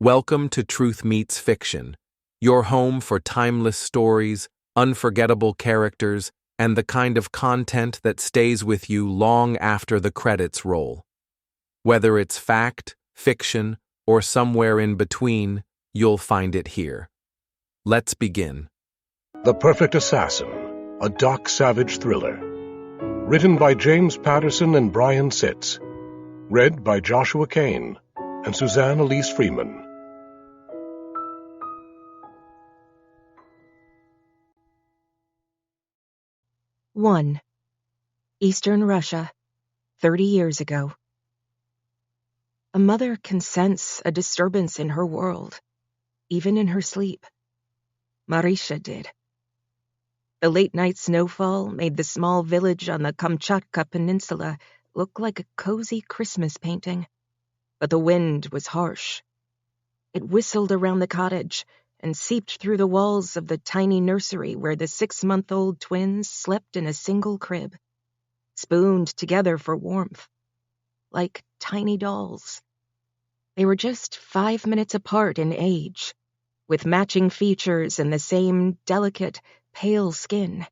Welcome to Truth Meets Fiction, your home for timeless stories, unforgettable characters, and the kind of content that stays with you long after the credits roll. Whether it's fact, fiction, or somewhere in between, you'll find it here. Let's begin. The Perfect Assassin, a Brandt Savage thriller. Written by James Patterson and Brian Sitz. Read by Joshua Kane and Suzanne Elise Freeman. One. Eastern Russia, 30 years ago. A mother can sense a disturbance in her world, even in her sleep. Marisha did. The late-night snowfall made the small village on the Kamchatka Peninsula look like a cozy Christmas painting, but the wind was harsh. It whistled around the cottage and seeped through the walls of the tiny nursery where the 6-month-old twins slept in a single crib, spooned together for warmth, like tiny dolls. They were just 5 minutes apart in age, with matching features and the same delicate, pale skin.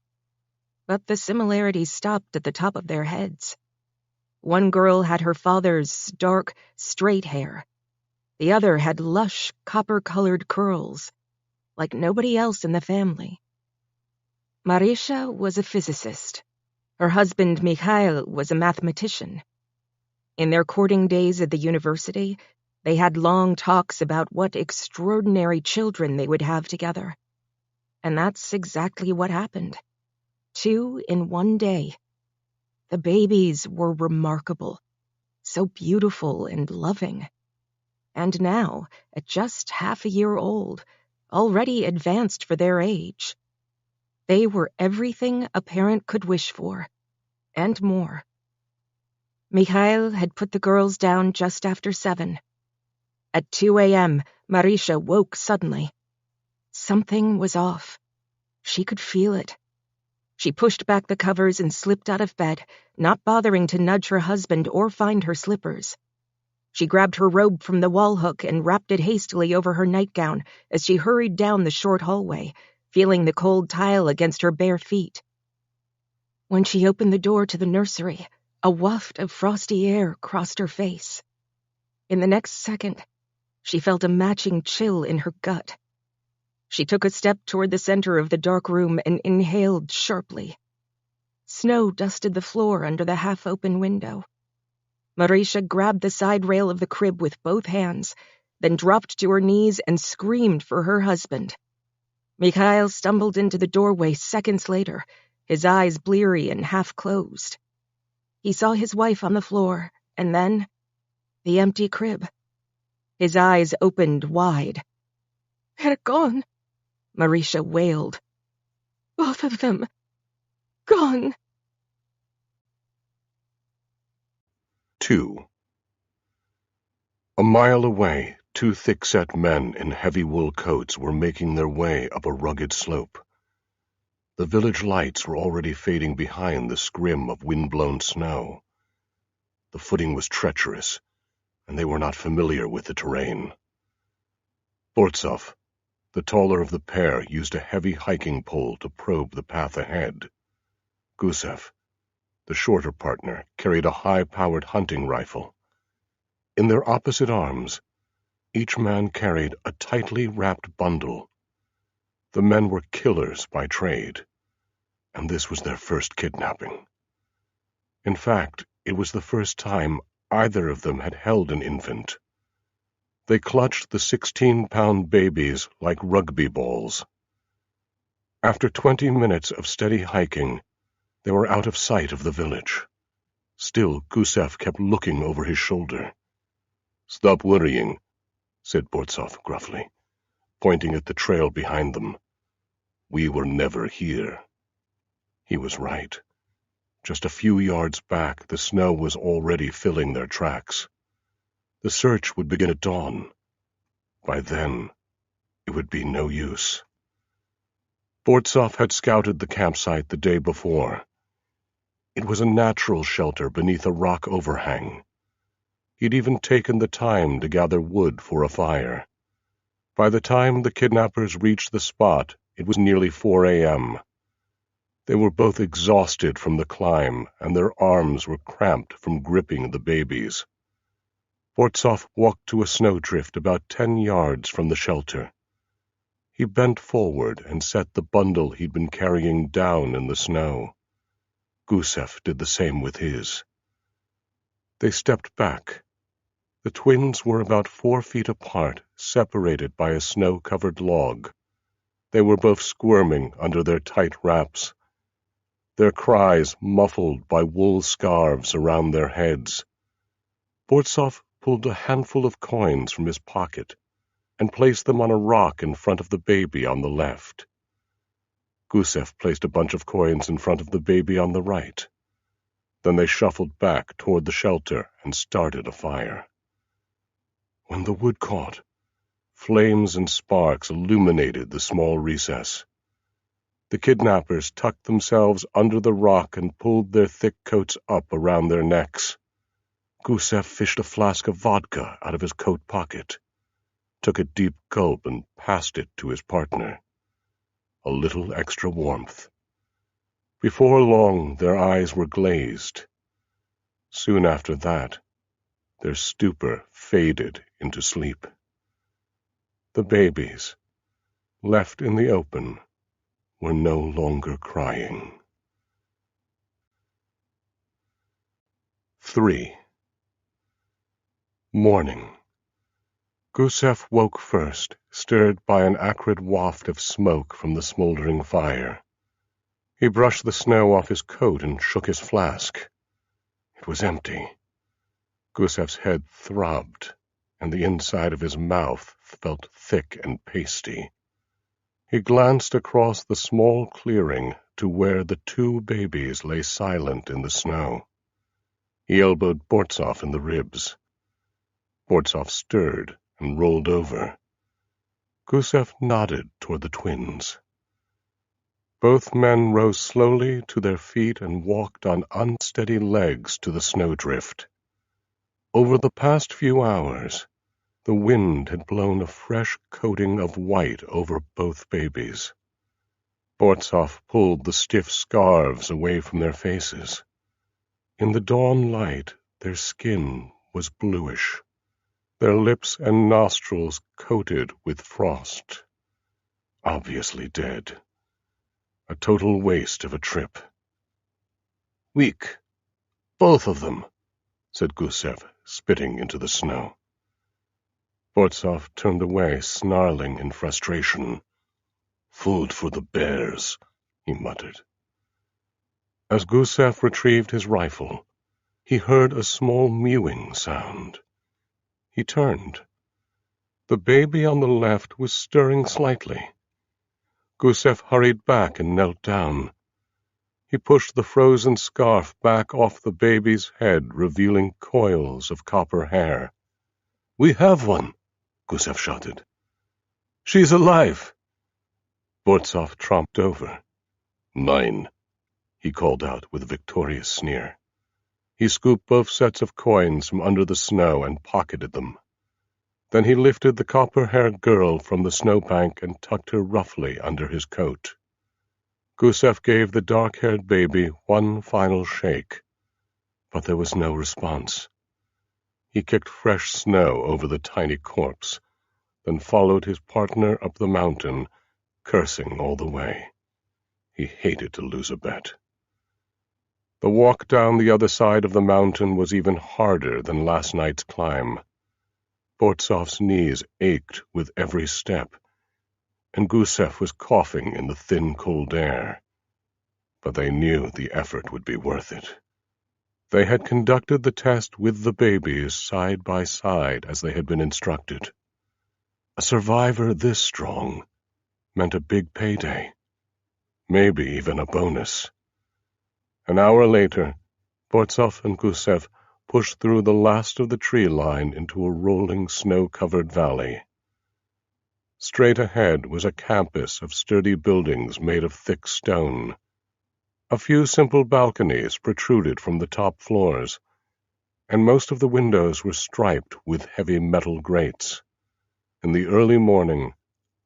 But the similarities stopped at the top of their heads. One girl had her father's dark, straight hair. The other had lush, copper-colored curls, like nobody else in the family. Marisha was a physicist. Her husband, Mikhail, was a mathematician. In their courting days at the university, they had long talks about what extraordinary children they would have together. And that's exactly what happened. 2 in one day. The babies were remarkable, so beautiful and loving. And now, at just half a year old, already advanced for their age, they were everything a parent could wish for, and more. Mikhail had put the girls down just after 7. At 2 a.m., Marisha woke suddenly. Something was off. She could feel it. She pushed back the covers and slipped out of bed, not bothering to nudge her husband or find her slippers. She grabbed her robe from the wall hook and wrapped it hastily over her nightgown as she hurried down the short hallway, feeling the cold tile against her bare feet. When she opened the door to the nursery, a waft of frosty air crossed her face. In the next second, she felt a matching chill in her gut. She took a step toward the center of the dark room and inhaled sharply. Snow dusted the floor under the half-open window. Marisha grabbed the side rail of the crib with both hands, then dropped to her knees and screamed for her husband. Mikhail stumbled into the doorway seconds later, his eyes bleary and half-closed. He saw his wife on the floor, and then the empty crib. His eyes opened wide. "They're gone," Marisha wailed. "Both of them. Gone." 2. A mile away, 2 thick-set men in heavy wool coats were making their way up a rugged slope. The village lights were already fading behind the scrim of wind-blown snow. The footing was treacherous, and they were not familiar with the terrain. Bortsov, the taller of the pair, used a heavy hiking pole to probe the path ahead. Gusev, the shorter partner, carried a high-powered hunting rifle. In their opposite arms, each man carried a tightly wrapped bundle. The men were killers by trade, and this was their first kidnapping. In fact, it was the first time either of them had held an infant. They clutched the 16-pound babies like rugby balls. After 20 minutes of steady hiking, they were out of sight of the village. Still, Gusev kept looking over his shoulder. "Stop worrying," said Bortsov gruffly, pointing at the trail behind them. "We were never here." He was right. Just a few yards back, the snow was already filling their tracks. The search would begin at dawn. By then, it would be no use. Bortsov had scouted the campsite the day before. It was a natural shelter beneath a rock overhang. He'd even taken the time to gather wood for a fire. By the time the kidnappers reached the spot, it was nearly 4 a.m. They were both exhausted from the climb, and their arms were cramped from gripping the babies. Bortsov walked to a snowdrift about 10 yards from the shelter. He bent forward and set the bundle he'd been carrying down in the snow. Gusev did the same with his. They stepped back. The twins were about 4 feet apart, separated by a snow-covered log. They were both squirming under their tight wraps, their cries muffled by wool scarves around their heads. Bortsov pulled a handful of coins from his pocket and placed them on a rock in front of the baby on the left. Gusev placed a bunch of coins in front of the baby on the right. Then they shuffled back toward the shelter and started a fire. When the wood caught, flames and sparks illuminated the small recess. The kidnappers tucked themselves under the rock and pulled their thick coats up around their necks. Gusev fished a flask of vodka out of his coat pocket, took a deep gulp and passed it to his partner. A little extra warmth. Before long, their eyes were glazed. Soon after that, their stupor faded into sleep. The babies, left in the open, were no longer crying. 3. Morning. Gusev woke first, stirred by an acrid waft of smoke from the smoldering fire. He brushed the snow off his coat and shook his flask. It was empty. Gusev's head throbbed, and the inside of his mouth felt thick and pasty. He glanced across the small clearing to where the 2 babies lay silent in the snow. He elbowed Bortsov in the ribs. Bortsov stirred and rolled over. Gusev nodded toward the twins. Both men rose slowly to their feet and walked on unsteady legs to the snowdrift. Over the past few hours, the wind had blown a fresh coating of white over both babies. Bortsov pulled the stiff scarves away from their faces. In the dawn light, their skin was bluish, their lips and nostrils coated with frost. Obviously dead. A total waste of a trip. "Weak, both of them," said Gusev, spitting into the snow. Bortsov turned away, snarling in frustration. "Food for the bears," he muttered. As Gusev retrieved his rifle, he heard a small mewing sound. He turned. The baby on the left was stirring slightly. Gusev hurried back and knelt down. He pushed the frozen scarf back off the baby's head, revealing coils of copper hair. "We have one," Gusev shouted. "She's alive." Bortsov tromped over. "Mine," he called out with a victorious sneer. He scooped both sets of coins from under the snow and pocketed them. Then he lifted the copper-haired girl from the snowbank and tucked her roughly under his coat. Gusev gave the dark-haired baby one final shake, but there was no response. He kicked fresh snow over the tiny corpse, then followed his partner up the mountain, cursing all the way. He hated to lose a bet. The walk down the other side of the mountain was even harder than last night's climb. Bortsov's knees ached with every step, and Gusev was coughing in the thin, cold air. But they knew the effort would be worth it. They had conducted the test with the babies side by side as they had been instructed. A survivor this strong meant a big payday, maybe even a bonus. An hour later, Bortsov and Gusev pushed through the last of the tree line into a rolling snow-covered valley. Straight ahead was a campus of sturdy buildings made of thick stone. A few simple balconies protruded from the top floors, and most of the windows were striped with heavy metal grates. In the early morning,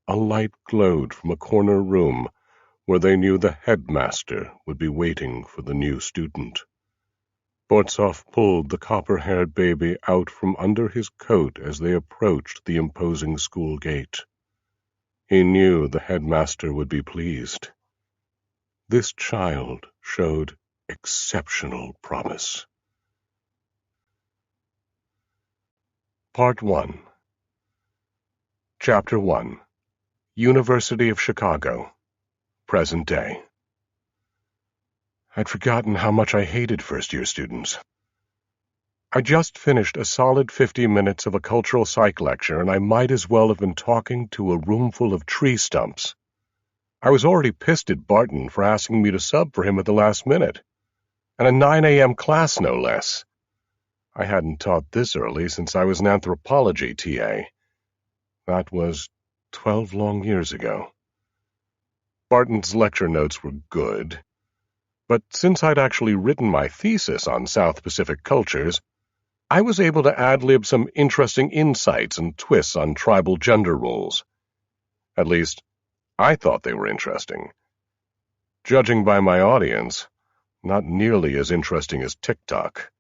a light glowed from a corner room where they knew the headmaster would be waiting for the new student. Bortsov pulled the copper-haired baby out from under his coat as they approached the imposing school gate. He knew the headmaster would be pleased. This child showed exceptional promise. Part 1. Chapter 1. University of Chicago. Present day. I'd forgotten how much I hated first-year students. I just finished a solid 50 minutes of a cultural psych lecture, and I might as well have been talking to a room full of tree stumps. I was already pissed at Barton for asking me to sub for him at the last minute, and a 9 a.m. class no less. I hadn't taught this early since I was an anthropology TA. That was 12 long years ago. Barton's lecture notes were good, but since I'd actually written my thesis on South Pacific cultures, I was able to ad-lib some interesting insights and twists on tribal gender roles. At least, I thought they were interesting. Judging by my audience, not nearly as interesting as TikTok.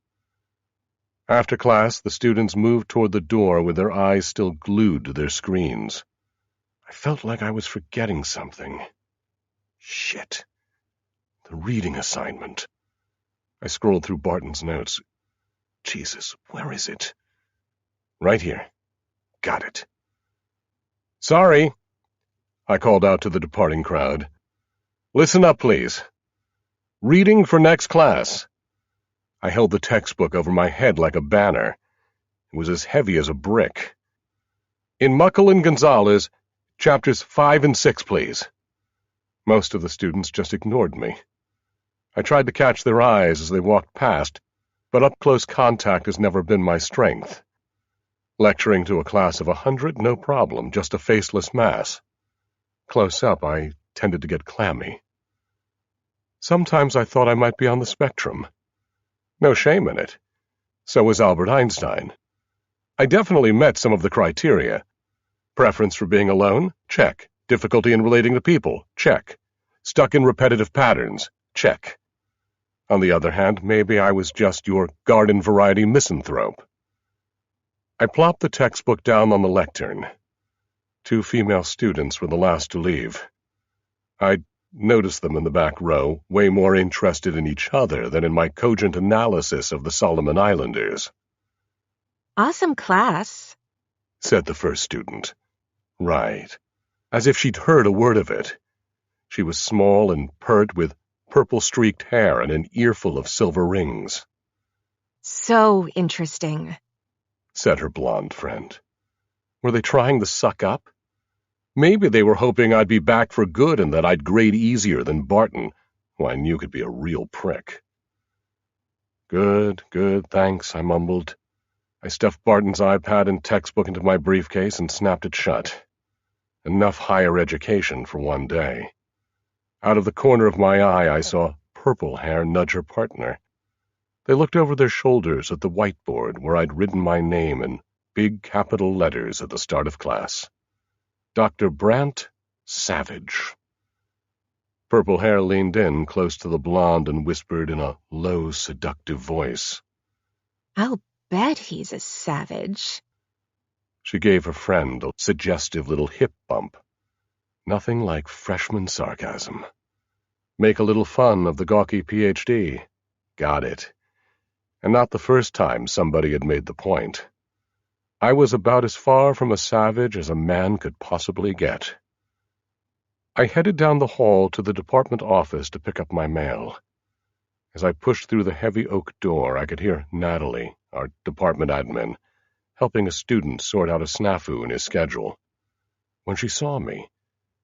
After class, the students moved toward the door with their eyes still glued to their screens. I felt like I was forgetting something. Shit. The reading assignment. I scrolled through Barton's notes. Jesus, where is it? Right here. Got it. Sorry, I called out to the departing crowd. Listen up, please. Reading for next class. I held the textbook over my head like a banner. It was as heavy as a brick. In Muckle and Gonzalez, chapters 5 and 6, please. Most of the students just ignored me. I tried to catch their eyes as they walked past, but up-close contact has never been my strength. Lecturing to a class of 100, no problem, just a faceless mass. Close up, I tended to get clammy. Sometimes I thought I might be on the spectrum. No shame in it. So was Albert Einstein. I definitely met some of the criteria. Preference for being alone? Check. Difficulty in relating to people? Check. Stuck in repetitive patterns? Check. On the other hand, maybe I was just your garden-variety misanthrope. I plopped the textbook down on the lectern. 2 female students were the last to leave. I'd noticed them in the back row, way more interested in each other than in my cogent analysis of the Solomon Islanders. Awesome class, said the first student. Right. As if she'd heard a word of it. She was small and pert with purple-streaked hair and an earful of silver rings. So interesting, said her blonde friend. Were they trying to suck up? Maybe they were hoping I'd be back for good and that I'd grade easier than Barton, who I knew could be a real prick. Good, thanks, I mumbled. I stuffed Barton's iPad and textbook into my briefcase and snapped it shut. Enough higher education for one day. Out of the corner of my eye, I saw Purple Hair nudge her partner. They looked over their shoulders at the whiteboard where I'd written my name in big capital letters at the start of class. Dr. Brandt Savage. Purple Hair leaned in close to the blonde and whispered in a low, seductive voice. I'll bet he's a savage. She gave her friend a suggestive little hip bump. Nothing like freshman sarcasm. Make a little fun of the gawky PhD. Got it. And not the first time somebody had made the point. I was about as far from a savage as a man could possibly get. I headed down the hall to the department office to pick up my mail. As I pushed through the heavy oak door, I could hear Natalie, our department admin, helping a student sort out a snafu in his schedule. When she saw me,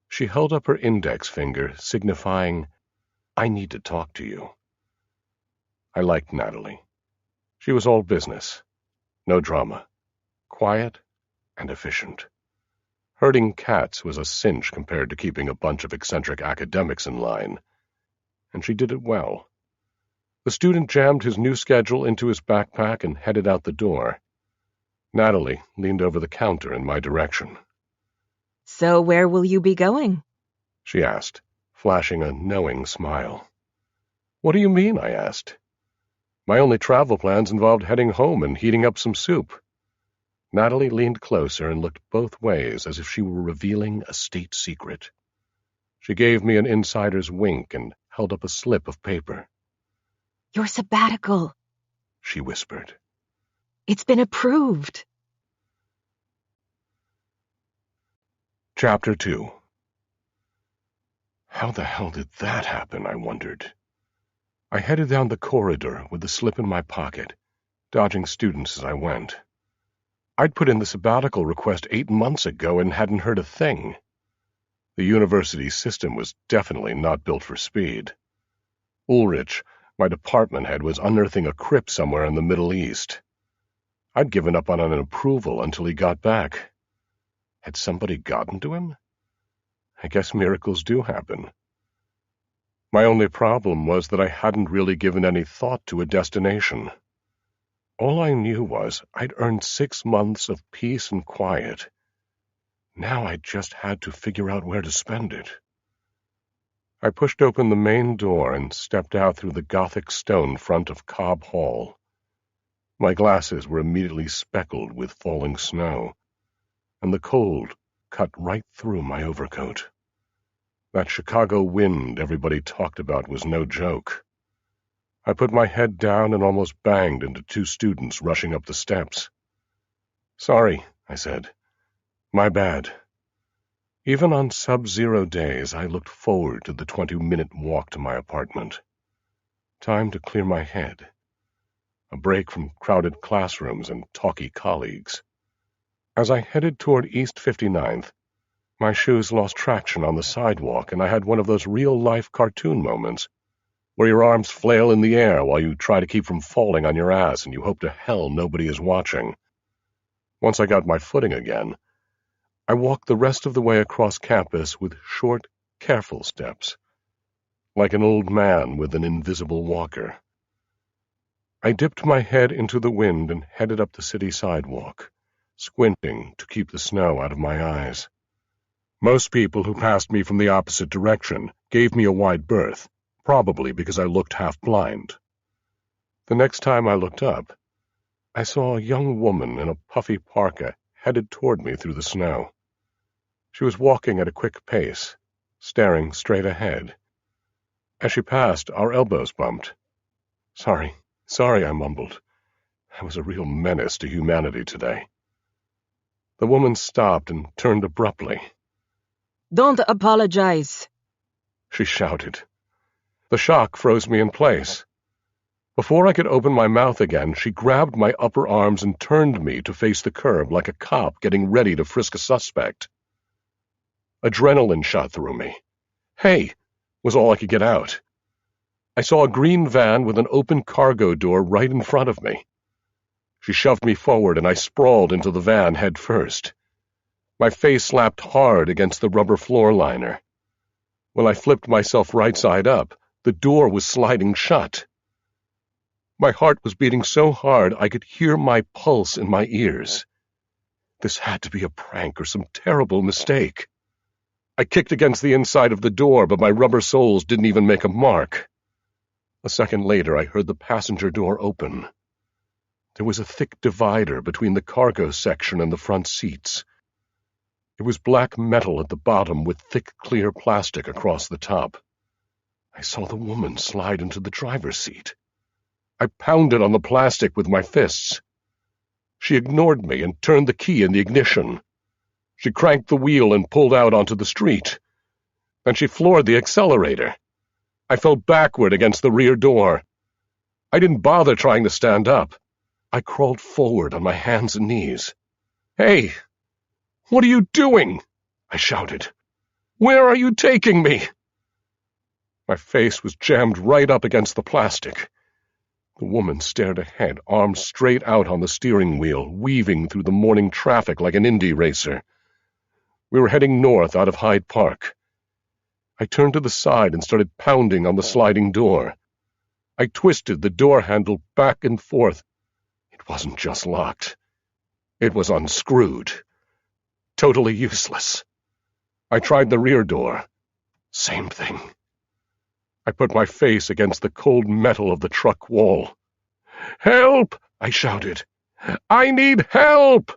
she held up her index finger, signifying, I need to talk to you. I liked Natalie. She was all business. No drama. Quiet and efficient. Herding cats was a cinch compared to keeping a bunch of eccentric academics in line. And she did it well. The student jammed his new schedule into his backpack and headed out the door. Natalie leaned over the counter in my direction. So where will you be going? She asked, flashing a knowing smile. What do you mean? I asked. My only travel plans involved heading home and heating up some soup. Natalie leaned closer and looked both ways as if she were revealing a state secret. She gave me an insider's wink and held up a slip of paper. Your sabbatical, She whispered. it's been approved. Chapter 2. How the hell did that happen, I wondered. I headed down the corridor with the slip in my pocket, dodging students as I went. I'd put in the sabbatical request 8 months ago and hadn't heard a thing. The university system was definitely not built for speed. Ulrich, my department head, was unearthing a crypt somewhere in the Middle East. I'd given up on an approval until he got back. Had somebody gotten to him? I guess miracles do happen. My only problem was that I hadn't really given any thought to a destination. All I knew was I'd earned 6 months of peace and quiet. Now I just had to figure out where to spend it. I pushed open the main door and stepped out through the Gothic stone front of Cobb Hall. My glasses were immediately speckled with falling snow, and the cold cut right through my overcoat. That Chicago wind everybody talked about was no joke. I put my head down and almost banged into 2 students rushing up the steps. Sorry, I said. My bad. Even on sub-zero days, I looked forward to the 20-minute walk to my apartment. Time to clear my head. A break from crowded classrooms and talky colleagues. As I headed toward East 59th, my shoes lost traction on the sidewalk, and I had one of those real-life cartoon moments where your arms flail in the air while you try to keep from falling on your ass and you hope to hell nobody is watching. Once I got my footing again, I walked the rest of the way across campus with short, careful steps, like an old man with an invisible walker. I dipped my head into the wind and headed up the city sidewalk, squinting to keep the snow out of my eyes. Most people who passed me from the opposite direction gave me a wide berth, probably because I looked half blind. The next time I looked up, I saw a young woman in a puffy parka headed toward me through the snow. She was walking at a quick pace, staring straight ahead. As she passed, our elbows bumped. Sorry, I mumbled. I was a real menace to humanity today. The woman stopped and turned abruptly. Don't apologize, She shouted. The shock froze me in place. Before I could open my mouth again, she grabbed my upper arms and turned me to face the curb like a cop getting ready to frisk a suspect. Adrenaline shot through me. Hey, was all I could get out. I saw a green van with an open cargo door right in front of me. She shoved me forward and I sprawled into the van head first. My face slapped hard against the rubber floor liner. When I flipped myself right side up, the door was sliding shut. My heart was beating so hard I could hear my pulse in my ears. This had to be a prank or some terrible mistake. I kicked against the inside of the door, but my rubber soles didn't even make a mark. A second later, I heard the passenger door open. There was a thick divider between the cargo section and the front seats. It was black metal at the bottom with thick, clear plastic across the top. I saw the woman slide into the driver's seat. I pounded on the plastic with my fists. She ignored me and turned the key in the ignition. She cranked the wheel and pulled out onto the street. Then she floored the accelerator. I fell backward against the rear door. I didn't bother trying to stand up. I crawled forward on my hands and knees. Hey! What are you doing? I shouted. Where are you taking me? My face was jammed right up against the plastic. The woman stared ahead, arms straight out on the steering wheel, weaving through the morning traffic like an Indy racer. We were heading north out of Hyde Park. I turned to the side and started pounding on the sliding door. I twisted the door handle back and forth. It wasn't just locked. It was unscrewed. Totally useless. I tried the rear door. Same thing. I put my face against the cold metal of the truck wall. "Help!" I shouted. "I need help!"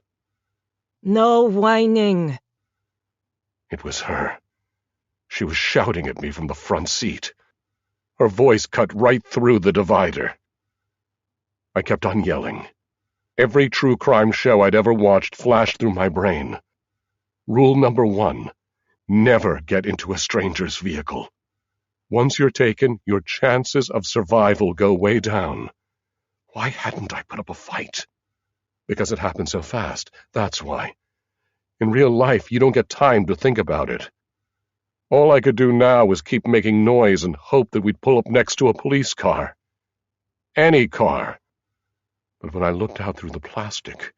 No whining. It was her. She was shouting at me from the front seat. Her voice cut right through the divider. I kept on yelling. Every true crime show I'd ever watched flashed through my brain. Rule number 1, never get into a stranger's vehicle. Once you're taken, your chances of survival go way down. Why hadn't I put up a fight? Because it happened so fast, that's why. In real life, you don't get time to think about it. All I could do now was keep making noise and hope that we'd pull up next to a police car. Any car. But when I looked out through the plastic,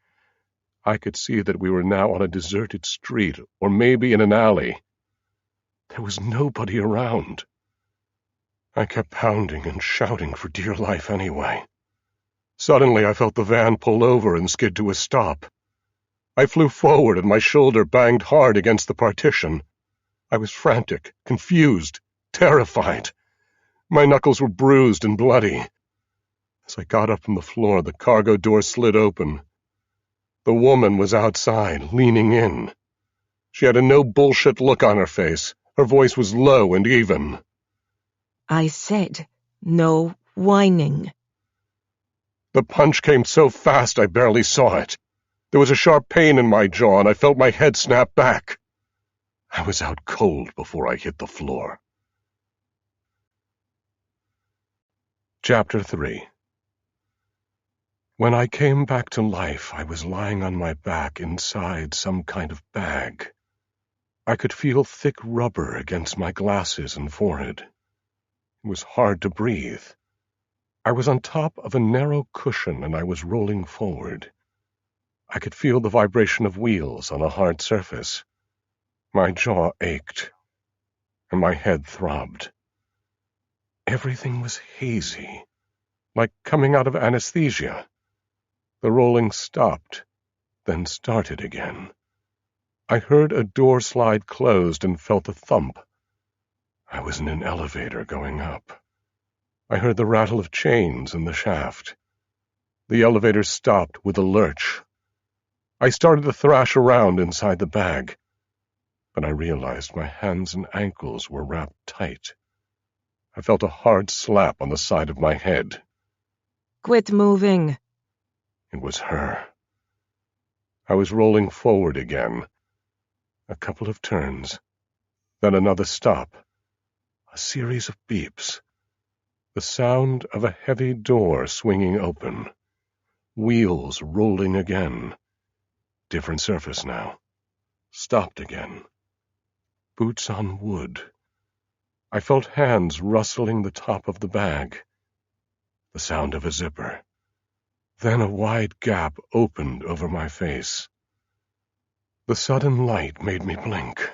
I could see that we were now on a deserted street, or maybe in an alley. There was nobody around. I kept pounding and shouting for dear life anyway. Suddenly I felt the van pull over and skid to a stop. I flew forward and my shoulder banged hard against the partition. I was frantic, confused, terrified. My knuckles were bruised and bloody. As I got up from the floor, the cargo door slid open. The woman was outside, leaning in. She had a no-bullshit look on her face. Her voice was low and even. I said, no whining. The punch came so fast I barely saw it. There was a sharp pain in my jaw, and I felt my head snap back. I was out cold before I hit the floor. Chapter 3. When I came back to life, I was lying on my back inside some kind of bag. I could feel thick rubber against my glasses and forehead. It was hard to breathe. I was on top of a narrow cushion and I was rolling forward. I could feel the vibration of wheels on a hard surface. My jaw ached, and my head throbbed. Everything was hazy, like coming out of anesthesia. The rolling stopped, then started again. I heard a door slide closed and felt a thump. I was in an elevator going up. I heard the rattle of chains in the shaft. The elevator stopped with a lurch. I started to thrash around inside the bag, but I realized my hands and ankles were wrapped tight. I felt a hard slap on the side of my head. Quit moving. It was her. I was rolling forward again. A couple of turns, then another stop. A series of beeps. The sound of a heavy door swinging open. Wheels rolling again. Different surface now. Stopped again. Boots on wood. I felt hands rustling the top of the bag. The sound of a zipper. Then a wide gap opened over my face. The sudden light made me blink.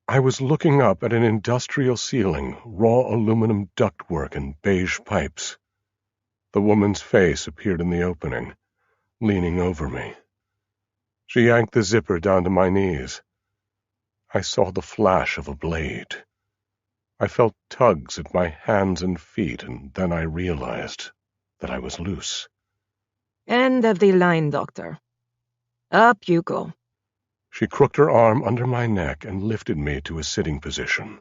I was looking up at an industrial ceiling, raw aluminum ductwork and beige pipes. The woman's face appeared in the opening, leaning over me. She yanked the zipper down to my knees. I saw the flash of a blade. I felt tugs at my hands and feet, and then I realized that I was loose. End of the line, Doctor. Up you go. She crooked her arm under my neck and lifted me to a sitting position.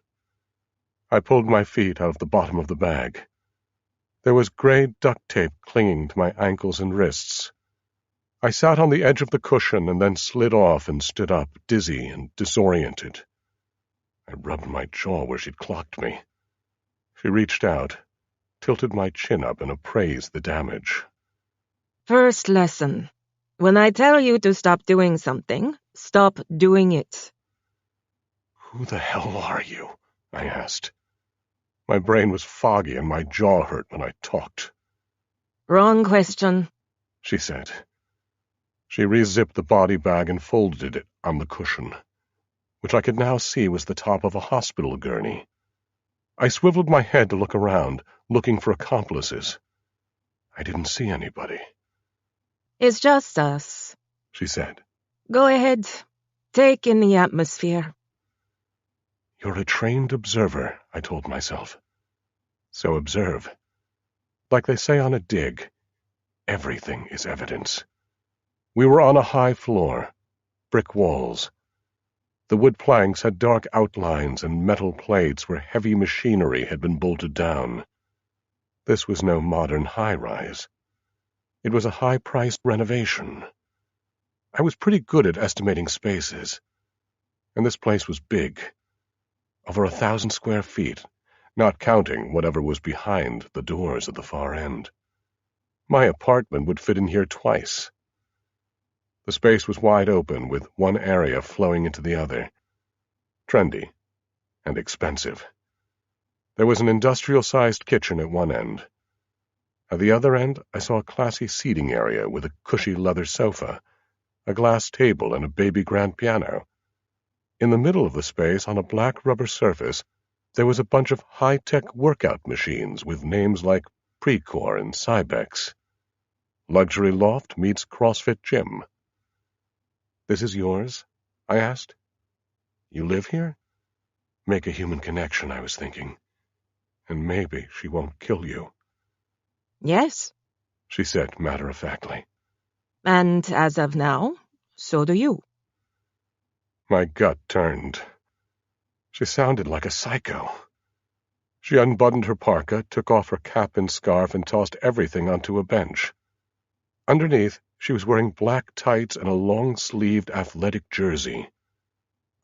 I pulled my feet out of the bottom of the bag. There was gray duct tape clinging to my ankles and wrists. I sat on the edge of the cushion and then slid off and stood up, dizzy and disoriented. I rubbed my jaw where she'd clocked me. She reached out, tilted my chin up, and appraised the damage. First lesson. When I tell you to stop doing something, stop doing it. "Who the hell are you?" I asked. My brain was foggy and my jaw hurt when I talked. Wrong question. She said. She re-zipped the body bag and folded it on the cushion, which I could now see was the top of a hospital gurney. I swiveled my head to look around, looking for accomplices. I didn't see anybody. It's just us. she said. Go ahead. Take in the atmosphere. You're a trained observer, I told myself. So observe. Like they say on a dig, everything is evidence. We were on a high floor, brick walls. The wood planks had dark outlines and metal plates where heavy machinery had been bolted down. This was no modern high-rise. It was a high-priced renovation. I was pretty good at estimating spaces, and this place was big. Over 1,000 square feet, not counting whatever was behind the doors at the far end. My apartment would fit in here twice. The space was wide open, with one area flowing into the other. Trendy and expensive. There was an industrial-sized kitchen at one end. At the other end, I saw a classy seating area with a cushy leather sofa, a glass table, and a baby grand piano. In the middle of the space, on a black rubber surface, there was a bunch of high-tech workout machines with names like Precor and Cybex. Luxury loft meets CrossFit gym. This is yours? I asked. You live here? Make a human connection, I was thinking. And maybe she won't kill you. Yes. She said matter-of-factly. And as of now, so do you. My gut turned. She sounded like a psycho. She unbuttoned her parka, took off her cap and scarf, and tossed everything onto a bench. Underneath, she was wearing black tights and a long-sleeved athletic jersey.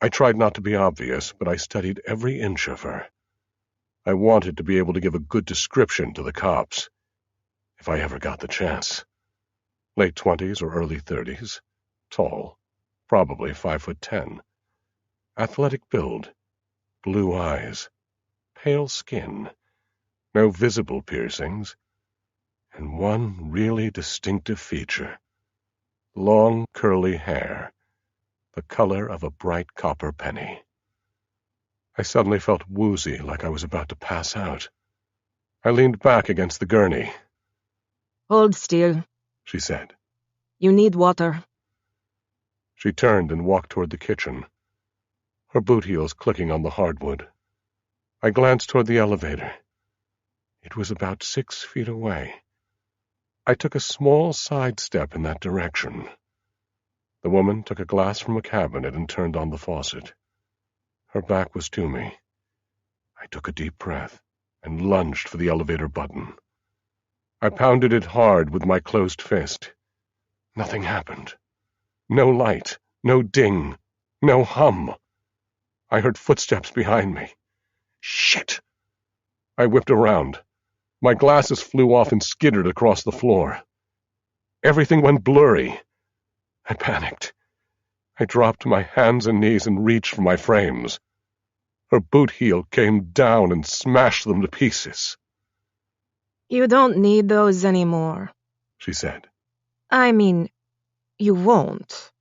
I tried not to be obvious, but I studied every inch of her. I wanted to be able to give a good description to the cops, if I ever got the chance. Late 20s or early 30s, tall, probably 5'10". Athletic build, blue eyes, pale skin, no visible piercings, and one really distinctive feature. Long, curly hair, the color of a bright copper penny. I suddenly felt woozy, like I was about to pass out. I leaned back against the gurney. Hold still, She said. You need water. She turned and walked toward the kitchen, her boot heels clicking on the hardwood. I glanced toward the elevator. It was about 6 feet away. I took a small side step in that direction. The woman took a glass from a cabinet and turned on the faucet. Her back was to me. I took a deep breath and lunged for the elevator button. I pounded it hard with my closed fist. Nothing happened. No light, no ding, no hum. I heard footsteps behind me. Shit! I whipped around. My glasses flew off and skittered across the floor. Everything went blurry. I panicked. I dropped to my hands and knees and reached for my frames. Her boot heel came down and smashed them to pieces. You don't need those anymore, She said. I mean, you won't.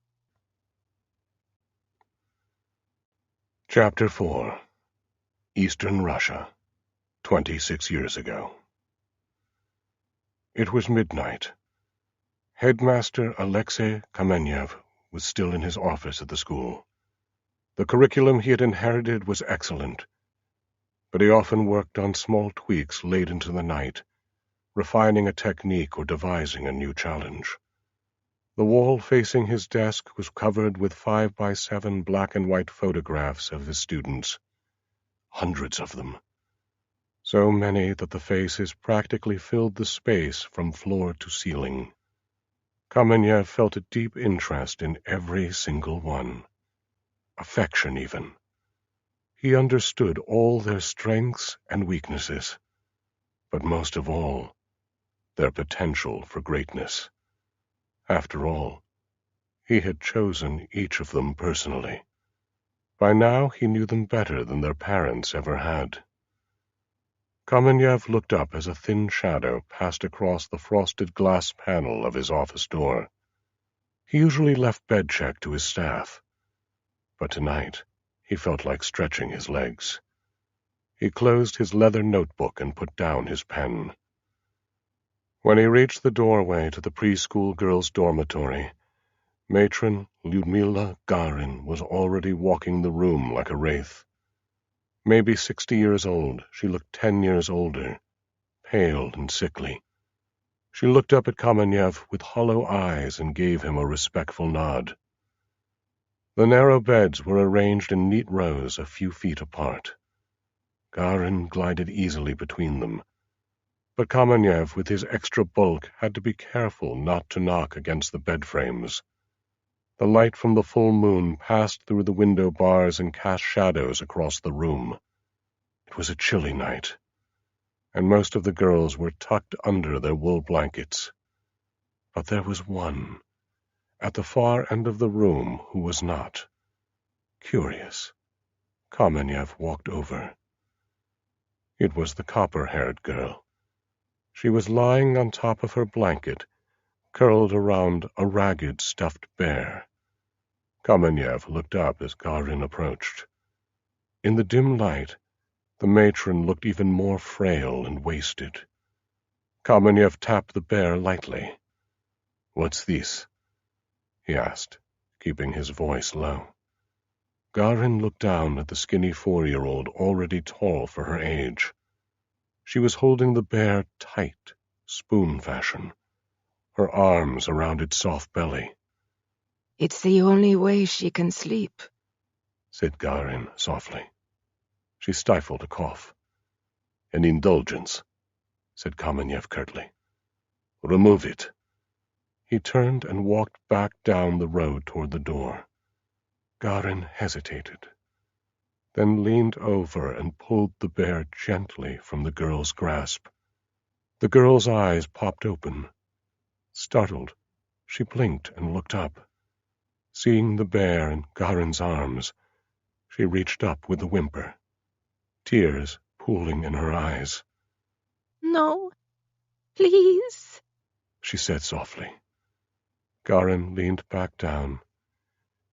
Chapter 4. Eastern Russia, 26 years ago. It was midnight. Headmaster Alexei Kamenev was still in his office at the school. The curriculum he had inherited was excellent, but he often worked on small tweaks late into the night, refining a technique or devising a new challenge. The wall facing his desk was covered with 5x7 black and white photographs of his students. Hundreds of them. So many that the faces practically filled the space from floor to ceiling. Kamenev felt a deep interest in every single one. Affection, even. He understood all their strengths and weaknesses, but most of all, their potential for greatness. After all, he had chosen each of them personally. By now he knew them better than their parents ever had. Kamenev looked up as a thin shadow passed across the frosted glass panel of his office door. He usually left bed check to his staff, but tonight he felt like stretching his legs. He closed his leather notebook and put down his pen. When he reached the doorway to the preschool girls' dormitory, Matron Lyudmila Garin was already walking the room like a wraith. Maybe 60 years old, she looked 10 years older, pale and sickly. She looked up at Kamenev with hollow eyes and gave him a respectful nod. The narrow beds were arranged in neat rows a few feet apart. Garin glided easily between them, but Kamenev, with his extra bulk, had to be careful not to knock against the bed frames. The light from the full moon passed through the window bars and cast shadows across the room. It was a chilly night, and most of the girls were tucked under their wool blankets. But there was one, at the far end of the room, who was not. Curious. Kamenev walked over. It was the copper-haired girl. She was lying on top of her blanket, curled around a ragged stuffed bear. Kamenev looked up as Garin approached. In the dim light, the matron looked even more frail and wasted. Kamenev tapped the bear lightly. "What's this?" he asked, keeping his voice low. Garin looked down at the skinny 4-year-old, already tall for her age. She was holding the bear tight, spoon fashion, her arms around its soft belly. It's the only way she can sleep, said Garin softly. She stifled a cough. "An indulgence," said Kamenev curtly. "Remove it." He turned and walked back down the road toward the door. Garin hesitated, then leaned over and pulled the bear gently from the girl's grasp. The girl's eyes popped open. Startled, she blinked and looked up. Seeing the bear in Garin's arms, she reached up with a whimper, tears pooling in her eyes. "No, please," she said softly. Garin leaned back down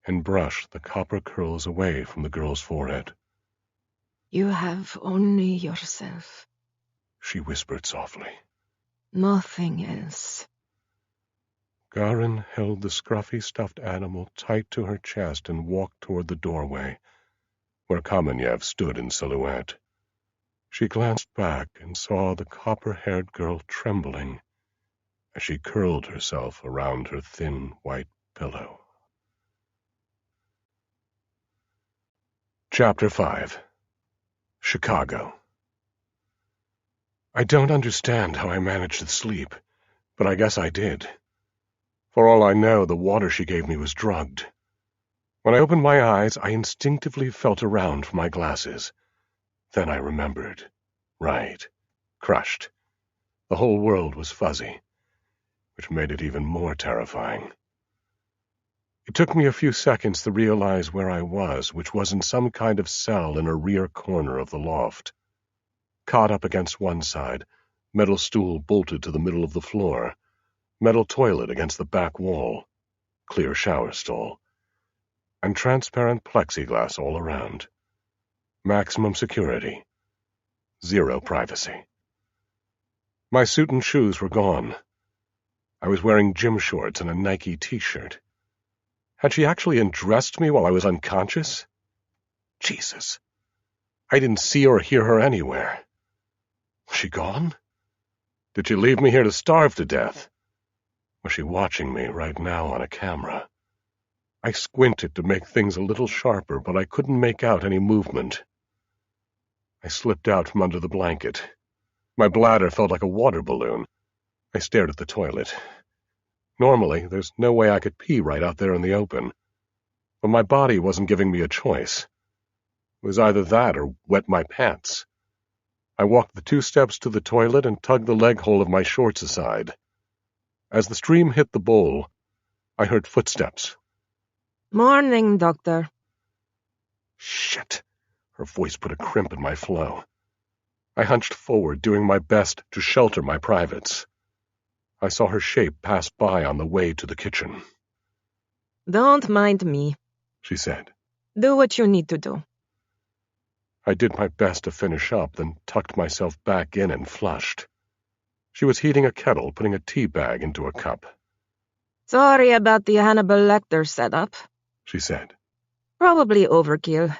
and brushed the copper curls away from the girl's forehead. "You have only yourself. She whispered softly. Nothing else." Garin held the scruffy stuffed animal tight to her chest and walked toward the doorway, where Kamenev stood in silhouette. She glanced back and saw the copper-haired girl trembling as she curled herself around her thin white pillow. Chapter 5. Chicago. I don't understand how I managed to sleep, but I guess I did. For all I know, the water she gave me was drugged. When I opened my eyes, I instinctively felt around for my glasses. Then I remembered. Right. Crushed. The whole world was fuzzy, which made it even more terrifying. It took me a few seconds to realize where I was, which was in some kind of cell in a rear corner of the loft. Caught up against one side, metal stool bolted to the middle of the floor, metal toilet against the back wall, clear shower stall, and transparent plexiglass all around. Maximum security. Zero privacy. My suit and shoes were gone. I was wearing gym shorts and a Nike t-shirt. Had she actually undressed me while I was unconscious? Jesus. I didn't see or hear her anywhere. Was she gone? Did she leave me here to starve to death? Was she watching me right now on a camera? I squinted to make things a little sharper, but I couldn't make out any movement. I slipped out from under the blanket. My bladder felt like a water balloon. I stared at the toilet. Normally, there's no way I could pee right out there in the open. But my body wasn't giving me a choice. It was either that or wet my pants. I walked the 2 steps to the toilet and tugged the leg hole of my shorts aside. As the stream hit the bowl, I heard footsteps. "Morning, Doctor." Shit! Her voice put a crimp in my flow. I hunched forward, doing my best to shelter my privates. I saw her shape pass by on the way to the kitchen. "Don't mind me," she said. "Do what you need to do." I did my best to finish up, then tucked myself back in and flushed. She was heating a kettle, putting a tea bag into a cup. Sorry about the Hannibal Lecter setup, she said. Probably overkill,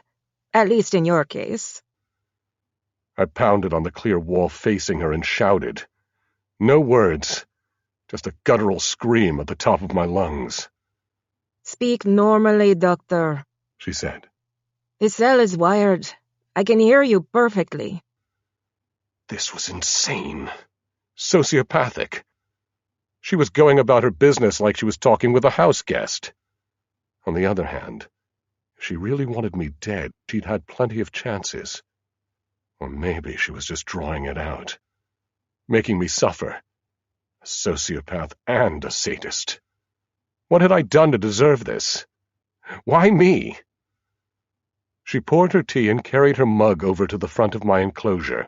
at least in your case. I pounded on the clear wall facing her and shouted. No words, just a guttural scream at the top of my lungs. Speak normally, Doctor, she said. The cell is wired. I can hear you perfectly. This was insane. Sociopathic. She was going about her business like she was talking with a house guest. On the other hand, if she really wanted me dead, she'd had plenty of chances. Or maybe she was just drawing it out, making me suffer. A sociopath and a sadist. What had I done to deserve this? Why me? She poured her tea and carried her mug over to the front of my enclosure.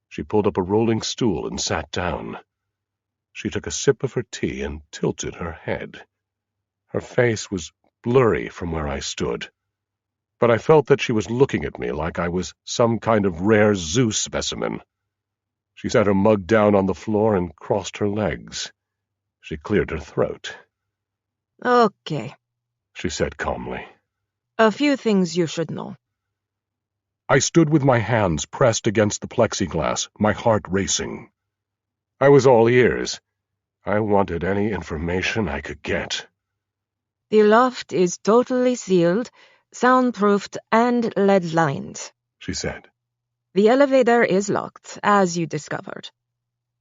She pulled up a rolling stool and sat down. She took a sip of her tea and tilted her head. Her face was blurry from where I stood, but I felt that she was looking at me like I was some kind of rare zoo specimen. She set her mug down on the floor and crossed her legs. She cleared her throat. Okay, she said calmly. A few things you should know. I stood with my hands pressed against the plexiglass, my heart racing. I was all ears. I wanted any information I could get. The loft is totally sealed, soundproofed, and lead-lined, she said. The elevator is locked, as you discovered.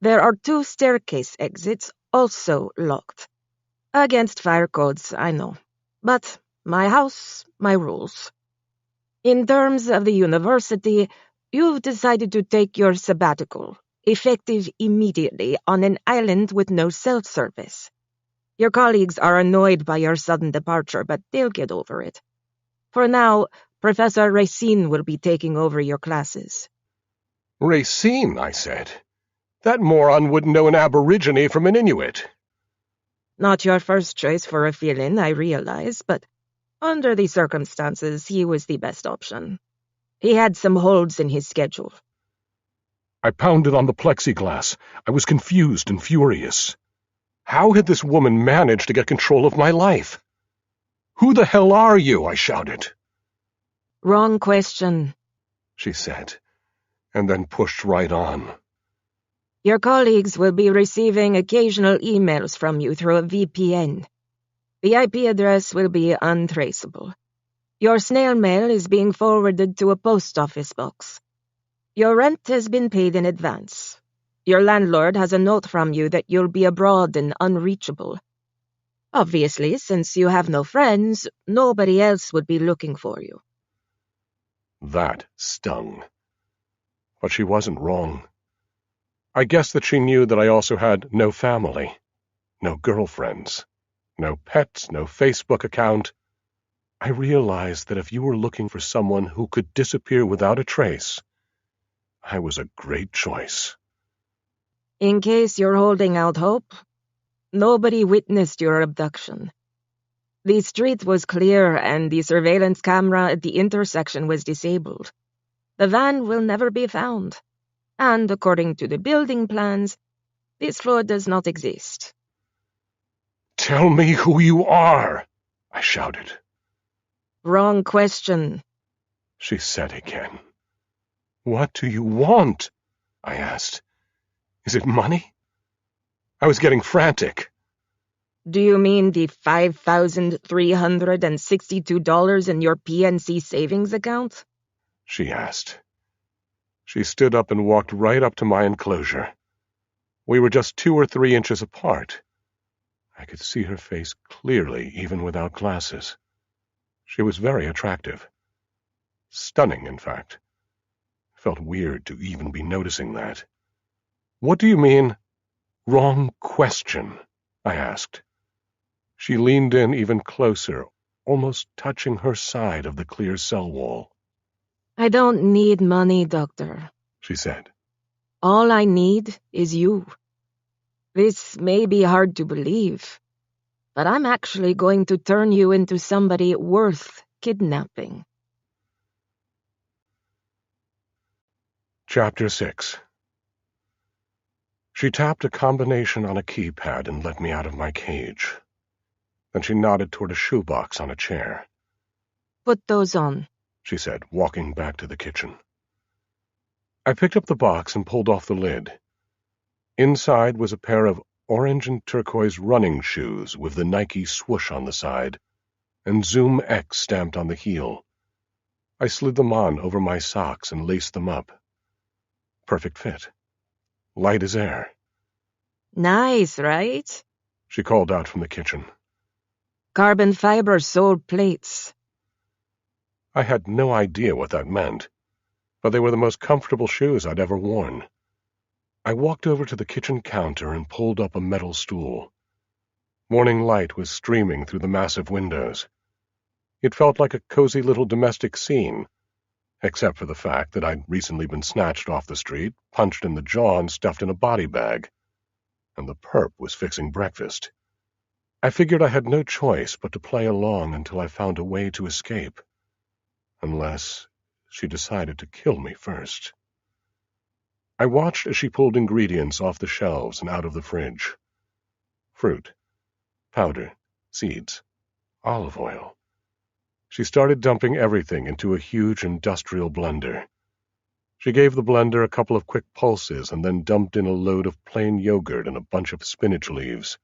There are 2 staircase exits, also locked. Against fire codes, I know. But my house, my rules. In terms of the university, you've decided to take your sabbatical, effective immediately on an island with no cell service. Your colleagues are annoyed by your sudden departure, but they'll get over it. For now, Professor Racine will be taking over your classes. Racine, I said. That moron wouldn't know an Aborigine from an Inuit. Not your first choice for a fill-in, I realize, but under the circumstances, he was the best option. He had some holds in his schedule. I pounded on the plexiglass. I was confused and furious. How had this woman managed to get control of my life? Who the hell are you? I shouted. Wrong question, she said, and then pushed right on. Your colleagues will be receiving occasional emails from you through a VPN. The IP address will be untraceable. Your snail mail is being forwarded to a post office box. Your rent has been paid in advance. Your landlord has a note from you that you'll be abroad and unreachable. Obviously, since you have no friends, nobody else would be looking for you. That stung. But she wasn't wrong. I guessed that she knew that I also had no family, no girlfriends, no pets, no Facebook account. I realized that if you were looking for someone who could disappear without a trace, I was a great choice. In case you're holding out hope, nobody witnessed your abduction. The street was clear and the surveillance camera at the intersection was disabled. The van will never be found. And according to the building plans, this floor does not exist. Tell me who you are, I shouted. Wrong question, she said again. What do you want? I asked. Is it money? I was getting frantic. Do you mean the $5,362 in your PNC savings account? She asked. She stood up and walked right up to my enclosure. We were just 2 or 3 inches apart. I could see her face clearly, even without glasses. She was very attractive. Stunning, in fact. It felt weird to even be noticing that. What do you mean, wrong question? I asked. She leaned in even closer, almost touching her side of the clear cell wall. I don't need money, Doctor, she said. All I need is you. This may be hard to believe, but I'm actually going to turn you into somebody worth kidnapping. Chapter 6. She tapped a combination on a keypad and let me out of my cage. Then she nodded toward a shoebox on a chair. Put those on, she said, walking back to the kitchen. I picked up the box and pulled off the lid. Inside was a pair of orange and turquoise running shoes with the Nike swoosh on the side and Zoom X stamped on the heel. I slid them on over my socks and laced them up. Perfect fit. Light as air. Nice, right? She called out from the kitchen. Carbon fiber soled plates. I had no idea what that meant, but they were the most comfortable shoes I'd ever worn. I walked over to the kitchen counter and pulled up a metal stool. Morning light was streaming through the massive windows. It felt like a cozy little domestic scene, except for the fact that I'd recently been snatched off the street, punched in the jaw, and stuffed in a body bag, and the perp was fixing breakfast. I figured I had no choice but to play along until I found a way to escape, unless she decided to kill me first. I watched as she pulled ingredients off the shelves and out of the fridge. Fruit, powder, seeds, olive oil. She started dumping everything into a huge industrial blender. She gave the blender a couple of quick pulses and then dumped in a load of plain yogurt and a bunch of spinach leaves.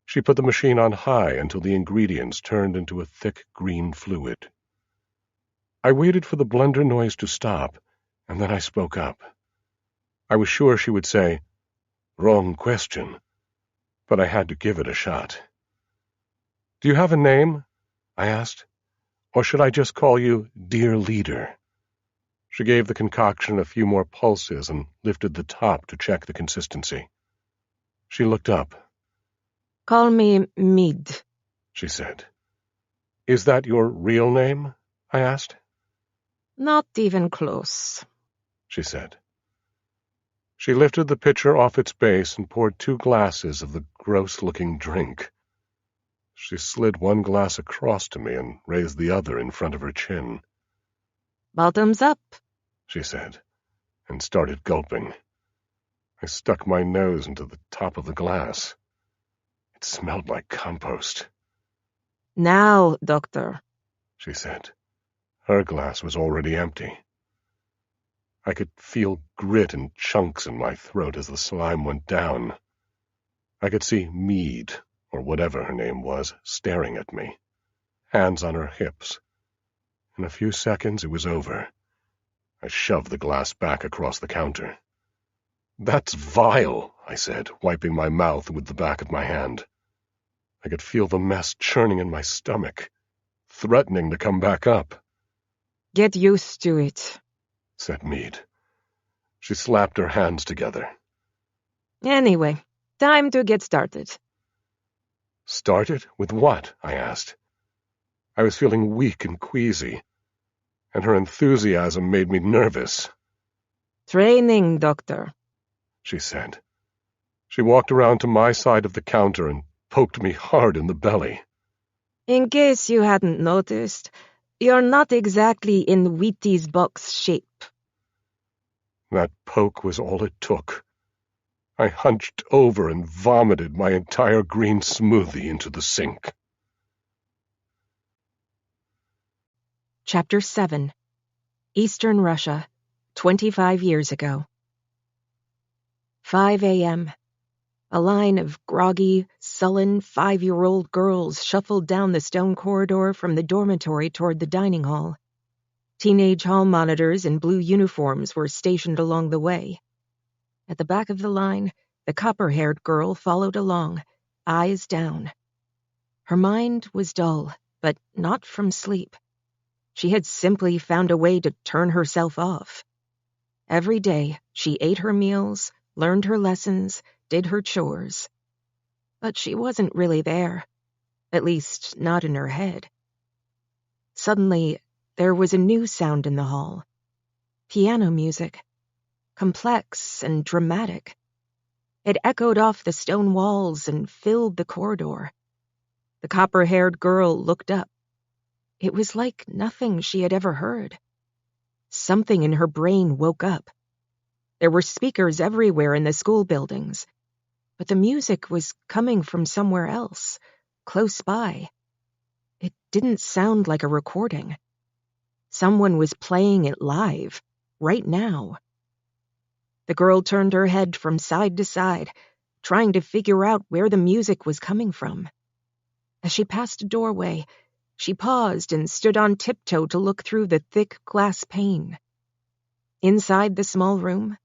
She put the machine on high until the ingredients turned into a thick green fluid. I waited for the blender noise to stop, and then I spoke up. I was sure she would say, "Wrong question," but I had to give it a shot. "Do you have a name?" I asked. "Or should I just call you Dear Leader?" She gave the concoction a few more pulses and lifted the top to check the consistency. She looked up. Call me Mid, she said. "Is that your real name?" I asked. Not even close, she said. She lifted the pitcher off its base and poured 2 glasses of the gross-looking drink. She slid one glass across to me and raised the other in front of her chin. Bottoms up, she said, and started gulping. I stuck my nose into the top of the glass. It smelled like compost. Now, doctor, she said. Her glass was already empty. I could feel grit and chunks in my throat as the slime went down. I could see Mead, or whatever her name was, staring at me, hands on her hips. In a few seconds it was over. I shoved the glass back across the counter. "That's vile," I said, wiping my mouth with the back of my hand. I could feel the mess churning in my stomach, threatening to come back up. Get used to it, said Mead. She slapped her hands together. Anyway, time to get started. Started? With what? I asked. I was feeling weak and queasy, and her enthusiasm made me nervous. Training, doctor, she said. She walked around to my side of the counter and poked me hard in the belly. In case you hadn't noticed, you're not exactly in Wheaties box shape. That poke was all it took. I hunched over and vomited my entire green smoothie into the sink. Chapter 7. Eastern Russia, 25 years ago. 5 a.m. A line of groggy, sullen 5-year-old girls shuffled down the stone corridor from the dormitory toward the dining hall. Teenage hall monitors in blue uniforms were stationed along the way. At the back of the line, the copper-haired girl followed along, eyes down. Her mind was dull, but not from sleep. She had simply found a way to turn herself off. Every day, she ate her meals, learned her lessons, did her chores. But she wasn't really there, at least not in her head. Suddenly, there was a new sound in the hall. Piano music, complex and dramatic. It echoed off the stone walls and filled the corridor. The copper-haired girl looked up. It was like nothing she had ever heard. Something in her brain woke up. There were speakers everywhere in the school buildings, but the music was coming from somewhere else, close by. It didn't sound like a recording. Someone was playing it live, right now. The girl turned her head from side to side, trying to figure out where the music was coming from. As she passed a doorway, she paused and stood on tiptoe to look through the thick glass pane. Inside the small room,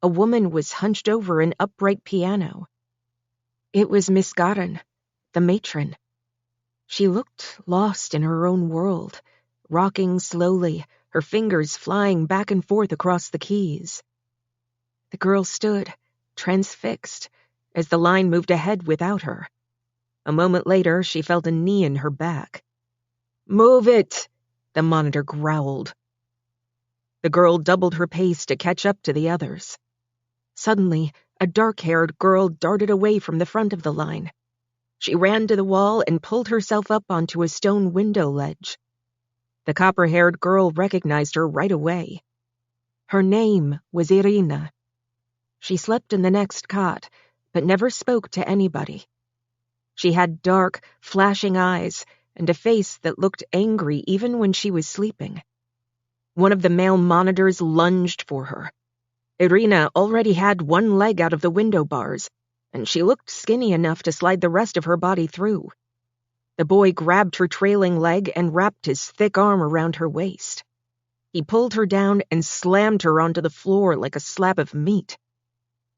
a woman was hunched over an upright piano. It was Miss Garin, the matron. She looked lost in her own world, rocking slowly, her fingers flying back and forth across the keys. The girl stood, transfixed, as the line moved ahead without her. A moment later, she felt a knee in her back. "Move it!" the monitor growled. The girl doubled her pace to catch up to the others. Suddenly, a dark-haired girl darted away from the front of the line. She ran to the wall and pulled herself up onto a stone window ledge. The copper-haired girl recognized her right away. Her name was Irina. She slept in the next cot, but never spoke to anybody. She had dark, flashing eyes and a face that looked angry even when she was sleeping. One of the male monitors lunged for her. Irina already had one leg out of the window bars, and she looked skinny enough to slide the rest of her body through. The boy grabbed her trailing leg and wrapped his thick arm around her waist. He pulled her down and slammed her onto the floor like a slab of meat.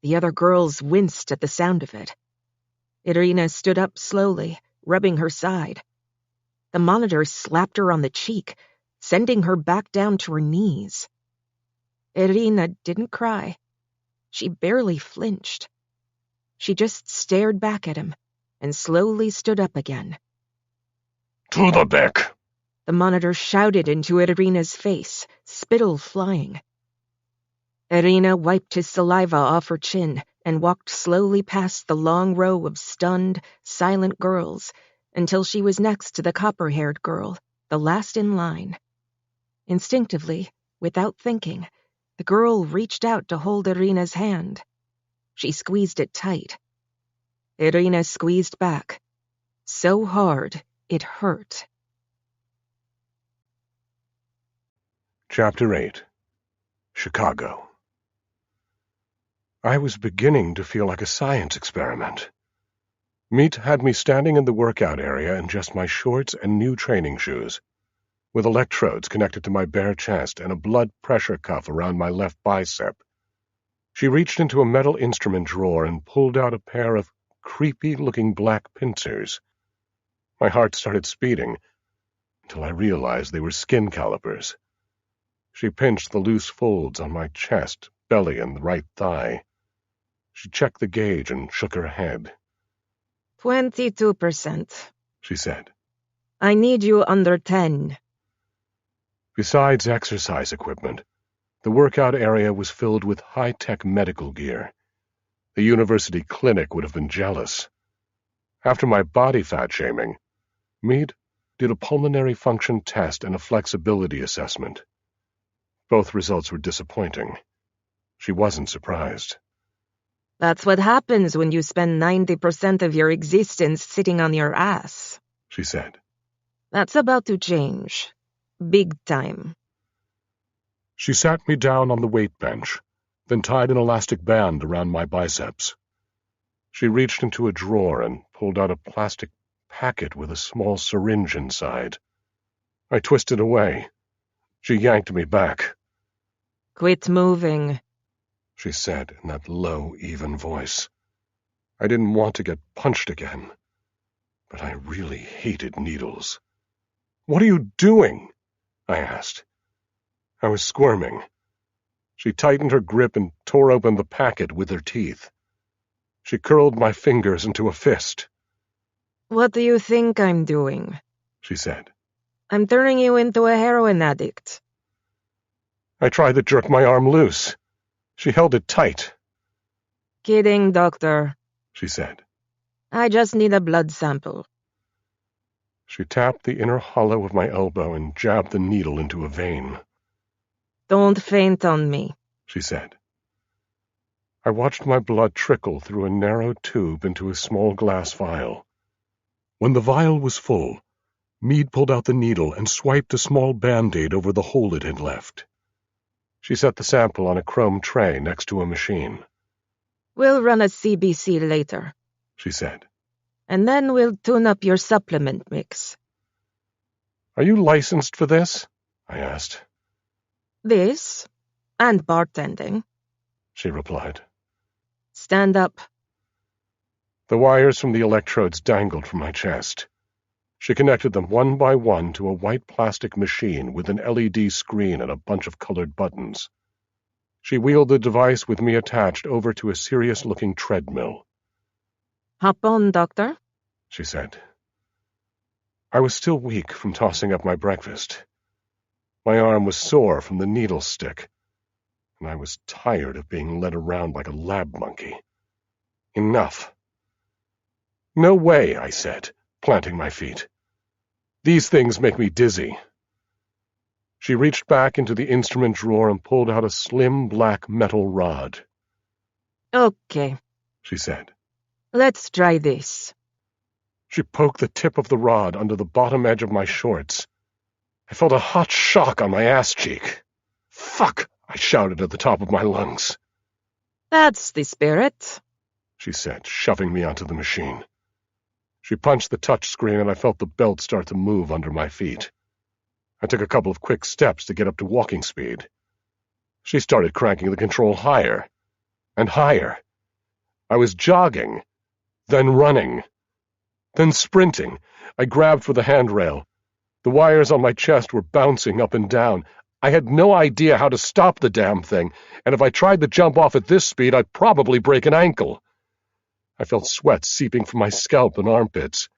The other girls winced at the sound of it. Irina stood up slowly, rubbing her side. The monitor slapped her on the cheek, sending her back down to her knees. Irina didn't cry. She barely flinched. She just stared back at him and slowly stood up again. "To the back!" The monitor shouted into Irina's face, spittle flying. Irina wiped his saliva off her chin and walked slowly past the long row of stunned, silent girls until she was next to the copper-haired girl, the last in line. Instinctively, without thinking, the girl reached out to hold Irina's hand. She squeezed it tight. Irina squeezed back, so hard it hurt. Chapter 8. Chicago. I was beginning to feel like a science experiment. Meat had me standing in the workout area in just my shorts and new training shoes, with electrodes connected to my bare chest and a blood pressure cuff around my left bicep. She reached into a metal instrument drawer and pulled out a pair of creepy-looking black pincers. My heart started speeding until I realized they were skin calipers. She pinched the loose folds on my chest, belly, and the right thigh. She checked the gauge and shook her head. 22%, she said. I need you under 10. Besides exercise equipment, the workout area was filled with high-tech medical gear. The university clinic would have been jealous. After my body fat shaming, Meade did a pulmonary function test and a flexibility assessment. Both results were disappointing. She wasn't surprised. That's what happens when you spend 90% of your existence sitting on your ass, she said. That's about to change. Big time. She sat me down on the weight bench, then tied an elastic band around my biceps. She reached into a drawer and pulled out a plastic packet with a small syringe inside. I twisted away. She yanked me back. Quit moving, she said in that low, even voice. I didn't want to get punched again, but I really hated needles. "What are you doing?" I asked. I was squirming. She tightened her grip and tore open the packet with her teeth. She curled my fingers into a fist. What do you think I'm doing? She said. I'm turning you into a heroin addict. I tried to jerk my arm loose. She held it tight. Kidding, doctor, she said. I just need a blood sample. She tapped the inner hollow of my elbow and jabbed the needle into a vein. Don't faint on me, she said. I watched my blood trickle through a narrow tube into a small glass vial. When the vial was full, Meade pulled out the needle and swiped a small Band-Aid over the hole it had left. She set the sample on a chrome tray next to a machine. "We'll run a CBC later," she said. "and then we'll tune up your supplement mix." "Are you licensed for this?" I asked. "This? And bartending," she replied. "Stand up." The wires from the electrodes dangled from my chest. She connected them one by one to a white plastic machine with an LED screen and a bunch of colored buttons. She wheeled the device with me attached over to a serious-looking treadmill. "Hop on, doctor," she said. I was still weak from tossing up my breakfast. My arm was sore from the needle stick, and I was tired of being led around like a lab monkey. Enough. "No way," I said, planting my feet. "These things make me dizzy." She reached back into the instrument drawer and pulled out a slim black metal rod. "Okay," she said. "let's try this." She poked the tip of the rod under the bottom edge of my shorts. I felt a hot shock on my ass cheek. "Fuck!" I shouted at the top of my lungs. "That's the spirit," she said, shoving me onto the machine. She punched the touch screen and I felt the belt start to move under my feet. I took a couple of quick steps to get up to walking speed. She started cranking the control higher and higher. I was jogging, then running, then sprinting. I grabbed for the handrail. The wires on my chest were bouncing up and down. I had no idea how to stop the damn thing, and if I tried to jump off at this speed, I'd probably break an ankle. I felt sweat seeping from my scalp and armpits.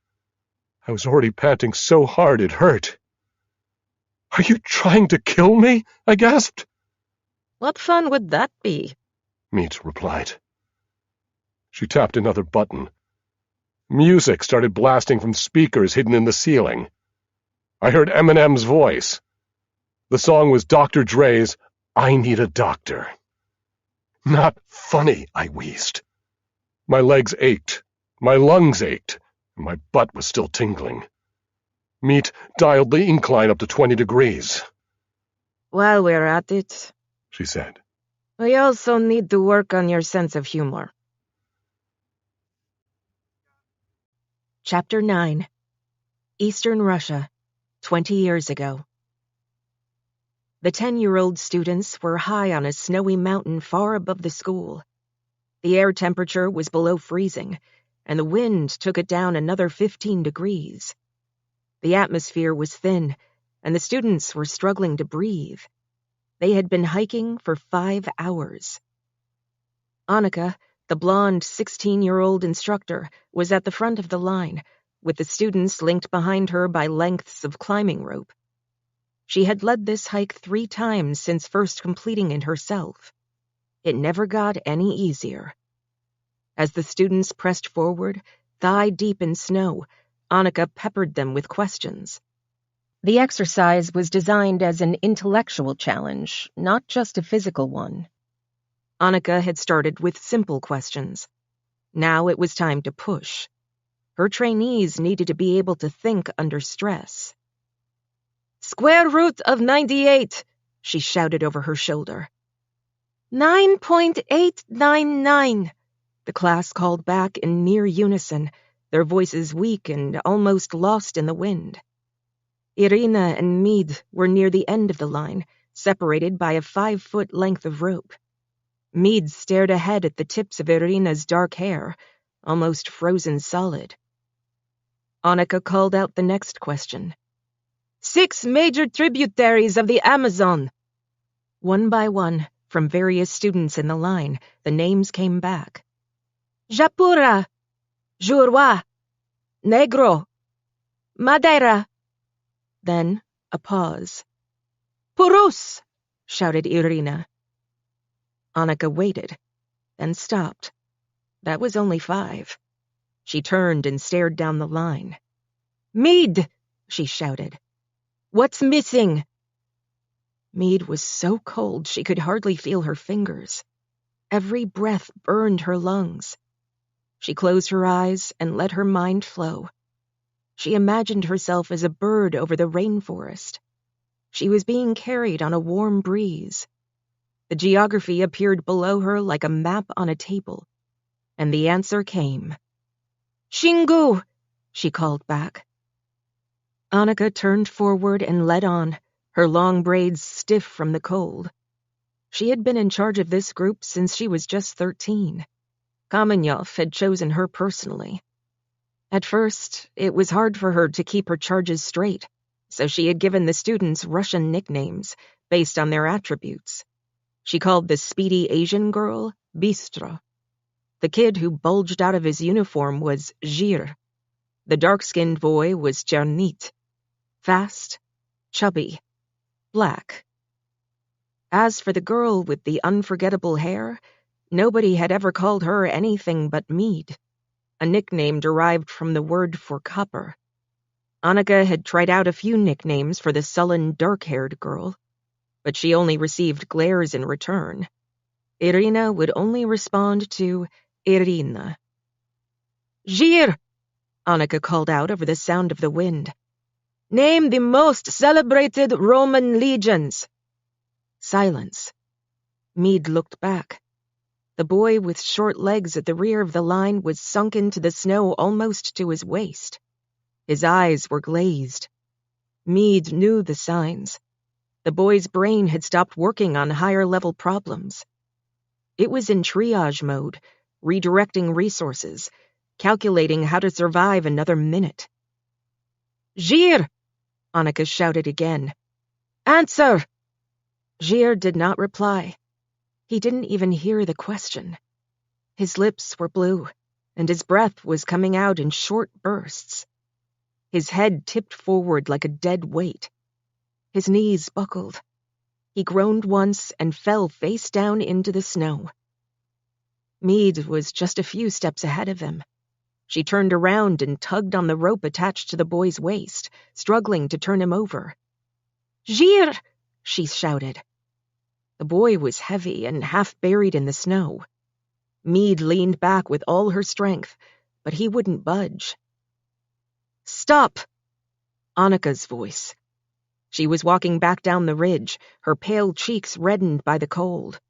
I was already panting so hard it hurt. "Are you trying to kill me?" I gasped. "What fun would that be?" Meade replied. She tapped another button. Music started blasting from speakers hidden in the ceiling. I heard Eminem's voice. The song was Dr. Dre's "I Need a Doctor." "Not funny," I wheezed. My legs ached, my lungs ached, and my butt was still tingling. Meade dialed the incline up to 20 degrees. "While we're at it," she said, "we also need to work on your sense of humor." Chapter 9. Eastern Russia, 20 years ago. The 10-year-old students were high on a snowy mountain far above the school. The air temperature was below freezing, and the wind took it down another 15 degrees. The atmosphere was thin, and the students were struggling to breathe. They had been hiking for 5 hours. Annika, the blonde 16-year-old instructor, was at the front of the line, with the students linked behind her by lengths of climbing rope. She had led this hike 3 times since first completing it herself. It never got any easier. As the students pressed forward, thigh-deep in snow, Annika peppered them with questions. The exercise was designed as an intellectual challenge, not just a physical one. Annika had started with simple questions. Now it was time to push. Her trainees needed to be able to think under stress. "Square root of 98, she shouted over her shoulder. 9.899, the class called back in near unison, their voices weak and almost lost in the wind. Irina and Meade were near the end of the line, separated by a 5-foot length of rope. Meade stared ahead at the tips of Irina's dark hair, almost frozen solid. Annika called out the next question. 6 major tributaries of the Amazon. One by one, from various students in the line, the names came back. Japura, Jurwa, Negro, Madeira. Then a pause. Purus, shouted Irina. Annika waited, then stopped. That was only 5. She turned and stared down the line. Meade, she shouted. What's missing? Meade was so cold she could hardly feel her fingers. Every breath burned her lungs. She closed her eyes and let her mind flow. She imagined herself as a bird over the rainforest. She was being carried on a warm breeze. The geography appeared below her like a map on a table, and the answer came. "Shingu!" she called back. Annika turned forward and led on, her long braids stiff from the cold. She had been in charge of this group since she was just 13. Kamenyov had chosen her personally. At first, it was hard for her to keep her charges straight, so she had given the students Russian nicknames based on their attributes. She called the speedy Asian girl Bistro. The kid who bulged out of his uniform was Zhir. The dark-skinned boy was Chernit. Fast, chubby, black. As for the girl with the unforgettable hair, nobody had ever called her anything but Mead, a nickname derived from the word for copper. Annika had tried out a few nicknames for the sullen, dark-haired girl, but she only received glares in return. Irina would only respond to Irina. "Zhir!" Annika called out over the sound of the wind. "Name the most celebrated Roman legions." Silence. Mead looked back. The boy with short legs at the rear of the line was sunk into the snow almost to his waist. His eyes were glazed. Mead knew the signs. The boy's brain had stopped working on higher-level problems. It was in triage mode, redirecting resources, calculating how to survive another minute. "Zhir!" Annika shouted again. "Answer!" Zhir did not reply. He didn't even hear the question. His lips were blue, and his breath was coming out in short bursts. His head tipped forward like a dead weight. His knees buckled. He groaned once and fell face down into the snow. Mead was just a few steps ahead of him. She turned around and tugged on the rope attached to the boy's waist, struggling to turn him over. "Zhir!" she shouted. The boy was heavy and half buried in the snow. Mead leaned back with all her strength, but he wouldn't budge. "Stop!" Annika's voice. She was walking back down the ridge, her pale cheeks reddened by the cold.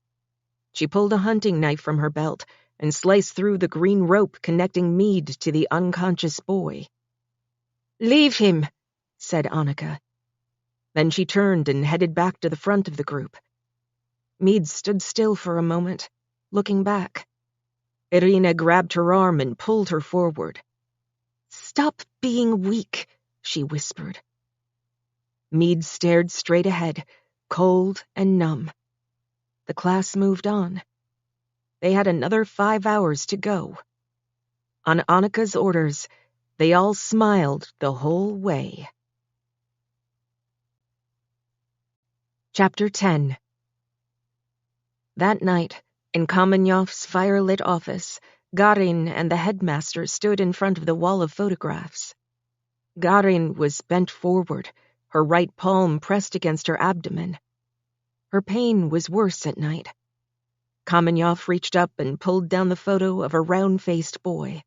She pulled a hunting knife from her belt and sliced through the green rope connecting Mead to the unconscious boy. "Leave him," said Annika. Then she turned and headed back to the front of the group. Mead stood still for a moment, looking back. Irina grabbed her arm and pulled her forward. "Stop being weak," she whispered. Mead stared straight ahead, cold and numb. The class moved on. They had another 5 hours to go. On Annika's orders, they all smiled the whole way. Chapter 10. That night, in Kamenyov's fire-lit office, Garin and the headmaster stood in front of the wall of photographs. Garin was bent forward, her right palm pressed against her abdomen. Her pain was worse at night. Kamenyov reached up and pulled down the photo of a round-faced boy.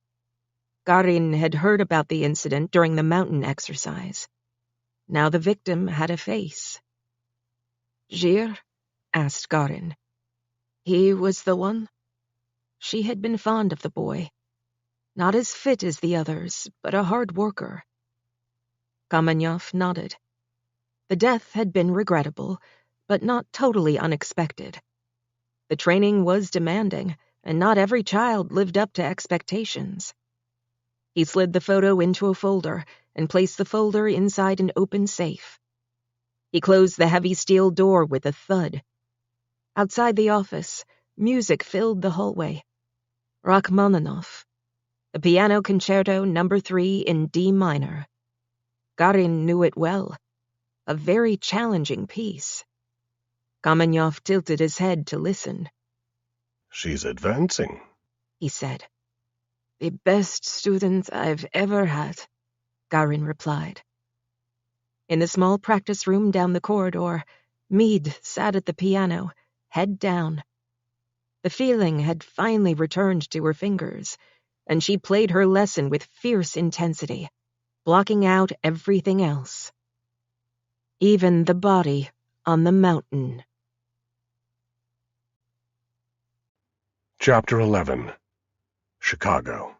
Garin had heard about the incident during the mountain exercise. Now the victim had a face. "Zhir?" asked Garin. "He was the one?" She had been fond of the boy. Not as fit as the others, but a hard worker. Kamenyov nodded. The death had been regrettable, but not totally unexpected. The training was demanding, and not every child lived up to expectations. He slid the photo into a folder and placed the folder inside an open safe. He closed the heavy steel door with a thud. Outside the office, music filled the hallway. Rachmaninoff. The Piano Concerto No. 3 in D minor. Garin knew it well. A very challenging piece. Kamenyov tilted his head to listen. "She's advancing," he said. "The best student I've ever had," Garin replied. In the small practice room down the corridor, Mead sat at the piano, head down. The feeling had finally returned to her fingers, and she played her lesson with fierce intensity. blocking out everything else. Even the body on the mountain. Chapter 11. Chicago.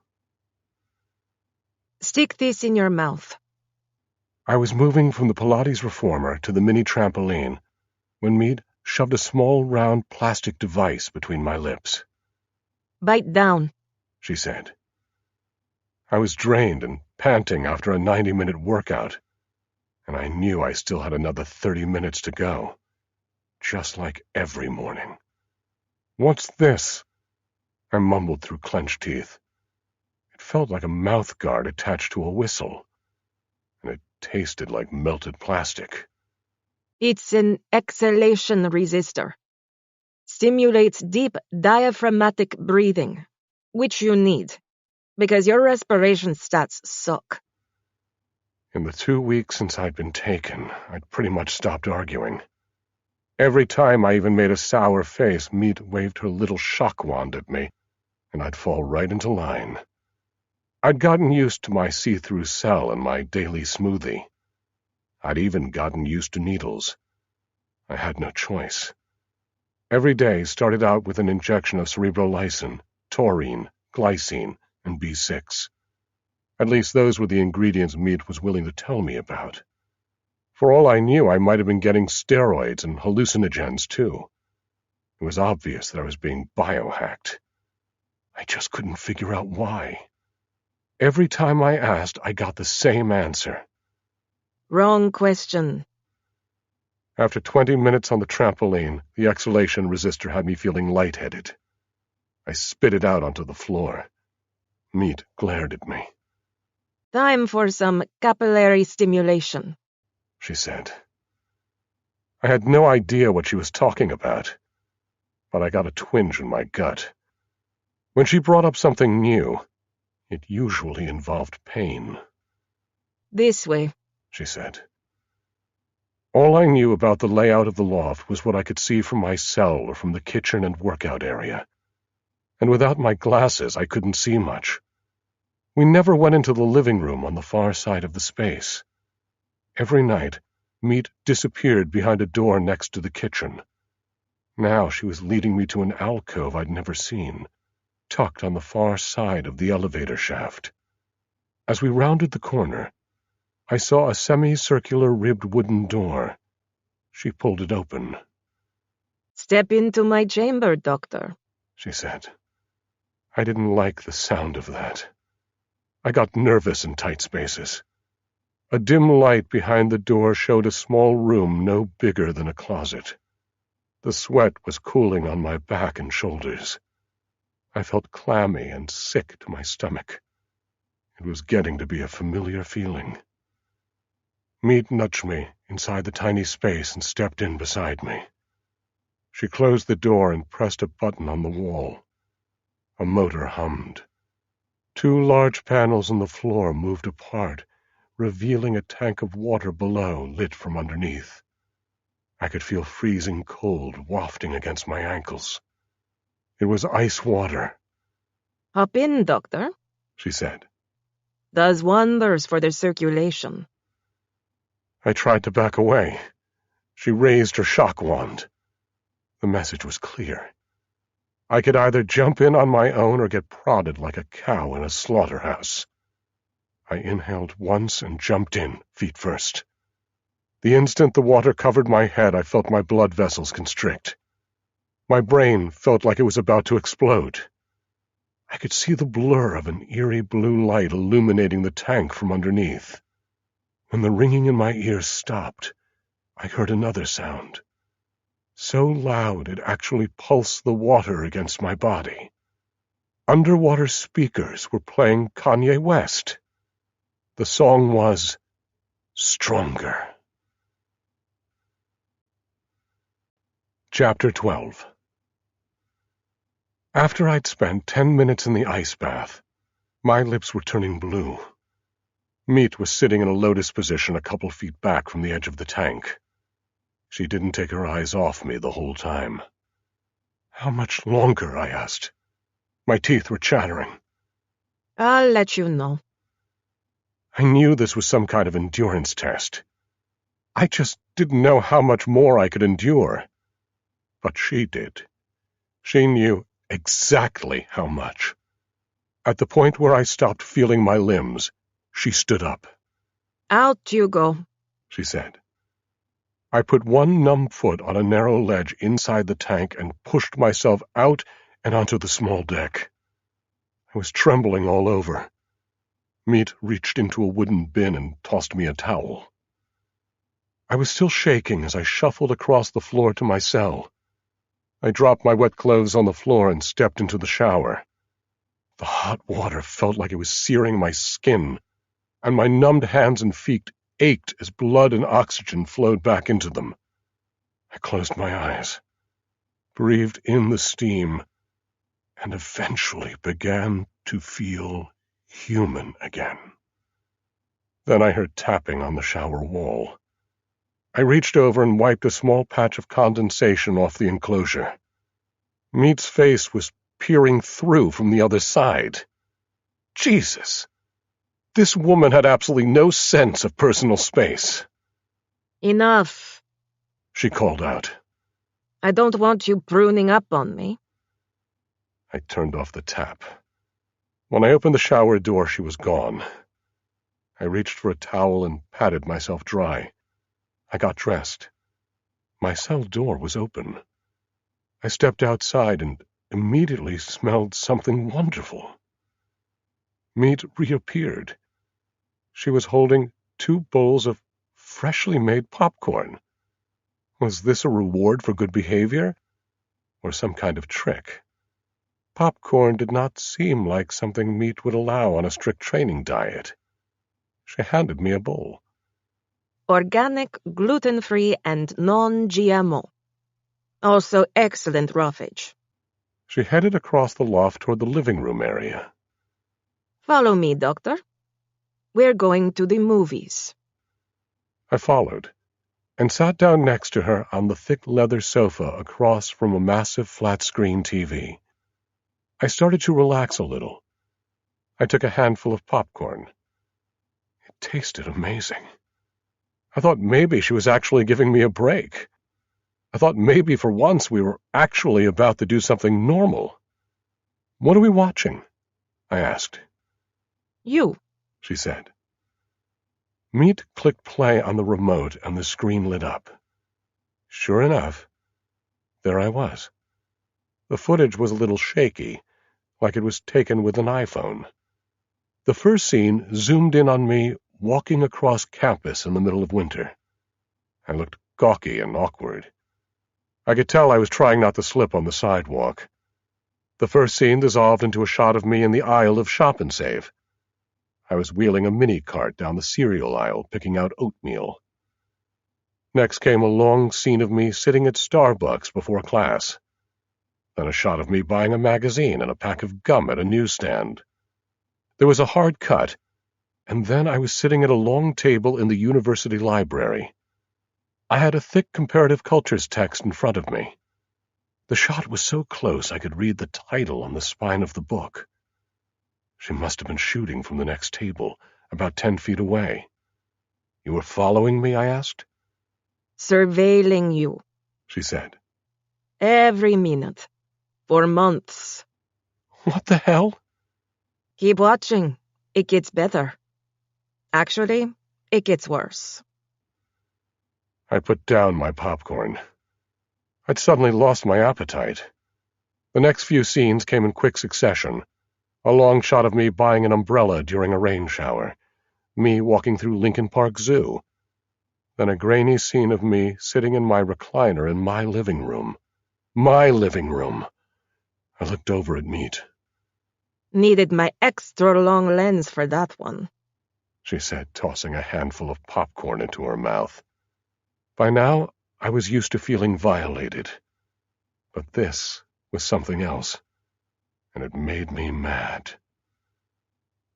Stick this in your mouth. I was moving from the Pilates reformer to the mini trampoline when Mead shoved a small round plastic device between my lips. Bite down, she said. I was drained and panting after a 90-minute workout, and I knew I still had another 30 minutes to go, just like every morning. What's this? I mumbled through clenched teeth. It felt like a mouth guard attached to a whistle, and it tasted like melted plastic. It's an exhalation resistor. Stimulates deep diaphragmatic breathing, which you need, because your respiration stats suck. In the 2 weeks since I'd been taken, I'd pretty much stopped arguing. Every time I even made a sour face, Meat waved her little shock wand at me, and I'd fall right into line. I'd gotten used to my see-through cell and my daily smoothie. I'd even gotten used to needles. I had no choice. Every day started out with an injection of cerebrolysin, taurine, glycine, and B6. At least those were the ingredients Mead was willing to tell me about. For all I knew, I might have been getting steroids and hallucinogens, too. It was obvious that I was being biohacked. I just couldn't figure out why. Every time I asked, I got the same answer. Wrong question. After 20 minutes on the trampoline, the exhalation resistor had me feeling lightheaded. I spit it out onto the floor. Meat glared at me. Time for some capillary stimulation, she said. I had no idea what she was talking about, but I got a twinge in my gut. When she brought up something new, it usually involved pain. This way, she said. All I knew about the layout of the loft was what I could see from my cell or from the kitchen and workout area. And without my glasses, I couldn't see much. We never went into the living room on the far side of the space. Every night, Meat disappeared behind a door next to the kitchen. Now she was leading me to an alcove I'd never seen, tucked on the far side of the elevator shaft. As we rounded the corner, I saw a semicircular ribbed wooden door. She pulled it open. Step into my chamber, Doctor, she said. I didn't like the sound of that. I got nervous in tight spaces. A dim light behind the door showed a small room no bigger than a closet. The sweat was cooling on my back and shoulders. I felt clammy and sick to my stomach. It was getting to be a familiar feeling. Meat nudged me inside the tiny space and stepped in beside me. She closed the door and pressed a button on the wall. A motor hummed. 2 large panels on the floor moved apart, revealing a tank of water below lit from underneath. I could feel freezing cold wafting against my ankles. It was ice water. Hop in, Doctor, she said. Does wonders for the circulation. I tried to back away. She raised her shock wand. The message was clear. I could either jump in on my own or get prodded like a cow in a slaughterhouse. I inhaled once and jumped in, feet first. The instant the water covered my head, I felt my blood vessels constrict. My brain felt like it was about to explode. I could see the blur of an eerie blue light illuminating the tank from underneath. When the ringing in my ears stopped, I heard another sound. So loud it actually pulsed the water against my body. Underwater speakers were playing Kanye West. The song was Stronger. Chapter 12. After I'd spent 10 minutes in the ice bath, my lips were turning blue. Meat was sitting in a lotus position a couple feet back from the edge of the tank. She didn't take her eyes off me the whole time. How much longer? I asked. My teeth were chattering. I'll let you know. I knew this was some kind of endurance test. I just didn't know how much more I could endure. But she did. She knew exactly how much. At the point where I stopped feeling my limbs, she stood up. Out you go, she said. I put one numb foot on a narrow ledge inside the tank and pushed myself out and onto the small deck. I was trembling all over. Meat reached into a wooden bin and tossed me a towel. I was still shaking as I shuffled across the floor to my cell. I dropped my wet clothes on the floor and stepped into the shower. The hot water felt like it was searing my skin, and my numbed hands and feet ached as blood and oxygen flowed back into them. I closed my eyes, breathed in the steam, and eventually began to feel human again. Then I heard tapping on the shower wall. I reached over and wiped a small patch of condensation off the enclosure. Meat's face was peering through from the other side. Jesus! This woman had absolutely no sense of personal space. Enough. She called out. I don't want you pruning up on me. I turned off the tap. When I opened the shower door, she was gone. I reached for a towel and patted myself dry. I got dressed. My cell door was open. I stepped outside and immediately smelled something wonderful. Meat reappeared. She was holding 2 bowls of freshly made popcorn. Was this a reward for good behavior, or some kind of trick? Popcorn did not seem like something Meat would allow on a strict training diet. She handed me a bowl. Organic, gluten-free, and non-GMO. Also excellent roughage. She headed across the loft toward the living room area. Follow me, Doctor. We're going to the movies. I followed, and sat down next to her on the thick leather sofa across from a massive flat-screen TV. I started to relax a little. I took a handful of popcorn. It tasted amazing. I thought maybe she was actually giving me a break. I thought maybe for once we were actually about to do something normal. What are we watching? I asked. You. She said. Meat clicked play on the remote and the screen lit up. Sure enough, there I was. The footage was a little shaky, like it was taken with an iPhone. The first scene zoomed in on me walking across campus in the middle of winter. I looked gawky and awkward. I could tell I was trying not to slip on the sidewalk. The first scene dissolved into a shot of me in the aisle of Shop and Save. I was wheeling a mini-cart down the cereal aisle, picking out oatmeal. Next came a long scene of me sitting at Starbucks before class. Then a shot of me buying a magazine and a pack of gum at a newsstand. There was a hard cut, and then I was sitting at a long table in the university library. I had a thick comparative cultures text in front of me. The shot was so close I could read the title on the spine of the book. She must have been shooting from the next table, about 10 feet away. You were following me, I asked. Surveilling you. She said. Every minute. For months. What the hell? Keep watching. It gets better. Actually, it gets worse. I put down my popcorn. I'd suddenly lost my appetite. The next few scenes came in quick succession. A long shot of me buying an umbrella during a rain shower. Me walking through Lincoln Park Zoo. Then a grainy scene of me sitting in my recliner in my living room. My living room! I looked over at Meat. Needed my extra long lens for that one, she said, tossing a handful of popcorn into her mouth. By now, I was used to feeling violated. But this was something else, and it made me mad.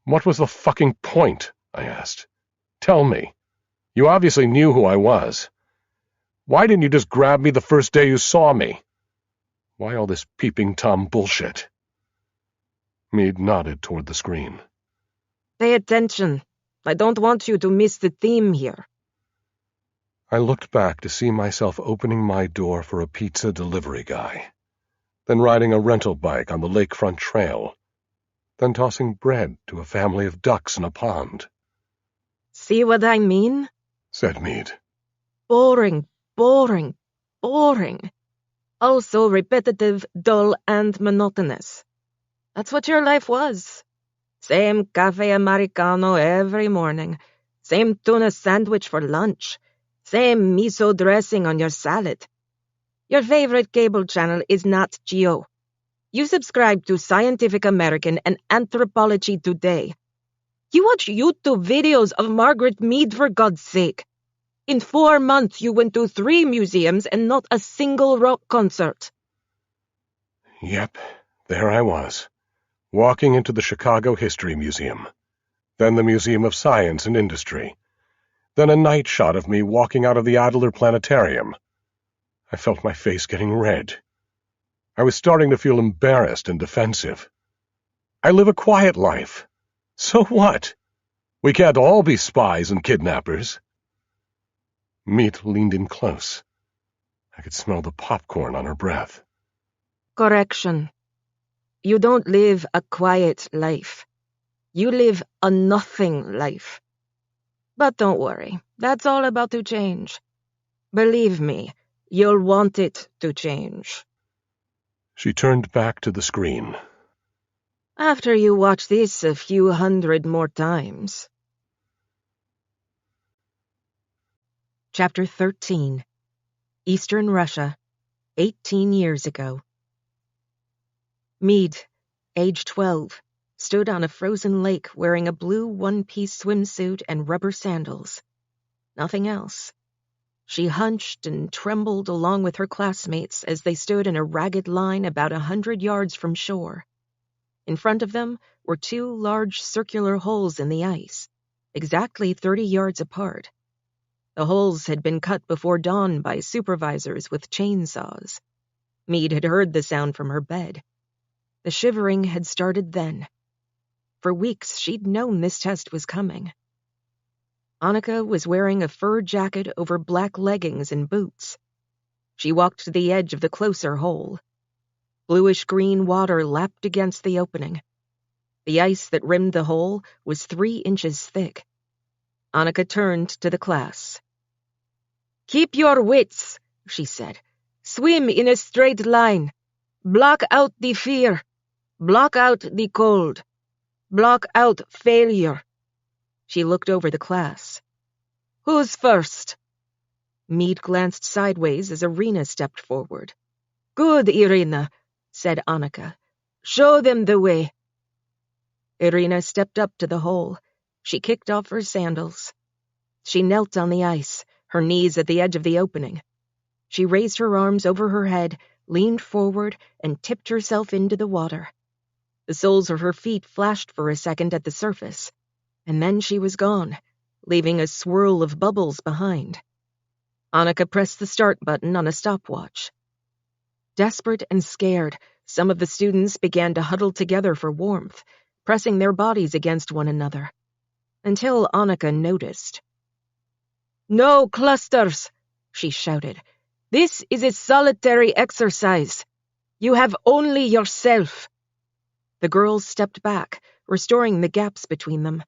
What was the fucking point? I asked. Tell me. You obviously knew who I was. Why didn't you just grab me the first day you saw me? Why all this peeping Tom bullshit? Meade nodded toward the screen. Pay attention. I don't want you to miss the theme here. I looked back to see myself opening my door for a pizza delivery guy, then riding a rental bike on the lakefront trail, then tossing bread to a family of ducks in a pond. See what I mean? Said Meade. Boring, boring, boring. Also repetitive, dull, and monotonous. That's what your life was. Same cafe americano every morning. Same tuna sandwich for lunch. Same miso dressing on your salad. Your favorite cable channel is Nat Geo. You subscribe to Scientific American and Anthropology Today. You watch YouTube videos of Margaret Mead, for God's sake. In 4 months, you went to 3 museums and not a single rock concert. Yep, there I was, walking into the Chicago History Museum, then the Museum of Science and Industry, then a night shot of me walking out of the Adler Planetarium. I felt my face getting red. I was starting to feel embarrassed and defensive. I live a quiet life. So what? We can't all be spies and kidnappers. Meat leaned in close. I could smell the popcorn on her breath. Correction. You don't live a quiet life. You live a nothing life. But don't worry, that's all about to change. Believe me, you'll want it to change. She turned back to the screen. After you watch this a few hundred more times. Chapter 13. Eastern Russia, 18 years ago. Meade, age 12, stood on a frozen lake wearing a blue one-piece swimsuit and rubber sandals. Nothing else. She hunched and trembled along with her classmates as they stood in a ragged line about 100 yards from shore. In front of them were 2 large circular holes in the ice, exactly 30 yards apart. The holes had been cut before dawn by supervisors with chainsaws. Meade had heard the sound from her bed. The shivering had started then. For weeks, she'd known this test was coming. Annika was wearing a fur jacket over black leggings and boots. She walked to the edge of the closer hole. Bluish-green water lapped against the opening. The ice that rimmed the hole was 3 inches thick. Annika turned to the class. "Keep your wits," she said. "Swim in a straight line. Block out the fear. Block out the cold. Block out failure." She looked over the class. "Who's first?" Meade glanced sideways as Irina stepped forward. "Good, Irina," said Annika. "Show them the way." Irina stepped up to the hole. She kicked off her sandals. She knelt on the ice, her knees at the edge of the opening. She raised her arms over her head, leaned forward, and tipped herself into the water. The soles of her feet flashed for a second at the surface, and then she was gone, leaving a swirl of bubbles behind. Annika pressed the start button on a stopwatch. Desperate and scared, some of the students began to huddle together for warmth, pressing their bodies against one another, until Annika noticed. "No clusters," she shouted. "This is a solitary exercise. You have only yourself." The girls stepped back, restoring the gaps between them.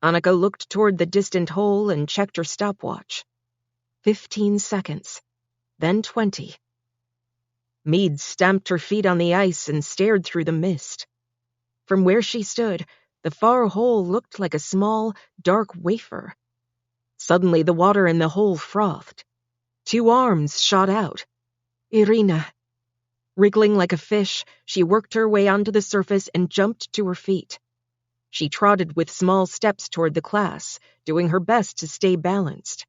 Annika looked toward the distant hole and checked her stopwatch. 15 seconds, then 20. Meade stamped her feet on the ice and stared through the mist. From where she stood, the far hole looked like a small, dark wafer. Suddenly the water in the hole frothed. 2 arms shot out. Irina. Wriggling like a fish, she worked her way onto the surface and jumped to her feet. She trotted with small steps toward the class, doing her best to stay balanced.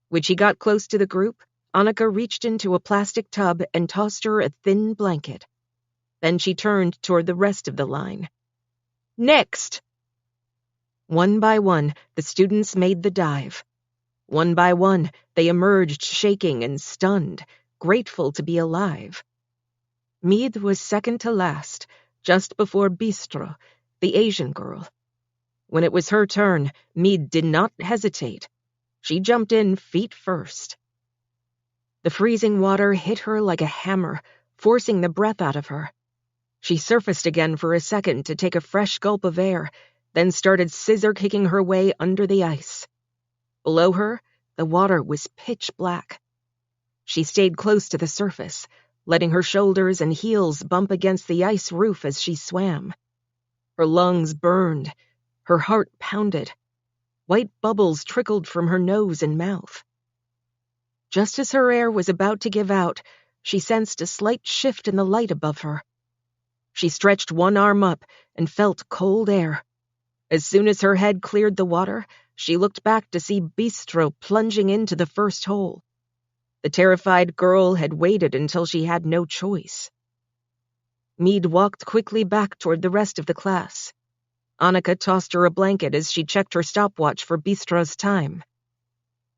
When she got close to the group, Annika reached into a plastic tub and tossed her a thin blanket. Then she turned toward the rest of the line. "Next!" One by one, the students made the dive. One by one, they emerged shaking and stunned, grateful to be alive. Meade was second to last, just before Bistro, the Asian girl. When it was her turn, Mead did not hesitate. She jumped in feet first. The freezing water hit her like a hammer, forcing the breath out of her. She surfaced again for a second to take a fresh gulp of air, then started scissor-kicking her way under the ice. Below her, the water was pitch black. She stayed close to the surface, letting her shoulders and heels bump against the ice roof as she swam. Her lungs burned. Her heart pounded. White bubbles trickled from her nose and mouth. Just as her air was about to give out, she sensed a slight shift in the light above her. She stretched one arm up and felt cold air. As soon as her head cleared the water, she looked back to see Bistro plunging into the first hole. The terrified girl had waited until she had no choice. Mead walked quickly back toward the rest of the class. Annika tossed her a blanket as she checked her stopwatch for Bistro's time.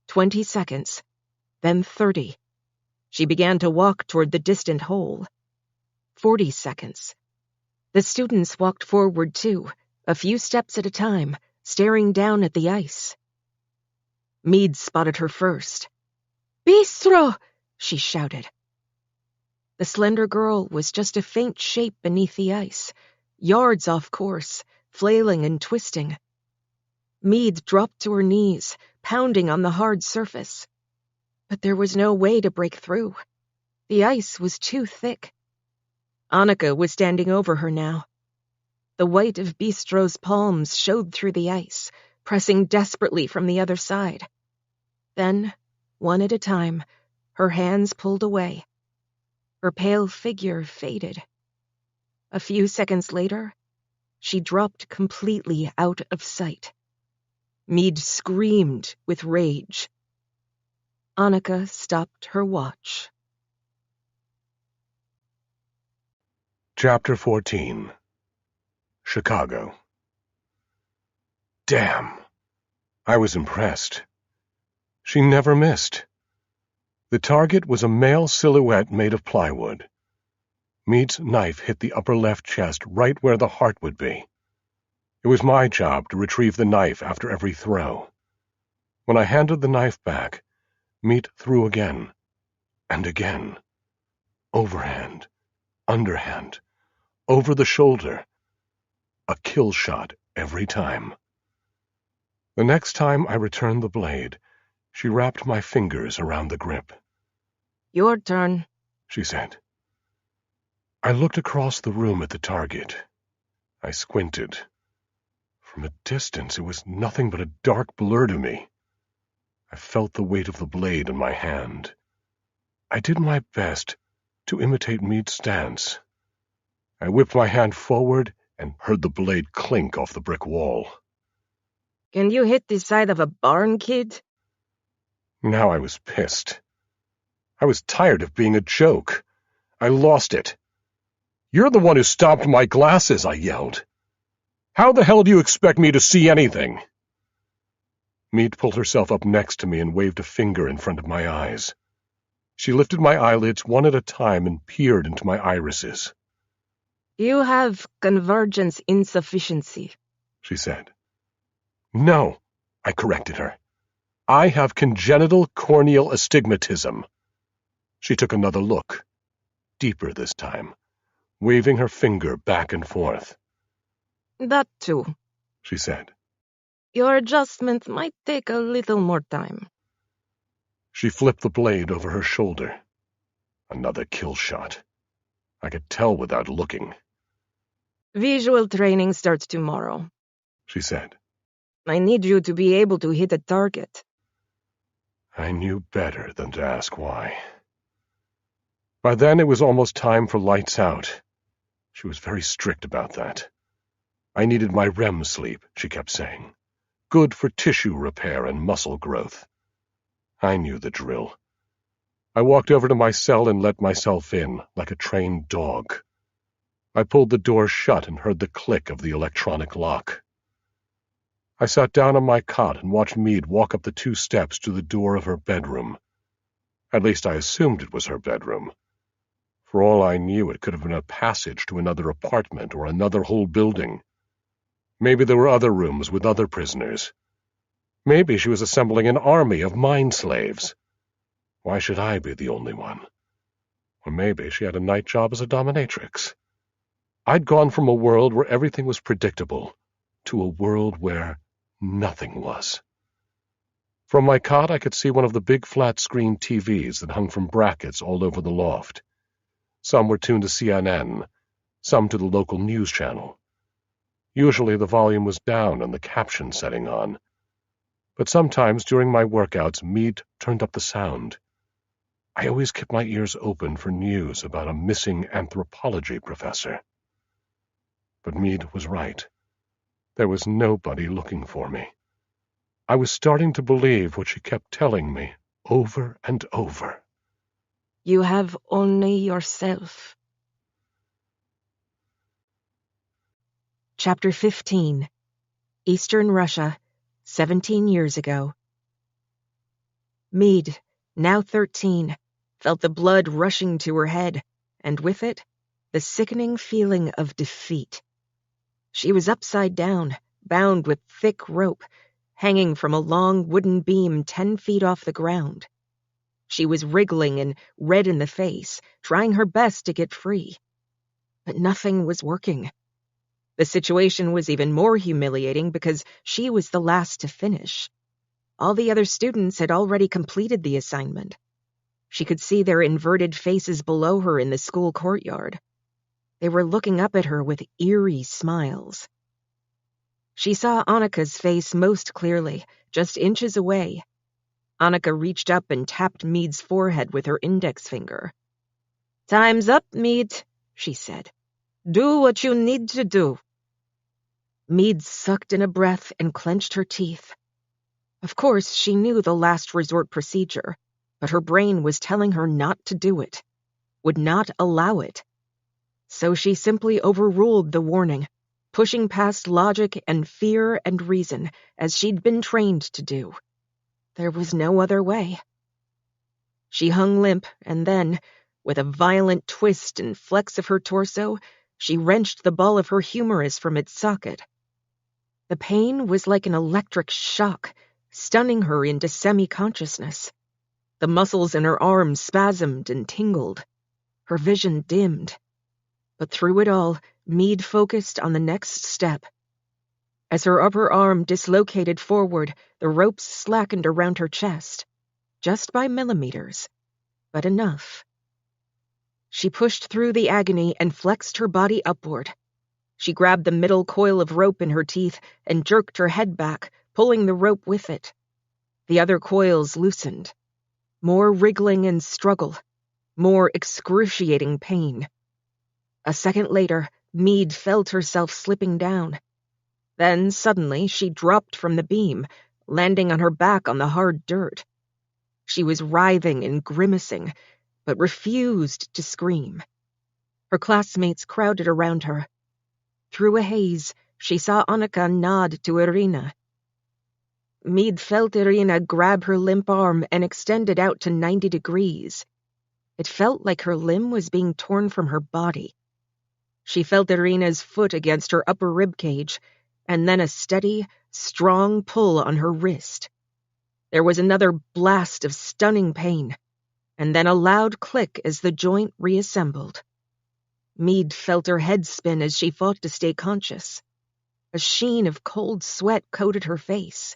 20 seconds, then 30. She began to walk toward the distant hole. 40 seconds. The students walked forward too, a few steps at a time, staring down at the ice. Mead spotted her first. "Bistro!" she shouted. The slender girl was just a faint shape beneath the ice, yards off course, flailing and twisting. Mead dropped to her knees, pounding on the hard surface. But there was no way to break through. The ice was too thick. Annika was standing over her now. The white of Bistro's palms showed through the ice, pressing desperately from the other side. Then, one at a time, her hands pulled away. Her pale figure faded. A few seconds later, she dropped completely out of sight. Mead screamed with rage. Annika stopped her watch. Chapter 14. Chicago. Damn! I was impressed. She never missed. The target was a male silhouette made of plywood. Mead's knife hit the upper left chest right where the heart would be. It was my job to retrieve the knife after every throw. When I handed the knife back, Mead threw again, and again. Overhand, underhand, over the shoulder. A kill shot every time. The next time I returned the blade, she wrapped my fingers around the grip. "Your turn," she said. I looked across the room at the target. I squinted. From a distance, it was nothing but a dark blur to me. I felt the weight of the blade in my hand. I did my best to imitate Mead's stance. I whipped my hand forward and heard the blade clink off the brick wall. "Can you hit the side of a barn, kid?" Now I was pissed. I was tired of being a joke. I lost it. "You're the one who stopped my glasses," I yelled. "How the hell do you expect me to see anything?" Mead pulled herself up next to me and waved a finger in front of my eyes. She lifted my eyelids one at a time and peered into my irises. "You have convergence insufficiency," she said. "No," I corrected her. "I have congenital corneal astigmatism." She took another look, deeper this time, waving her finger back and forth. "That too," she said. "Your adjustment might take a little more time." She flipped the blade over her shoulder. Another kill shot. I could tell without looking. "Visual training starts tomorrow," she said. "I need you to be able to hit a target." I knew better than to ask why. By then it was almost time for lights out. She was very strict about that. I needed my REM sleep, she kept saying. Good for tissue repair and muscle growth. I knew the drill. I walked over to my cell and let myself in, like a trained dog. I pulled the door shut and heard the click of the electronic lock. I sat down on my cot and watched Mead walk up the 2 steps to the door of her bedroom. At least I assumed it was her bedroom. For all I knew, it could have been a passage to another apartment or another whole building. Maybe there were other rooms with other prisoners. Maybe she was assembling an army of mind slaves. Why should I be the only one? Or maybe she had a night job as a dominatrix. I'd gone from a world where everything was predictable to a world where nothing was. From my cot, I could see one of the big flat-screen TVs that hung from brackets all over the loft. Some were tuned to CNN, some to the local news channel. Usually the volume was down and the caption setting on. But sometimes during my workouts, Meade turned up the sound. I always kept my ears open for news about a missing anthropology professor. But Meade was right. There was nobody looking for me. I was starting to believe what she kept telling me over and over. You have only yourself. Chapter 15. Eastern Russia, 17 years ago. Meade, now 13, felt the blood rushing to her head, and with it, the sickening feeling of defeat. She was upside down, bound with thick rope, hanging from a long wooden beam 10 feet off the ground. She was wriggling and red in the face, trying her best to get free. But nothing was working. The situation was even more humiliating because she was the last to finish. All the other students had already completed the assignment. She could see their inverted faces below her in the school courtyard. They were looking up at her with eerie smiles. She saw Annika's face most clearly, just inches away. Annika reached up and tapped Meade's forehead with her index finger. "Time's up, Meade," she said. "Do what you need to do." Meade sucked in a breath and clenched her teeth. Of course, she knew the last resort procedure, but her brain was telling her not to do it, would not allow it. So she simply overruled the warning, pushing past logic and fear and reason, as she'd been trained to do. There was no other way. She hung limp, and then, with a violent twist and flex of her torso, she wrenched the ball of her humerus from its socket. The pain was like an electric shock, stunning her into semi-consciousness. The muscles in her arms spasmed and tingled. Her vision dimmed. But through it all, Meade focused on the next step. As her upper arm dislocated forward, the ropes slackened around her chest. Just by millimeters, but enough. She pushed through the agony and flexed her body upward. She grabbed the middle coil of rope in her teeth and jerked her head back, pulling the rope with it. The other coils loosened. More wriggling and struggle. More excruciating pain. A second later, Meade felt herself slipping down. Then, suddenly, she dropped from the beam, landing on her back on the hard dirt. She was writhing and grimacing, but refused to scream. Her classmates crowded around her. Through a haze, she saw Annika nod to Irina. Meade felt Irina grab her limp arm and extend it out to 90 degrees. It felt like her limb was being torn from her body. She felt Irina's foot against her upper ribcage, and then a steady, strong pull on her wrist. There was another blast of stunning pain, and then a loud click as the joint reassembled. Meade felt her head spin as she fought to stay conscious. A sheen of cold sweat coated her face.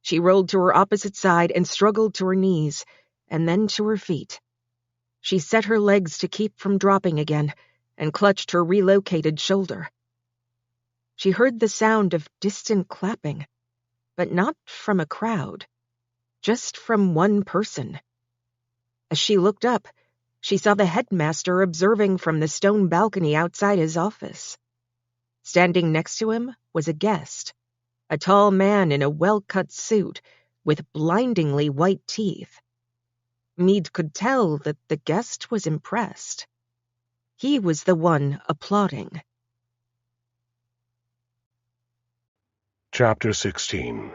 She rolled to her opposite side and struggled to her knees, and then to her feet. She set her legs to keep from dropping again, and clutched her relocated shoulder. She heard the sound of distant clapping, but not from a crowd, just from one person. As she looked up, she saw the headmaster observing from the stone balcony outside his office. Standing next to him was a guest, a tall man in a well-cut suit with blindingly white teeth. Meade could tell that the guest was impressed. He was the one applauding. Chapter 16.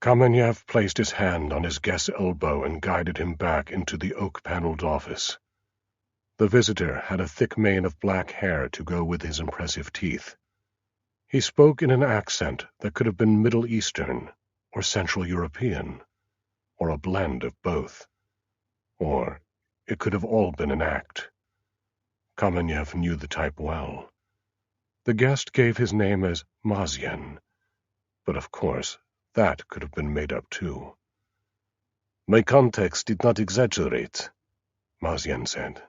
Kamenev placed his hand on his guest's elbow and guided him back into the oak-paneled office. The visitor had a thick mane of black hair to go with his impressive teeth. He spoke in an accent that could have been Middle Eastern or Central European, or a blend of both. Or it could have all been an act. Kamenev knew the type well. The guest gave his name as Mazien, but of course that could have been made up too. "My context did not exaggerate," Mazien said.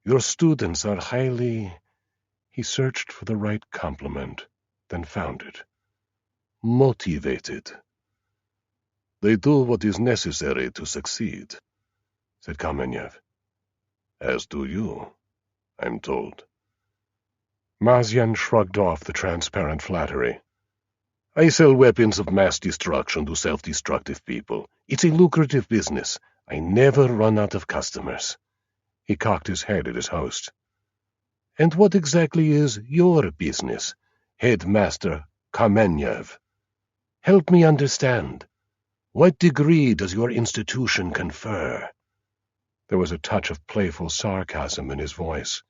"Your students are highly—" He searched for the right compliment, then found it. "Motivated. They do what is necessary to succeed," said Kamenev. "As do you, I'm told." Mazien shrugged off the transparent flattery. "I sell weapons of mass destruction to self-destructive people. It's a lucrative business. I never run out of customers." He cocked his head at his host. "And what exactly is your business, Headmaster Kamenev? Help me understand. What degree does your institution confer?" There was a touch of playful sarcasm in his voice.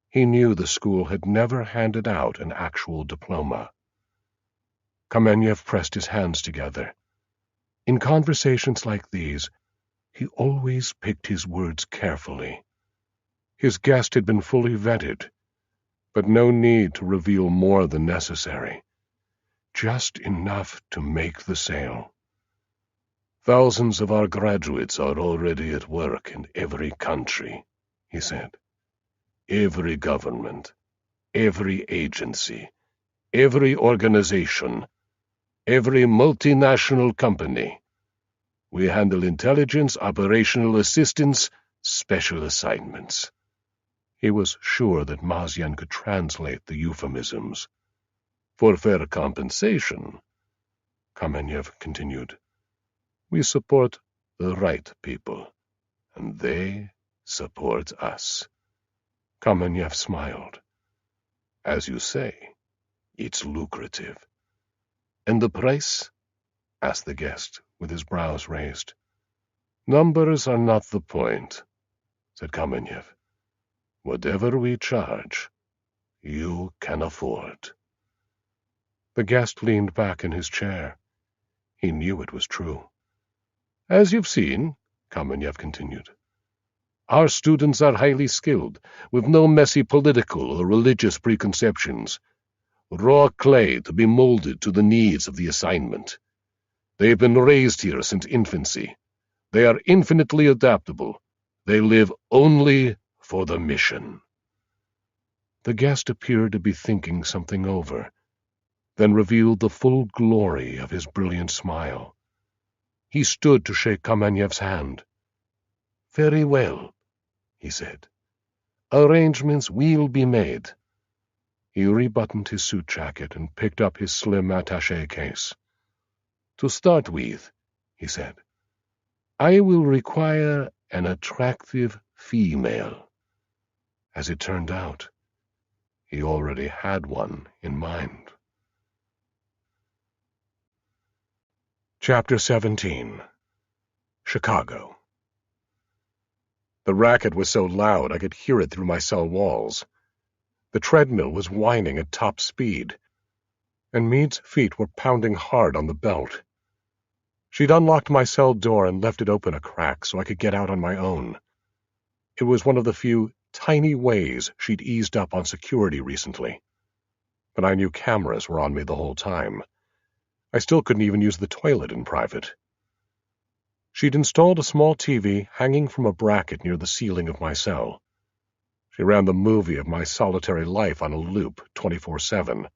He knew the school had never handed out an actual diploma. Kamenev pressed his hands together. In conversations like these, he always picked his words carefully. His guest had been fully vetted, but no need to reveal more than necessary. Just enough to make the sale. "Thousands of our graduates are already at work in every country," he said. "Every government, every agency, every organization, every multinational company. We handle intelligence, operational assistance, special assignments." He was sure that Mazien could translate the euphemisms. "For fair compensation," Kamenev continued, "we support the right people, and they support us." Kamenev smiled. "As you say, it's lucrative." "And the price?" asked the guest, with his brows raised. "Numbers are not the point," said Kamenev. "Whatever we charge, you can afford." The guest leaned back in his chair. He knew it was true. "As you've seen," Kamenev continued, "our students are highly skilled, with no messy political or religious preconceptions. Raw clay to be molded to the needs of the assignment. They've been raised here since infancy. They are infinitely adaptable. They live only for the mission." The guest appeared to be thinking something over, then revealed the full glory of his brilliant smile. He stood to shake Kamenev's hand. "Very well," he said. "Arrangements will be made." He rebuttoned his suit jacket and picked up his slim attaché case. "To start with," he said, "I will require an attractive female." As it turned out, he already had one in mind. Chapter 17. Chicago. The racket was so loud I could hear it through my cell walls. The treadmill was whining at top speed, and Meade's feet were pounding hard on the belt. She'd unlocked my cell door and left it open a crack so I could get out on my own. It was one of the few tiny ways she'd eased up on security recently. But I knew cameras were on me the whole time. I still couldn't even use the toilet in private. She'd installed a small TV hanging from a bracket near the ceiling of my cell. She ran the movie of my solitary life on a loop 24/7.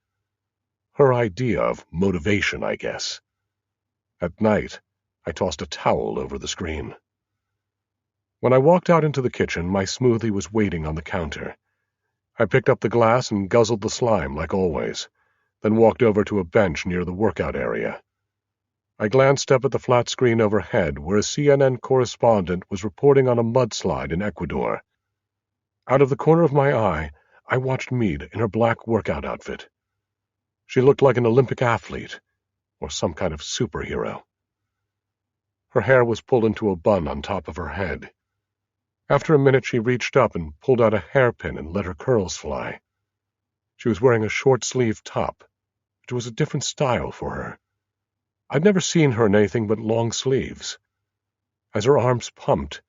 Her idea of motivation, I guess. At night, I tossed a towel over the screen. When I walked out into the kitchen, my smoothie was waiting on the counter. I picked up the glass and guzzled the slime, like always, then walked over to a bench near the workout area. I glanced up at the flat screen overhead, where a CNN correspondent was reporting on a mudslide in Ecuador. Out of the corner of my eye, I watched Meade in her black workout outfit. She looked like an Olympic athlete, or some kind of superhero. Her hair was pulled into a bun on top of her head. After a minute, she reached up and pulled out a hairpin and let her curls fly. She was wearing a short-sleeved top, which was a different style for her. I'd never seen her in anything but long sleeves. As her arms pumped,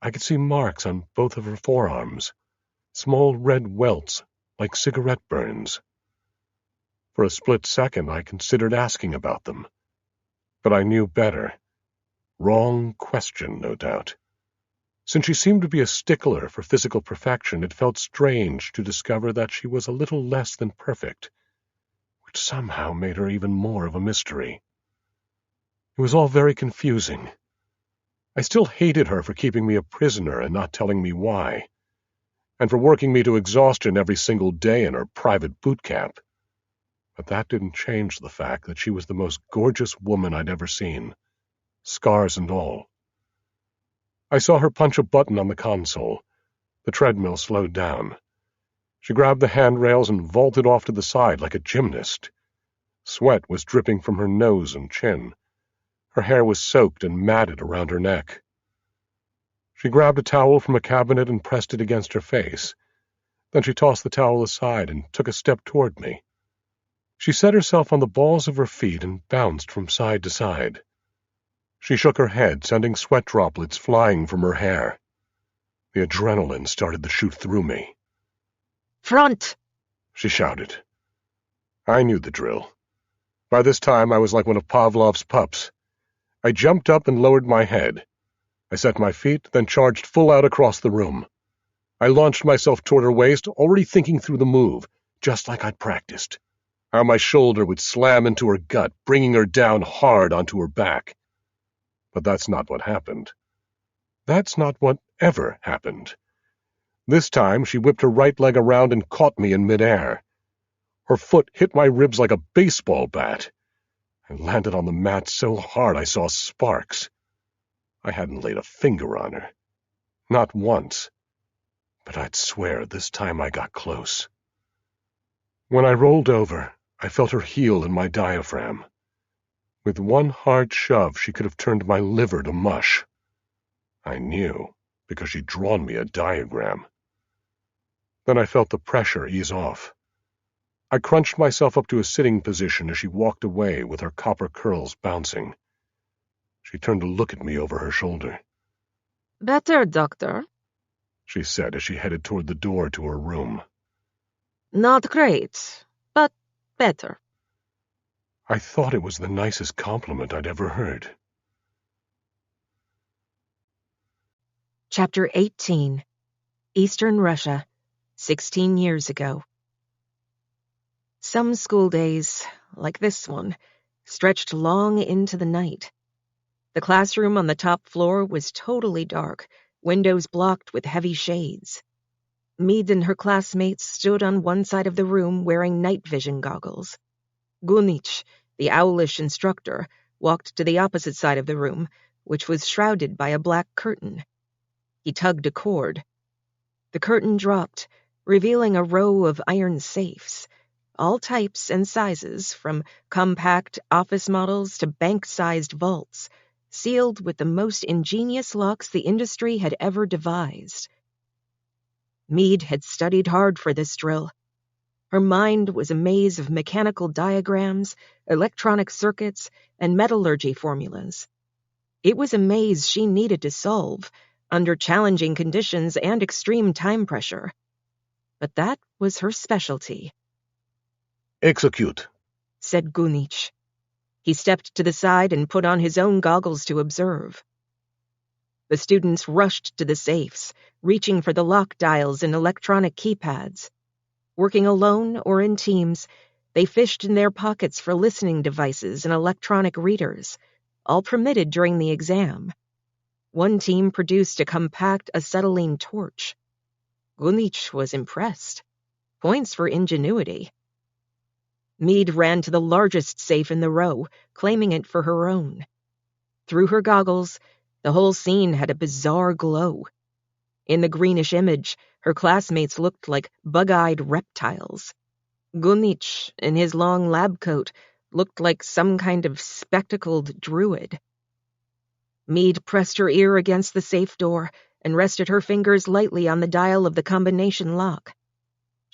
I could see marks on both of her forearms, small red welts like cigarette burns. For a split second, I considered asking about them. But I knew better. Wrong question, no doubt. Since she seemed to be a stickler for physical perfection, it felt strange to discover that she was a little less than perfect, which somehow made her even more of a mystery. It was all very confusing. I still hated her for keeping me a prisoner and not telling me why, and for working me to exhaustion every single day in her private boot camp. But that didn't change the fact that she was the most gorgeous woman I'd ever seen, scars and all. I saw her punch a button on the console. The treadmill slowed down. She grabbed the handrails and vaulted off to the side like a gymnast. Sweat was dripping from her nose and chin. Her hair was soaked and matted around her neck. She grabbed a towel from a cabinet and pressed it against her face. Then she tossed the towel aside and took a step toward me. She set herself on the balls of her feet and bounced from side to side. She shook her head, sending sweat droplets flying from her hair. The adrenaline started to shoot through me. "Front!" she shouted. I knew the drill. By this time, I was like one of Pavlov's pups. I jumped up and lowered my head. I set my feet, then charged full out across the room. I launched myself toward her waist, already thinking through the move, just like I'd practiced. How my shoulder would slam into her gut, bringing her down hard onto her back. But that's not what happened. That's not what ever happened. This time, she whipped her right leg around and caught me in midair. Her foot hit my ribs like a baseball bat. I landed on the mat so hard I saw sparks. I hadn't laid a finger on her. Not once. But I'd swear this time I got close. When I rolled over, I felt her heel in my diaphragm. With one hard shove, she could have turned my liver to mush. I knew, because she'd drawn me a diagram. Then I felt the pressure ease off. I crunched myself up to a sitting position as she walked away with her copper curls bouncing. She turned to look at me over her shoulder. "Better, Doctor," she said as she headed toward the door to her room. "Not great, but better." I thought it was the nicest compliment I'd ever heard. Chapter 18. Eastern Russia, 16 years ago. Some school days, like this one, stretched long into the night. The classroom on the top floor was totally dark, windows blocked with heavy shades. Mead and her classmates stood on one side of the room wearing night vision goggles. Gunich, the owlish instructor, walked to the opposite side of the room, which was shrouded by a black curtain. He tugged a cord. The curtain dropped, revealing a row of iron safes, all types and sizes, from compact office models to bank-sized vaults, sealed with the most ingenious locks the industry had ever devised. Mead had studied hard for this drill. Her mind was a maze of mechanical diagrams, electronic circuits, and metallurgy formulas. It was a maze she needed to solve, under challenging conditions and extreme time pressure. But that was her specialty. "Execute," said Gunich. He stepped to the side and put on his own goggles to observe. The students rushed to the safes, reaching for the lock dials and electronic keypads. Working alone or in teams, they fished in their pockets for listening devices and electronic readers, all permitted during the exam. One team produced a compact acetylene torch. Gunich was impressed. Points for ingenuity. Mead ran to the largest safe in the row, claiming it for her own. Through her goggles, the whole scene had a bizarre glow. In the greenish image, her classmates looked like bug-eyed reptiles. Gunich, in his long lab coat, looked like some kind of spectacled druid. Mead pressed her ear against the safe door and rested her fingers lightly on the dial of the combination lock.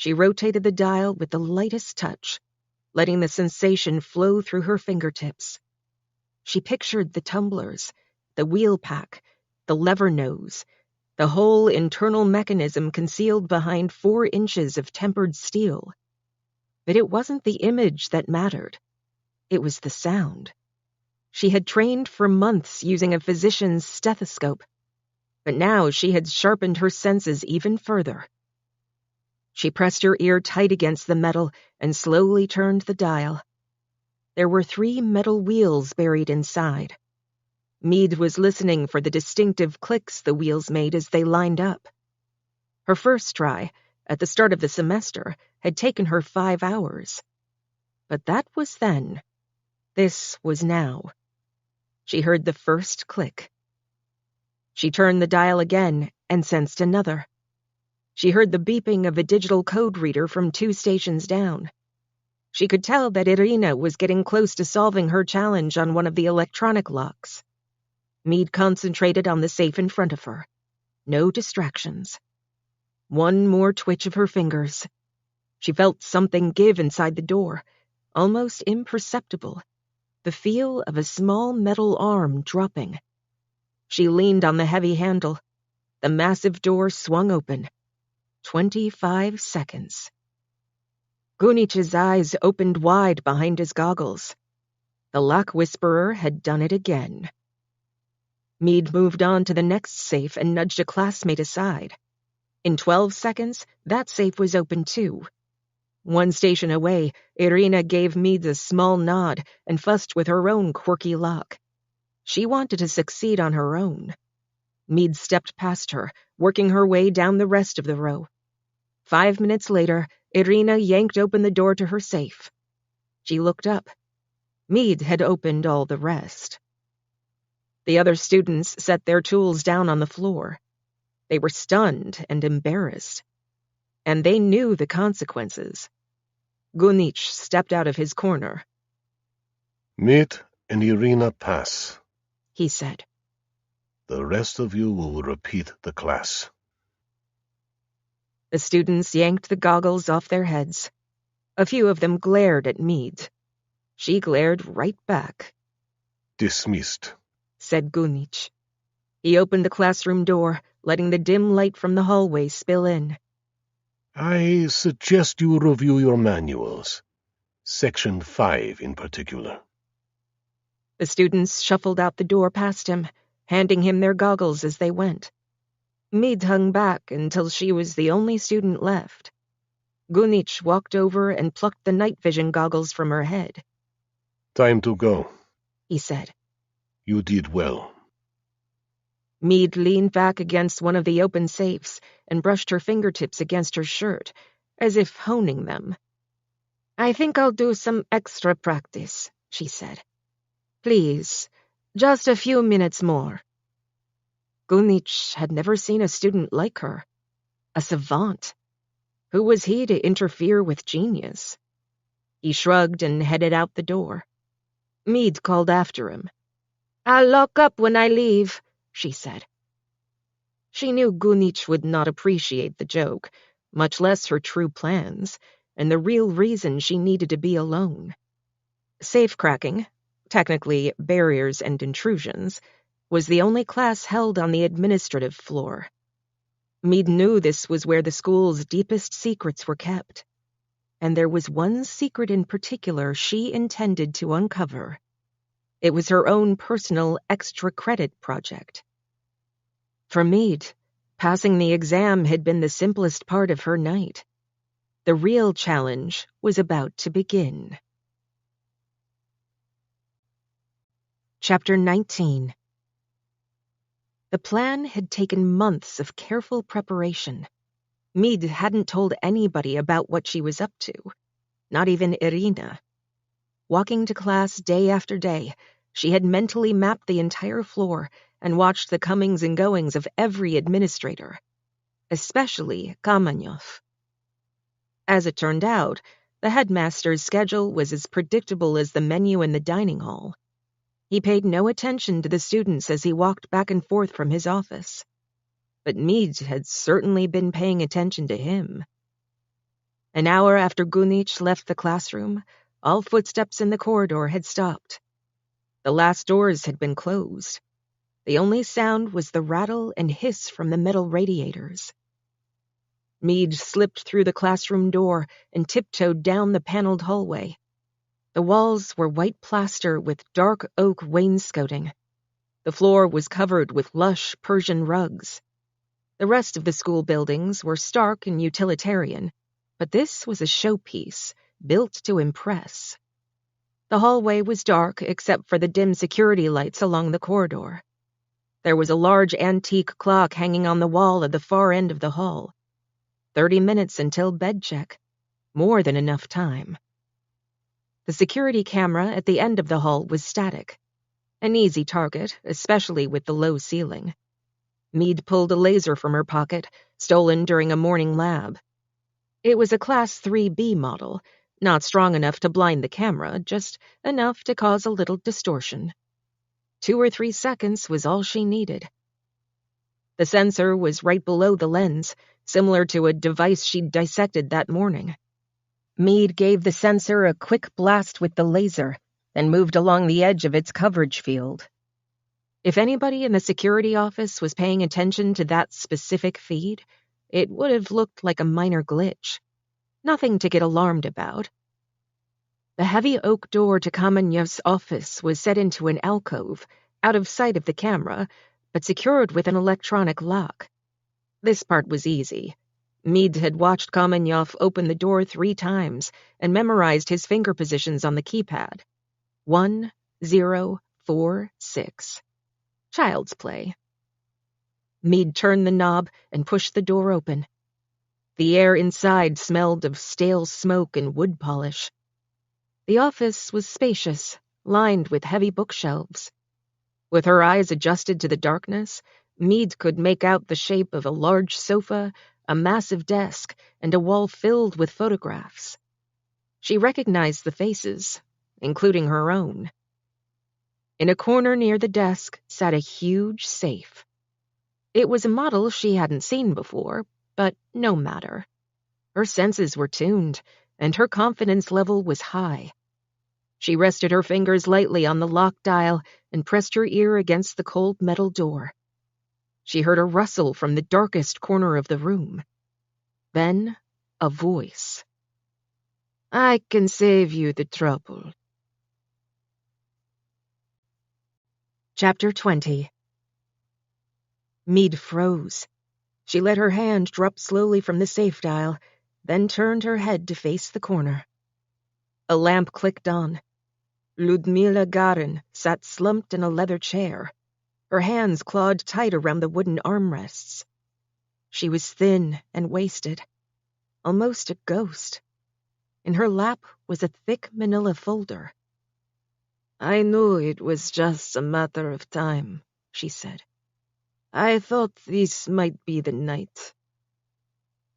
She rotated the dial with the lightest touch, letting the sensation flow through her fingertips. She pictured the tumblers, the wheel pack, the lever nose, the whole internal mechanism concealed behind 4 inches of tempered steel. But it wasn't the image that mattered. It was the sound. She had trained for months using a physician's stethoscope, but now she had sharpened her senses even further. She pressed her ear tight against the metal and slowly turned the dial. There were 3 metal wheels buried inside. Mead was listening for the distinctive clicks the wheels made as they lined up. Her first try, at the start of the semester, had taken her 5 hours. But that was then. This was now. She heard the first click. She turned the dial again and sensed another. She heard the beeping of a digital code reader from 2 stations down. She could tell that Irina was getting close to solving her challenge on one of the electronic locks. Mead concentrated on the safe in front of her. No distractions. One more twitch of her fingers. She felt something give inside the door, almost imperceptible, the feel of a small metal arm dropping. She leaned on the heavy handle. The massive door swung open. 25 seconds. Gunich's eyes opened wide behind his goggles. The lock whisperer had done it again. Mead moved on to the next safe and nudged a classmate aside. In 12 seconds, that safe was open too. 1 station away, Irina gave Mead a small nod and fussed with her own quirky lock. She wanted to succeed on her own. Mead stepped past her, working her way down the rest of the row. 5 minutes later, Irina yanked open the door to her safe. She looked up. Mead had opened all the rest. The other students set their tools down on the floor. They were stunned and embarrassed. And they knew the consequences. Gunich stepped out of his corner. Mead and Irina pass, He said. The rest of you will repeat the class. The students yanked the goggles off their heads. A few of them glared at Mead. She glared right back. Dismissed, Said Gunich. He opened the classroom door, letting the dim light from the hallway spill in. I suggest you review your manuals. Section 5 in particular. The students shuffled out the door past him, handing him their goggles as they went. Mead hung back until she was the only student left. Gunich walked over and plucked the night vision goggles from her head. Time to go, He said. You did well. Mead leaned back against one of the open safes and brushed her fingertips against her shirt, as if honing them. I think I'll do some extra practice, she said. Please, just a few minutes more. Gunich had never seen a student like her. A savant. Who was he to interfere with genius? He shrugged and headed out the door. Mead called after him. I'll lock up when I leave, she said. She knew Gunich would not appreciate the joke, much less her true plans, and the real reason she needed to be alone. Safe-cracking, technically barriers and intrusions, was the only class held on the administrative floor. Mead knew this was where the school's deepest secrets were kept. And there was one secret in particular she intended to uncover. It was her own personal extra credit project. For Mead, passing the exam had been the simplest part of her night. The real challenge was about to begin. Chapter 19. The plan had taken months of careful preparation. Mead hadn't told anybody about what she was up to, not even Irina. Walking to class day after day, she had mentally mapped the entire floor and watched the comings and goings of every administrator, especially Kamanyov. As it turned out, the headmaster's schedule was as predictable as the menu in the dining hall. He paid no attention to the students as he walked back and forth from his office. But Mead had certainly been paying attention to him. An hour after Gunich left the classroom, all footsteps in the corridor had stopped. The last doors had been closed. The only sound was the rattle and hiss from the metal radiators. Meade slipped through the classroom door and tiptoed down the paneled hallway. The walls were white plaster with dark oak wainscoting. The floor was covered with lush Persian rugs. The rest of the school buildings were stark and utilitarian, but this was a showpiece, built to impress. The hallway was dark except for the dim security lights along the corridor. There was a large antique clock hanging on the wall at the far end of the hall. 30 minutes until bed check. More than enough time. The security camera at the end of the hall was static. An easy target, especially with the low ceiling. Meade pulled a laser from her pocket, stolen during a morning lab. It was a Class 3B model, not strong enough to blind the camera, just enough to cause a little distortion. 2 or 3 seconds was all she needed. The sensor was right below the lens, similar to a device she'd dissected that morning. Meade gave the sensor a quick blast with the laser, then moved along the edge of its coverage field. If anybody in the security office was paying attention to that specific feed, it would have looked like a minor glitch. Nothing to get alarmed about. The heavy oak door to Kamenyev's office was set into an alcove, out of sight of the camera, but secured with an electronic lock. This part was easy. Meade had watched Kamenyev open the door 3 times and memorized his finger positions on the keypad. 1, 0, 4, 6. Child's play. Meade turned the knob and pushed the door open. The air inside smelled of stale smoke and wood polish. The office was spacious, lined with heavy bookshelves. With her eyes adjusted to the darkness, Meade could make out the shape of a large sofa, a massive desk, and a wall filled with photographs. She recognized the faces, including her own. In a corner near the desk sat a huge safe. It was a model she hadn't seen before, but no matter. Her senses were tuned, and her confidence level was high. She rested her fingers lightly on the lock dial and pressed her ear against the cold metal door. She heard a rustle from the darkest corner of the room. Then, a voice. "I can save you the trouble." Chapter 20. Meade froze. She let her hand drop slowly from the safe dial, then turned her head to face the corner. A lamp clicked on. Ludmila Garin sat slumped in a leather chair, her hands clawed tight around the wooden armrests. She was thin and wasted, almost a ghost. In her lap was a thick manila folder. "I knew it was just a matter of time," she said. "I thought this might be the night."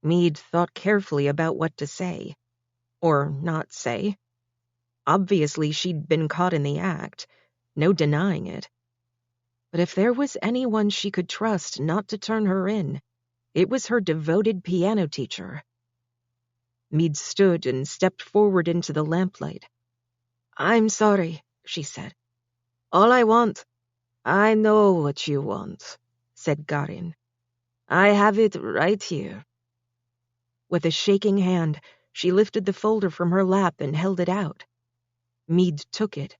Meade thought carefully about what to say, or not say. Obviously, she'd been caught in the act, no denying it. But if there was anyone she could trust not to turn her in, it was her devoted piano teacher. Meade stood and stepped forward into the lamplight. "I'm sorry," she said. "All I know what you want," said Garin. "I have it right here." With a shaking hand, she lifted the folder from her lap and held it out. Meade took it.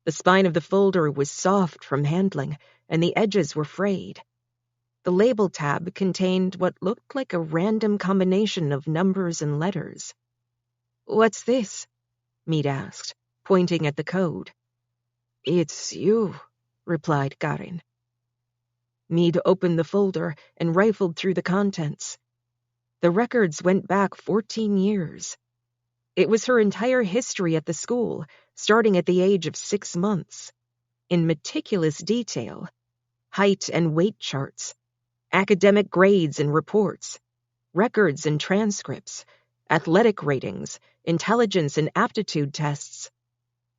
The spine of the folder was soft from handling, and the edges were frayed. The label tab contained what looked like a random combination of numbers and letters. "What's this?" Meade asked, pointing at the code. "It's you," replied Garin. Meade opened the folder and rifled through the contents. The records went back 14 years. It was her entire history at the school, starting at the age of 6 months. In meticulous detail. Height and weight charts. Academic grades and reports. Records and transcripts. Athletic ratings. Intelligence and aptitude tests.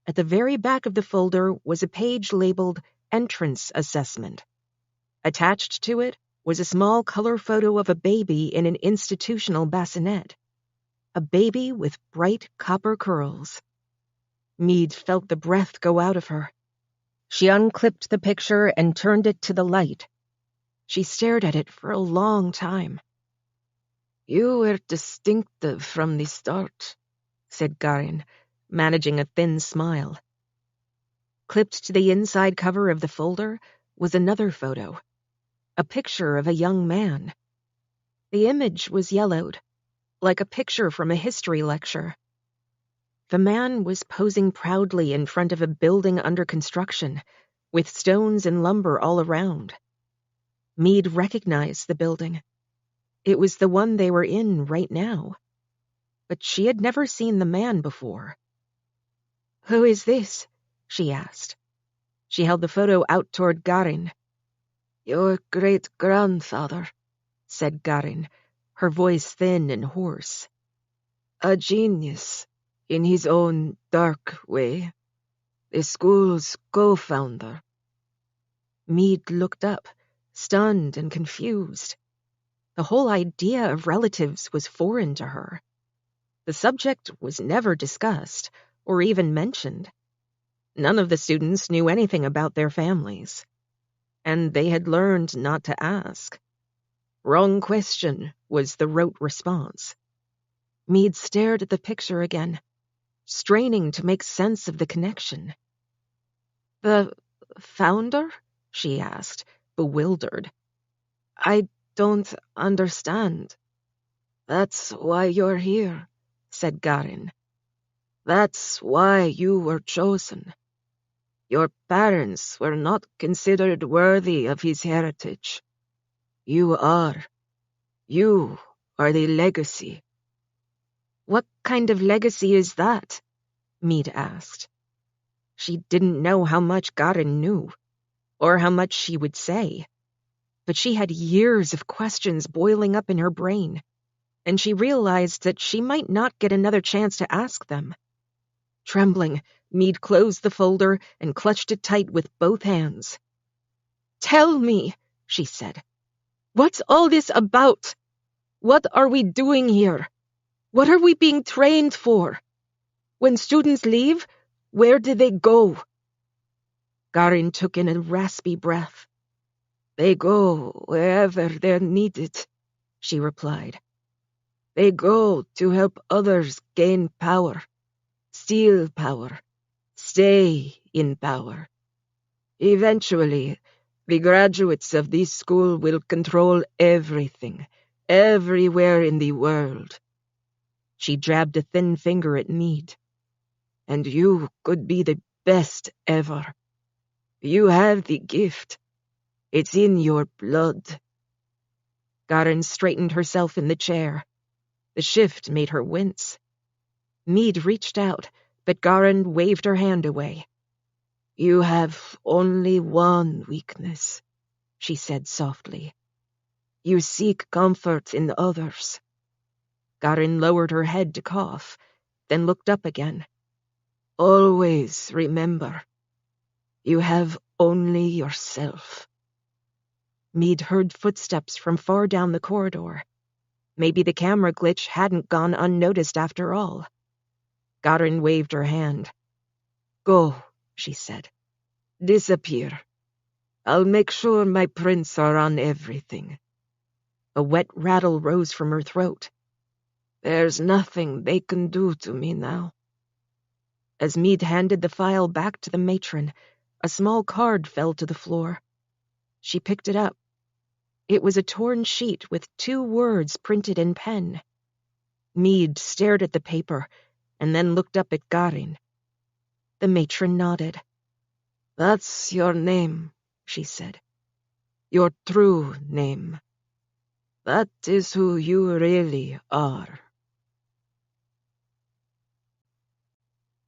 At the very back of the folder was a page labeled Entrance Assessment. Attached to it was a small color photo of a baby in an institutional bassinet. a baby with bright copper curls. Mead felt the breath go out of her. She unclipped the picture and turned it to the light. She stared at it for a long time. "You were distinctive from the start," said Garin, managing a thin smile. Clipped to the inside cover of the folder was another photo, a picture of a young man. The image was yellowed, like a picture from a history lecture. The man was posing proudly in front of a building under construction, with stones and lumber all around. Mead recognized the building. It was the one they were in right now. But she had never seen the man before. "Who is this?" she asked. She held the photo out toward Garin. "Your great-grandfather," said Garin, her voice thin and hoarse. "A genius, in his own dark way. The school's co-founder." Mead looked up, stunned and confused. The whole idea of relatives was foreign to her. The subject was never discussed or even mentioned. None of the students knew anything about their families, and they had learned not to ask. "Wrong question," was the rote response. Mead stared at the picture again, straining to make sense of the connection. "The founder?" she asked, bewildered. "I don't understand." "That's why you're here," said Garin. "That's why you were chosen. Your parents were not considered worthy of his heritage. You are. You are the legacy." "What kind of legacy is that?" Mead asked. She didn't know how much Garin knew, or how much she would say. But she had years of questions boiling up in her brain, and she realized that she might not get another chance to ask them. Trembling, Mead closed the folder and clutched it tight with both hands. "Tell me," she said. "What's all this about? What are we doing here? What are we being trained for? When students leave, where do they go?" Garin took in a raspy breath. "They go wherever they're needed," she replied. "They go to help others gain power, steal power, stay in power. Eventually, the graduates of this school will control everything, everywhere in the world." She jabbed a thin finger at Mead. "And you could be the best ever. You have the gift. It's in your blood." Garin straightened herself in the chair. The shift made her wince. Mead reached out, but Garin waved her hand away. "You have only one weakness," she said softly. "You seek comfort in others." Garin lowered her head to cough, then looked up again. "Always remember, you have only yourself." Mead heard footsteps from far down the corridor. Maybe the camera glitch hadn't gone unnoticed after all. Garin waved her hand. "Go," she said. "Disappear. I'll make sure my prints are on everything." A wet rattle rose from her throat. "There's nothing they can do to me now." As Mead handed the file back to the matron, a small card fell to the floor. She picked it up. It was a torn sheet with 2 words printed in pen. Mead stared at the paper and then looked up at Garin. The matron nodded. "That's your name," she said. "Your true name. That is who you really are."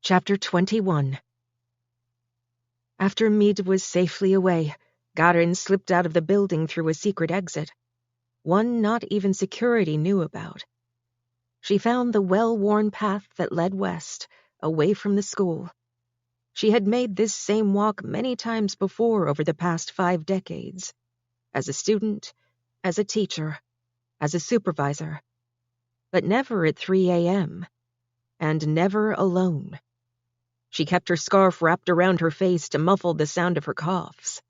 Chapter 21. After Mead was safely away, Garin slipped out of the building through a secret exit, one not even security knew about. She found the well-worn path that led west, away from the school. She had made this same walk many times before over the past 5 decades. As a student, as a teacher, as a supervisor. but never at 3 a.m., and never alone. She kept her scarf wrapped around her face to muffle the sound of her coughs.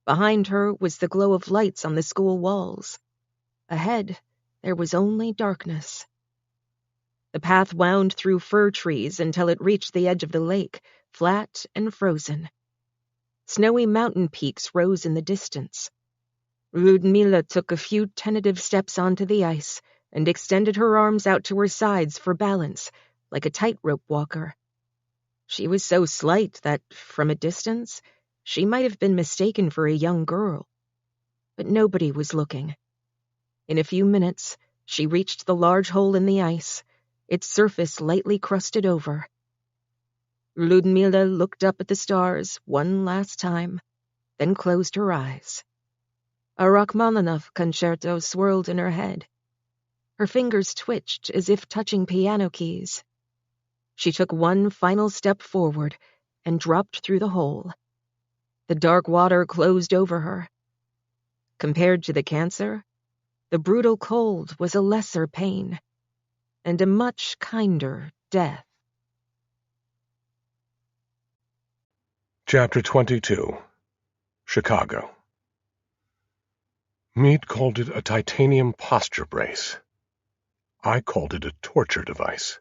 Behind her was the glow of lights on the school walls. Ahead, there was only darkness. The path wound through fir trees until it reached the edge of the lake, flat and frozen. Snowy mountain peaks rose in the distance. Ludmila took a few tentative steps onto the ice and extended her arms out to her sides for balance, like a tightrope walker. She was so slight that, from a distance, she might have been mistaken for a young girl. But nobody was looking. In a few minutes, she reached the large hole in the ice, its surface lightly crusted over. Ludmila looked up at the stars one last time, then closed her eyes. A Rachmaninoff concerto swirled in her head. Her fingers twitched as if touching piano keys. She took one final step forward and dropped through the hole. The dark water closed over her. Compared to the cancer, the brutal cold was a lesser pain, and a much kinder death. Chapter 22. Chicago. Meade called it a titanium posture brace. I called it a torture device.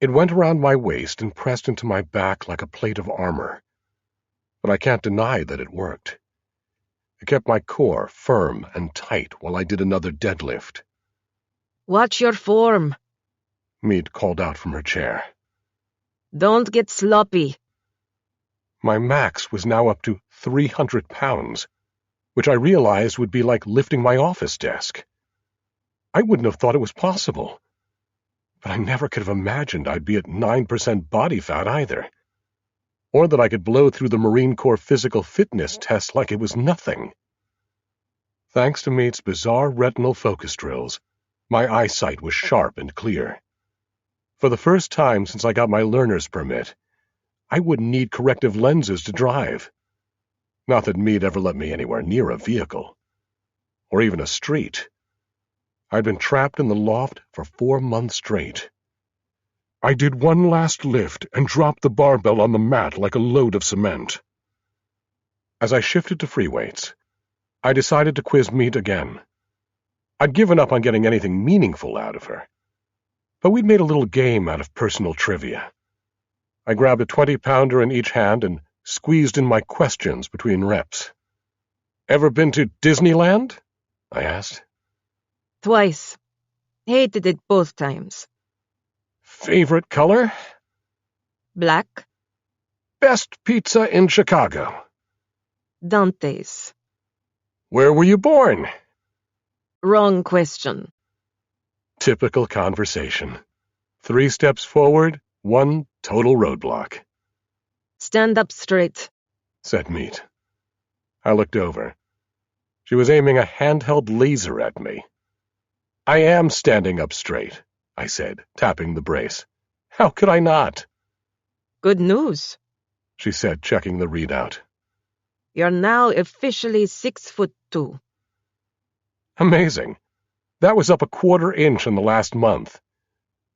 It went around my waist and pressed into my back like a plate of armor. But I can't deny that it worked. It kept my core firm and tight while I did another deadlift. "Watch your form," Meade called out from her chair. "Don't get sloppy." My max was now up to 300 pounds, which I realized would be like lifting my office desk. I wouldn't have thought it was possible. But I never could have imagined I'd be at 9% body fat either, or that I could blow through the Marine Corps physical fitness test like it was nothing. Thanks to Meade's bizarre retinal focus drills, my eyesight was sharp and clear. For the first time since I got my learner's permit, I wouldn't need corrective lenses to drive. Not that Meade ever let me anywhere near a vehicle, or even a street. I'd been trapped in the loft for 4 months straight. I did one last lift and dropped the barbell on the mat like a load of cement. As I shifted to free weights, I decided to quiz Meade again. I'd given up on getting anything meaningful out of her, but we'd made a little game out of personal trivia. I grabbed a 20-pounder in each hand and squeezed in my questions between reps. "Ever been to Disneyland?" I asked. "Twice. Hated it both times." "Favorite color?" "Black." "Best pizza in Chicago?" "Dante's." "Where were you born?" "Wrong question." Typical conversation. 3 steps forward, 1 total roadblock. "Stand up straight," said Meade. I looked over. She was aiming a handheld laser at me. "I am standing up straight," I said, tapping the brace. "How could I not?" "Good news. she said, checking the readout. You're now officially 6'2". Amazing. That was up a 1/4 inch in the last month.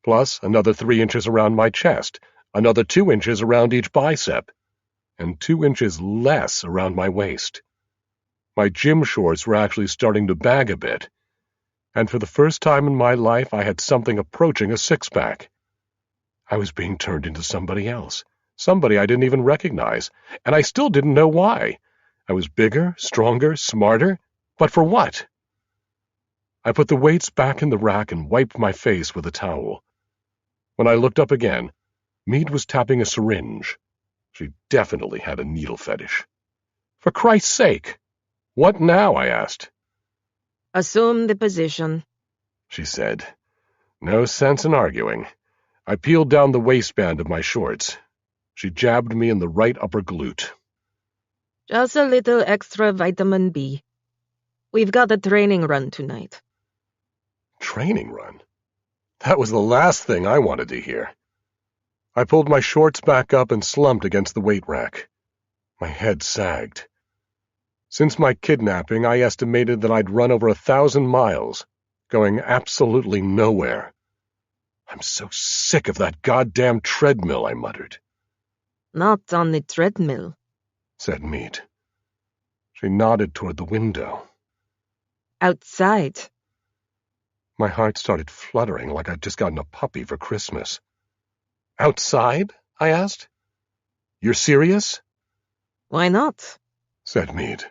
Plus another 3 inches around my chest, another 2 inches around each bicep, and 2 inches less around my waist. My gym shorts were actually starting to bag a bit, and for the first time in my life I had something approaching a six-pack. I was being turned into somebody else, somebody I didn't even recognize, and I still didn't know why. I was bigger, stronger, smarter, but for what? I put the weights back in the rack and wiped my face with a towel. When I looked up again, Meade was tapping a syringe. She definitely had a needle fetish. "For Christ's sake! What now?" I asked. "Assume the position," she said. No sense in arguing. I peeled down the waistband of my shorts. She jabbed me in the right upper glute. "Just a little extra vitamin B. We've got a training run tonight." Training run? That was the last thing I wanted to hear. I pulled my shorts back up and slumped against the weight rack. My head sagged. Since my kidnapping, I estimated that I'd run over 1,000 miles, going absolutely nowhere. I'm so sick of that goddamn treadmill, I muttered. Not on the treadmill, said Mead. She nodded toward the window. Outside. My heart started fluttering like I'd just gotten a puppy for Christmas. Outside? I asked. You're serious? Why not? Said Mead.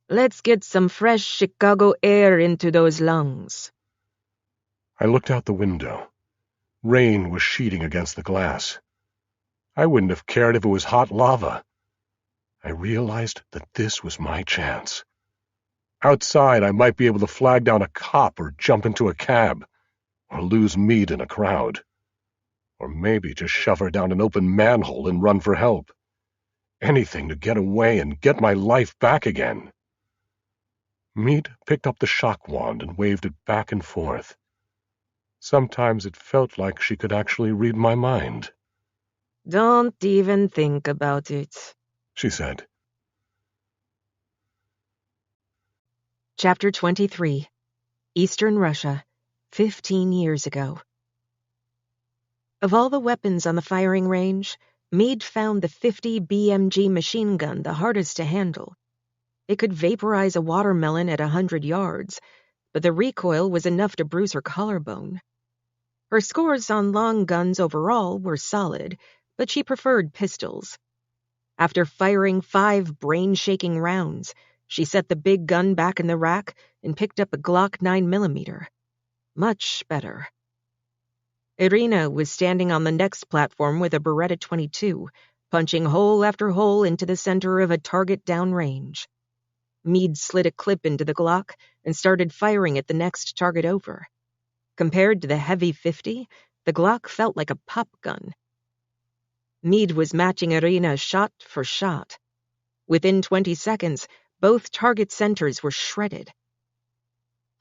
Let's get some fresh Chicago air into those lungs. I looked out the window. Rain was sheeting against the glass. I wouldn't have cared if it was hot lava. I realized that this was my chance. Outside, I might be able to flag down a cop or jump into a cab, or lose Mead in a crowd. Or maybe just shove her down an open manhole and run for help. Anything to get away and get my life back again. Mead picked up the shock wand and waved it back and forth. Sometimes it felt like she could actually read my mind. Don't even think about it, she said. Chapter 23. Eastern Russia, 15 years ago. Of all the weapons on the firing range, Meade found the 50 BMG machine gun the hardest to handle. It could vaporize a watermelon at 100 yards, but the recoil was enough to bruise her collarbone. Her scores on long guns overall were solid, but she preferred pistols. After firing 5 brain-shaking rounds, she set the big gun back in the rack and picked up a Glock 9mm. Much better. Irina was standing on the next platform with a Beretta 22, punching hole after hole into the center of a target downrange. Meade slid a clip into the Glock and started firing at the next target over. Compared to the heavy 50, the Glock felt like a pop gun. Meade was matching Irina shot for shot. Within 20 seconds, both target centers were shredded.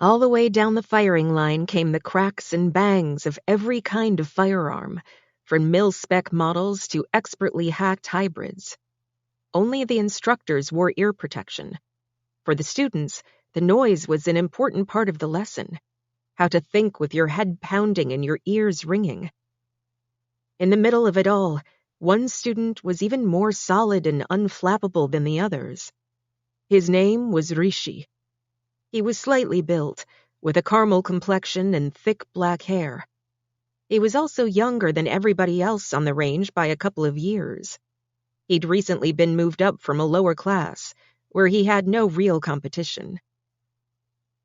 All the way down the firing line came the cracks and bangs of every kind of firearm, from mil-spec models to expertly hacked hybrids. Only the instructors wore ear protection. For the students, the noise was an important part of the lesson. How to think with your head pounding and your ears ringing. In the middle of it all, one student was even more solid and unflappable than the others. His name was Rishi. He was slightly built, with a caramel complexion and thick black hair. He was also younger than everybody else on the range by a couple of years. He'd recently been moved up from a lower class, where he had no real competition.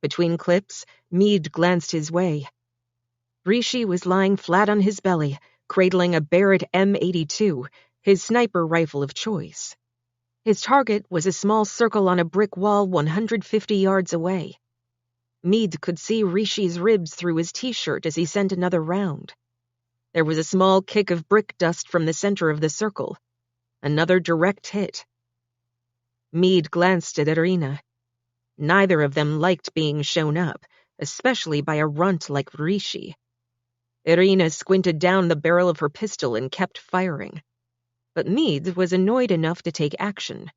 Between clips, Meade glanced his way. Rishi was lying flat on his belly, cradling a Barrett M82, his sniper rifle of choice. His target was a small circle on a brick wall 150 yards away. Meade could see Rishi's ribs through his t-shirt as he sent another round. There was a small kick of brick dust from the center of the circle. Another direct hit. Meade glanced at Irina. Neither of them liked being shown up, especially by a runt like Rishi. Irina squinted down the barrel of her pistol and kept firing. But Meade was annoyed enough to take action.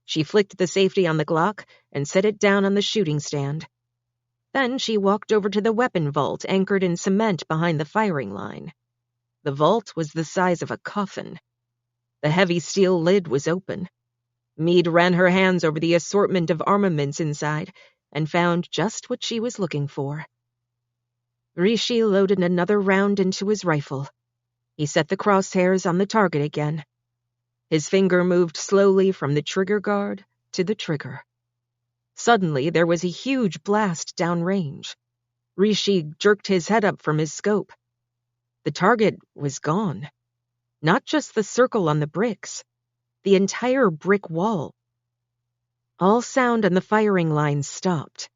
She flicked the safety on the Glock and set it down on the shooting stand. Then she walked over to the weapon vault anchored in cement behind the firing line. The vault was the size of a coffin. The heavy steel lid was open. Meade ran her hands over the assortment of armaments inside and found just what she was looking for. Rishi loaded another round into his rifle. He set the crosshairs on the target again. His finger moved slowly from the trigger guard to the trigger. Suddenly, there was a huge blast downrange. Rishi jerked his head up from his scope. The target was gone. Not just the circle on the bricks. The entire brick wall. All sound on the firing line stopped.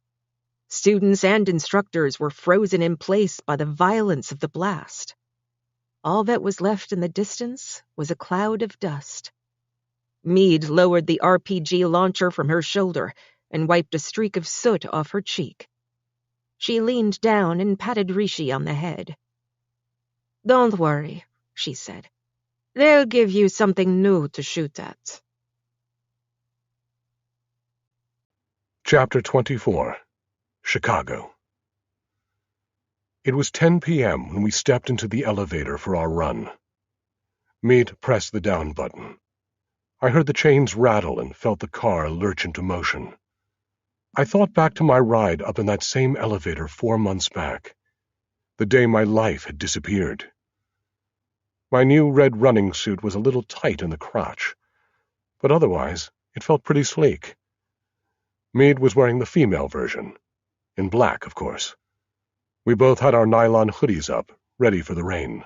Students and instructors were frozen in place by the violence of the blast. All that was left in the distance was a cloud of dust. Meade lowered the RPG launcher from her shoulder and wiped a streak of soot off her cheek. She leaned down and patted Rishi on the head. "Don't worry," she said. "They'll give you something new to shoot at." Chapter 24. Chicago. It was 10 p.m. when we stepped into the elevator for our run. Meade pressed the down button. I heard the chains rattle and felt the car lurch into motion. I thought back to my ride up in that same elevator 4 months back, the day my life had disappeared. My new red running suit was a little tight in the crotch, but otherwise it felt pretty sleek. Meade was wearing the female version, in black, of course. We both had our nylon hoodies up, ready for the rain.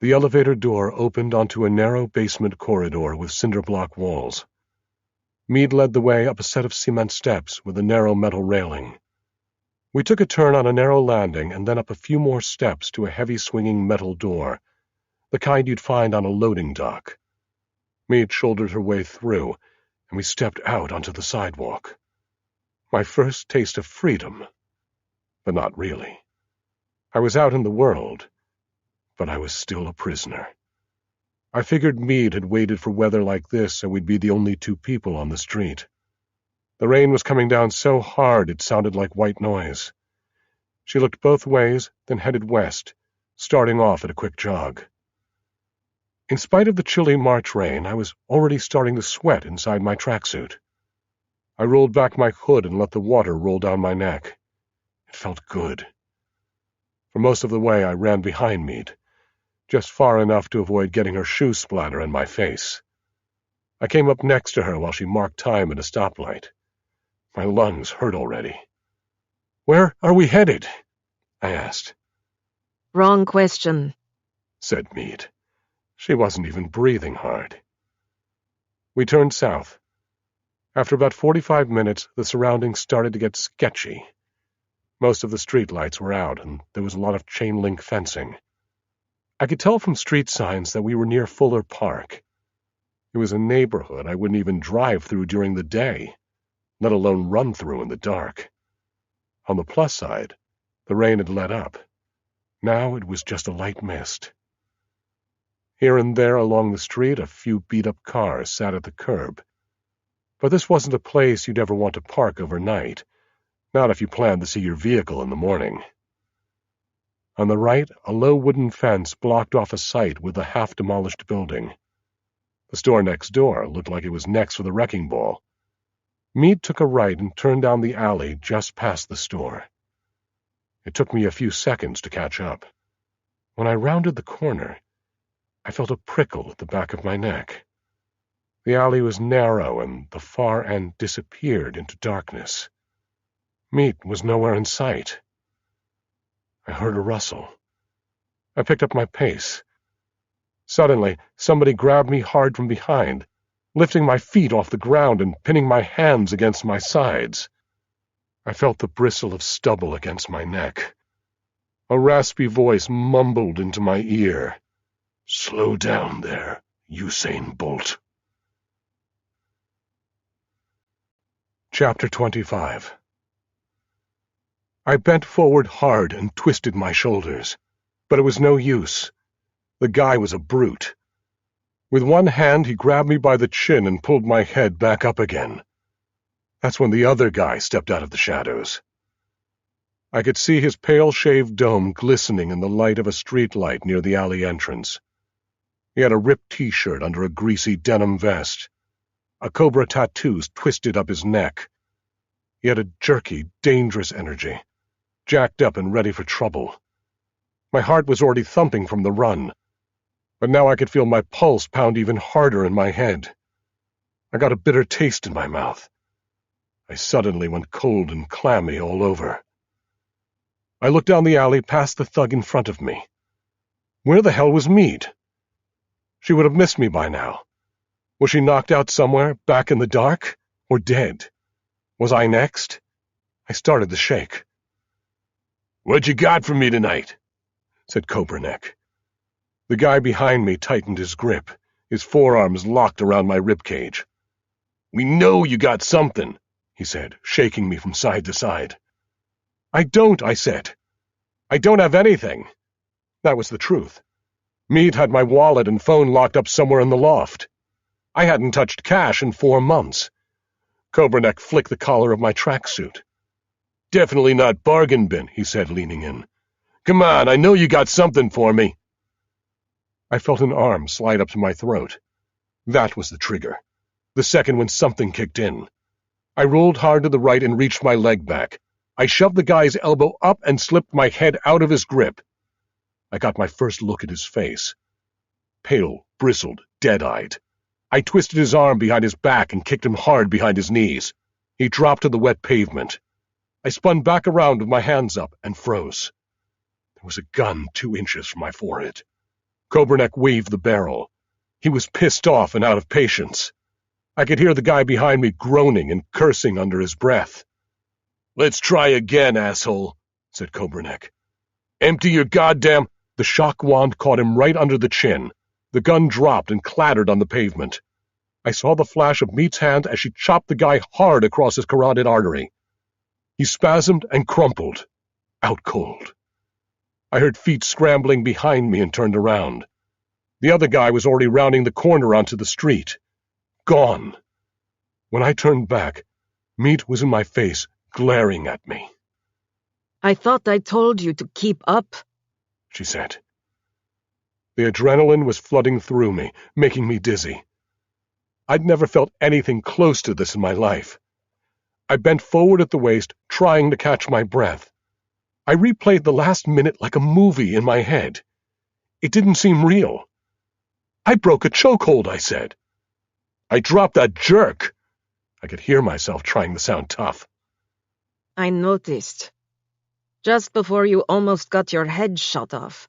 The elevator door opened onto a narrow basement corridor with cinder-block walls. Meade led the way up a set of cement steps with a narrow metal railing. We took a turn on a narrow landing and then up a few more steps to a heavy swinging metal door, the kind you'd find on a loading dock. Meade shouldered her way through, and we stepped out onto the sidewalk. My first taste of freedom, but not really. I was out in the world, but I was still a prisoner. I figured Meade had waited for weather like this so we'd be the only two people on the street. The rain was coming down so hard it sounded like white noise. She looked both ways, then headed west, starting off at a quick jog. In spite of the chilly March rain, I was already starting to sweat inside my tracksuit. I rolled back my hood and let the water roll down my neck. It felt good. For most of the way, I ran behind Meade, just far enough to avoid getting her shoe splatter in my face. I came up next to her while she marked time at a stoplight. My lungs hurt already. "Where are we headed?" I asked. Wrong question, said Meade. She wasn't even breathing hard. We turned south. After about 45 minutes, the surroundings started to get sketchy. Most of the streetlights were out, and there was a lot of chain-link fencing. I could tell from street signs that we were near Fuller Park. It was a neighborhood I wouldn't even drive through during the day, let alone run through in the dark. On the plus side, the rain had let up. Now it was just a light mist. Here and there along the street, a few beat-up cars sat at the curb. But this wasn't a place you'd ever want to park overnight, not if you planned to see your vehicle in the morning. On the right, a low wooden fence blocked off a site with a half-demolished building. The store next door looked like it was next for the wrecking ball. Meade took a right and turned down the alley just past the store. It took me a few seconds to catch up. When I rounded the corner, I felt a prickle at the back of my neck. The alley was narrow, and the far end disappeared into darkness. Meade was nowhere in sight. I heard a rustle. I picked up my pace. Suddenly, somebody grabbed me hard from behind, lifting my feet off the ground and pinning my hands against my sides. I felt the bristle of stubble against my neck. A raspy voice mumbled into my ear. "Slow down there, Usain Bolt." Chapter 25. I bent forward hard and twisted my shoulders, but it was no use. The guy was a brute. With one hand, he grabbed me by the chin and pulled my head back up again. That's when the other guy stepped out of the shadows. I could see his pale-shaved dome glistening in the light of a streetlight near the alley entrance. He had a ripped T-shirt under a greasy denim vest. A cobra tattoo twisted up his neck. He had a jerky, dangerous energy, jacked up and ready for trouble. My heart was already thumping from the run, but now I could feel my pulse pound even harder in my head. I got a bitter taste in my mouth. I suddenly went cold and clammy all over. I looked down the alley past the thug in front of me. Where the hell was Meade? She would have missed me by now. Was she knocked out somewhere, back in the dark, or dead? Was I next? I started to shake. "What you got for me tonight?" said Cobraneck. The guy behind me tightened his grip, his forearms locked around my ribcage. "We know you got something," he said, shaking me from side to side. "I don't," I said. "I don't have anything." That was the truth. Meade had my wallet and phone locked up somewhere in the loft. I hadn't touched cash in 4 months. Cobraneck flicked the collar of my tracksuit. Definitely not bargain bin, he said, leaning in. Come on, I know you got something for me. I felt an arm slide up to my throat. That was the trigger. The second when something kicked in. I rolled hard to the right and reached my leg back. I shoved the guy's elbow up and slipped my head out of his grip. I got my first look at his face. Pale, bristled, dead-eyed. I twisted his arm behind his back and kicked him hard behind his knees. He dropped to the wet pavement. I spun back around with my hands up and froze. There was a gun 2 inches from my forehead. Kobernek waved the barrel. He was pissed off and out of patience. I could hear the guy behind me groaning and cursing under his breath. "Let's try again, asshole," said Kobernek. "Empty your goddamn—" The shock wand caught him right under the chin. The gun dropped and clattered on the pavement. I saw the flash of Meat's hand as she chopped the guy hard across his carotid artery. He spasmed and crumpled, out cold. I heard feet scrambling behind me and turned around. The other guy was already rounding the corner onto the street. Gone. When I turned back, Meat was in my face, glaring at me. "I thought I told you to keep up," she said. The adrenaline was flooding through me, making me dizzy. I'd never felt anything close to this in my life. I bent forward at the waist, trying to catch my breath. I replayed the last minute like a movie in my head. It didn't seem real. "I broke a chokehold," I said. "I dropped that jerk." I could hear myself trying to sound tough. "I noticed. Just before you almost got your head shot off.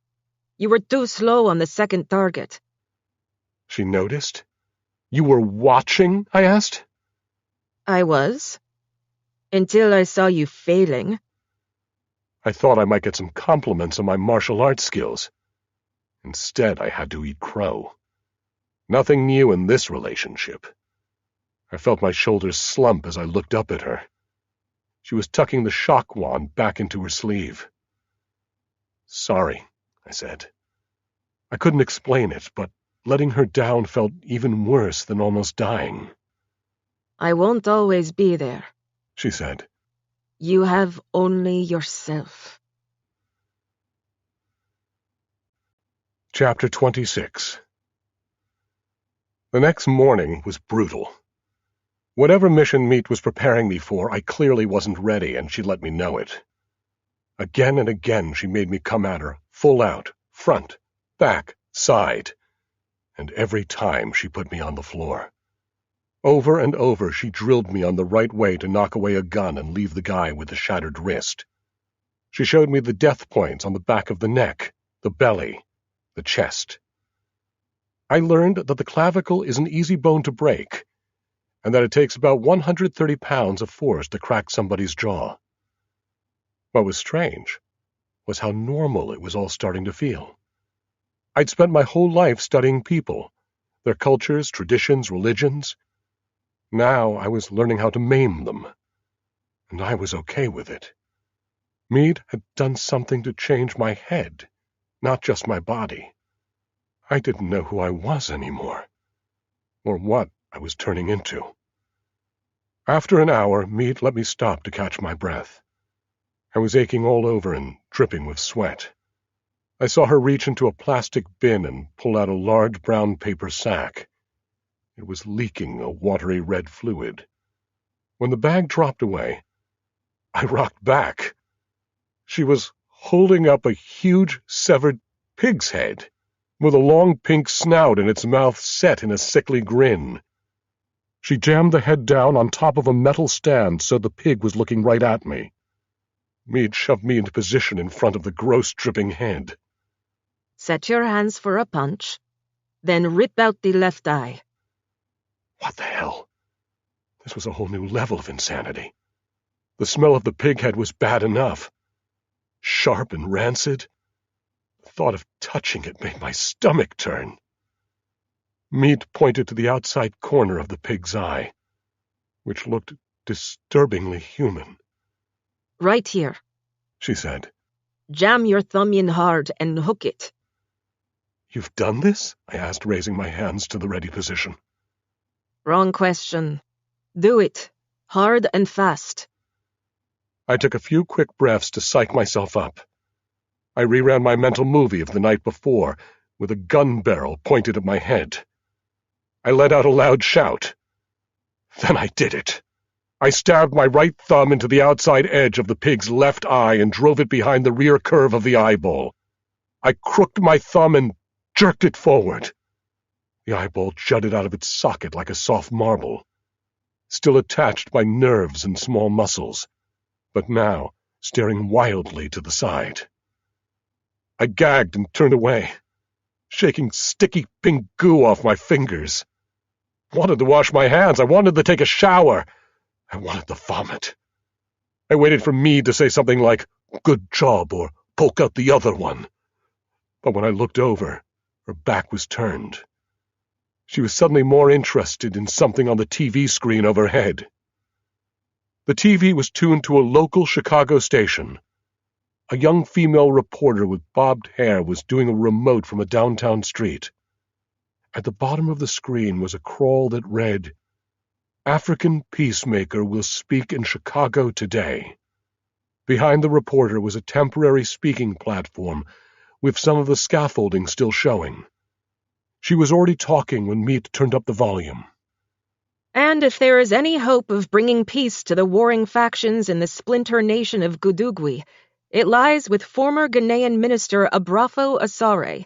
You were too slow on the second target." She noticed? "You were watching?" I asked. "I was. Until I saw you failing." I thought I might get some compliments on my martial arts skills. Instead, I had to eat crow. Nothing new in this relationship. I felt my shoulders slump as I looked up at her. She was tucking the shock wand back into her sleeve. "Sorry," I said. I couldn't explain it, but letting her down felt even worse than almost dying. "I won't always be there," she said. "You have only yourself." Chapter 26. The next morning was brutal. Whatever mission Meat was preparing me for, I clearly wasn't ready, and she let me know it. Again and again she made me come at her, full out, front, back, side, and every time she put me on the floor. Over and over she drilled me on the right way to knock away a gun and leave the guy with the shattered wrist. She showed me the death points on the back of the neck, the belly, the chest. I learned that the clavicle is an easy bone to break, and that it takes about 130 pounds of force to crack somebody's jaw. What was strange was how normal it was all starting to feel. I'd spent my whole life studying people, their cultures, traditions, religions. Now I was learning how to maim them, and I was okay with it. Mead had done something to change my head, not just my body. I didn't know who I was anymore, or what I was turning into. After an hour, Mead let me stop to catch my breath. I was aching all over and dripping with sweat. I saw her reach into a plastic bin and pull out a large brown paper sack. It was leaking a watery red fluid. When the bag dropped away, I rocked back. She was holding up a huge, severed pig's head, with a long pink snout and its mouth set in a sickly grin. She jammed the head down on top of a metal stand so the pig was looking right at me. Mead shoved me into position in front of the gross, dripping head. "Set your hands for a punch, then rip out the left eye." What the hell? This was a whole new level of insanity. The smell of the pig head was bad enough. Sharp and rancid. The thought of touching it made my stomach turn. Mead pointed to the outside corner of the pig's eye, which looked disturbingly human. "Right here," she said. "Jam your thumb in hard and hook it." "You've done this?" I asked, raising my hands to the ready position. "Wrong question. Do it. Hard and fast." I took a few quick breaths to psych myself up. I reran my mental movie of the night before, with a gun barrel pointed at my head. I let out a loud shout. Then I did it. I stabbed my right thumb into the outside edge of the pig's left eye and drove it behind the rear curve of the eyeball. I crooked my thumb and jerked it forward. The eyeball jutted out of its socket like a soft marble, still attached by nerves and small muscles, but now staring wildly to the side. I gagged and turned away, shaking sticky pink goo off my fingers. I wanted to wash my hands. I wanted to take a shower. I wanted to vomit. I waited for Meade to say something like, "Good job," or "Poke out the other one." But when I looked over, her back was turned. She was suddenly more interested in something on the TV screen overhead. The TV was tuned to a local Chicago station. A young female reporter with bobbed hair was doing a remote from a downtown street. At the bottom of the screen was a crawl that read, "African peacemaker will speak in Chicago today." Behind the reporter was a temporary speaking platform with some of the scaffolding still showing. She was already talking when Meade turned up the volume. And if there is any hope of bringing peace to the warring factions in the splinter nation of Gudugwi, it lies with former Ghanaian minister Abrafo Asare.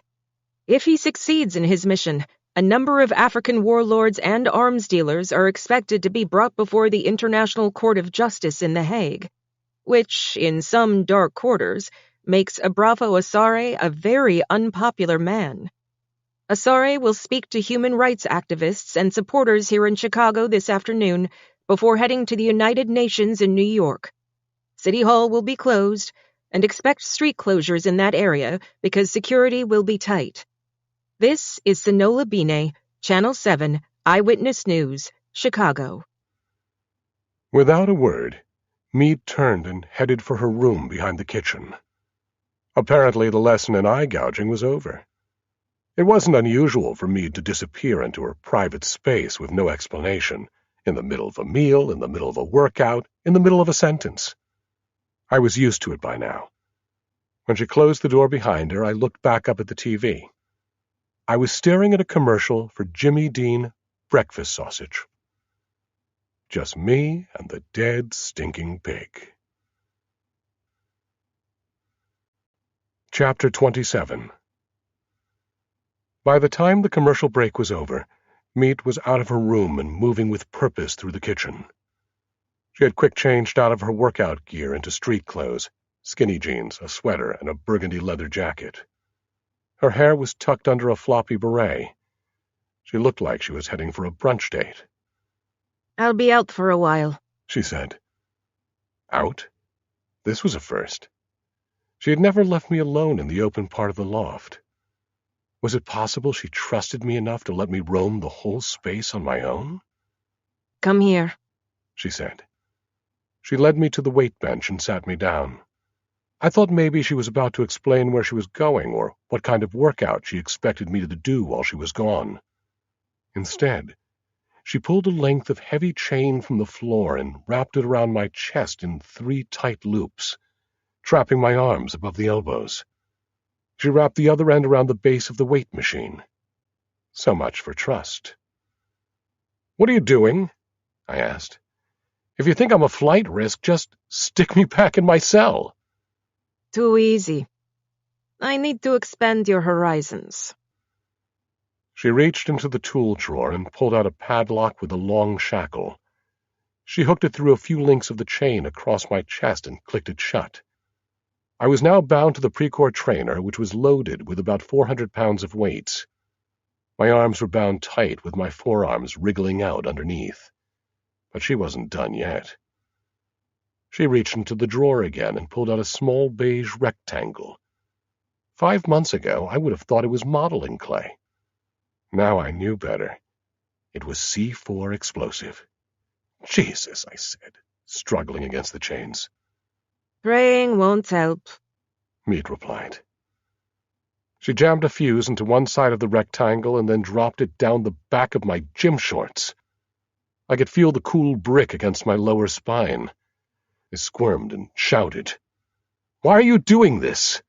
If he succeeds in his mission, a number of African warlords and arms dealers are expected to be brought before the International Court of Justice in The Hague, which, in some dark quarters, makes Abrafo Asare a very unpopular man. Asare will speak to human rights activists and supporters here in Chicago this afternoon before heading to the United Nations in New York. City Hall will be closed, and expect street closures in that area because security will be tight. This is Sonola Bine, Channel 7, Eyewitness News, Chicago. Without a word, Meade turned and headed for her room behind the kitchen. Apparently the lesson in eye-gouging was over. It wasn't unusual for Meade to disappear into her private space with no explanation, in the middle of a meal, in the middle of a workout, in the middle of a sentence. I was used to it by now. When she closed the door behind her, I looked back up at the TV. I was staring at a commercial for Jimmy Dean breakfast sausage. Just me and the dead, stinking pig. Chapter 27. By the time the commercial break was over, Meade was out of her room and moving with purpose through the kitchen. She had quick changed out of her workout gear into street clothes, skinny jeans, a sweater, and a burgundy leather jacket. Her hair was tucked under a floppy beret. She looked like she was heading for a brunch date. "I'll be out for a while," she said. Out? This was a first. She had never left me alone in the open part of the loft. Was it possible she trusted me enough to let me roam the whole space on my own? "Come here," she said. She led me to the weight bench and sat me down. I thought maybe she was about to explain where she was going or what kind of workout she expected me to do while she was gone. Instead, she pulled a length of heavy chain from the floor and wrapped it around my chest in 3 tight loops, trapping my arms above the elbows. She wrapped the other end around the base of the weight machine. So much for trust. "What are you doing?" I asked. "If you think I'm a flight risk, just stick me back in my cell." "Too easy. I need to expand your horizons." She reached into the tool drawer and pulled out a padlock with a long shackle. She hooked it through a few links of the chain across my chest and clicked it shut. I was now bound to the Precourt trainer, which was loaded with about 400 pounds of weights. My arms were bound tight with my forearms wriggling out underneath. But she wasn't done yet. She reached into the drawer again and pulled out a small beige rectangle. 5 months ago, I would have thought it was modeling clay. Now I knew better. It was C4 explosive. "Jesus," I said, struggling against the chains. "Praying won't help," Meade replied. She jammed a fuse into one side of the rectangle and then dropped it down the back of my gym shorts. I could feel the cool brick against my lower spine. I squirmed and shouted. "Why are you doing this?"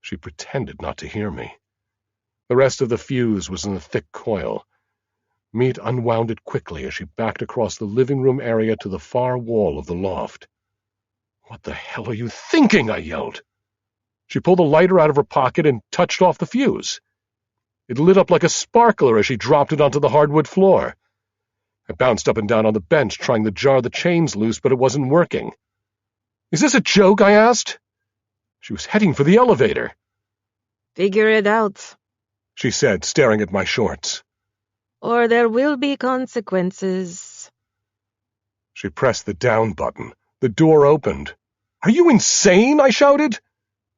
She pretended not to hear me. The rest of the fuse was in a thick coil. Mead unwound it quickly as she backed across the living room area to the far wall of the loft. "What the hell are you thinking?" I yelled. She pulled a lighter out of her pocket and touched off the fuse. It lit up like a sparkler as she dropped it onto the hardwood floor. I bounced up and down on the bench, trying to jar the chains loose, but it wasn't working. "Is this a joke?" I asked. She was heading for the elevator. "Figure it out," she said, staring at my shorts. "or there will be consequences." She pressed the down button. The door opened. "Are you insane?" I shouted.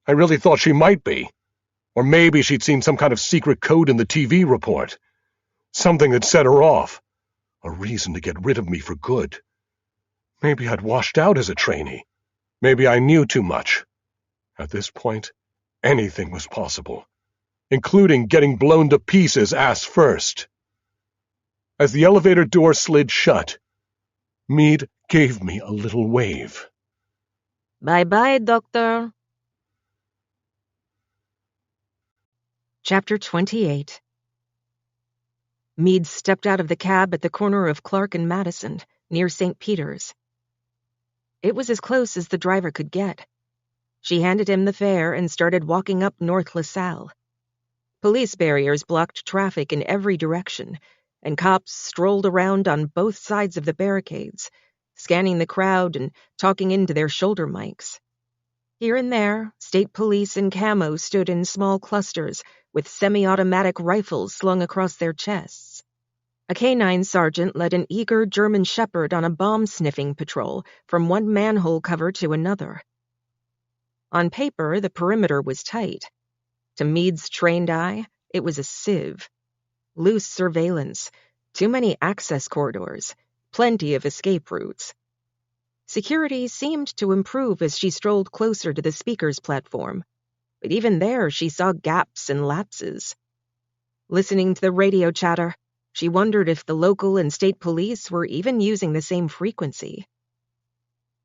I really thought she might be. Or maybe she'd seen some kind of secret code in the TV report. Something that set her off. A reason to get rid of me for good. Maybe I'd washed out as a trainee. Maybe I knew too much. At this point, anything was possible, including getting blown to pieces ass first. As the elevator door slid shut, Mead gave me a little wave. "Bye-bye, Doctor." Chapter 28. Mead stepped out of the cab at the corner of Clark and Madison, near St. Peter's. It was as close as the driver could get. She handed him the fare and started walking up North LaSalle. Police barriers blocked traffic in every direction, and cops strolled around on both sides of the barricades, scanning the crowd and talking into their shoulder mics. Here and there, state police in camo stood in small clusters with semi-automatic rifles slung across their chests. A canine sergeant led an eager German shepherd on a bomb-sniffing patrol from one manhole cover to another. On paper, the perimeter was tight. To Mead's trained eye, it was a sieve. Loose surveillance, too many access corridors, plenty of escape routes. Security seemed to improve as she strolled closer to the speaker's platform, but even there she saw gaps and lapses. Listening to the radio chatter, she wondered if the local and state police were even using the same frequency.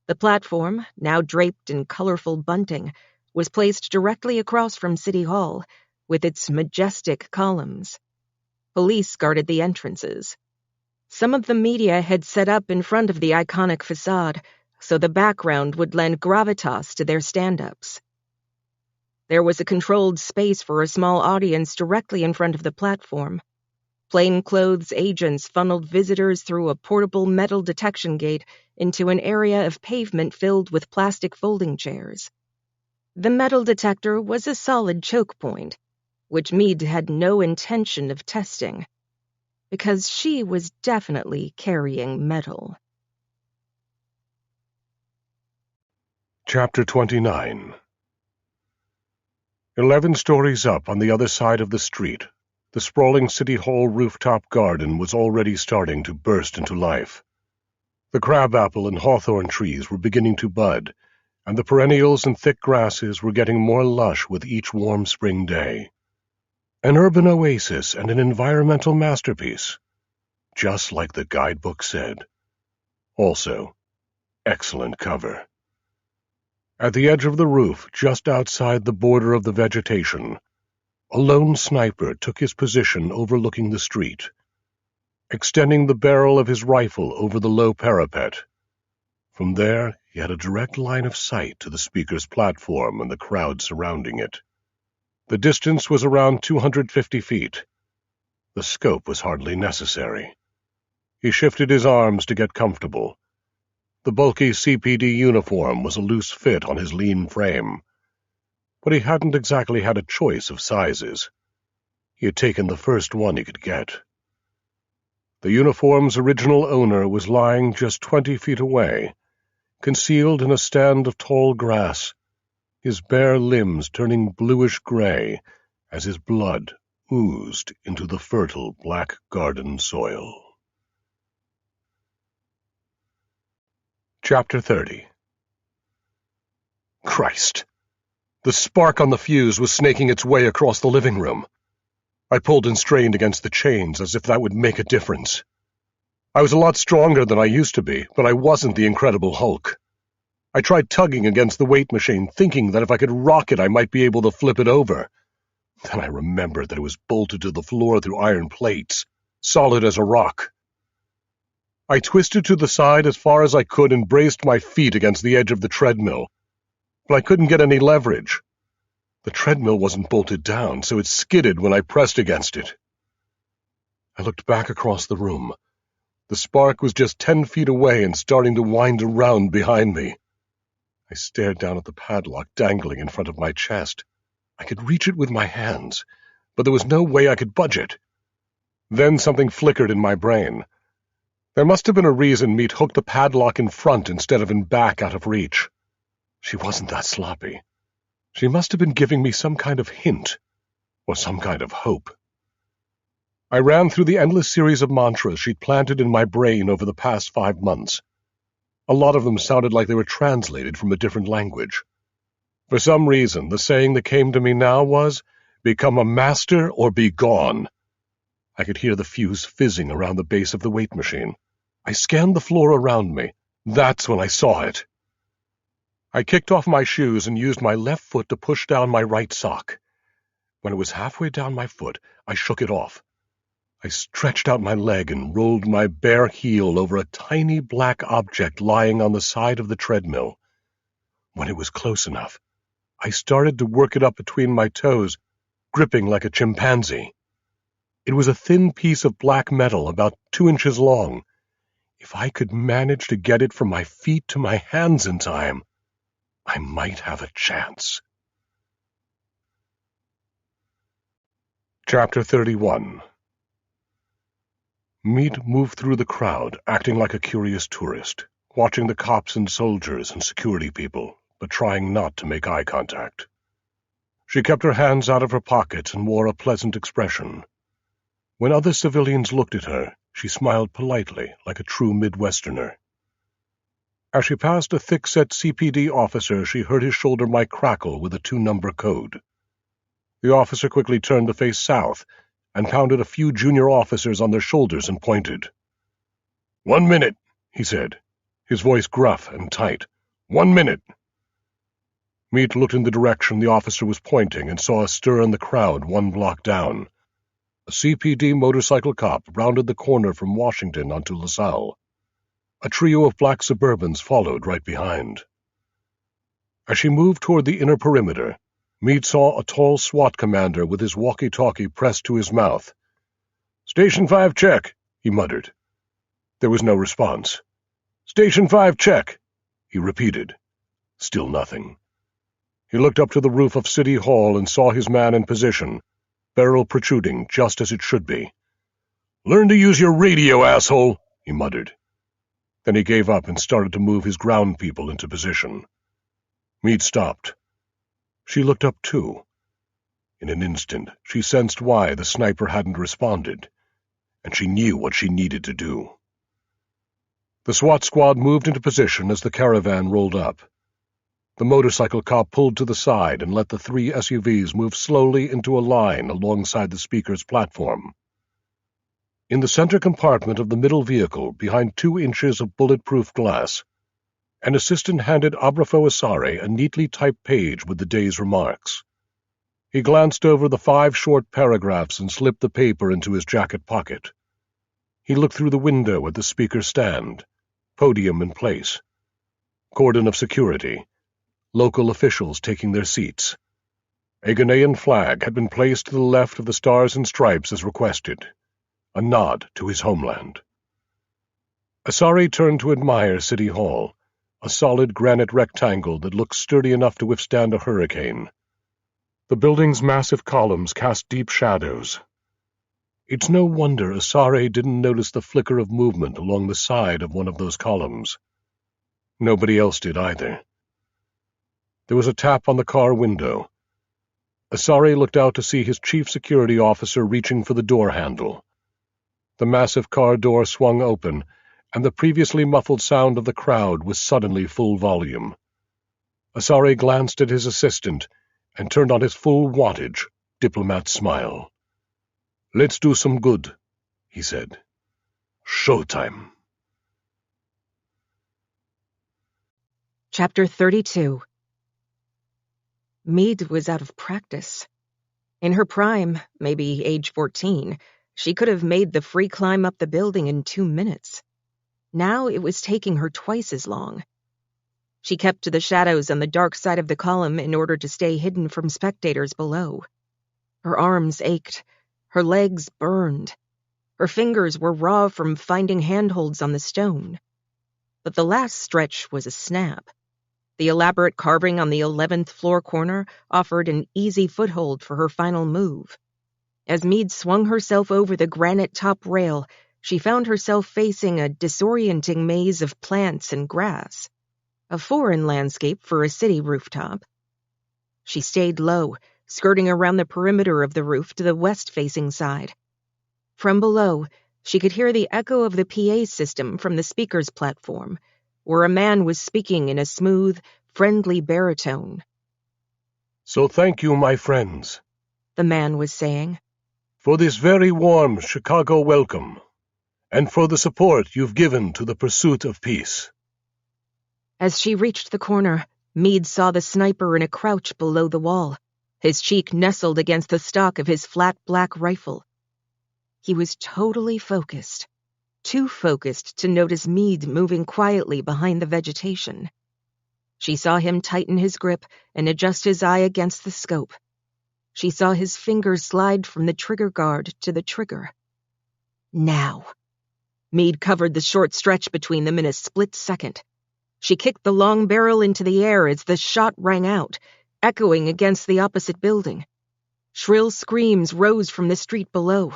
The platform, now draped in colorful bunting, was placed directly across from City Hall, with its majestic columns. Police guarded the entrances. Some of the media had set up in front of the iconic facade, so the background would lend gravitas to their stand-ups. There was a controlled space for a small audience directly in front of the platform. Plainclothes agents funneled visitors through a portable metal detection gate into an area of pavement filled with plastic folding chairs. The metal detector was a solid choke point, which Mead had no intention of testing, because she was definitely carrying metal. Chapter 29. 11 stories up on the other side of the street, the sprawling City Hall rooftop garden was already starting to burst into life. The crabapple and hawthorn trees were beginning to bud, and the perennials and thick grasses were getting more lush with each warm spring day. An urban oasis and an environmental masterpiece, just like the guidebook said. Also, excellent cover. At the edge of the roof, just outside the border of the vegetation, a lone sniper took his position overlooking the street, extending the barrel of his rifle over the low parapet. From there, he had a direct line of sight to the speaker's platform and the crowd surrounding it. The distance was around 250 feet. The scope was hardly necessary. He shifted his arms to get comfortable. The bulky CPD uniform was a loose fit on his lean frame, but he hadn't exactly had a choice of sizes. He had taken the first one he could get. The uniform's original owner was lying just 20 feet away, concealed in a stand of tall grass, his bare limbs turning bluish-gray as his blood oozed into the fertile black garden soil. Chapter 30. Christ! The spark on the fuse was snaking its way across the living room. I pulled and strained against the chains as if that would make a difference. I was a lot stronger than I used to be, but I wasn't the Incredible Hulk. I tried tugging against the weight machine, thinking that if I could rock it, I might be able to flip it over. Then I remembered that it was bolted to the floor through iron plates, solid as a rock. I twisted to the side as far as I could and braced my feet against the edge of the treadmill, but I couldn't get any leverage. The treadmill wasn't bolted down, so it skidded when I pressed against it. I looked back across the room. The spark was just 10 feet away and starting to wind around behind me. I stared down at the padlock dangling in front of my chest. I could reach it with my hands, but there was no way I could budge it. Then something flickered in my brain. There must have been a reason Meat hooked the padlock in front instead of in back out of reach. She wasn't that sloppy. She must have been giving me some kind of hint, or some kind of hope. I ran through the endless series of mantras she'd planted in my brain over the past 5 months. A lot of them sounded like they were translated from a different language. For some reason, the saying that came to me now was, "Become a master or be gone." I could hear the fuse fizzing around the base of the weight machine. I scanned the floor around me. That's when I saw it. I kicked off my shoes and used my left foot to push down my right sock. When it was halfway down my foot, I shook it off. I stretched out my leg and rolled my bare heel over a tiny black object lying on the side of the treadmill. When it was close enough, I started to work it up between my toes, gripping like a chimpanzee. It was a thin piece of black metal about 2 inches long. If I could manage to get it from my feet to my hands in time, I might have a chance. Chapter 31. Meat moved through the crowd, acting like a curious tourist, watching the cops and soldiers and security people, but trying not to make eye contact. She kept her hands out of her pockets and wore a pleasant expression. When other civilians looked at her, she smiled politely, like a true Midwesterner. As she passed a thick-set CPD officer, she heard his shoulder mic crackle with a 2-number code. The officer quickly turned to face south and pounded a few junior officers on their shoulders and pointed. "1 minute," he said, his voice gruff and tight. "1 minute." Meat looked in the direction the officer was pointing and saw a stir in the crowd 1 block down. A CPD motorcycle cop rounded the corner from Washington onto LaSalle. A trio of black Suburbans followed right behind. As she moved toward the inner perimeter, Meade saw a tall SWAT commander with his walkie-talkie pressed to his mouth. "Station 5 check," he muttered. There was no response. "Station 5 check," he repeated. Still nothing. He looked up to the roof of City Hall and saw his man in position, barrel protruding just as it should be. "Learn to use your radio, asshole," he muttered. Then he gave up and started to move his ground people into position. Meade stopped. She looked up too. In an instant, she sensed why the sniper hadn't responded, and she knew what she needed to do. The SWAT squad moved into position as the caravan rolled up. The motorcycle cop pulled to the side and let the 3 SUVs move slowly into a line alongside the speaker's platform. In the center compartment of the middle vehicle, behind 2 inches of bulletproof glass, an assistant handed Abrafo Asare a neatly typed page with the day's remarks. He glanced over the 5 short paragraphs and slipped the paper into his jacket pocket. He looked through the window at the speaker's stand, podium in place, cordon of security, local officials taking their seats. A Ghanaian flag had been placed to the left of the stars and stripes as requested, a nod to his homeland. Asare turned to admire City Hall, a solid granite rectangle that looked sturdy enough to withstand a hurricane. The building's massive columns cast deep shadows. It's no wonder Asare didn't notice the flicker of movement along the side of one of those columns. Nobody else did either. There was a tap on the car window. Asare looked out to see his chief security officer reaching for the door handle. The massive car door swung open, and the previously muffled sound of the crowd was suddenly full volume. Asare glanced at his assistant and turned on his full wattage, diplomat smile. "Let's do some good," he said. "Showtime." Chapter 32. Mead was out of practice. In her prime, maybe age 14, she could have made the free climb up the building in 2 minutes. Now it was taking her twice as long. She kept to the shadows on the dark side of the column in order to stay hidden from spectators below. Her arms ached. Her legs burned. Her fingers were raw from finding handholds on the stone. But the last stretch was a snap. The elaborate carving on the 11th floor corner offered an easy foothold for her final move. As Mead swung herself over the granite top rail, she found herself facing a disorienting maze of plants and grass. A foreign landscape for a city rooftop. She stayed low, skirting around the perimeter of the roof to the west-facing side. From below, she could hear the echo of the PA system from the speaker's platform, where a man was speaking in a smooth, friendly baritone. "So thank you, my friends," the man was saying, "for this very warm Chicago welcome, and for the support you've given to the pursuit of peace." As she reached the corner, Mead saw the sniper in a crouch below the wall, his cheek nestled against the stock of his flat black rifle. He was totally focused, too focused to notice Mead moving quietly behind the vegetation. She saw him tighten his grip and adjust his eye against the scope. She saw his fingers slide from the trigger guard to the trigger. Now. Mead covered the short stretch between them in a split second. She kicked the long barrel into the air as the shot rang out, echoing against the opposite building. Shrill screams rose from the street below.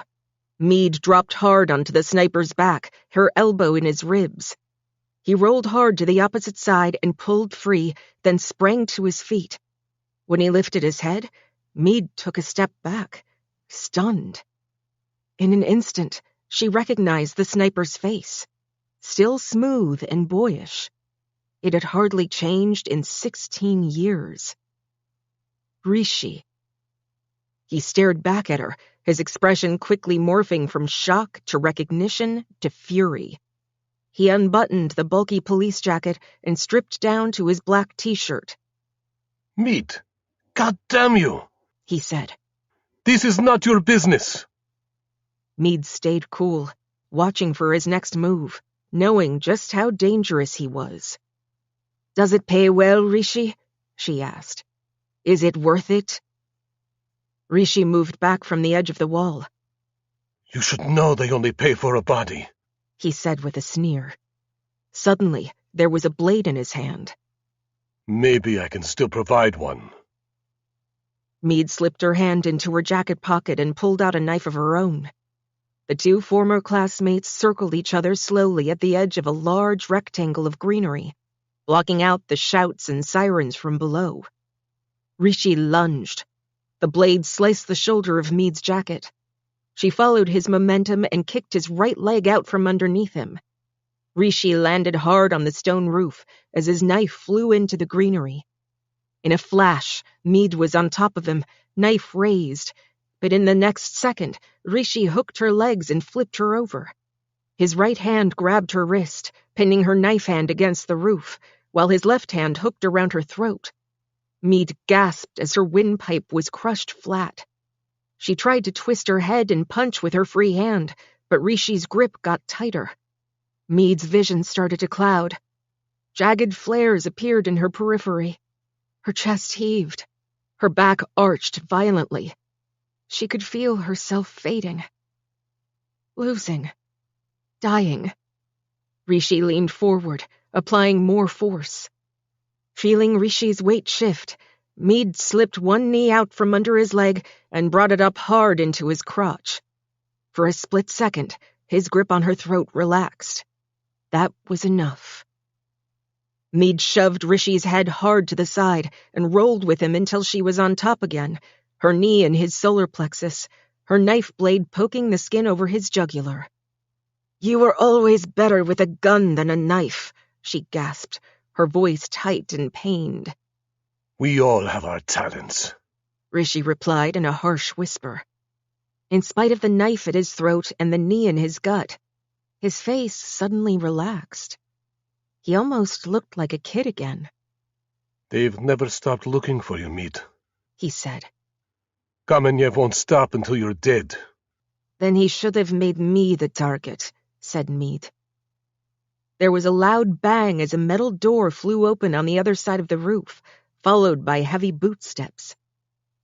Mead dropped hard onto the sniper's back, her elbow in his ribs. He rolled hard to the opposite side and pulled free, then sprang to his feet. When he lifted his head, Mead took a step back, stunned. In an instant, she recognized the sniper's face, still smooth and boyish. It had hardly changed in 16 years. Rishi. He stared back at her, his expression quickly morphing from shock to recognition to fury. He unbuttoned the bulky police jacket and stripped down to his black t-shirt. "Mead, God damn you," he said. "This is not your business." Mead stayed cool, watching for his next move, knowing just how dangerous he was. "Does it pay well, Rishi?" she asked. "Is it worth it?" Rishi moved back from the edge of the wall. "You should know they only pay for a body," he said with a sneer. Suddenly, there was a blade in his hand. "Maybe I can still provide one." Mead slipped her hand into her jacket pocket and pulled out a knife of her own. The two former classmates circled each other slowly at the edge of a large rectangle of greenery, blocking out the shouts and sirens from below. Rishi lunged. The blade sliced the shoulder of Mead's jacket. She followed his momentum and kicked his right leg out from underneath him. Rishi landed hard on the stone roof as his knife flew into the greenery. In a flash, Mead was on top of him, knife raised, but in the next second, Rishi hooked her legs and flipped her over. His right hand grabbed her wrist, pinning her knife hand against the roof, while his left hand hooked around her throat. Mead gasped as her windpipe was crushed flat. She tried to twist her head and punch with her free hand, but Rishi's grip got tighter. Mead's vision started to cloud. Jagged flares appeared in her periphery. Her chest heaved. Her back arched violently. She could feel herself fading. Losing. Dying. Rishi leaned forward, applying more force. Feeling Rishi's weight shift, Mead slipped one knee out from under his leg and brought it up hard into his crotch. For a split second, his grip on her throat relaxed. That was enough. Mead shoved Rishi's head hard to the side and rolled with him until she was on top again, her knee in his solar plexus, her knife blade poking the skin over his jugular. "You were always better with a gun than a knife," she gasped, her voice tight and pained. "We all have our talents," Rishi replied in a harsh whisper. In spite of the knife at his throat and the knee in his gut, his face suddenly relaxed. He almost looked like a kid again. They've never stopped looking for you, Mead, he said. Kamenev won't stop until you're dead. Then he should have made me the target, said Mead. There was a loud bang as a metal door flew open on the other side of the roof, followed by heavy boot steps.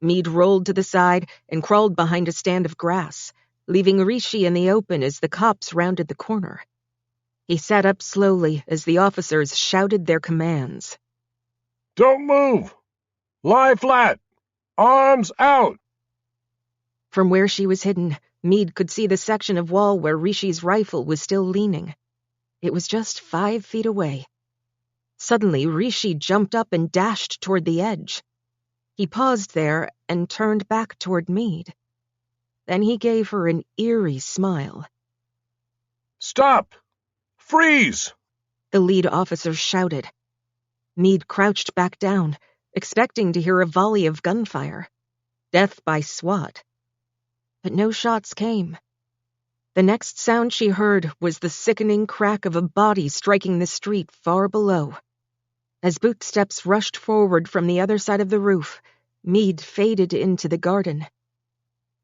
Mead rolled to the side and crawled behind a stand of grass, leaving Rishi in the open as the cops rounded the corner. He sat up slowly as the officers shouted their commands. Don't move! Lie flat! Arms out! From where she was hidden, Mead could see the section of wall where Rishi's rifle was still leaning. It was just 5 feet away. Suddenly, Rishi jumped up and dashed toward the edge. He paused there and turned back toward Mead. Then he gave her an eerie smile. Stop! Freeze! The lead officer shouted. Mead crouched back down, expecting to hear a volley of gunfire. Death by SWAT. But no shots came. The next sound she heard was the sickening crack of a body striking the street far below. As bootsteps rushed forward from the other side of the roof, Mead faded into the garden.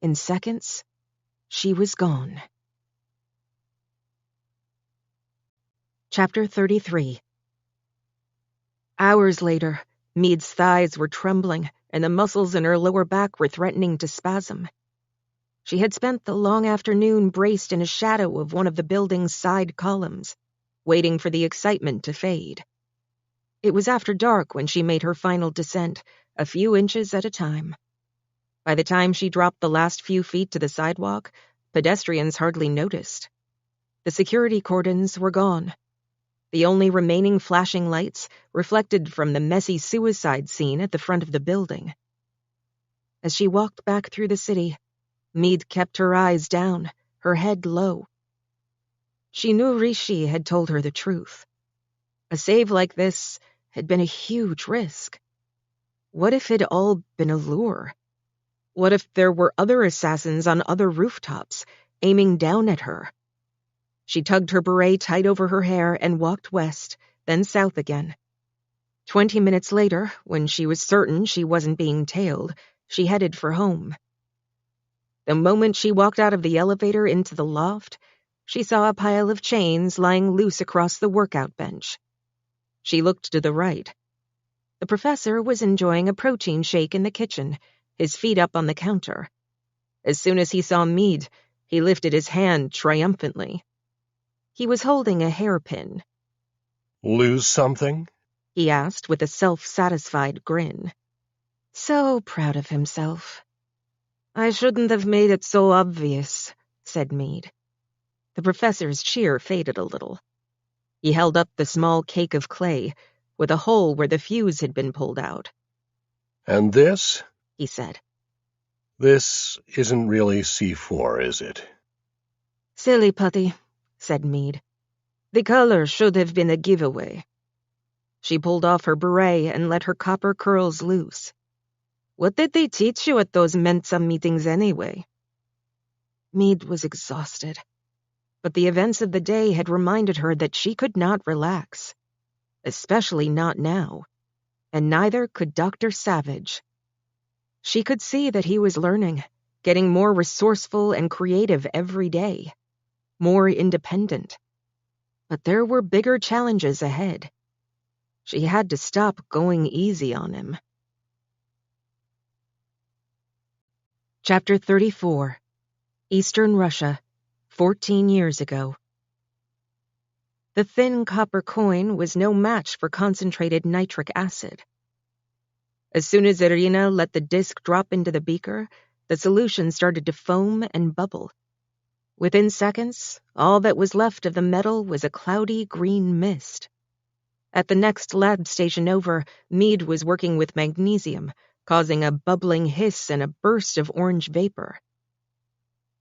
In seconds, she was gone. Chapter 33. Hours later, Mead's thighs were trembling, and the muscles in her lower back were threatening to spasm. She had spent the long afternoon braced in a shadow of one of the building's side columns, waiting for the excitement to fade. It was after dark when she made her final descent, a few inches at a time. By the time she dropped the last few feet to the sidewalk, pedestrians hardly noticed. The security cordons were gone. The only remaining flashing lights reflected from the messy suicide scene at the front of the building. As she walked back through the city, Mead kept her eyes down, her head low. She knew Rishi had told her the truth. A save like this had been a huge risk. What if it all been a lure? What if there were other assassins on other rooftops, aiming down at her? She tugged her beret tight over her hair and walked west, then south again. 20 minutes later, when she was certain she wasn't being tailed, she headed for home. The moment she walked out of the elevator into the loft, she saw a pile of chains lying loose across the workout bench. She looked to the right. The professor was enjoying a protein shake in the kitchen, his feet up on the counter. As soon as he saw Mead, he lifted his hand triumphantly. He was holding a hairpin. Lose something? He asked with a self-satisfied grin. So proud of himself. I shouldn't have made it so obvious, said Mead. The professor's cheer faded a little. He held up the small cake of clay, with a hole where the fuse had been pulled out. And this? He said. This isn't really C4, is it? Silly putty, said Mead. The color should have been a giveaway. She pulled off her beret and let her copper curls loose. What did they teach you at those Mensa meetings anyway? Mead was exhausted, but the events of the day had reminded her that she could not relax, especially not now, and neither could Dr. Savage. She could see that he was learning, getting more resourceful and creative every day, more independent. But there were bigger challenges ahead. She had to stop going easy on him. Chapter 34. Eastern Russia, 14 years ago. The thin copper coin was no match for concentrated nitric acid. As soon as Irina let the disc drop into the beaker, the solution started to foam and bubble. Within seconds, all that was left of the metal was a cloudy green mist. At the next lab station over, Mead was working with magnesium, causing a bubbling hiss and a burst of orange vapor.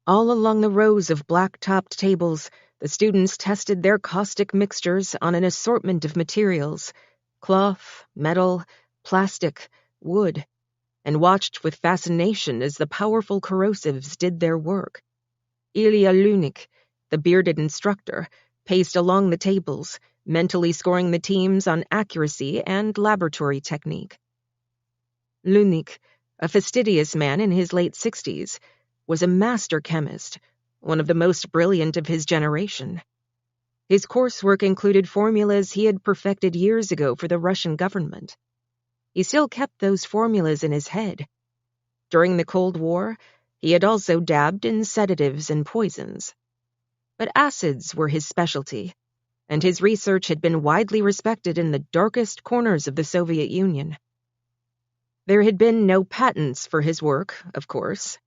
All along the rows of black-topped tables, the students tested their caustic mixtures on an assortment of materials, cloth, metal, plastic, wood, and watched with fascination as the powerful corrosives did their work. Ilya Lunik, the bearded instructor, paced along the tables, mentally scoring the teams on accuracy and laboratory technique. Lunik, a fastidious man in his late 60s, was a master chemist, one of the most brilliant of his generation. His coursework included formulas he had perfected years ago for the Russian government. He still kept those formulas in his head. During the Cold War, he had also dabbed in sedatives and poisons. But acids were his specialty, and his research had been widely respected in the darkest corners of the Soviet Union. There had been no patents for his work, of course,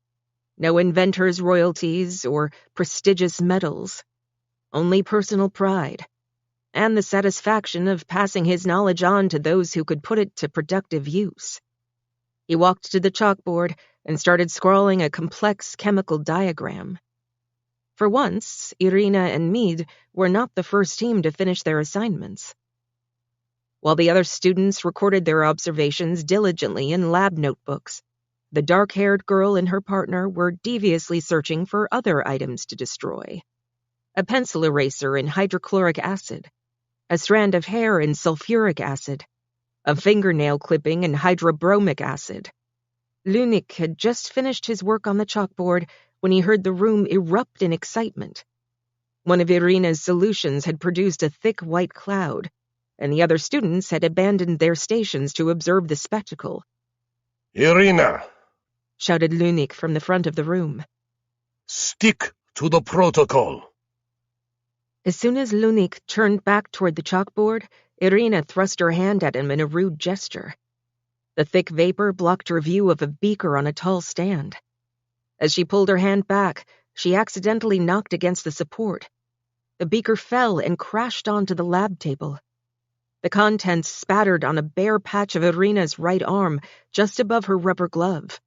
no inventor's royalties or prestigious medals, only personal pride, and the satisfaction of passing his knowledge on to those who could put it to productive use. He walked to the chalkboard and started scrawling a complex chemical diagram. For once, Irina and Mead were not the first team to finish their assignments. While the other students recorded their observations diligently in lab notebooks, the dark-haired girl and her partner were deviously searching for other items to destroy. A pencil eraser in hydrochloric acid, a strand of hair in sulfuric acid, a fingernail clipping in hydrobromic acid. Lunik had just finished his work on the chalkboard when he heard the room erupt in excitement. One of Irina's solutions had produced a thick white cloud, and the other students had abandoned their stations to observe the spectacle. "Irina!" shouted Lunik from the front of the room. "Stick to the protocol!" As soon as Lunik turned back toward the chalkboard, Irina thrust her hand at him in a rude gesture. The thick vapor blocked her view of a beaker on a tall stand. As she pulled her hand back, she accidentally knocked against the support. The beaker fell and crashed onto the lab table. The contents spattered on a bare patch of Irina's right arm, just above her rubber glove.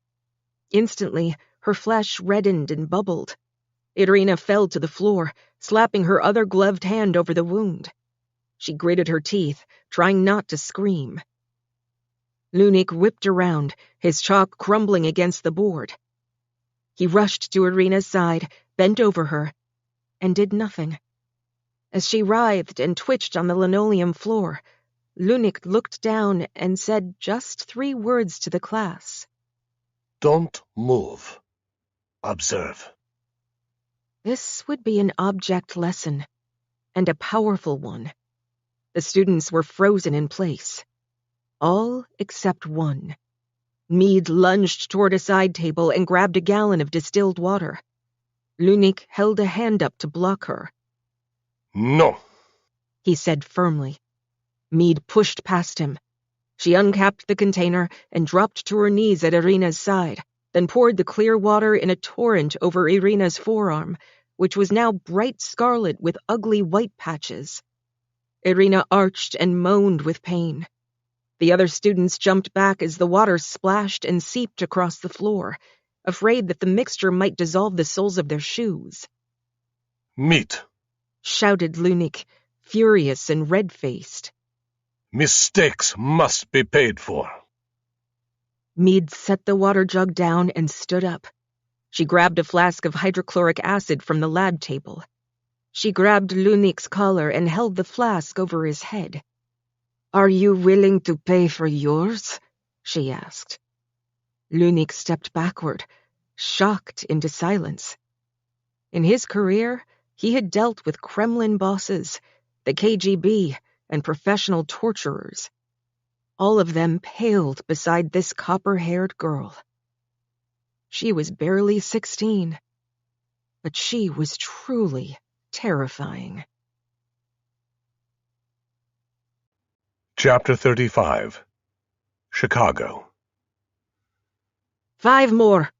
Instantly, her flesh reddened and bubbled. Irina fell to the floor, slapping her other gloved hand over the wound. She gritted her teeth, trying not to scream. Lunik whipped around, his chalk crumbling against the board. He rushed to Irina's side, bent over her, and did nothing. As she writhed and twitched on the linoleum floor, Lunik looked down and said just 3 words to the class. "Don't move. Observe." This would be an object lesson, and a powerful one. The students were frozen in place. All except one. Mead lunged toward a side table and grabbed a gallon of distilled water. Lunik held a hand up to block her. "No," he said firmly. Mead pushed past him. She uncapped the container and dropped to her knees at Irina's side, then poured the clear water in a torrent over Irina's forearm, which was now bright scarlet with ugly white patches. Irina arched and moaned with pain. The other students jumped back as the water splashed and seeped across the floor, afraid that the mixture might dissolve the soles of their shoes. "Meet," shouted Lunik, furious and red-faced. "Mistakes must be paid for." Mead set the water jug down and stood up. She grabbed a flask of hydrochloric acid from the lab table. She grabbed Lunik's collar and held the flask over his head. "Are you willing to pay for yours?" she asked. Lunik stepped backward, shocked into silence. In his career, he had dealt with Kremlin bosses, the KGB, and professional torturers. All of them paled beside this copper-haired girl. She was barely 16, but she was truly terrifying. Chapter 35. Chicago. 5 more.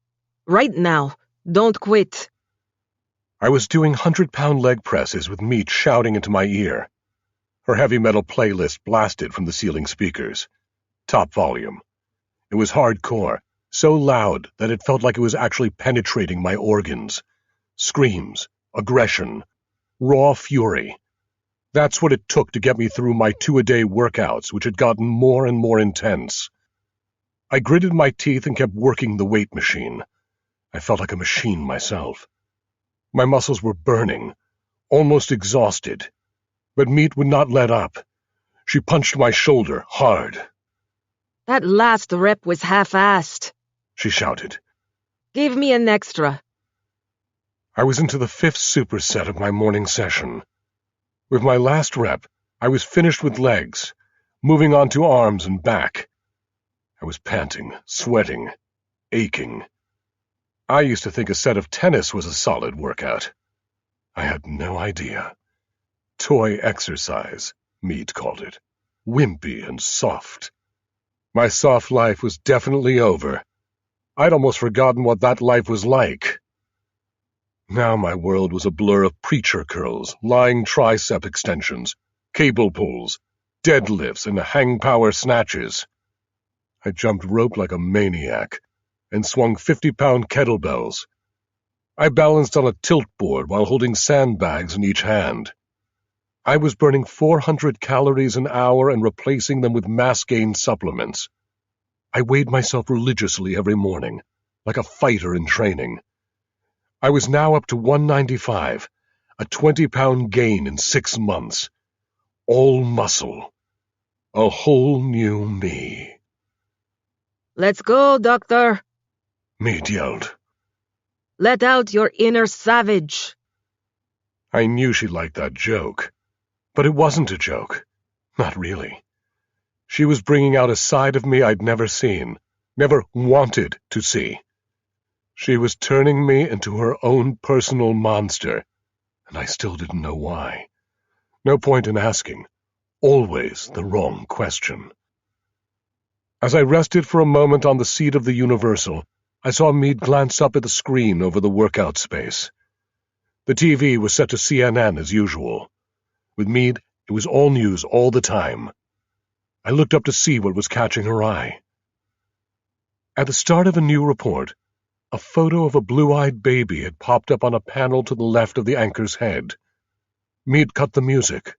Right now. Don't quit. I was doing 100-pound leg presses with Meat shouting into my ear. Her heavy metal playlist blasted from the ceiling speakers. Top volume. It was hardcore, so loud that it felt like it was actually penetrating my organs. Screams, aggression, raw fury. That's what it took to get me through my 2-a-day workouts, which had gotten more and more intense. I gritted my teeth and kept working the weight machine. I felt like a machine myself. My muscles were burning, almost exhausted. But Mead would not let up. She punched my shoulder hard. That last rep was half-assed, She shouted. Give me an extra. I was into the 5th superset of my morning session. With my last rep, I was finished with legs, moving on to arms and back. I was panting, sweating, aching. I used to think a set of tennis was a solid workout. I had no idea. Toy exercise, Mead called it. Wimpy and soft. My soft life was definitely over. I'd almost forgotten what that life was like. Now my world was a blur of preacher curls, lying tricep extensions, cable pulls, deadlifts, and hang power snatches. I jumped rope like a maniac and swung 50-pound kettlebells. I balanced on a tilt board while holding sandbags in each hand. I was burning 400 calories an hour and replacing them with mass gain supplements. I weighed myself religiously every morning, like a fighter in training. I was now up to 195, a 20-pound gain in 6 months. All muscle. A whole new me. Let's go, Doctor. Mead yelled. Let out your inner savage. I knew she liked that joke. But it wasn't a joke. Not really. She was bringing out a side of me I'd never seen, never wanted to see. She was turning me into her own personal monster, and I still didn't know why. No point in asking. Always the wrong question. As I rested for a moment on the seat of the Universal, I saw Mead glance up at the screen over the workout space. The TV was set to CNN as usual. With Mead, it was all news all the time. I looked up to see what was catching her eye. At the start of a new report, a photo of a blue-eyed baby had popped up on a panel to the left of the anchor's head. Mead cut the music.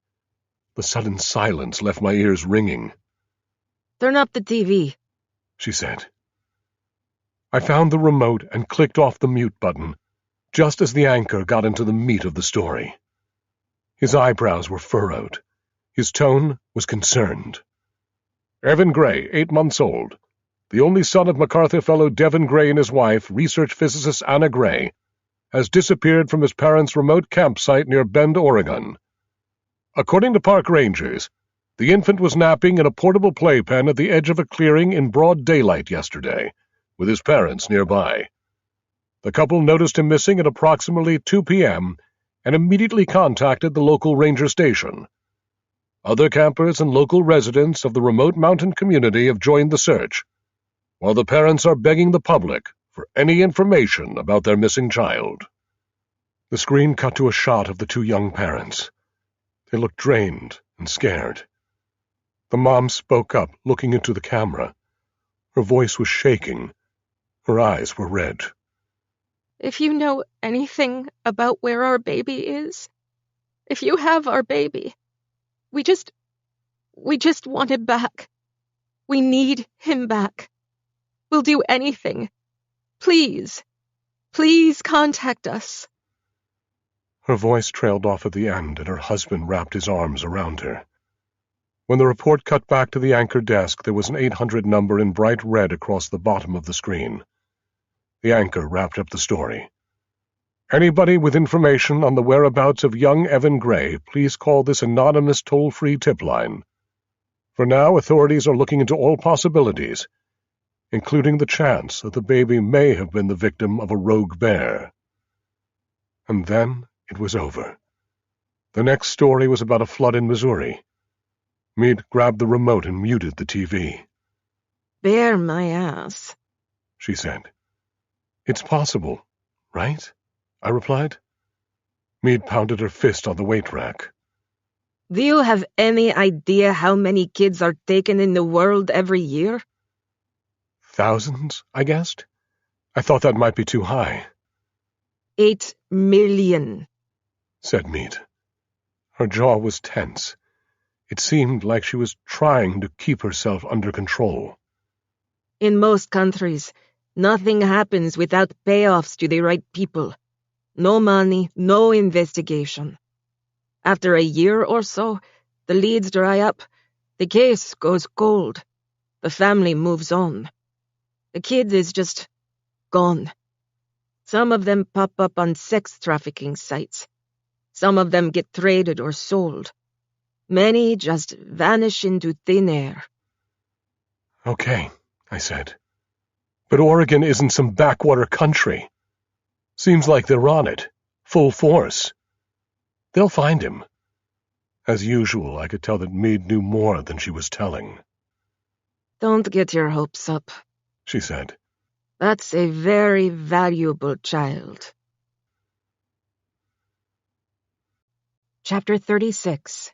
The sudden silence left my ears ringing. Turn up the TV, she said. I found the remote and clicked off the mute button, just as the anchor got into the meat of the story. His eyebrows were furrowed. His tone was concerned. Evan Gray, 8 months old, the only son of MacArthur Fellow Devin Gray and his wife, research physicist Anna Gray, has disappeared from his parents' remote campsite near Bend, Oregon. According to park rangers, the infant was napping in a portable playpen at the edge of a clearing in broad daylight yesterday, with his parents nearby. The couple noticed him missing at approximately 2 p.m., and immediately contacted the local ranger station. Other campers and local residents of the remote mountain community have joined the search, while the parents are begging the public for any information about their missing child. The screen cut to a shot of the 2 young parents. They looked drained and scared. The mom spoke up, looking into the camera. Her voice was shaking. Her eyes were red. If you know anything about where our baby is, if you have our baby, we just want him back. We need him back. We'll do anything. Please contact us. Her voice trailed off at the end, and her husband wrapped his arms around her. When the report cut back to the anchor desk, there was an 800 number in bright red across the bottom of the screen. The anchor wrapped up the story. Anybody with information on the whereabouts of young Evan Gray, please call this anonymous toll-free tip line. For now, authorities are looking into all possibilities, including the chance that the baby may have been the victim of a rogue bear. And then it was over. The next story was about a flood in Missouri. Mead grabbed the remote and muted the TV. Bear my ass, she said. It's possible, right? I replied. Mead pounded her fist on the weight rack. Do you have any idea how many kids are taken in the world every year? Thousands, I guessed. I thought that might be too high. 8 million, said Mead. Her jaw was tense. It seemed like she was trying to keep herself under control. In most countries, nothing happens without payoffs to the right people. No money, no investigation. After a year or so, the leads dry up, the case goes cold, the family moves on. The kid is just gone. Some of them pop up on sex trafficking sites. Some of them get traded or sold. Many just vanish into thin air. Okay, I said. But Oregon isn't some backwater country. Seems like they're on it, full force. They'll find him. As usual, I could tell that Meade knew more than she was telling. Don't get your hopes up, she said. That's a very valuable child. Chapter 36.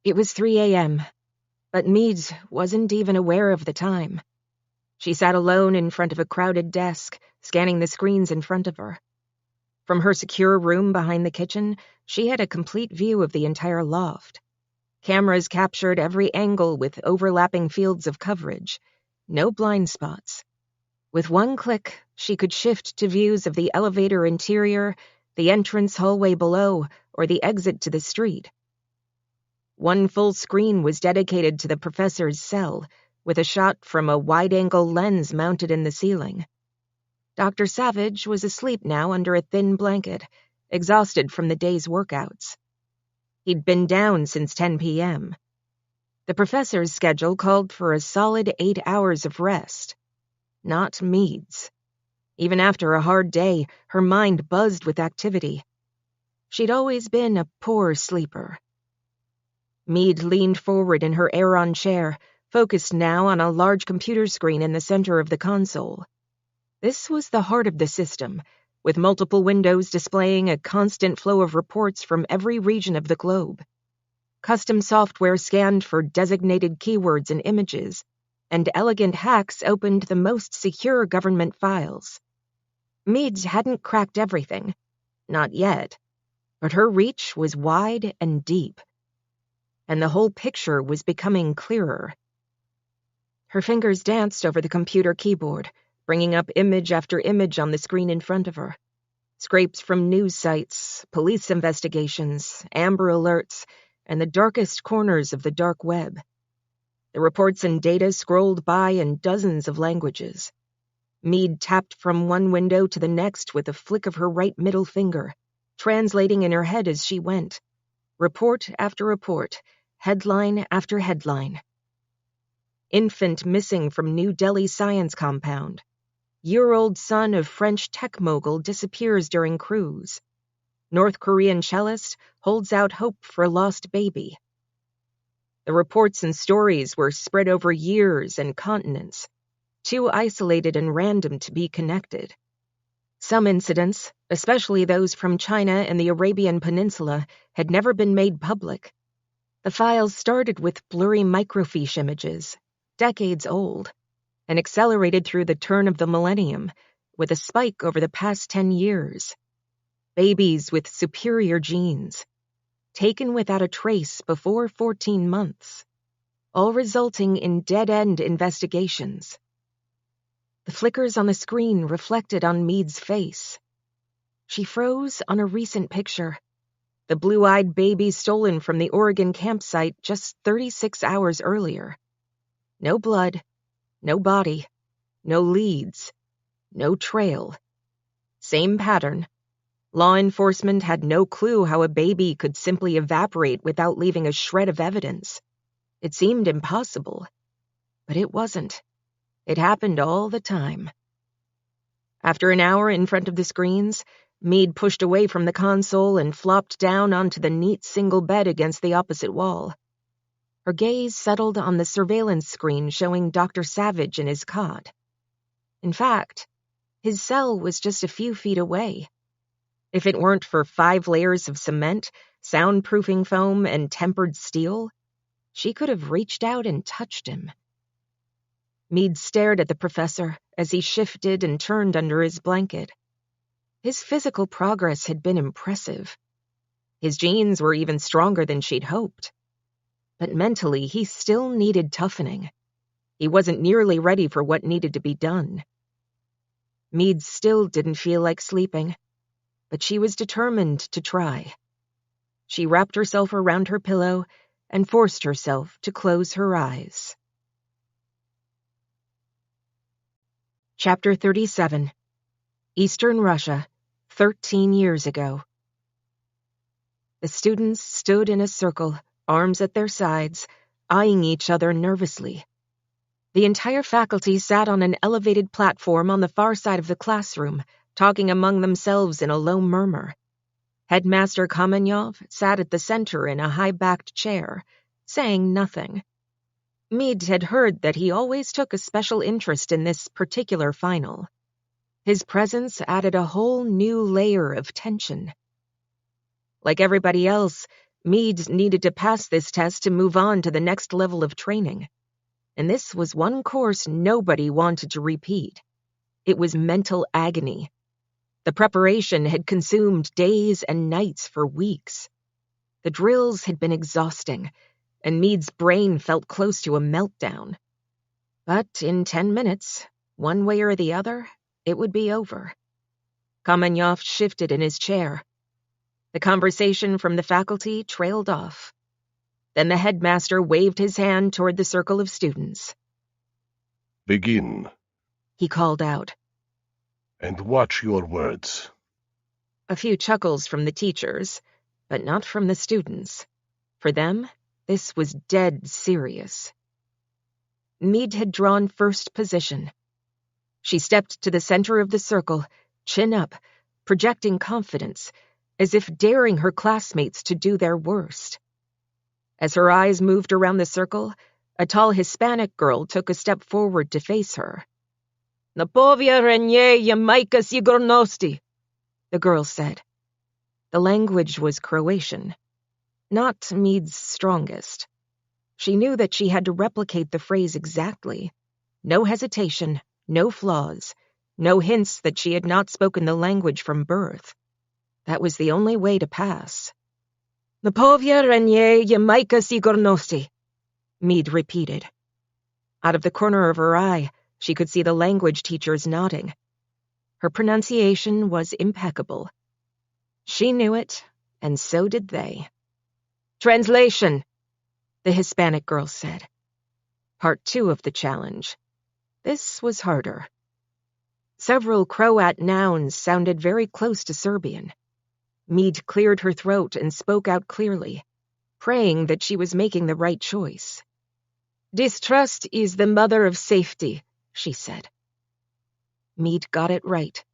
It was 3 a.m., but Meade wasn't even aware of the time. She sat alone in front of a crowded desk, scanning the screens in front of her. From her secure room behind the kitchen, she had a complete view of the entire loft. Cameras captured every angle with overlapping fields of coverage. No blind spots. With one click, she could shift to views of the elevator interior, the entrance hallway below, or the exit to the street. One full screen was dedicated to the professor's cell, with a shot from a wide-angle lens mounted in the ceiling. Dr. Savage was asleep now under a thin blanket, exhausted from the day's workouts. He'd been down since 10 p.m. The professor's schedule called for a solid 8 hours of rest. Not Meade's. Even after a hard day, her mind buzzed with activity. She'd always been a poor sleeper. Meade leaned forward in her Aeron chair, focused now on a large computer screen in the center of the console. This was the heart of the system, with multiple windows displaying a constant flow of reports from every region of the globe. Custom software scanned for designated keywords and images, and elegant hacks opened the most secure government files. Meade hadn't cracked everything, not yet, but her reach was wide and deep, and the whole picture was becoming clearer. Her fingers danced over the computer keyboard, bringing up image after image on the screen in front of her. Scrapes from news sites, police investigations, Amber Alerts, and the darkest corners of the dark web. The reports and data scrolled by in dozens of languages. Meade tapped from one window to the next with a flick of her right middle finger, translating in her head as she went. Report after report, headline after headline. Infant missing from New Delhi science compound. Year-old son of French tech mogul disappears during cruise. North Korean cellist holds out hope for lost baby. The reports and stories were spread over years and continents, too isolated and random to be connected. Some incidents, especially those from China and the Arabian Peninsula, had never been made public. The files started with blurry microfiche images, decades old, and accelerated through the turn of the millennium, with a spike over the past 10 years. Babies with superior genes, taken without a trace before 14 months, all resulting in dead-end investigations. The flickers on the screen reflected on Meade's face. She froze on a recent picture, the blue-eyed baby stolen from the Oregon campsite just 36 hours earlier. No blood, no body, no leads, no trail. Same pattern. Law enforcement had no clue how a baby could simply evaporate without leaving a shred of evidence. It seemed impossible, but it wasn't. It happened all the time. After an hour in front of the screens, Meade pushed away from the console and flopped down onto the neat single bed against the opposite wall. Her gaze settled on the surveillance screen showing Dr. Savage in his cot. In fact, his cell was just a few feet away. If it weren't for 5 layers of cement, soundproofing foam, and tempered steel, she could have reached out and touched him. Meade stared at the professor as he shifted and turned under his blanket. His physical progress had been impressive. His genes were even stronger than she'd hoped. But mentally, he still needed toughening. He wasn't nearly ready for what needed to be done. Meade still didn't feel like sleeping, but she was determined to try. She wrapped herself around her pillow and forced herself to close her eyes. Chapter 37. Eastern Russia, 13 years ago. The students stood in a circle, arms at their sides, eyeing each other nervously. The entire faculty sat on an elevated platform on the far side of the classroom, talking among themselves in a low murmur. Headmaster Kamenyov sat at the center in a high-backed chair, saying nothing. Meade had heard that he always took a special interest in this particular final. His presence added a whole new layer of tension. Like everybody else, Meade needed to pass this test to move on to the next level of training. And this was one course nobody wanted to repeat. It was mental agony. The preparation had consumed days and nights for weeks. The drills had been exhausting, and Meade's brain felt close to a meltdown. But in 10 minutes, one way or the other, it would be over. Kamenyov shifted in his chair. The conversation from the faculty trailed off. Then the headmaster waved his hand toward the circle of students. Begin, He called out. and watch your words. A few chuckles from the teachers, but not from the students. For them, this was dead serious. Meade had drawn first position. She stepped to the center of the circle, chin up, projecting confidence, as if daring her classmates to do their worst. As her eyes moved around the circle, a tall Hispanic girl took a step forward to face her. "Napovia renye yamaika sigurnosti," the girl said. The language was Croatian, not Meade's strongest. She knew that she had to replicate the phrase exactly. No hesitation, no flaws, no hints that she had not spoken the language from birth. That was the only way to pass. "Napovia renye yamaika sigurnosti," Meade repeated. Out of the corner of her eye, she could see the language teachers nodding. Her pronunciation was impeccable. She knew it, and so did they. "Translation," the Hispanic girl said. Part 2 of the challenge. This was harder. Several Croat nouns sounded very close to Serbian. Meade cleared her throat and spoke out clearly, praying that she was making the right choice. "Distrust is the mother of safety," she said. Meade got it right.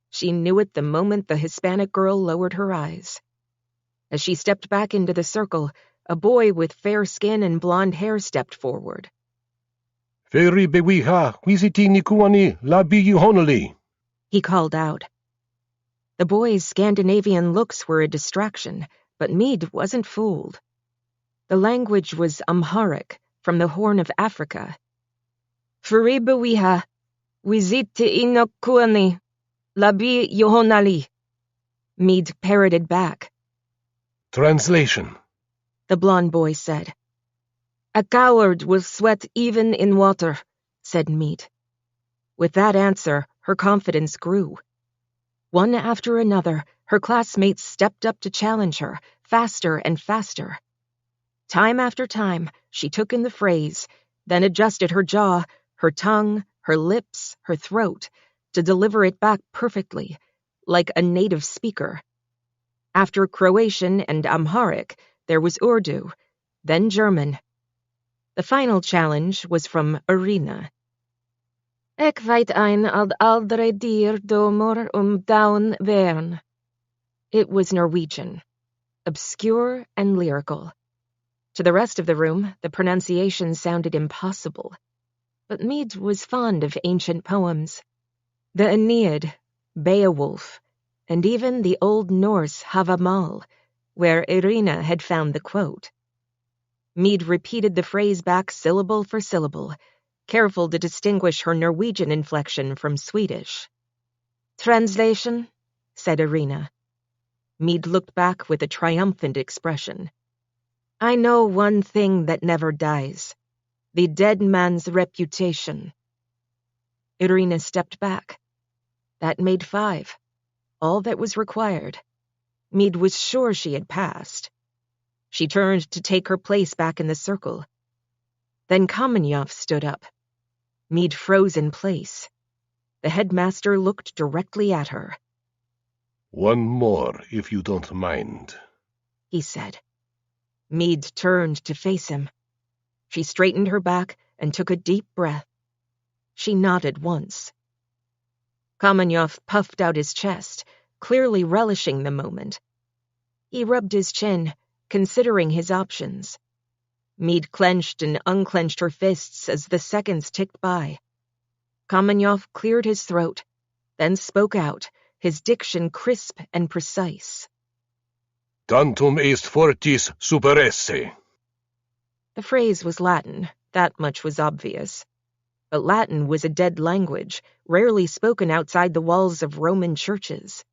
She knew it the moment the Hispanic girl lowered her eyes. As she stepped back into the circle, a boy with fair skin and blonde hair stepped forward. Feri bewiha, wizitini kuani, labi honoli. He called out. The boy's Scandinavian looks were a distraction, but Meade wasn't fooled. The language was Amharic, from the Horn of Africa. "Feri bewiha, wiziti inokuani, labi yohonali," Meade parroted back. Translation, The blond boy said. "A coward will sweat even in water," said Meade. With that answer, her confidence grew. One after another, her classmates stepped up to challenge her, faster and faster. Time after time, she took in the phrase, then adjusted her jaw, her tongue, her lips, her throat, to deliver it back perfectly, like a native speaker. After Croatian and Amharic, there was Urdu, then German. The final challenge was from Irina. "Ik weet ein ad aldre dier domor down vern." It was Norwegian, obscure and lyrical. To the rest of the room, the pronunciation sounded impossible. But Meade was fond of ancient poems. The Aeneid, Beowulf, and even the Old Norse Havamal, where Irina had found the quote. Meade repeated the phrase back syllable for syllable, careful to distinguish her Norwegian inflection from Swedish. "Translation," said Irina. Meade looked back with a triumphant expression. "I know one thing that never dies, the dead man's reputation." Irina stepped back. That made 5, all that was required. Meade was sure she had passed. She turned to take her place back in the circle. Then Kamenyov stood up. Mead froze in place. The headmaster looked directly at her. "One more, if you don't mind," he said. Mead turned to face him. She straightened her back and took a deep breath. She nodded once. Kamenyov puffed out his chest, clearly relishing the moment. He rubbed his chin, considering his options. Mead clenched and unclenched her fists as the seconds ticked by. Kamenyov cleared his throat, then spoke out, his diction crisp and precise. "Tantum est fortis super esse." The phrase was Latin, that much was obvious. But Latin was a dead language, rarely spoken outside the walls of Roman churches.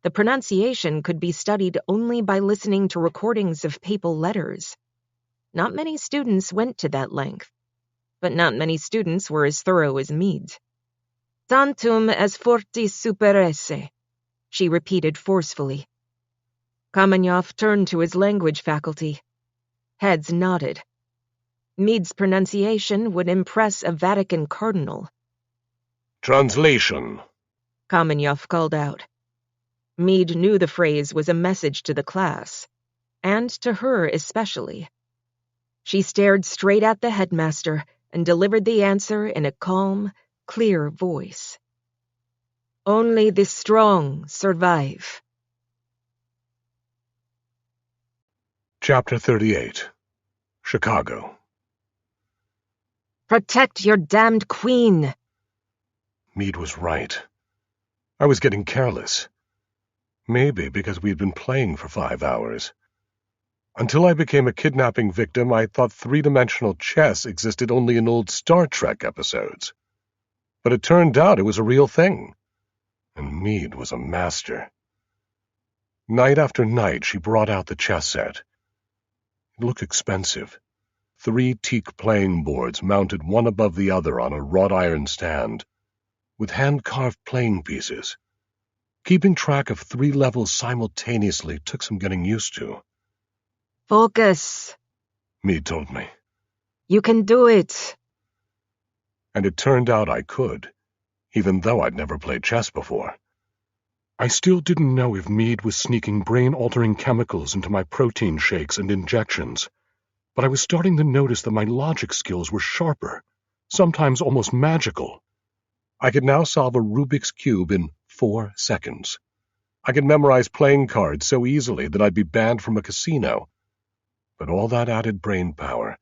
The pronunciation could be studied only by listening to recordings of papal letters. Not many students went to that length, but not many students were as thorough as Mead. "Tantum est fortis super esse," she repeated forcefully. Kamenyov turned to his language faculty. Heads nodded. Mead's pronunciation would impress a Vatican cardinal. "Translation," Kamenyov called out. Mead knew the phrase was a message to the class, and to her especially. She stared straight at the headmaster and delivered the answer in a calm, clear voice. "Only the strong survive." Chapter 38. Chicago. "Protect your damned queen!" Mead was right. I was getting careless. Maybe because we'd been playing for 5 hours. Until I became a kidnapping victim, I thought three-dimensional chess existed only in old Star Trek episodes. But it turned out it was a real thing. And Mead was a master. Night after night, she brought out the chess set. It looked expensive. 3 teak playing boards mounted one above the other on a wrought iron stand, with hand-carved playing pieces. Keeping track of 3 levels simultaneously took some getting used to. "Focus," Mead told me. "You can do it." And it turned out I could, even though I'd never played chess before. I still didn't know if Mead was sneaking brain-altering chemicals into my protein shakes and injections, but I was starting to notice that my logic skills were sharper, sometimes almost magical. I could now solve a Rubik's Cube in 4 seconds. I could memorize playing cards so easily that I'd be banned from a casino. But all that added brain power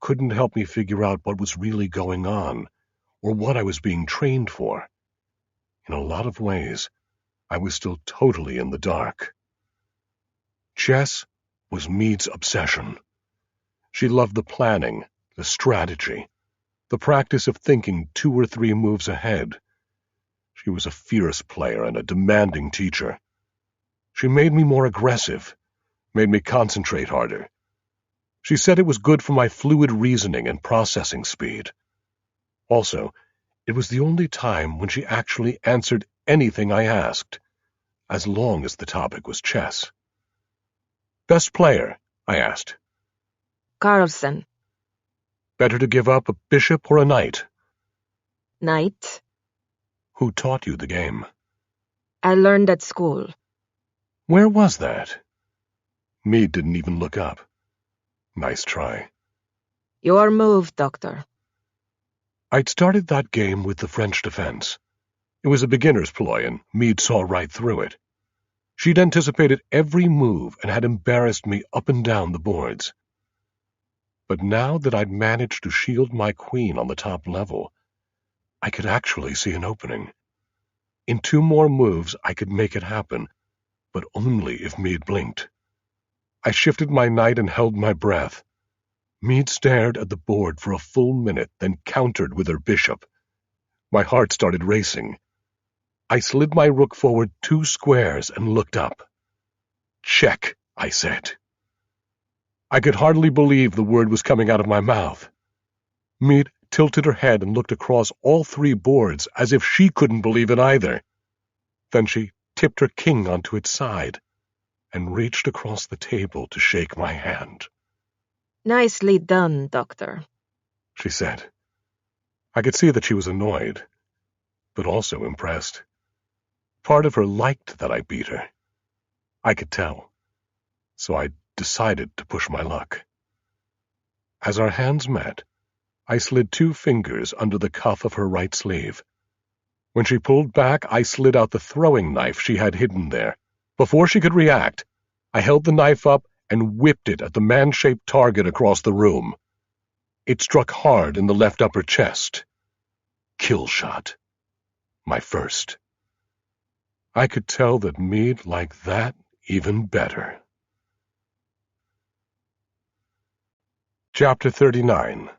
couldn't help me figure out what was really going on, or what I was being trained for. In a lot of ways, I was still totally in the dark. Chess was Mead's obsession. She loved the planning, the strategy, the practice of thinking 2 or 3 moves ahead. She was a fierce player and a demanding teacher. She made me more aggressive, made me concentrate harder. She said it was good for my fluid reasoning and processing speed. Also, it was the only time when she actually answered anything I asked, as long as the topic was chess. "Best player?" I asked. "Carlsen." "Better to give up a bishop or a knight?" "Knight." "Who taught you the game?" "I learned at school." "Where was that?" Mead didn't even look up. Nice try. "Your move, Doctor." I'd started that game with the French defense. It was a beginner's ploy, and Mead saw right through it. She'd anticipated every move and had embarrassed me up and down the boards. But now that I'd managed to shield my queen on the top level, I could actually see an opening. In 2 more moves, I could make it happen, but only if Mead blinked. I shifted my knight and held my breath. Mead stared at the board for a full minute, then countered with her bishop. My heart started racing. I slid my rook forward 2 squares and looked up. "Check," I said. I could hardly believe the word was coming out of my mouth. Mead tilted her head and looked across all 3 boards as if she couldn't believe it either. Then she tipped her king onto its side. and reached across the table to shake my hand. Nicely done, Doctor, she said. I could see that she was annoyed, but also impressed. Part of her liked that I beat her. I could tell. So I decided to push my luck. As our hands met, I slid 2 fingers under the cuff of her right sleeve. When she pulled back, I slid out the throwing knife she had hidden there. Before she could react, I held the knife up and whipped it at the man-shaped target across the room. It struck hard in the left upper chest. Kill shot. My first. I could tell that Meade liked that even better. Chapter 39.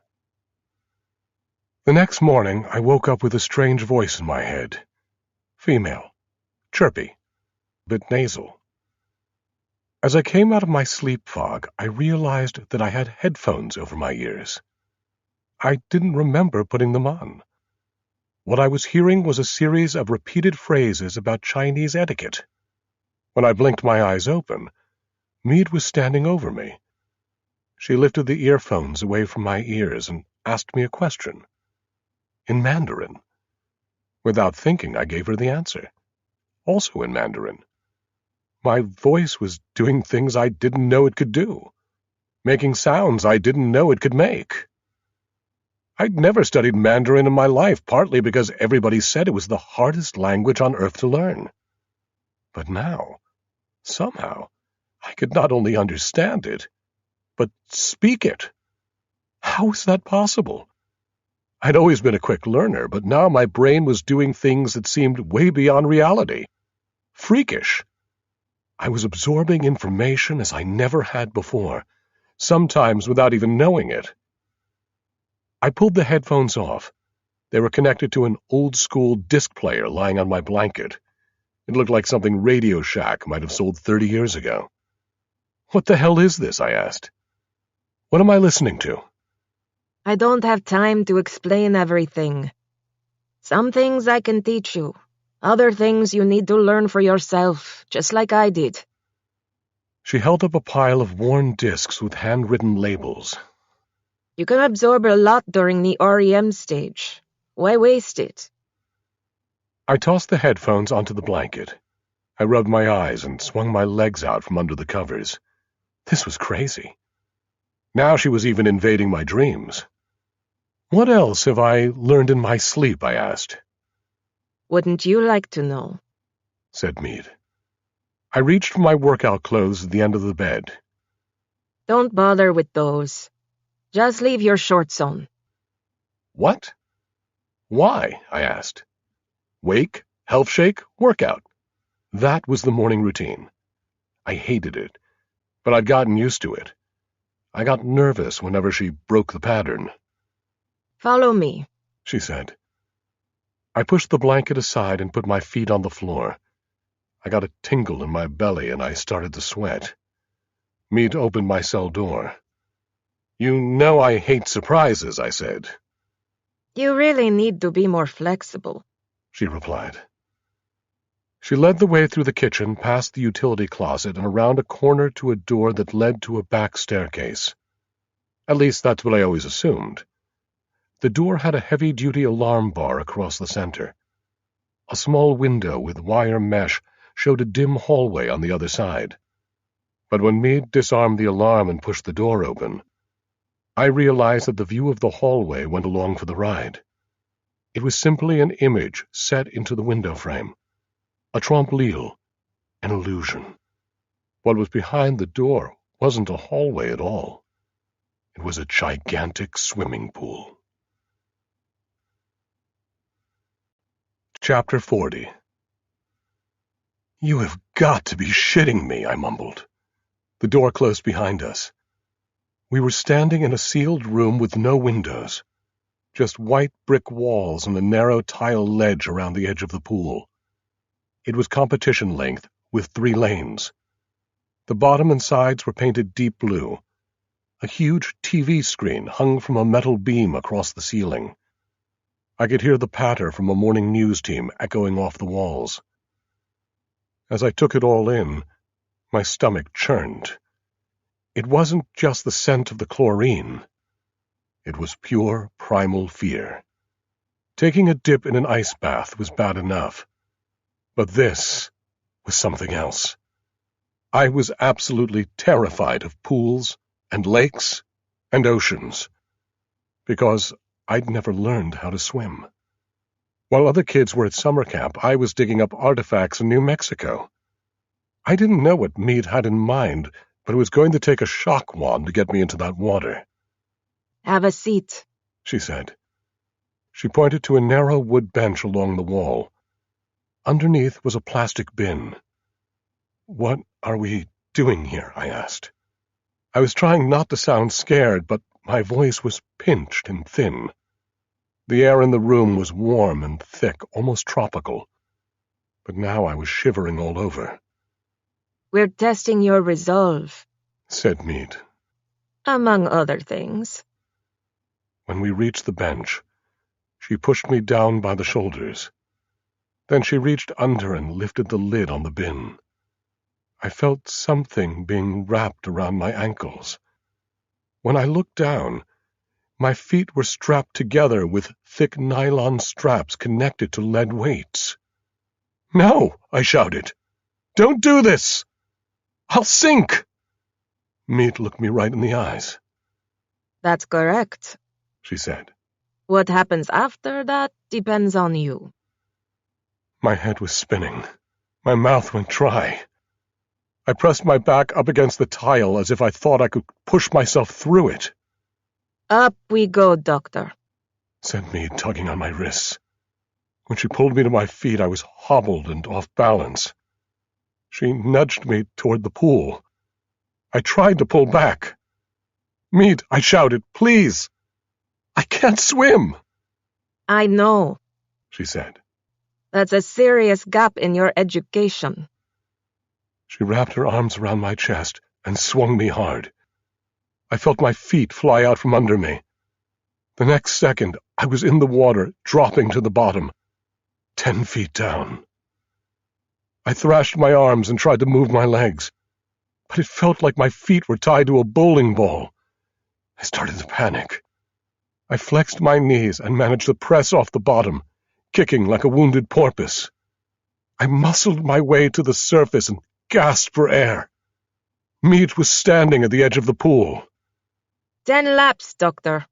The next morning, I woke up with a strange voice in my head. Female. Chirpy. Bit nasal. As I came out of my sleep fog, I realized that I had headphones over my ears. I didn't remember putting them on. What I was hearing was a series of repeated phrases about Chinese etiquette. When I blinked my eyes open, Meade was standing over me. She lifted the earphones away from my ears and asked me a question. In Mandarin. Without thinking, I gave her the answer. Also in Mandarin. My voice was doing things I didn't know it could do, making sounds I didn't know it could make. I'd never studied Mandarin in my life, partly because everybody said it was the hardest language on earth to learn. But now, somehow, I could not only understand it, but speak it. How was that possible? I'd always been a quick learner, but now my brain was doing things that seemed way beyond reality. Freakish. I was absorbing information as I never had before, sometimes without even knowing it. I pulled the headphones off. They were connected to an old-school disc player lying on my blanket. It looked like something Radio Shack might have sold 30 years ago. What the hell is this? I asked. What am I listening to? I don't have time to explain everything. Some things I can teach you. Other things you need to learn for yourself, just like I did. She held up a pile of worn discs with handwritten labels. You can absorb a lot during the REM stage. Why waste it? I tossed the headphones onto the blanket. I rubbed my eyes and swung my legs out from under the covers. This was crazy. Now she was even invading my dreams. What else have I learned in my sleep? I asked. Wouldn't you like to know? Said Meade. I reached for my workout clothes at the end of the bed. Don't bother with those. Just leave your shorts on. What? Why? I asked. Wake, health shake, workout. That was the morning routine. I hated it, but I'd gotten used to it. I got nervous whenever she broke the pattern. Follow me, she said. I pushed the blanket aside and put my feet on the floor. I got a tingle in my belly and I started to sweat. Meade opened my cell door. You know I hate surprises, I said. You really need to be more flexible, she replied. She led the way through the kitchen, past the utility closet, and around a corner to a door that led to a back staircase. At least that's what I always assumed. The door had a heavy-duty alarm bar across the center. A small window with wire mesh showed a dim hallway on the other side. But when Meade disarmed the alarm and pushed the door open, I realized that the view of the hallway went along for the ride. It was simply an image set into the window frame. A trompe-l'oeil, an illusion. What was behind the door wasn't a hallway at all. It was a gigantic swimming pool. Chapter 40. You have got to be shitting me, I mumbled. The door closed behind us. We were standing in a sealed room with no windows, just white brick walls and a narrow tile ledge around the edge of the pool. It was competition length, with 3 lanes. The bottom and sides were painted deep blue. A huge TV screen hung from a metal beam across the ceiling. I could hear the patter from a morning news team echoing off the walls. As I took it all in, My stomach churned. It wasn't just the scent of the chlorine. It was pure primal fear. Taking a dip in an ice bath was bad enough, but this was something else. I was absolutely terrified of pools and lakes and oceans, because I'd never learned how to swim. While other kids were at summer camp, I was digging up artifacts in New Mexico. I didn't know what Meade had in mind, but it was going to take a shock wand to get me into that water. Have a seat, she said. She pointed to a narrow wood bench along the wall. Underneath was a plastic bin. What are we doing here? I asked. I was trying not to sound scared, but my voice was pinched and thin. The air in the room was warm and thick, almost tropical. But now I was shivering all over. We're testing your resolve, said Meade. among other things. When we reached the bench, she pushed me down by the shoulders. Then she reached under and lifted the lid on the bin. I felt something being wrapped around my ankles. When I looked down, my feet were strapped together with thick nylon straps connected to lead weights. "No!" I shouted. "Don't do this! I'll sink!" Meade looked me right in the eyes. That's correct. She said. What happens after that depends on you. My head was spinning. My mouth went dry. I pressed my back up against the tile as if I thought I could push myself through it. Up we go, Doctor, said Meade, tugging on my wrists. When she pulled me to my feet, I was hobbled and off balance. She nudged me toward the pool. I tried to pull back. "Meade," I shouted, "please! I can't swim!" I know. She said. That's a serious gap in your education. She wrapped her arms around my chest and swung me hard. I felt my feet fly out from under me. The next second, I was in the water, dropping to the bottom, 10 feet down. I thrashed my arms and tried to move my legs, but it felt like my feet were tied to a bowling ball. I started to panic. I flexed my knees and managed to press off the bottom, kicking like a wounded porpoise. I muscled my way to the surface and gasped for air. Meade was standing at the edge of the pool. 10 laps, Doctor.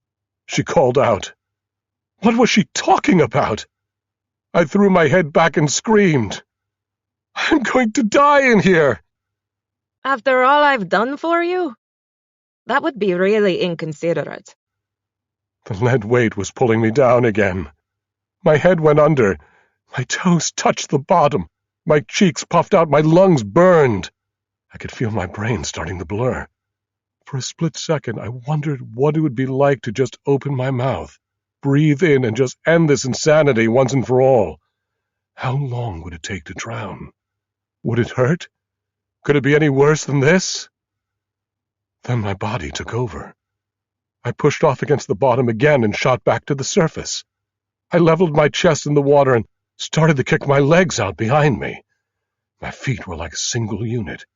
She called out. What was she talking about? I threw my head back and screamed. I'm going to die in here! After all I've done for you? That would be really inconsiderate. The lead weight was pulling me down again. My head went under. My toes touched the bottom. My cheeks puffed out. My lungs burned. I could feel my brain starting to blur. For a split second, I wondered what it would be like to just open my mouth, breathe in, and just end this insanity once and for all. How long would it take to drown? Would it hurt? Could it be any worse than this? Then my body took over. I pushed off against the bottom again and shot back to the surface. I leveled my chest in the water and started to kick my legs out behind me. My feet were like a single unit,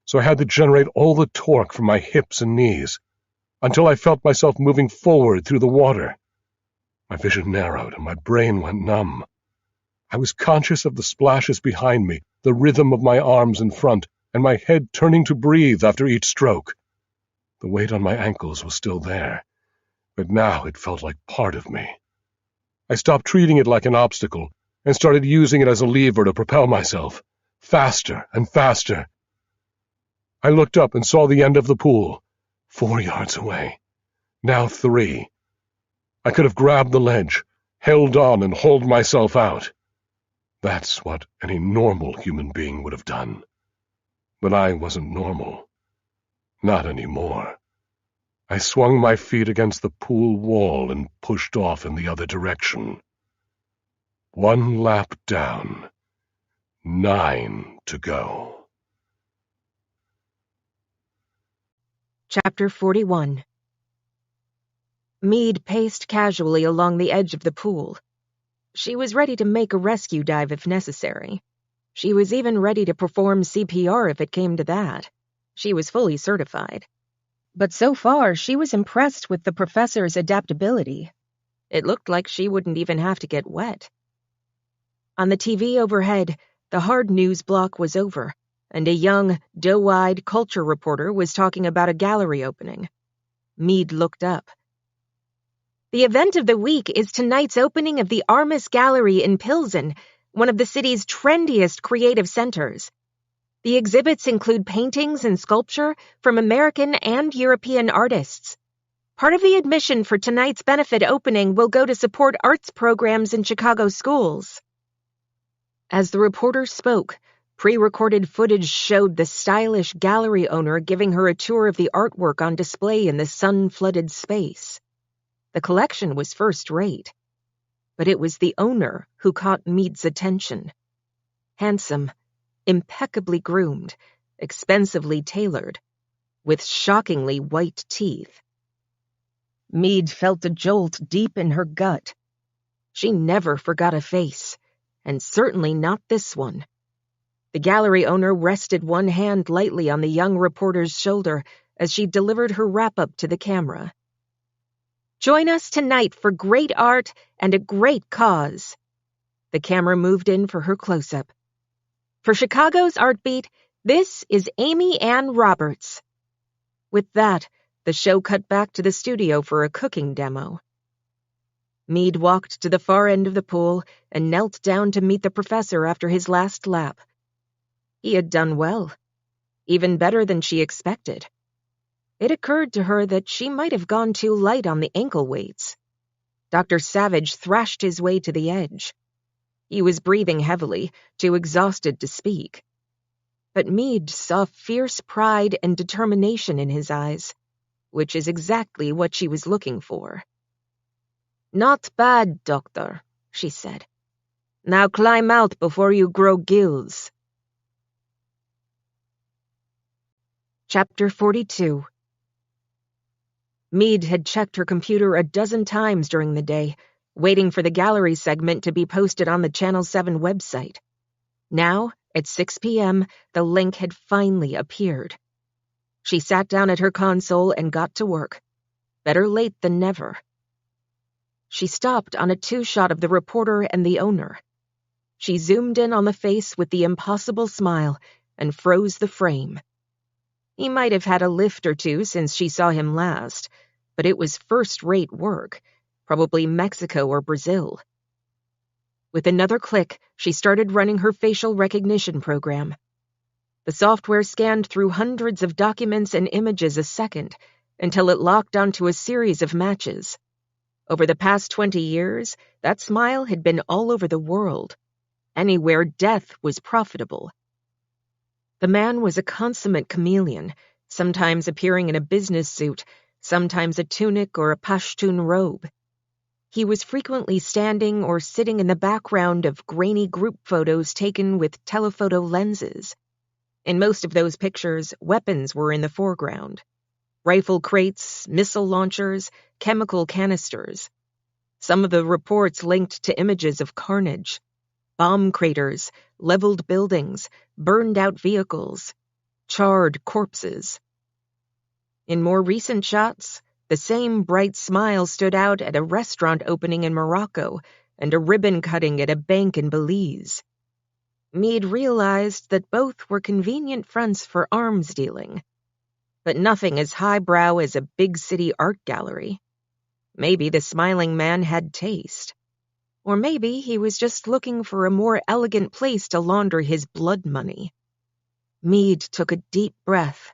so I had to generate all the torque from my hips and knees, until I felt myself moving forward through the water. My vision narrowed and my brain went numb. I was conscious of the splashes behind me, the rhythm of my arms in front, and my head turning to breathe after each stroke. The weight on my ankles was still there, but now it felt like part of me. I stopped treating it like an obstacle and started using it as a lever to propel myself, faster and faster. I looked up and saw the end of the pool, 4 yards away, now 3. I could have grabbed the ledge, held on and hauled myself out. That's what any normal human being would have done. But I wasn't normal. Not anymore. I swung my feet against the pool wall and pushed off in the other direction. 1 lap down. 9 to go. Chapter 41. Meade paced casually along the edge of the pool. She was ready to make a rescue dive if necessary. She was even ready to perform CPR if it came to that. She was fully certified. But so far, she was impressed with the professor's adaptability. It looked like she wouldn't even have to get wet. On the TV overhead, the hard news block was over, and a young, doe-eyed culture reporter was talking about a gallery opening. Meade looked up. The event of the week is tonight's opening of the Armis Gallery in Pilsen, one of the city's trendiest creative centers. The exhibits include paintings and sculpture from American and European artists. Part of the admission for tonight's benefit opening will go to support arts programs in Chicago schools. As the reporter spoke, pre-recorded footage showed the stylish gallery owner giving her a tour of the artwork on display in the sun-flooded space. The collection was first-rate, but it was the owner who caught Meade's attention. Handsome, impeccably groomed, expensively tailored, with shockingly white teeth. Meade felt a jolt deep in her gut. She never forgot a face, and certainly not this one. The gallery owner rested one hand lightly on the young reporter's shoulder as she delivered her wrap-up to the camera. Join us tonight for great art and a great cause. The camera moved in for her close-up. For Chicago's Art Beat, this is Amy Ann Roberts. With that, the show cut back to the studio for a cooking demo. Meade walked to the far end of the pool and knelt down to meet the professor after his last lap. He had done well, even better than she expected. It occurred to her that she might have gone too light on the ankle weights. Dr. Savage thrashed his way to the edge. He was breathing heavily, too exhausted to speak. But Meade saw fierce pride and determination in his eyes, which is exactly what she was looking for. "Not bad, doctor," she said. "Now climb out before you grow gills." Chapter 42. Meade had checked her computer a dozen times during the day, waiting for the gallery segment to be posted on the Channel 7 website. Now, at 6 p.m., the link had finally appeared. She sat down at her console and got to work. Better late than never. She stopped on a two-shot of the reporter and the owner. She zoomed in on the face with the impossible smile and froze the frame. He might have had a lift or two since she saw him last, but it was first-rate work, probably Mexico or Brazil. With another click, she started running her facial recognition program. The software scanned through hundreds of documents and images a second until it locked onto a series of matches. Over the past 20 years, that smile had been all over the world. Anywhere death was profitable. The man was a consummate chameleon, sometimes appearing in a business suit, sometimes a tunic or a Pashtun robe. He was frequently standing or sitting in the background of grainy group photos taken with telephoto lenses. In most of those pictures, weapons were in the foreground. Rifle crates, missile launchers, chemical canisters. Some of the reports linked to images of carnage. Bomb craters, leveled buildings, burned-out vehicles, charred corpses. In more recent shots, the same bright smile stood out at a restaurant opening in Morocco and a ribbon cutting at a bank in Belize. Meade realized that both were convenient fronts for arms dealing, but nothing as highbrow as a big-city art gallery. Maybe the smiling man had taste. Or maybe he was just looking for a more elegant place to launder his blood money. Meade took a deep breath.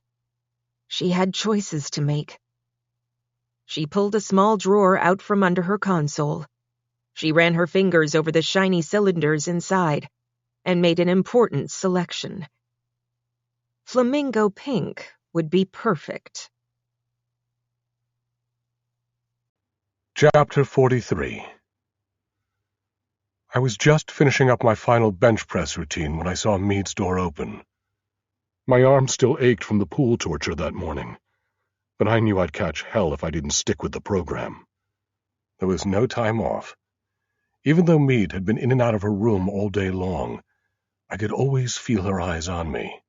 She had choices to make. She pulled a small drawer out from under her console. She ran her fingers over the shiny cylinders inside and made an important selection. Flamingo pink would be perfect. Chapter 43. I was just finishing up my final bench press routine when I saw Meade's door open. My arm still ached from the pool torture that morning, but I knew I'd catch hell if I didn't stick with the program. There was no time off. Even though Meade had been in and out of her room all day long, I could always feel her eyes on me.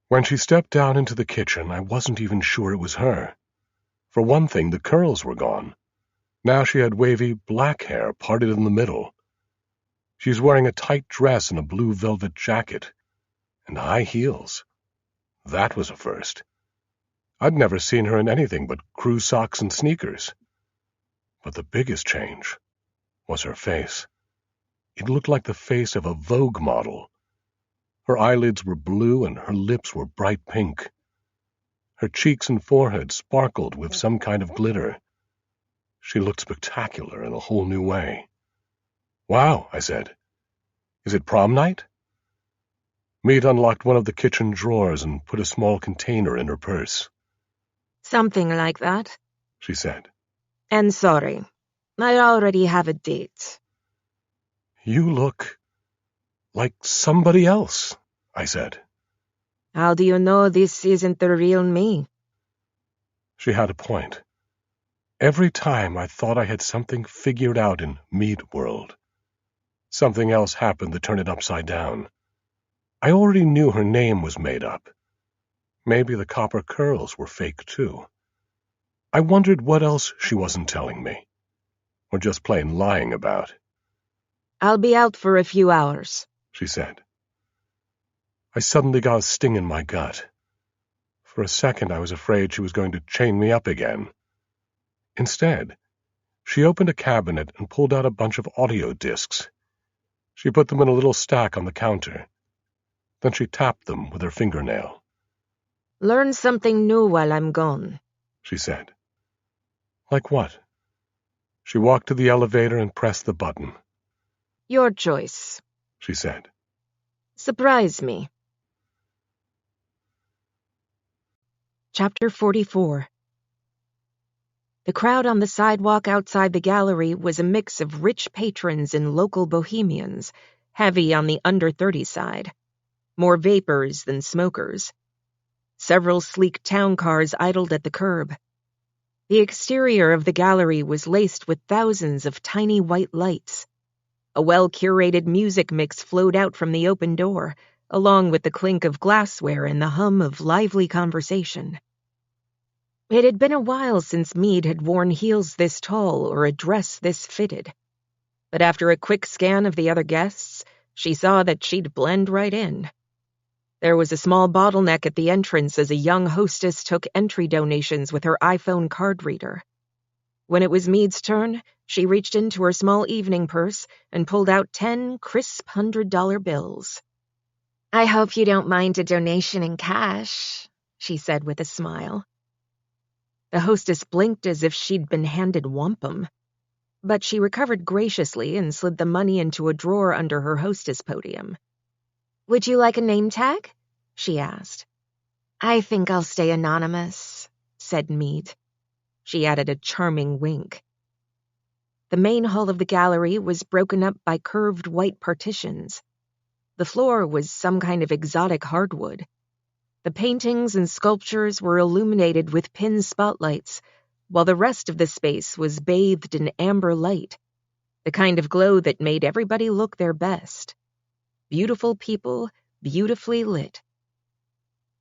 When she stepped down into the kitchen, I wasn't even sure it was her. For one thing, the curls were gone. Now she had wavy black hair parted in the middle. She was wearing a tight dress and a blue velvet jacket, and high heels. That was a first. I'd never seen her in anything but crew socks and sneakers. But the biggest change was her face. It looked like the face of a Vogue model. Her eyelids were blue and her lips were bright pink. Her cheeks and forehead sparkled with some kind of glitter. She looked spectacular in a whole new way. "Wow," I said. "Is it prom night?" Mead unlocked one of the kitchen drawers and put a small container in her purse. "Something like that," she said. "And sorry, I already have a date." "You look like somebody else," I said. "How do you know this isn't the real me?" She had a point. Every time I thought I had something figured out in Mead World, something else happened to turn it upside down. I already knew her name was made up. Maybe the copper curls were fake, too. I wondered what else she wasn't telling me, or just plain lying about. "I'll be out for a few hours," she said. I suddenly got a sting in my gut. For a second I was afraid she was going to chain me up again. Instead, she opened a cabinet and pulled out a bunch of audio discs. She put them in a little stack on the counter. Then she tapped them with her fingernail. "Learn something new while I'm gone," she said. Like what? She walked to the elevator and pressed the button. "Your choice," she said. "Surprise me." Chapter 44. The crowd on the sidewalk outside the gallery was a mix of rich patrons and local bohemians, heavy on the under-30 side. More vapors than smokers. Several sleek town cars idled at the curb. The exterior of the gallery was laced with thousands of tiny white lights. A well-curated music mix flowed out from the open door, along with the clink of glassware and the hum of lively conversation. It had been a while since Mead had worn heels this tall or a dress this fitted. But after a quick scan of the other guests, she saw that she'd blend right in. There was a small bottleneck at the entrance as a young hostess took entry donations with her iPhone card reader. When it was Mead's turn, she reached into her small evening purse and pulled out 10 crisp $100 bills. "I hope you don't mind a donation in cash," she said with a smile. The hostess blinked as if she'd been handed wampum. But she recovered graciously and slid the money into a drawer under her hostess podium. "Would you like a name tag?" she asked. "I think I'll stay anonymous," said Mead. She added a charming wink. The main hall of the gallery was broken up by curved white partitions. The floor was some kind of exotic hardwood. The paintings and sculptures were illuminated with pin spotlights, while the rest of the space was bathed in amber light, the kind of glow that made everybody look their best. Beautiful people, beautifully lit.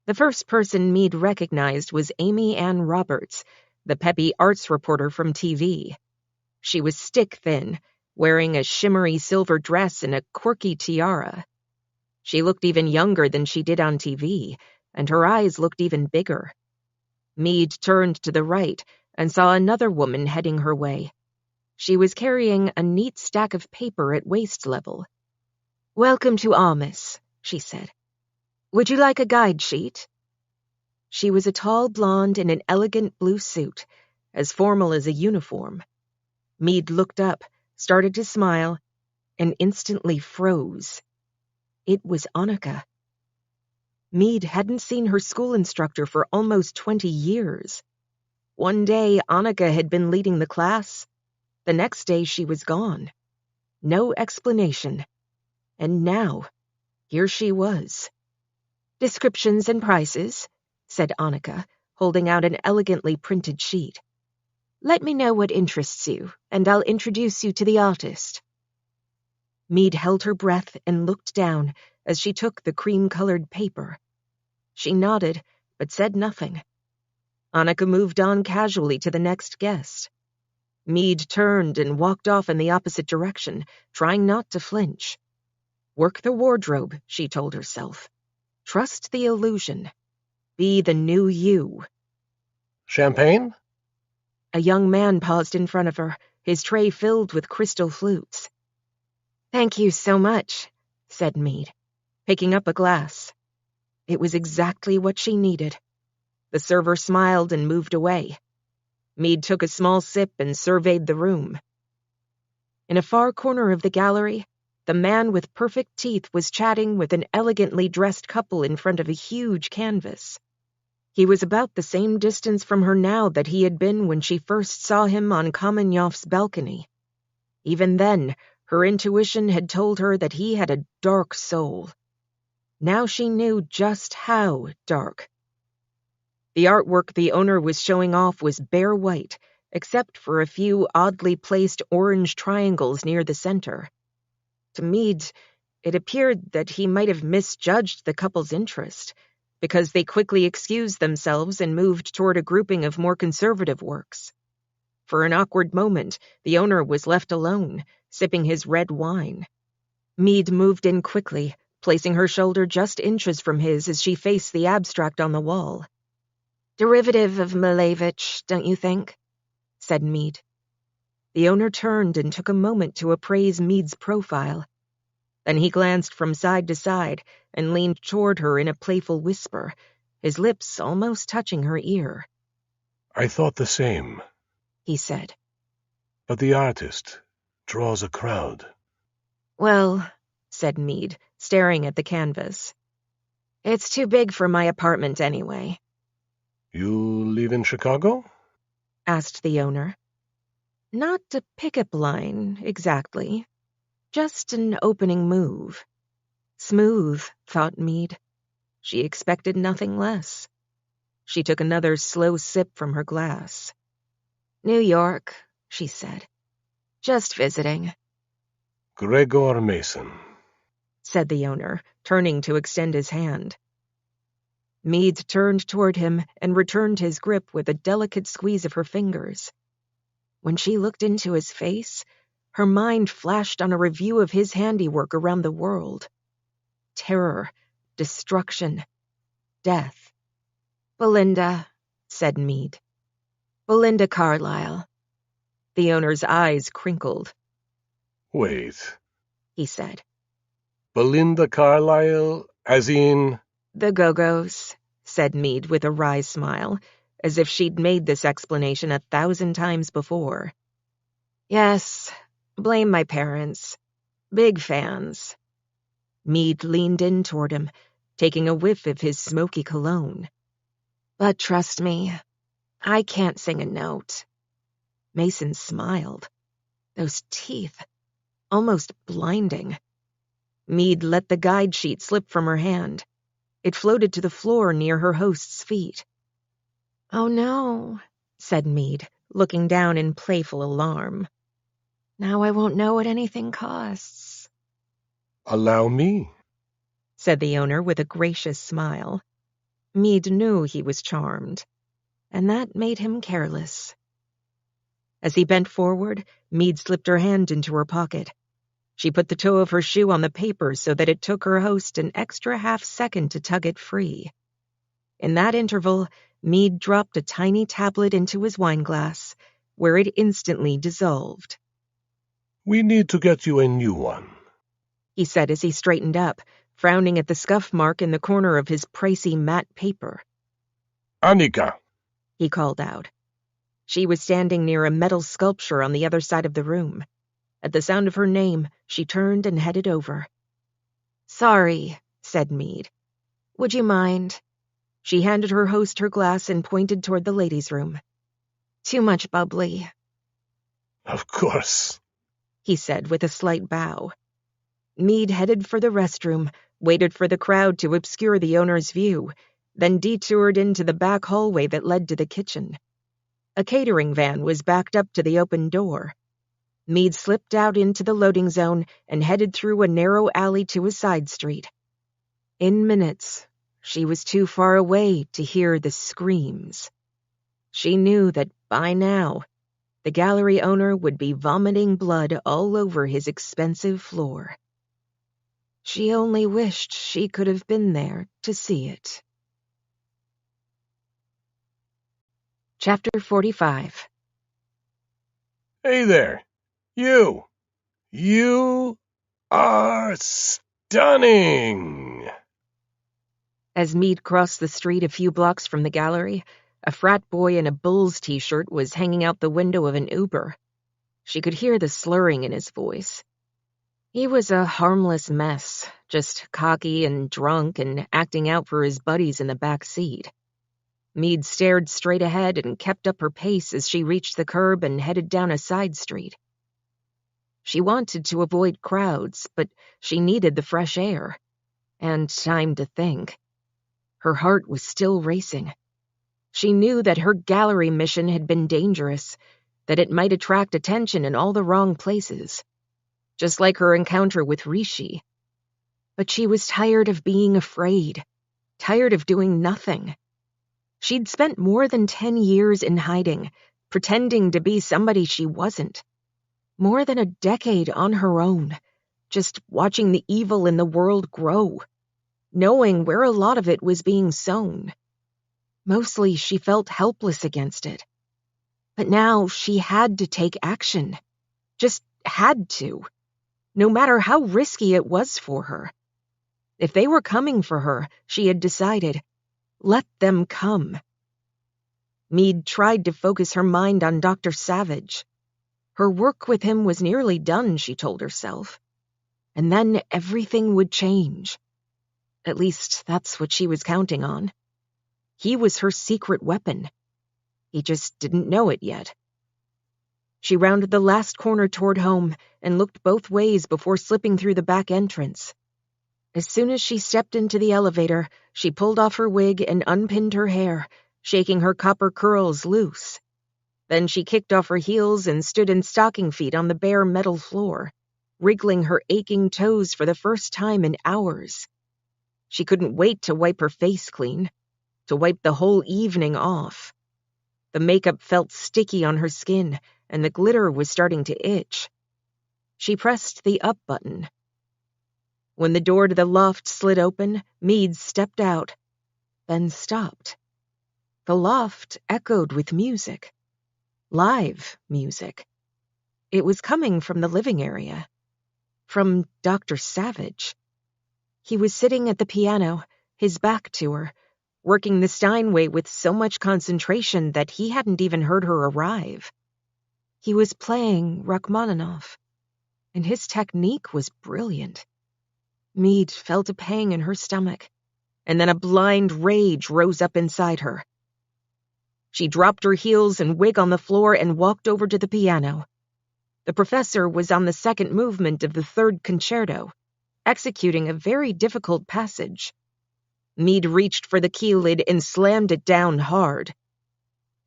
The first person Mead recognized was Amy Ann Roberts, the peppy arts reporter from TV. She was stick-thin, wearing a shimmery silver dress and a quirky tiara. She looked even younger than she did on TV, and her eyes looked even bigger. Mead turned to the right and saw another woman heading her way. She was carrying a neat stack of paper at waist level. "Welcome to Almas," she said. "Would you like a guide sheet?" She was a tall blonde in an elegant blue suit, as formal as a uniform. Mead looked up, started to smile, and instantly froze. It was Annika. Mead hadn't seen her school instructor for almost 20 years. One day, Annika had been leading the class. The next day, she was gone. No explanation. And now, here she was. "Descriptions and prices," said Annika, holding out an elegantly printed sheet. "Let me know what interests you, and I'll introduce you to the artist." Mead held her breath and looked down as she took the cream-colored paper. She nodded, but said nothing. Annika moved on casually to the next guest. Mead turned and walked off in the opposite direction, trying not to flinch. Work the wardrobe, she told herself. Trust the illusion. Be the new you. Champagne? A young man paused in front of her, his tray filled with crystal flutes. "Thank you so much," said Mead, picking up a glass. It was exactly what she needed. The server smiled and moved away. Mead took a small sip and surveyed the room. In a far corner of the gallery, the man with perfect teeth was chatting with an elegantly dressed couple in front of a huge canvas. He was about the same distance from her now that he had been when she first saw him on Kamenyov's balcony. Even then, her intuition had told her that he had a dark soul. Now she knew just how dark. The artwork the owner was showing off was bare white, except for a few oddly placed orange triangles near the center. To Mead, it appeared that he might have misjudged the couple's interest, because they quickly excused themselves and moved toward a grouping of more conservative works. For an awkward moment, the owner was left alone, sipping his red wine. Mead moved in quickly, placing her shoulder just inches from his as she faced the abstract on the wall. "Derivative of Malevich, don't you think?" said Mead. The owner turned and took a moment to appraise Mead's profile. Then he glanced from side to side and leaned toward her in a playful whisper, his lips almost touching her ear. I thought the same, he said. But the artist draws a crowd. "Well," said Mead, staring at the canvas. "It's too big for my apartment anyway." You live in Chicago? asked the owner. Not a pickup line, exactly. Just an opening move. Smooth, thought Mead. She expected nothing less. She took another slow sip from her glass. "New York," she said. "Just visiting." Gregor Mason, said the owner, turning to extend his hand. Mead turned toward him and returned his grip with a delicate squeeze of her fingers. When she looked into his face, her mind flashed on a review of his handiwork around the world. Terror, destruction, death. "Belinda," said Mead. "Belinda Carlyle." The owner's eyes crinkled. Wait, he said. Belinda Carlyle, as in? "The Go-Go's," said Mead with a wry smile, as if she'd made this explanation 1,000 times before. "Yes, blame my parents. Big fans." Mead leaned in toward him, taking a whiff of his smoky cologne. "But trust me, I can't sing a note." Mason smiled. Those teeth, almost blinding. Mead let the guide sheet slip from her hand. It floated to the floor near her host's feet. "Oh no," said Mead, looking down in playful alarm. "Now I won't know what anything costs." Allow me, said the owner with a gracious smile. Mead knew he was charmed, and that made him careless. As he bent forward, Mead slipped her hand into her pocket. She put the toe of her shoe on the paper so that it took her host an extra half-second to tug it free. In that interval, Mead dropped a tiny tablet into his wineglass, where it instantly dissolved. We need to get you a new one, he said as he straightened up, frowning at the scuff mark in the corner of his pricey matte paper. Annika, he called out. She was standing near a metal sculpture on the other side of the room. At the sound of her name, she turned and headed over. "Sorry," said Mead. "Would you mind?" She handed her host her glass and pointed toward the ladies' room. "Too much bubbly." Of course, he said with a slight bow. Mead headed for the restroom, waited for the crowd to obscure the owner's view, then detoured into the back hallway that led to the kitchen. A catering van was backed up to the open door. Meade slipped out into the loading zone and headed through a narrow alley to a side street. In minutes, she was too far away to hear the screams. She knew that by now, the gallery owner would be vomiting blood all over his expensive floor. She only wished she could have been there to see it. Chapter 45. Hey there, you! You are stunning! As Meade crossed the street a few blocks from the gallery, a frat boy in a Bulls t-shirt was hanging out the window of an Uber. She could hear the slurring in his voice. He was a harmless mess, just cocky and drunk and acting out for his buddies in the back seat. Meade stared straight ahead and kept up her pace as she reached the curb and headed down a side street. She wanted to avoid crowds, but she needed the fresh air and time to think. Her heart was still racing. She knew that her gallery mission had been dangerous, that it might attract attention in all the wrong places, just like her encounter with Rishi. But she was tired of being afraid, tired of doing nothing. She'd spent more than 10 years in hiding, pretending to be somebody she wasn't. More than a decade on her own, just watching the evil in the world grow, knowing where a lot of it was being sown. Mostly she felt helpless against it. But now she had to take action. Just had to. No matter how risky it was for her. If they were coming for her, she had decided, let them come. Meade tried to focus her mind on Dr. Savage. Her work with him was nearly done, she told herself. And then everything would change. At least that's what she was counting on. He was her secret weapon. He just didn't know it yet. She rounded the last corner toward home and looked both ways before slipping through the back entrance. As soon as she stepped into the elevator, she pulled off her wig and unpinned her hair, shaking her copper curls loose. Then she kicked off her heels and stood in stocking feet on the bare metal floor, wriggling her aching toes for the first time in hours. She couldn't wait to wipe her face clean, to wipe the whole evening off. The makeup felt sticky on her skin, and the glitter was starting to itch. She pressed the up button. When the door to the loft slid open, Meade stepped out, then stopped. The loft echoed with music. Live music. It was coming from the living area. From Dr. Savage. He was sitting at the piano, his back to her, working the Steinway with so much concentration that he hadn't even heard her arrive. He was playing Rachmaninoff, and his technique was brilliant. Meade felt a pang in her stomach, and then a blind rage rose up inside her. She dropped her heels and wig on the floor and walked over to the piano. The professor was on the second movement of the third concerto, executing a very difficult passage. Meade reached for the key lid and slammed it down hard.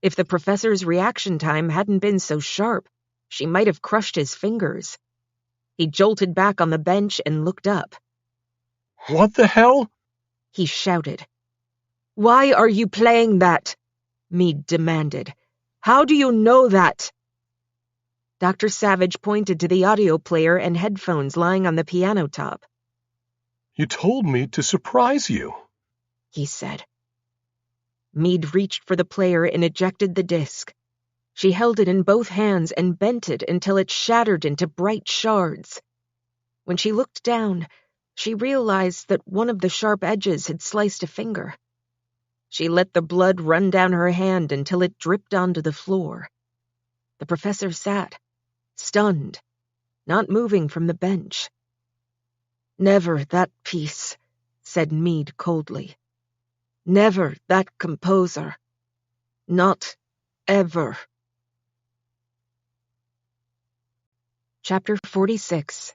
If the professor's reaction time hadn't been so sharp, she might have crushed his fingers. He jolted back on the bench and looked up. What the hell? He shouted. "Why are you playing that?" Meade demanded. "How do you know that?" Dr. Savage pointed to the audio player and headphones lying on the piano top. You told me to surprise you, he said. Meade reached for the player and ejected the disc. She held it in both hands and bent it until it shattered into bright shards. When she looked down, she realized that one of the sharp edges had sliced a finger. She let the blood run down her hand until it dripped onto the floor. The professor sat, stunned, not moving from the bench. "Never that piece," said Meade coldly. "Never that composer. Not ever." Chapter 46.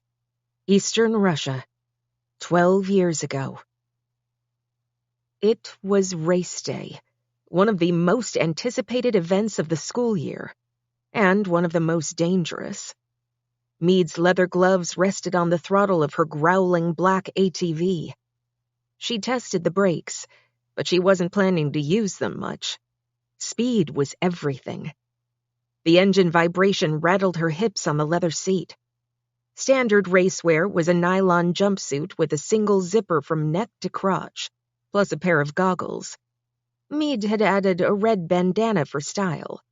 Eastern Russia, 12 years ago. It was race day, one of the most anticipated events of the school year, and one of the most dangerous. Mead's leather gloves rested on the throttle of her growling black ATV. She tested the brakes, but she wasn't planning to use them much. Speed was everything. The engine vibration rattled her hips on the leather seat. Standard racewear was a nylon jumpsuit with a single zipper from neck to crotch, plus a pair of goggles. Mead had added a red bandana for style.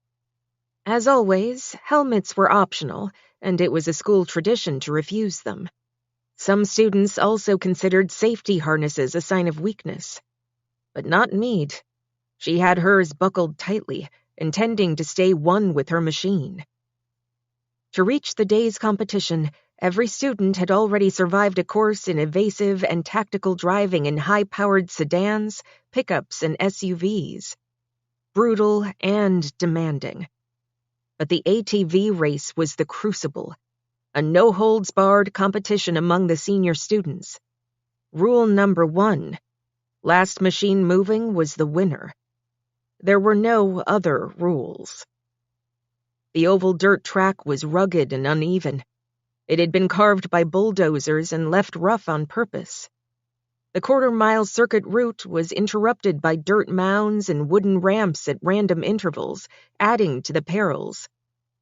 As always, helmets were optional, and it was a school tradition to refuse them. Some students also considered safety harnesses a sign of weakness. But not Mead. She had hers buckled tightly, intending to stay one with her machine. To reach the day's competition, every student had already survived a course in evasive and tactical driving in high-powered sedans, pickups, and SUVs. Brutal and demanding. But the ATV race was the crucible, a no-holds-barred competition among the senior students. Rule number 1, last machine moving was the winner. There were no other rules. The oval dirt track was rugged and uneven. It had been carved by bulldozers and left rough on purpose. The quarter-mile circuit route was interrupted by dirt mounds and wooden ramps at random intervals, adding to the perils.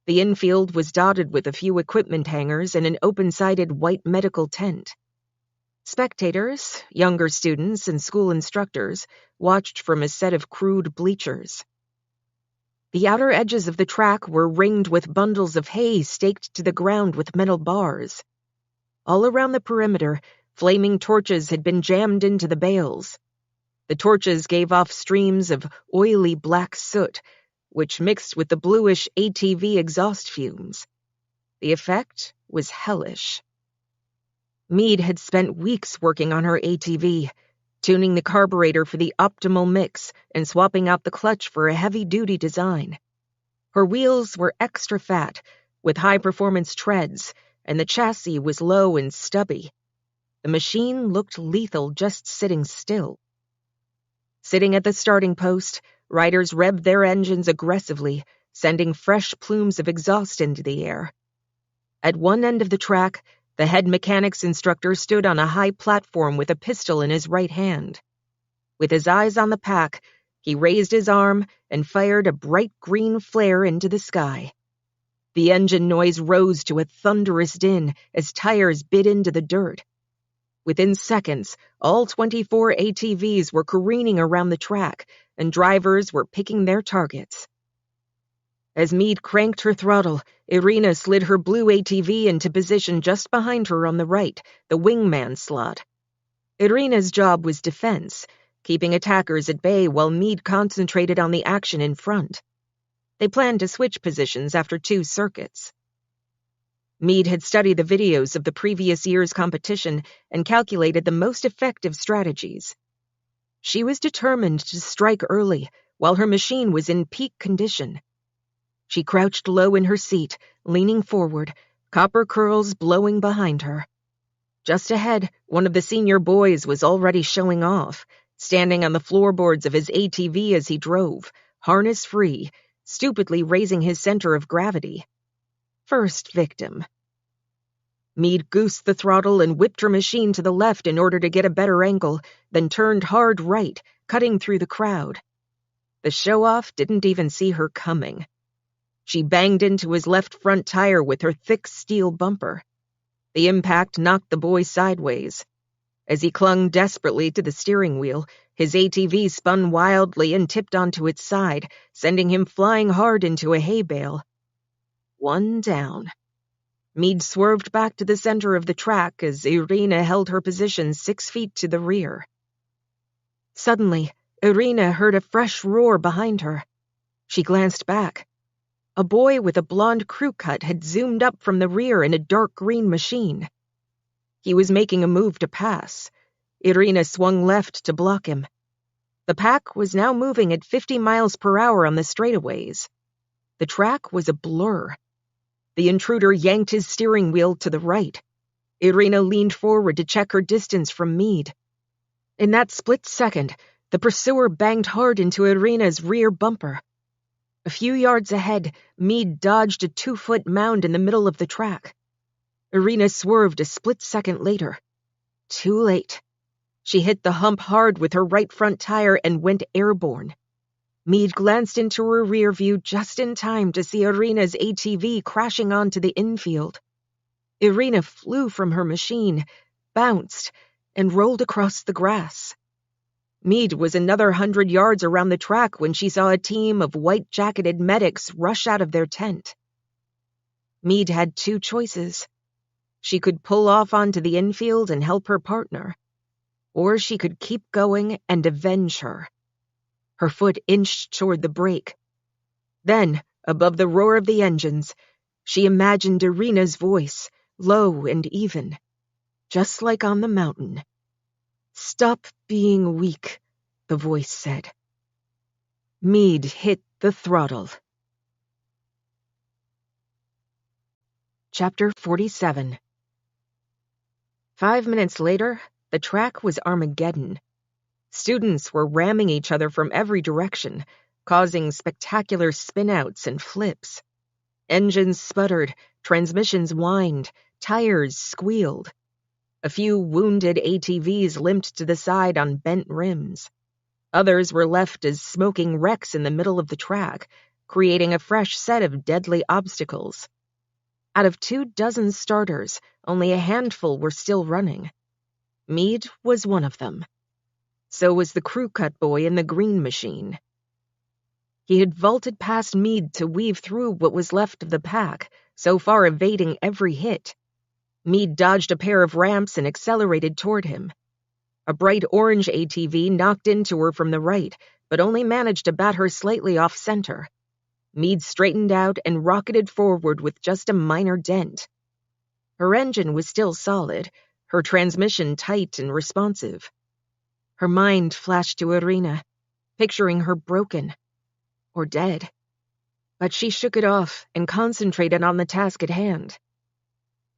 The infield was dotted with a few equipment hangars and an open-sided white medical tent. Spectators, younger students, and school instructors watched from a set of crude bleachers. The outer edges of the track were ringed with bundles of hay staked to the ground with metal bars. All around the perimeter, flaming torches had been jammed into the bales. The torches gave off streams of oily black soot, which mixed with the bluish ATV exhaust fumes. The effect was hellish. Mead had spent weeks working on her ATV, tuning the carburetor for the optimal mix and swapping out the clutch for a heavy-duty design. Her wheels were extra fat, with high-performance treads, and the chassis was low and stubby. The machine looked lethal just sitting still. Sitting at the starting post, riders revved their engines aggressively, sending fresh plumes of exhaust into the air. At one end of the track, the head mechanics instructor stood on a high platform with a pistol in his right hand. With his eyes on the pack, he raised his arm and fired a bright green flare into the sky. The engine noise rose to a thunderous din as tires bit into the dirt. Within seconds, all 24 ATVs were careening around the track, and drivers were picking their targets. As Mead cranked her throttle, Irina slid her blue ATV into position just behind her on the right, the wingman slot. Irina's job was defense, keeping attackers at bay while Mead concentrated on the action in front. They planned to switch positions after 2 circuits. Mead had studied the videos of the previous year's competition and calculated the most effective strategies. She was determined to strike early, while her machine was in peak condition. She crouched low in her seat, leaning forward, copper curls blowing behind her. Just ahead, one of the senior boys was already showing off, standing on the floorboards of his ATV as he drove, harness-free, stupidly raising his center of gravity. First victim. Mead goosed the throttle and whipped her machine to the left in order to get a better angle, then turned hard right, cutting through the crowd. The show-off didn't even see her coming. She banged into his left front tire with her thick steel bumper. The impact knocked the boy sideways. As he clung desperately to the steering wheel, his ATV spun wildly and tipped onto its side, sending him flying hard into a hay bale. One down. Mead swerved back to the center of the track as Irina held her position 6 feet to the rear. Suddenly, Irina heard a fresh roar behind her. She glanced back. A boy with a blonde crew cut had zoomed up from the rear in a dark green machine. He was making a move to pass. Irina swung left to block him. The pack was now moving at 50 miles per hour on the straightaways. The track was a blur. The intruder yanked his steering wheel to the right. Irina leaned forward to check her distance from Mead. In that split second, the pursuer banged hard into Irina's rear bumper. A few yards ahead, Mead dodged a 2-foot mound in the middle of the track. Irina swerved a split second later. Too late. She hit the hump hard with her right front tire and went airborne. Meade glanced into her rear view just in time to see Irina's ATV crashing onto the infield. Irina flew from her machine, bounced, and rolled across the grass. Meade was another 100 yards around the track when she saw a team of white-jacketed medics rush out of their tent. Meade had two choices. She could pull off onto the infield and help her partner, or she could keep going and avenge her. Her foot inched toward the brake. Then, above the roar of the engines, she imagined Irina's voice, low and even, just like on the mountain. "Stop being weak," the voice said. Meade hit the throttle. Chapter 47. 5 minutes later, the track was Armageddon. Students were ramming each other from every direction, causing spectacular spinouts and flips. Engines sputtered, transmissions whined, tires squealed. A few wounded ATVs limped to the side on bent rims. Others were left as smoking wrecks in the middle of the track, creating a fresh set of deadly obstacles. Out of 24 starters, only a handful were still running. Meade was one of them. So was the crew cut boy in the green machine. He had vaulted past Meade to weave through what was left of the pack, so far evading every hit. Meade dodged a pair of ramps and accelerated toward him. A bright orange ATV knocked into her from the right, but only managed to bat her slightly off-center. Meade straightened out and rocketed forward with just a minor dent. Her engine was still solid, her transmission tight and responsive. Her mind flashed to Irina, picturing her broken or dead. But she shook it off and concentrated on the task at hand.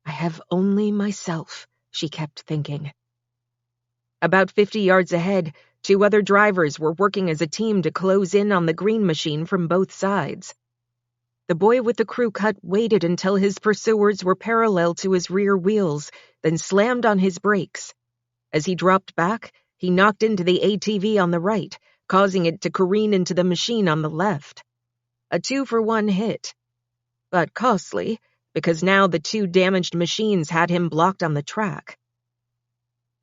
"I have only myself," she kept thinking. About 50 yards ahead, 2 other drivers were working as a team to close in on the green machine from both sides. The boy with the crew cut waited until his pursuers were parallel to his rear wheels, then slammed on his brakes. As he dropped back, he knocked into the ATV on the right, causing it to careen into the machine on the left. A 2-for-1 hit, but costly, because now the 2 damaged machines had him blocked on the track.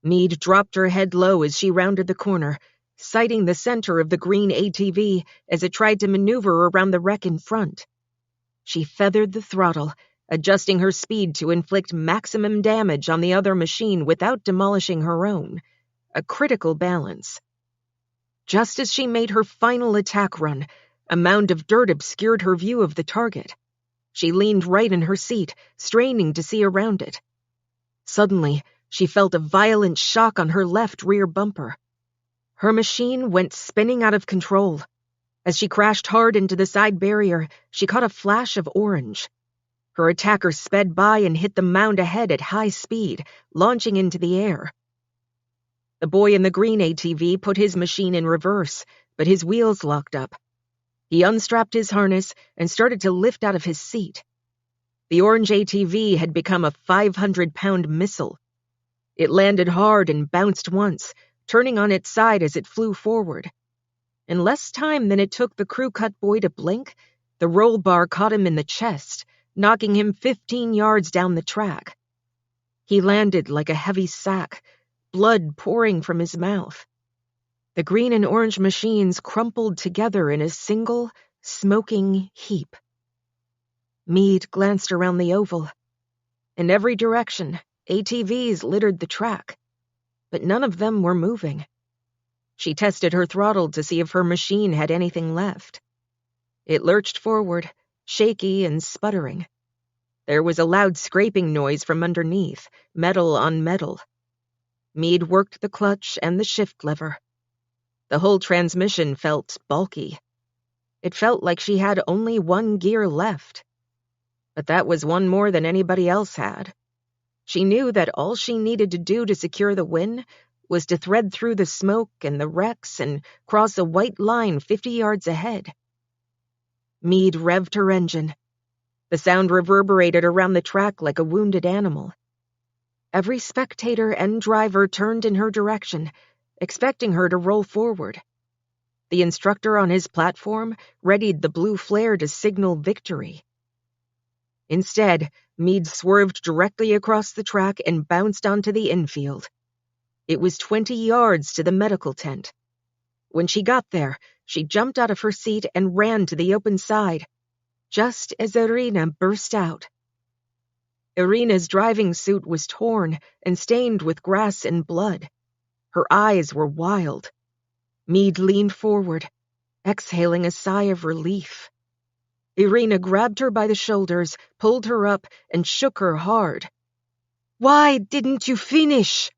Meade dropped her head low as she rounded the corner, sighting the center of the green ATV as it tried to maneuver around the wreck in front. She feathered the throttle, adjusting her speed to inflict maximum damage on the other machine without demolishing her own. A critical balance. Just as she made her final attack run, a mound of dirt obscured her view of the target. She leaned right in her seat, straining to see around it. Suddenly, she felt a violent shock on her left rear bumper. Her machine went spinning out of control. As she crashed hard into the side barrier, she caught a flash of orange. Her attacker sped by and hit the mound ahead at high speed, launching into the air. The boy in the green ATV put his machine in reverse, but his wheels locked up. He unstrapped his harness and started to lift out of his seat. The orange ATV had become a 500-pound missile. It landed hard and bounced once, turning on its side as it flew forward. In less time than it took the crew cut boy to blink, the roll bar caught him in the chest, knocking him 15 yards down the track. He landed like a heavy sack, blood pouring from his mouth. The green and orange machines crumpled together in a single, smoking heap. Meade glanced around the oval. In every direction, ATVs littered the track, but none of them were moving. She tested her throttle to see if her machine had anything left. It lurched forward, shaky and sputtering. There was a loud scraping noise from underneath, metal on metal. Meade worked the clutch and the shift lever. The whole transmission felt bulky. It felt like she had only 1 gear left. But that was one more than anybody else had. She knew that all she needed to do to secure the win was to thread through the smoke and the wrecks and cross a white line 50 yards ahead. Meade revved her engine. The sound reverberated around the track like a wounded animal. Every spectator and driver turned in her direction, expecting her to roll forward. The instructor on his platform readied the blue flare to signal victory. Instead, Meade swerved directly across the track and bounced onto the infield. It was 20 yards to the medical tent. When she got there, she jumped out of her seat and ran to the open side, just as Irina burst out. Irina's driving suit was torn and stained with grass and blood. Her eyes were wild. Meade leaned forward, exhaling a sigh of relief. Irina grabbed her by the shoulders, pulled her up, and shook her hard. "Why didn't you finish?"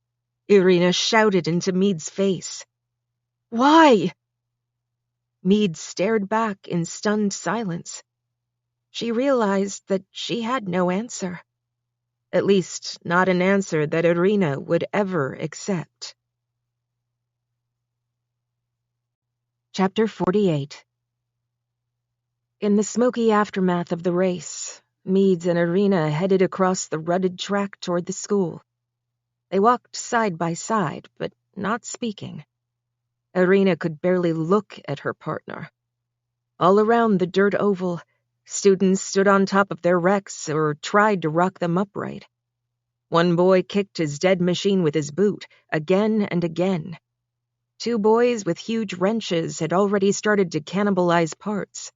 Irina shouted into Meade's face. "Why?" Meade stared back in stunned silence. She realized that she had no answer. At least, not an answer that Irina would ever accept. Chapter 48. In the smoky aftermath of the race, Meade and Irina headed across the rutted track toward the school. They walked side by side, but not speaking. Irina could barely look at her partner. All around the dirt oval, students stood on top of their wrecks or tried to rock them upright. One boy kicked his dead machine with his boot, again and again. 2 boys with huge wrenches had already started to cannibalize parts.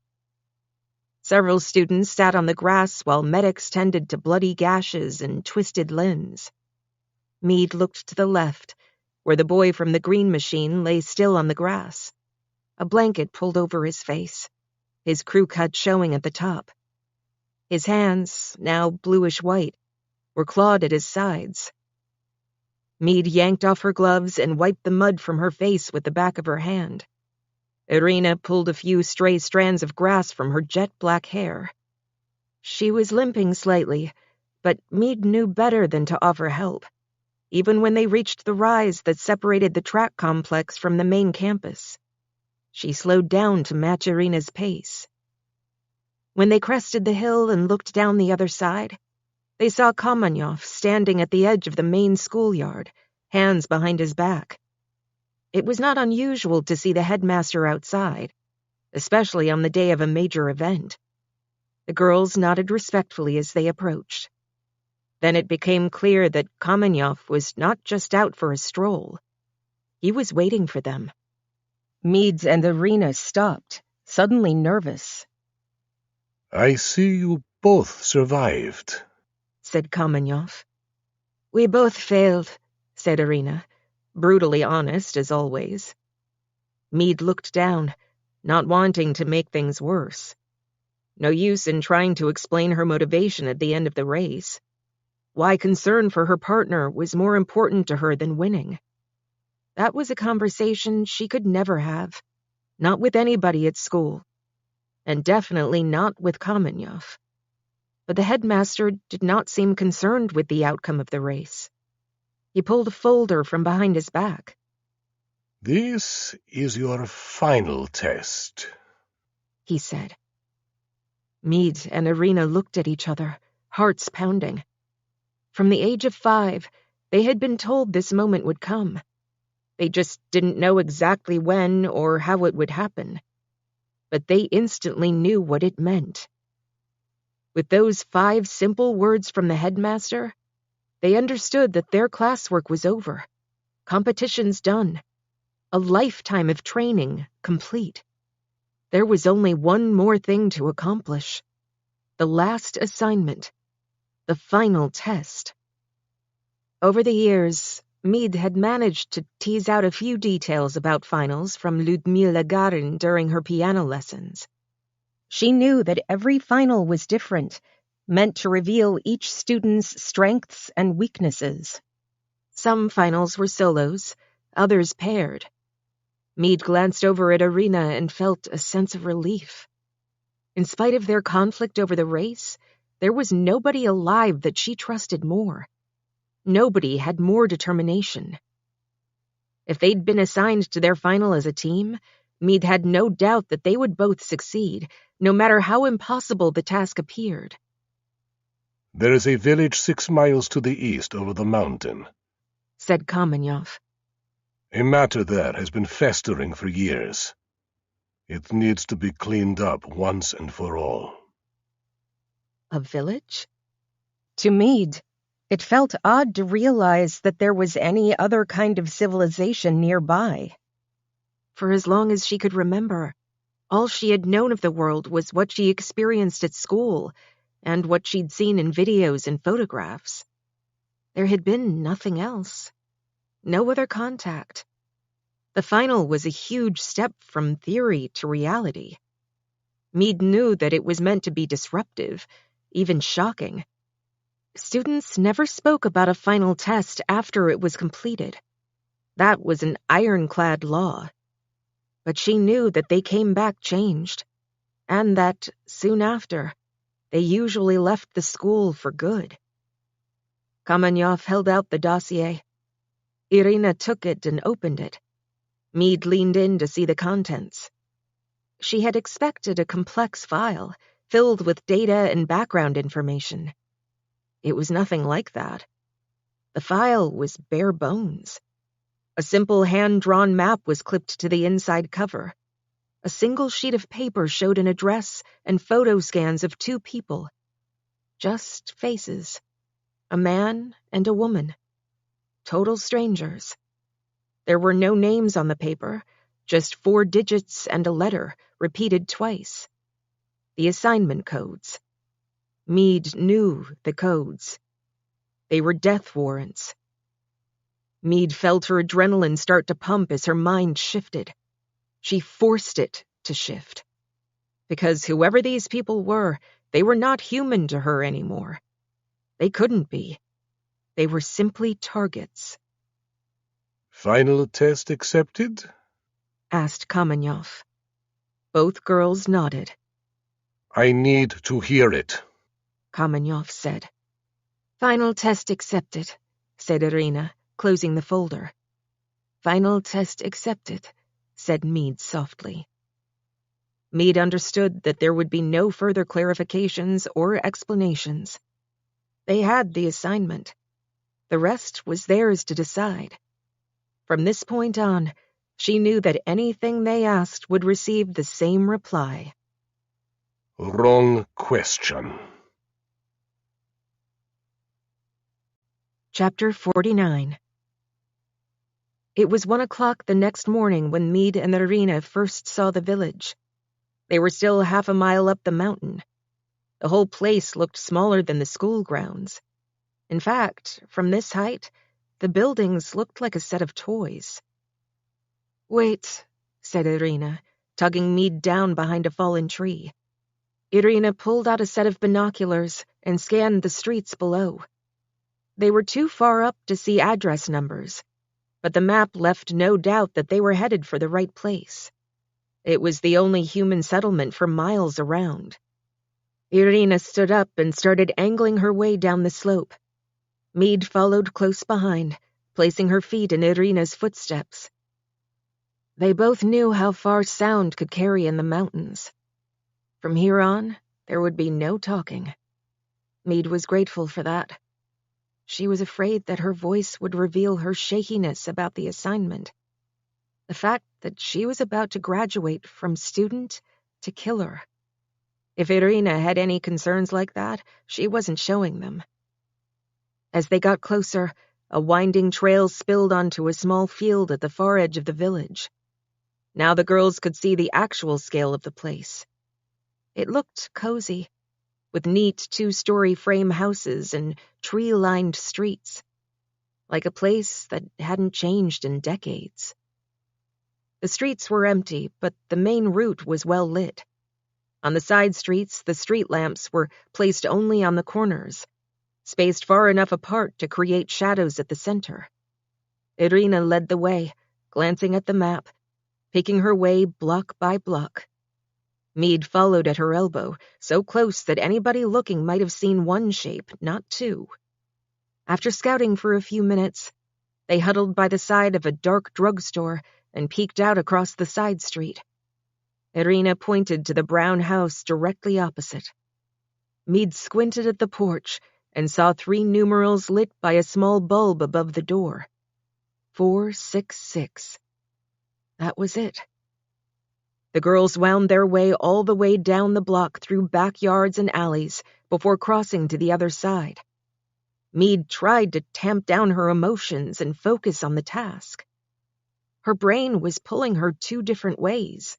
Several students sat on the grass while medics tended to bloody gashes and twisted limbs. Meade looked to the left, where the boy from the green machine lay still on the grass, a blanket pulled over his face, his crew cut showing at the top. His hands, now bluish-white, were clawed at his sides. Meade yanked off her gloves and wiped the mud from her face with the back of her hand. Irina pulled a few stray strands of grass from her jet-black hair. She was limping slightly, but Meade knew better than to offer help, even when they reached the rise that separated the track complex from the main campus. She slowed down to match Irina's pace. When they crested the hill and looked down the other side, they saw Kamenyov standing at the edge of the main schoolyard, hands behind his back. It was not unusual to see the headmaster outside, especially on the day of a major event. The girls nodded respectfully as they approached. Then it became clear that Kamenyov was not just out for a stroll. He was waiting for them. Meade and Irina stopped, suddenly nervous. "I see you both survived," said Kamenyov. "We both failed," said Irina, brutally honest as always. Meade looked down, not wanting to make things worse. No use in trying to explain her motivation at the end of the race. Why concern for her partner was more important to her than winning. That was a conversation she could never have, not with anybody at school, and definitely not with Kamenyov. But the headmaster did not seem concerned with the outcome of the race. He pulled a folder from behind his back. "This is your final test," he said. Meade and Irina looked at each other, hearts pounding. From the age of 5, they had been told this moment would come. They just didn't know exactly when or how it would happen. But they instantly knew what it meant. With those 5 simple words from the headmaster, they understood that their classwork was over, competitions done, a lifetime of training complete. There was only one more thing to accomplish: the last assignment, the final test. Over the years, Meade had managed to tease out a few details about finals from Lyudmila Garin during her piano lessons. She knew that every final was different, meant to reveal each student's strengths and weaknesses. Some finals were solos, others paired. Meade glanced over at Irina and felt a sense of relief. In spite of their conflict over the race, there was nobody alive that she trusted more. Nobody had more determination. If they'd been assigned to their final as a team, Meade had no doubt that they would both succeed, no matter how impossible the task appeared. There is a village 6 miles to the east over the mountain, said Kamenyov. A matter there has been festering for years. It needs to be cleaned up once and for all. A village? To Meade, it felt odd to realize that there was any other kind of civilization nearby. For as long as she could remember, all she had known of the world was what she experienced at school and what she'd seen in videos and photographs. There had been nothing else. No other contact. The final was a huge step from theory to reality. Meade knew that it was meant to be disruptive, even shocking. Students never spoke about a final test after it was completed. That was an ironclad law. But she knew that they came back changed, and that, soon after, they usually left the school for good. Kamenyov held out the dossier. Irina took it and opened it. Meade leaned in to see the contents. She had expected a complex file, filled with data and background information. It was nothing like that. The file was bare bones. A simple hand-drawn map was clipped to the inside cover. A single sheet of paper showed an address and photo scans of 2 people. Just faces. A man and a woman. Total strangers. There were no names on the paper, just 4 digits and a letter, repeated twice. The assignment codes. Meade knew the codes. They were death warrants. Meade felt her adrenaline start to pump as her mind shifted. She forced it to shift. Because whoever these people were, they were not human to her anymore. They couldn't be. They were simply targets. Final test accepted? Asked Kamenyov. Both girls nodded. I need to hear it, Kamenyov said. Final test accepted, said Irina, closing the folder. Final test accepted, said Meade softly. Meade understood that there would be no further clarifications or explanations. They had the assignment. The rest was theirs to decide. From this point on, she knew that anything they asked would receive the same reply. Wrong question. Chapter 49. It was 1 o'clock the next morning when Meade and Irina first saw the village. They were still half a mile up the mountain. The whole place looked smaller than the school grounds. In fact, from this height, the buildings looked like a set of toys. Wait, said Irina, tugging Meade down behind a fallen tree. Irina pulled out a set of binoculars and scanned the streets below. They were too far up to see address numbers, but the map left no doubt that they were headed for the right place. It was the only human settlement for miles around. Irina stood up and started angling her way down the slope. Meade followed close behind, placing her feet in Irina's footsteps. They both knew how far sound could carry in the mountains. From here on, there would be no talking. Meade was grateful for that. She was afraid that her voice would reveal her shakiness about the assignment. The fact that she was about to graduate from student to killer. If Irina had any concerns like that, she wasn't showing them. As they got closer, a winding trail spilled onto a small field at the far edge of the village. Now the girls could see the actual scale of the place. It looked cozy, with neat 2-story frame houses and tree-lined streets, like a place that hadn't changed in decades. The streets were empty, but the main route was well lit. On the side streets, the street lamps were placed only on the corners, spaced far enough apart to create shadows at the center. Irina led the way, glancing at the map, picking her way block by block. Meade followed at her elbow, so close that anybody looking might have seen one shape, not 2. After scouting for a few minutes, they huddled by the side of a dark drugstore and peeked out across the side street. Irina pointed to the brown house directly opposite. Meade squinted at the porch and saw 3 numerals lit by a small bulb above the door. 466. That was it. The girls wound their way all the way down the block through backyards and alleys before crossing to the other side. Meade tried to tamp down her emotions and focus on the task. Her brain was pulling her 2 different ways.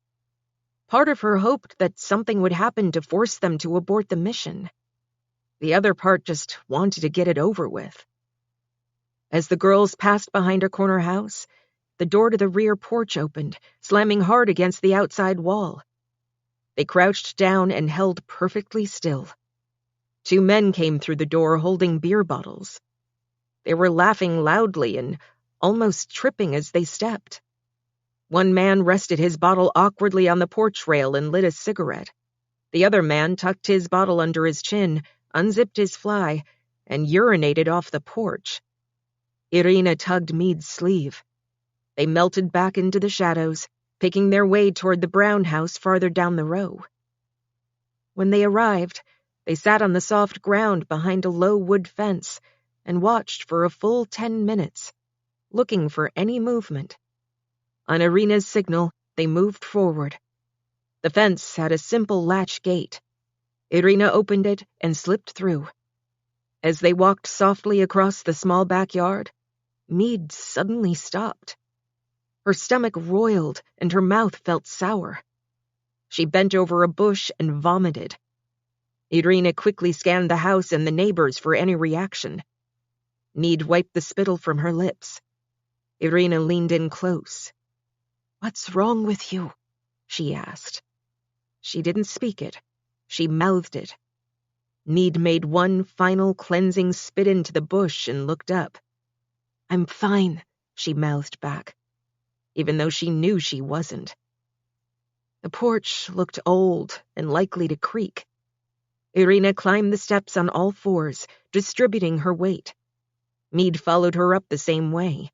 Part of her hoped that something would happen to force them to abort the mission. The other part just wanted to get it over with. As the girls passed behind a corner house, the door to the rear porch opened, slamming hard against the outside wall. They crouched down and held perfectly still. 2 men came through the door holding beer bottles. They were laughing loudly and almost tripping as they stepped. One man rested his bottle awkwardly on the porch rail and lit a cigarette. The other man tucked his bottle under his chin, unzipped his fly, and urinated off the porch. Irina tugged Meade's sleeve. They melted back into the shadows, picking their way toward the brown house farther down the row. When they arrived, they sat on the soft ground behind a low wood fence and watched for a full 10 minutes, looking for any movement. On Irina's signal, they moved forward. The fence had a simple latch gate. Irina opened it and slipped through. As they walked softly across the small backyard, Meade suddenly stopped. Her stomach roiled and her mouth felt sour. She bent over a bush and vomited. Irina quickly scanned the house and the neighbors for any reaction. Meade wiped the spittle from her lips. Irina leaned in close. "What's wrong with you?" she asked. She didn't speak it. She mouthed it. Meade made one final cleansing spit into the bush and looked up. "I'm fine," she mouthed back, even though she knew she wasn't. The porch looked old and likely to creak. Irina climbed the steps on all 4s, distributing her weight. Meade followed her up the same way.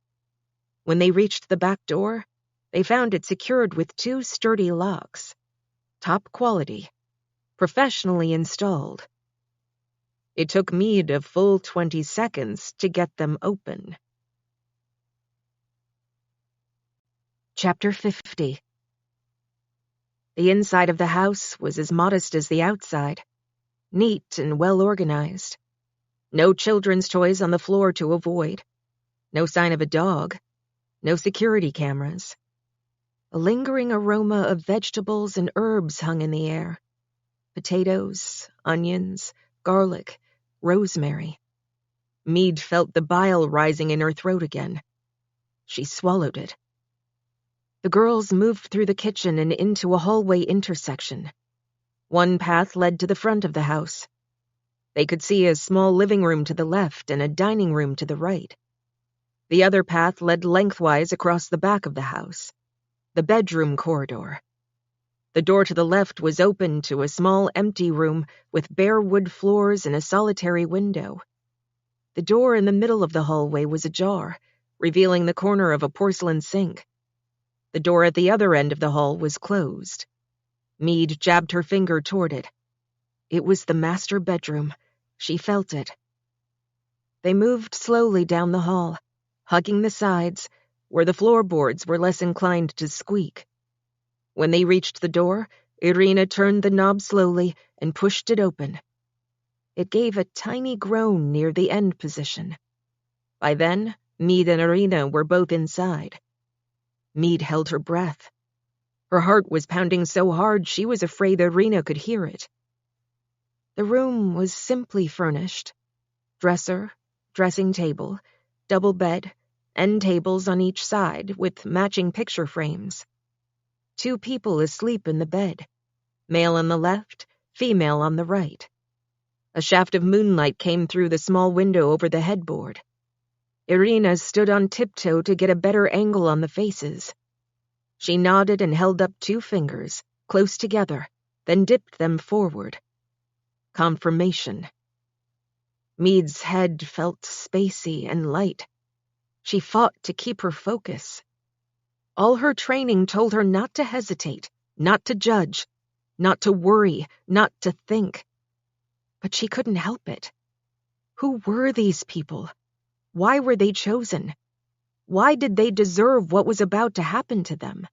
When they reached the back door, they found it secured with 2 sturdy locks. Top quality. Professionally installed. It took Meade a full 20 seconds to get them open. Chapter 50. The inside of the house was as modest as the outside, neat and well organized. No children's toys on the floor to avoid. No sign of a dog. No security cameras. A lingering aroma of vegetables and herbs hung in the air. Potatoes, onions, garlic, rosemary. Meade felt the bile rising in her throat again. She swallowed it. The girls moved through the kitchen and into a hallway intersection. One path led to the front of the house. They could see a small living room to the left and a dining room to the right. The other path led lengthwise across the back of the house, the bedroom corridor. The door to the left was open to a small empty room with bare wood floors and a solitary window. The door in the middle of the hallway was ajar, revealing the corner of a porcelain sink. The door at the other end of the hall was closed. Meade jabbed her finger toward it. It was the master bedroom. She felt it. They moved slowly down the hall, hugging the sides, where the floorboards were less inclined to squeak. When they reached the door, Irina turned the knob slowly and pushed it open. It gave a tiny groan near the end position. By then, Meade and Irina were both inside. Meade held her breath. Her heart was pounding so hard she was afraid Irina could hear it. The room was simply furnished. Dresser, dressing table, double bed, end tables on each side with matching picture frames. 2 people asleep in the bed, male on the left, female on the right. A shaft of moonlight came through the small window over the headboard. Irina stood on tiptoe to get a better angle on the faces. She nodded and held up 2 fingers, close together, then dipped them forward. Confirmation. Meade's head felt spacey and light. She fought to keep her focus. All her training told her not to hesitate, not to judge, not to worry, not to think. But she couldn't help it. Who were these people? Why were they chosen? Why did they deserve what was about to happen to them?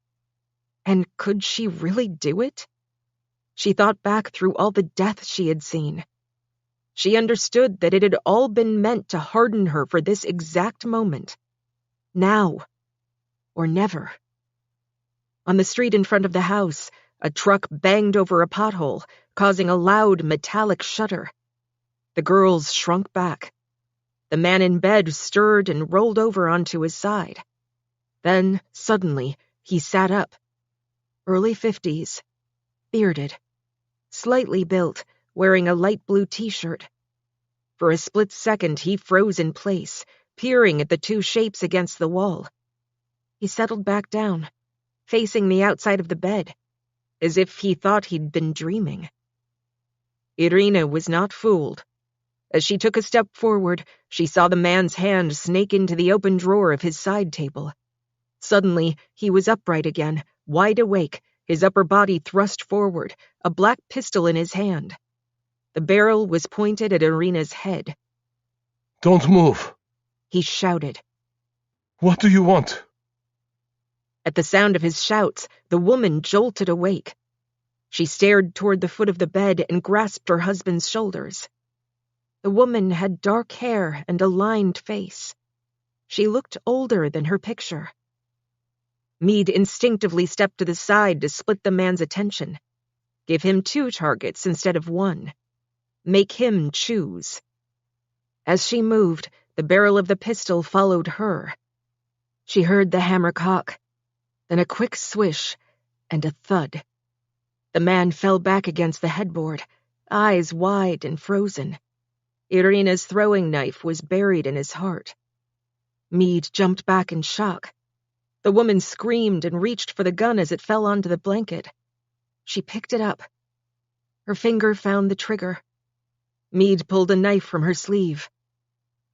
And could she really do it? She thought back through all the death she had seen. She understood that it had all been meant to harden her for this exact moment. Now or never. On the street in front of the house, a truck banged over a pothole, causing a loud metallic shudder. The girls shrunk back. The man in bed stirred and rolled over onto his side. Then, suddenly, he sat up. Early 50s, bearded, slightly built, wearing a light blue t-shirt. For a split second, he froze in place, peering at the two shapes against the wall. He settled back down, facing the outside of the bed, as if he thought he'd been dreaming. Irina was not fooled. As she took a step forward, she saw the man's hand snake into the open drawer of his side table. Suddenly, he was upright again, wide awake, his upper body thrust forward, a black pistol in his hand. The barrel was pointed at Irina's head. "Don't move," he shouted. "What do you want?" At the sound of his shouts, the woman jolted awake. She stared toward the foot of the bed and grasped her husband's shoulders. The woman had dark hair and a lined face. She looked older than her picture. Meade instinctively stepped to the side to split the man's attention. Give him 2 targets instead of 1. Make him choose. As she moved, the barrel of the pistol followed her. She heard the hammer cock, then a quick swish and a thud. The man fell back against the headboard, eyes wide and frozen. Irina's throwing knife was buried in his heart. Meade jumped back in shock. The woman screamed and reached for the gun as it fell onto the blanket. She picked it up. Her finger found the trigger. Meade pulled a knife from her sleeve.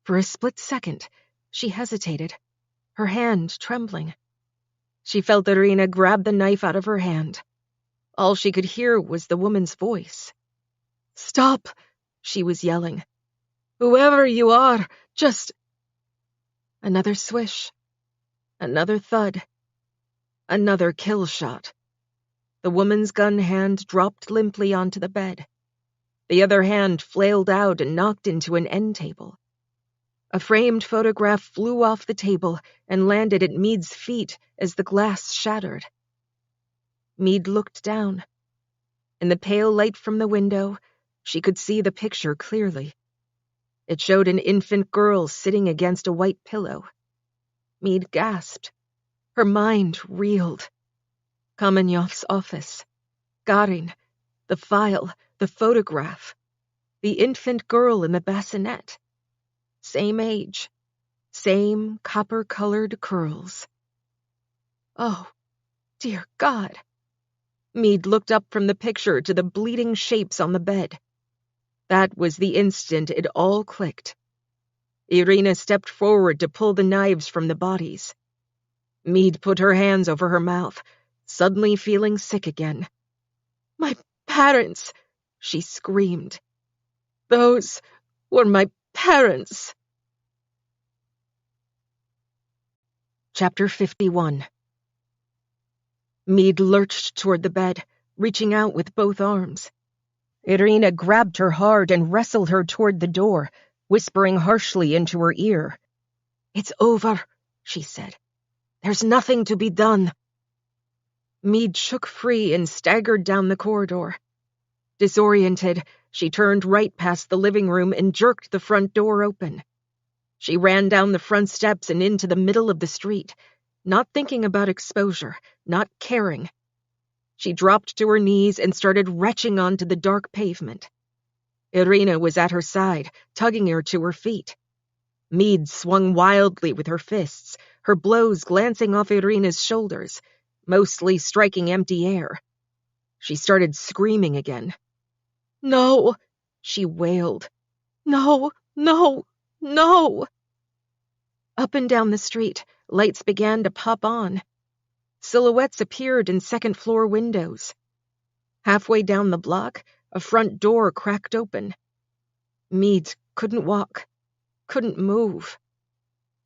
For a split second, she hesitated, her hand trembling. She felt Irina grab the knife out of her hand. All she could hear was the woman's voice. "Stop," she was yelling. "Whoever you are, just—" Another swish. Another thud. Another kill shot. The woman's gun hand dropped limply onto the bed. The other hand flailed out and knocked into an end table. A framed photograph flew off the table and landed at Meade's feet as the glass shattered. Meade looked down. In the pale light from the window, she could see the picture clearly. It showed an infant girl sitting against a white pillow. Meade gasped. Her mind reeled. Kamenyov's office. Garin. The file. The photograph. The infant girl in the bassinet. Same age. Same copper-colored curls. Oh, dear God. Meade looked up from the picture to the bleeding shapes on the bed. That was the instant it all clicked. Irina stepped forward to pull the knives from the bodies. Meade put her hands over her mouth, suddenly feeling sick again. "My parents!" she screamed. "Those were my parents!" Chapter 51. Meade lurched toward the bed, reaching out with both arms. Irina grabbed her hard and wrestled her toward the door, whispering harshly into her ear. "It's over," she said. "There's nothing to be done." Meade shook free and staggered down the corridor. Disoriented, she turned right past the living room and jerked the front door open. She ran down the front steps and into the middle of the street, not thinking about exposure, not caring. She dropped to her knees and started retching onto the dark pavement. Irina was at her side, tugging her to her feet. Meade swung wildly with her fists, her blows glancing off Irina's shoulders, mostly striking empty air. She started screaming again. "No!" she wailed. "No! No! No!" Up and down the street, lights began to pop on. Silhouettes appeared in second-floor windows. Halfway down the block, a front door cracked open. Meade couldn't walk, couldn't move.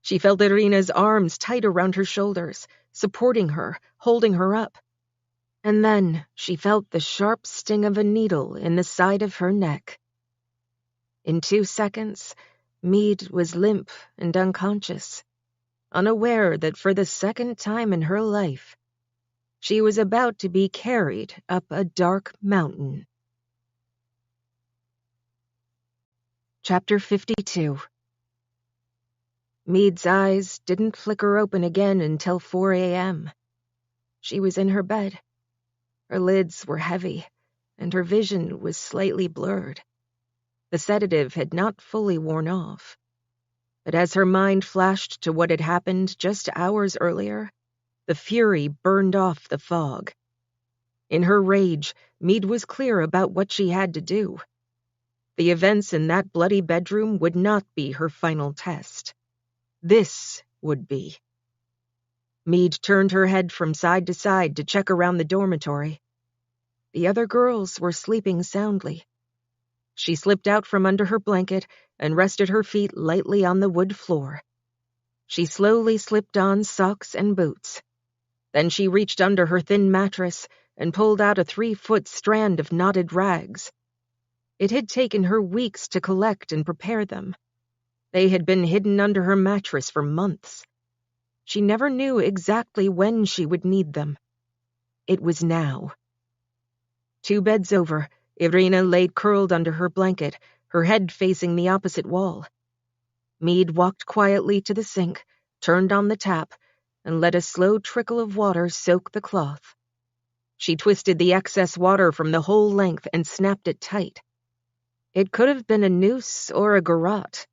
She felt Irina's arms tight around her shoulders, supporting her, holding her up. And then she felt the sharp sting of a needle in the side of her neck. In 2 seconds, Mead was limp and unconscious, unaware that for the second time in her life, she was about to be carried up a dark mountain. Chapter 52. Mead's eyes didn't flicker open again until 4 a.m. She was in her bed. Her lids were heavy, and her vision was slightly blurred. The sedative had not fully worn off. But as her mind flashed to what had happened just hours earlier, the fury burned off the fog. In her rage, Mead was clear about what she had to do. The events in that bloody bedroom would not be her final test. This would be. Mead turned her head from side to side to check around the dormitory. The other girls were sleeping soundly. She slipped out from under her blanket and rested her feet lightly on the wood floor. She slowly slipped on socks and boots. Then she reached under her thin mattress and pulled out a 3-foot strand of knotted rags. It had taken her weeks to collect and prepare them. They had been hidden under her mattress for months. She never knew exactly when she would need them. It was now. 2 beds over, Irina laid curled under her blanket, her head facing the opposite wall. Mead walked quietly to the sink, turned on the tap, and let a slow trickle of water soak the cloth. She twisted the excess water from the whole length and snapped it tight. It could have been a noose or a garrote,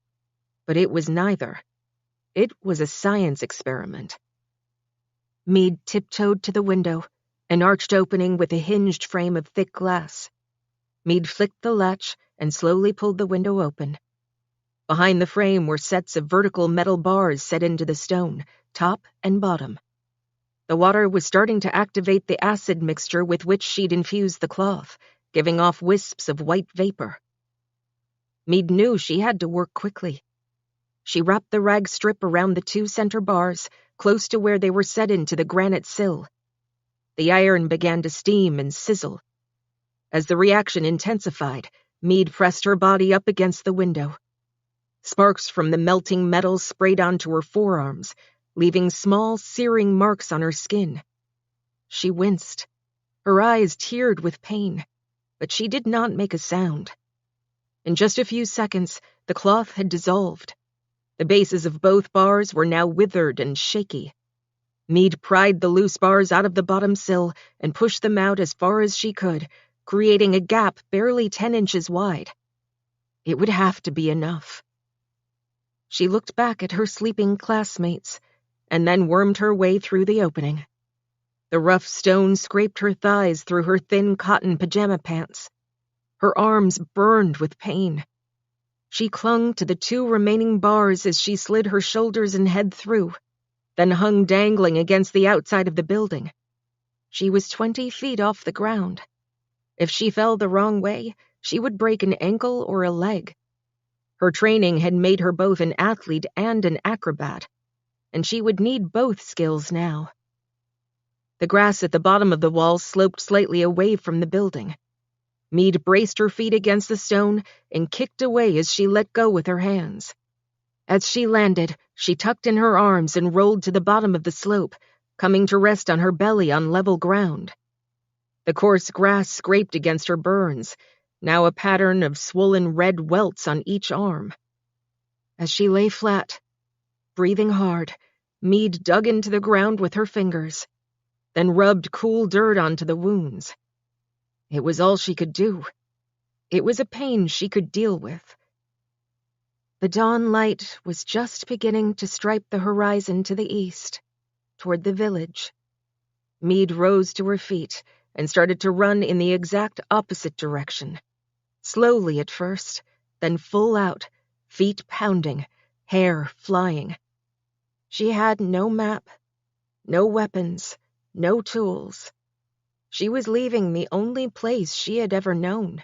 but it was neither. It was a science experiment. Mead tiptoed to the window, an arched opening with a hinged frame of thick glass. Mead flicked the latch and slowly pulled the window open. Behind the frame were sets of vertical metal bars set into the stone, top and bottom. The water was starting to activate the acid mixture with which she'd infused the cloth, giving off wisps of white vapor. Mead knew she had to work quickly. She wrapped the rag strip around the 2 center bars, close to where they were set into the granite sill. The iron began to steam and sizzle. As the reaction intensified, Mead pressed her body up against the window. Sparks from the melting metal sprayed onto her forearms, leaving small, searing marks on her skin. She winced. Her eyes teared with pain, but she did not make a sound. In just a few seconds, the cloth had dissolved. The bases of both bars were now withered and shaky. Mead pried the loose bars out of the bottom sill and pushed them out as far as she could, creating a gap barely 10 inches wide. It would have to be enough. She looked back at her sleeping classmates, and then wormed her way through the opening. The rough stone scraped her thighs through her thin cotton pajama pants. Her arms burned with pain. She clung to the 2 remaining bars as she slid her shoulders and head through, then hung dangling against the outside of the building. She was 20 feet off the ground. If she fell the wrong way, she would break an ankle or a leg. Her training had made her both an athlete and an acrobat, and she would need both skills now. The grass at the bottom of the wall sloped slightly away from the building. Mead braced her feet against the stone and kicked away as she let go with her hands. As she landed, she tucked in her arms and rolled to the bottom of the slope, coming to rest on her belly on level ground. The coarse grass scraped against her burns, now a pattern of swollen red welts on each arm. As she lay flat, breathing hard, Mead dug into the ground with her fingers, then rubbed cool dirt onto the wounds. It was all she could do. It was a pain she could deal with. The dawn light was just beginning to stripe the horizon to the east, toward the village. Mead rose to her feet and started to run in the exact opposite direction. Slowly at first, then full out, feet pounding, hair flying. She had no map, no weapons, no tools. She was leaving the only place she had ever known.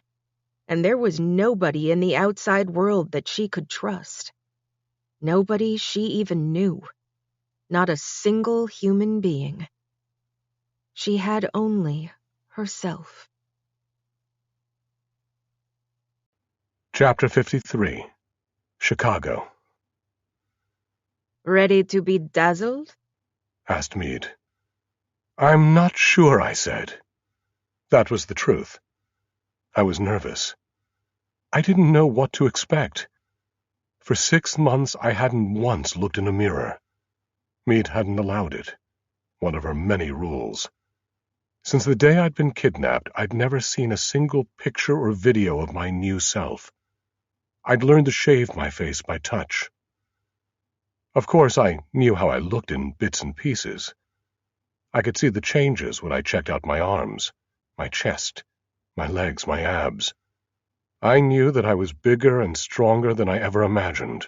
and there was nobody in the outside world that she could trust. Nobody she even knew. Not a single human being. She had only herself. Chapter 53. Chicago. Ready to be dazzled? Asked Meade. I'm not sure, I said. That was the truth. I was nervous. I didn't know what to expect. For 6 months I hadn't once looked in a mirror. Meade hadn't allowed it. One of her many rules. Since the day I'd been kidnapped, I'd never seen a single picture or video of my new self. I'd learned to shave my face by touch. Of course, I knew how I looked in bits and pieces. I could see the changes when I checked out my arms, my chest, my legs, my abs. I knew that I was bigger and stronger than I ever imagined.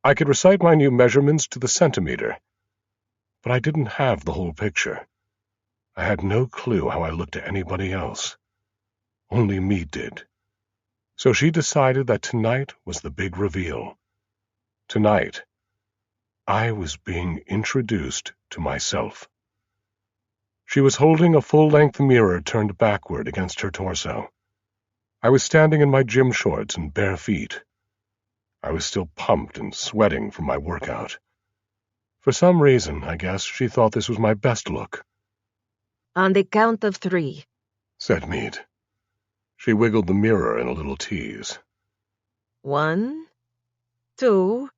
I could recite my new measurements to the centimeter, but I didn't have the whole picture. I had no clue how I looked to anybody else. Only Meade did. So she decided that tonight was the big reveal. Tonight, I was being introduced to myself. She was holding a full-length mirror turned backward against her torso. I was standing in my gym shorts and bare feet. I was still pumped and sweating from my workout. For some reason, I guess, she thought this was my best look. On the count of 3. Said Meade. She wiggled the mirror in a little tease. 1, 2,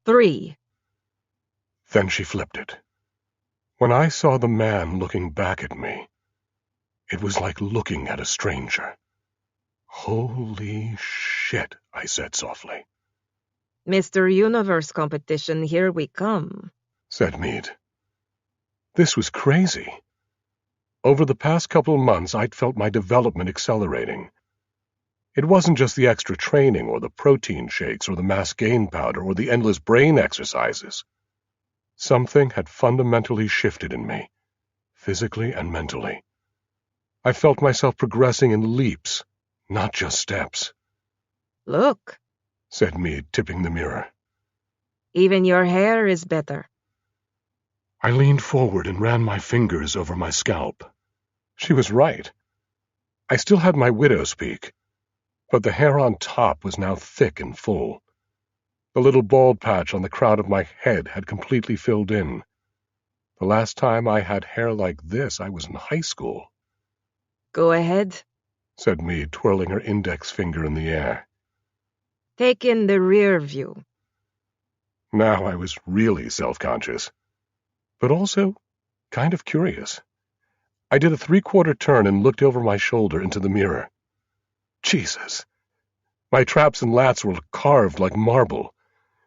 3. Then she flipped it. When I saw the man looking back at me, it was like looking at a stranger. Holy shit, I said softly. Mr. Universe competition, here we come, said Meade. This was crazy. Over the past couple of months, I'd felt my development accelerating. It wasn't just the extra training or the protein shakes or the mass gain powder or the endless brain exercises. Something had fundamentally shifted in me, physically and mentally. I felt myself progressing in leaps, not just steps. Look, said Meade, tipping the mirror. Even your hair is better. I leaned forward and ran my fingers over my scalp. She was right. I still had my widow's peak, but the hair on top was now thick and full. The little bald patch on the crown of my head had completely filled in. The last time I had hair like this, I was in high school. Go ahead, said Meade, twirling her index finger in the air. Take in the rear view. Now I was really self-conscious, but also kind of curious. I did a 3/4 turn and looked over my shoulder into the mirror. Jesus! My traps and lats were carved like marble.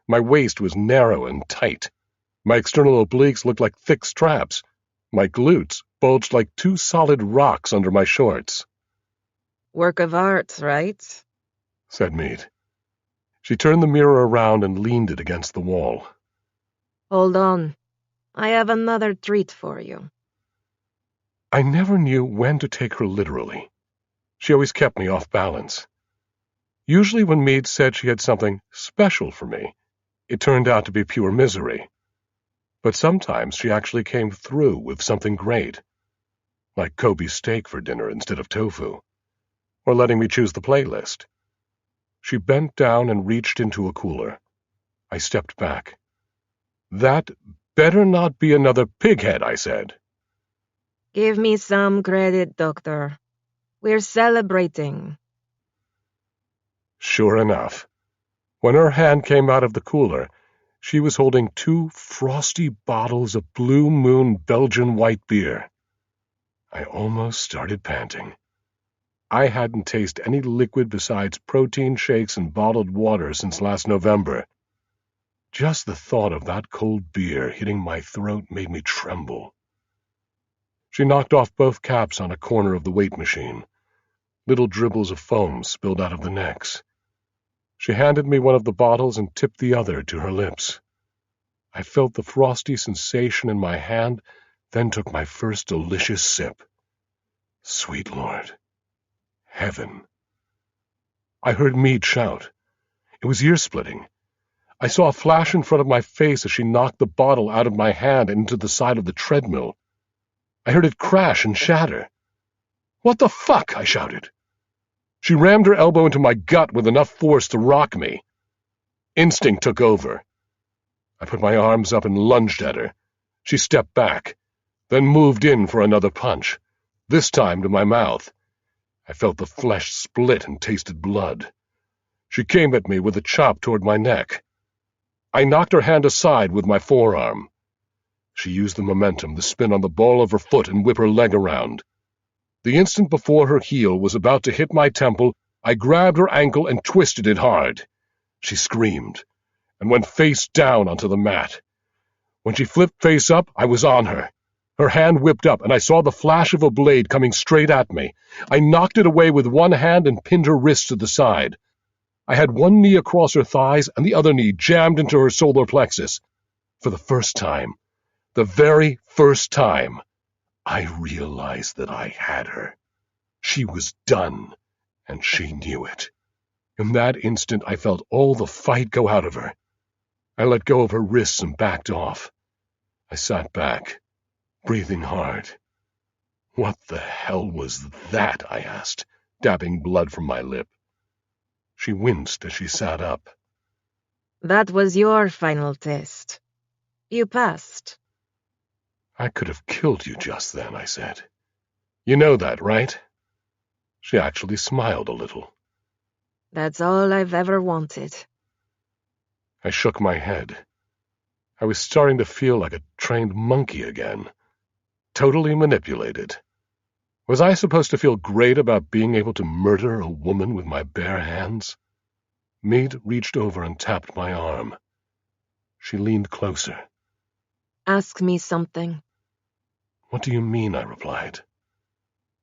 My waist was narrow and tight. My external obliques looked like thick straps. My glutes bulged like 2 solid rocks under my shorts. Work of art, right? Said Meade. She turned the mirror around and leaned it against the wall. Hold on. I have another treat for you. I never knew when to take her literally. She always kept me off balance. Usually when Meade said she had something special for me, it turned out to be pure misery. But sometimes she actually came through with something great, like Kobe steak for dinner instead of tofu, or letting me choose the playlist. She bent down and reached into a cooler. I stepped back. That better not be another pighead, I said. Give me some credit, Doctor. We're celebrating. Sure enough, when her hand came out of the cooler, she was holding 2 frosty bottles of Blue Moon Belgian white beer. I almost started panting. I hadn't tasted any liquid besides protein shakes and bottled water since last November. Just the thought of that cold beer hitting my throat made me tremble. She knocked off both caps on a corner of the weight machine. Little dribbles of foam spilled out of the necks. She handed me one of the bottles and tipped the other to her lips. I felt the frosty sensation in my hand, then took my first delicious sip. Sweet Lord. Heaven. I heard Meade shout. It was ear-splitting. I saw a flash in front of my face as she knocked the bottle out of my hand and into the side of the treadmill. I heard it crash and shatter. "What the fuck?" I shouted. She rammed her elbow into my gut with enough force to rock me. Instinct took over. I put my arms up and lunged at her. She stepped back, then moved in for another punch, this time to my mouth. I felt the flesh split and tasted blood. She came at me with a chop toward my neck. I knocked her hand aside with my forearm. She used the momentum, the spin on the ball of her foot, and whip her leg around. The instant before her heel was about to hit my temple, I grabbed her ankle and twisted it hard. She screamed and went face down onto the mat. When she flipped face up, I was on her. Her hand whipped up, and I saw the flash of a blade coming straight at me. I knocked it away with one hand and pinned her wrist to the side. I had one knee across her thighs and the other knee jammed into her solar plexus. For the first time, the very first time, I realized that I had her. She was done, and she knew it. In that instant, I felt all the fight go out of her. I let go of her wrists and backed off. I sat back, breathing hard. "What the hell was that?" I asked, dabbing blood from my lip. She winced as she sat up. That was your final test. You passed. "I could have killed you just then," I said. "You know that, right?" She actually smiled a little. That's all I've ever wanted. I shook my head. I was starting to feel like a trained monkey again. Totally manipulated. Was I supposed to feel great about being able to murder a woman with my bare hands? Meade reached over and tapped my arm. She leaned closer. Ask me something. "What do you mean?" I replied.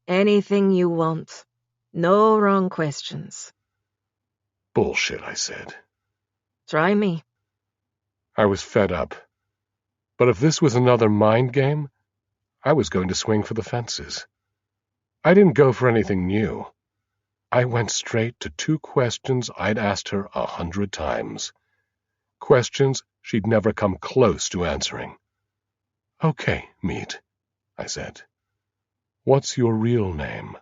Anything you want. No wrong questions. "Bullshit," I said. Try me. I was fed up. But if this was another mind game, I was going to swing for the fences. I didn't go for anything new. I went straight to 2 questions I'd asked her 100 times. Questions she'd never come close to answering. "Okay, Meade," I said. "What's your real name?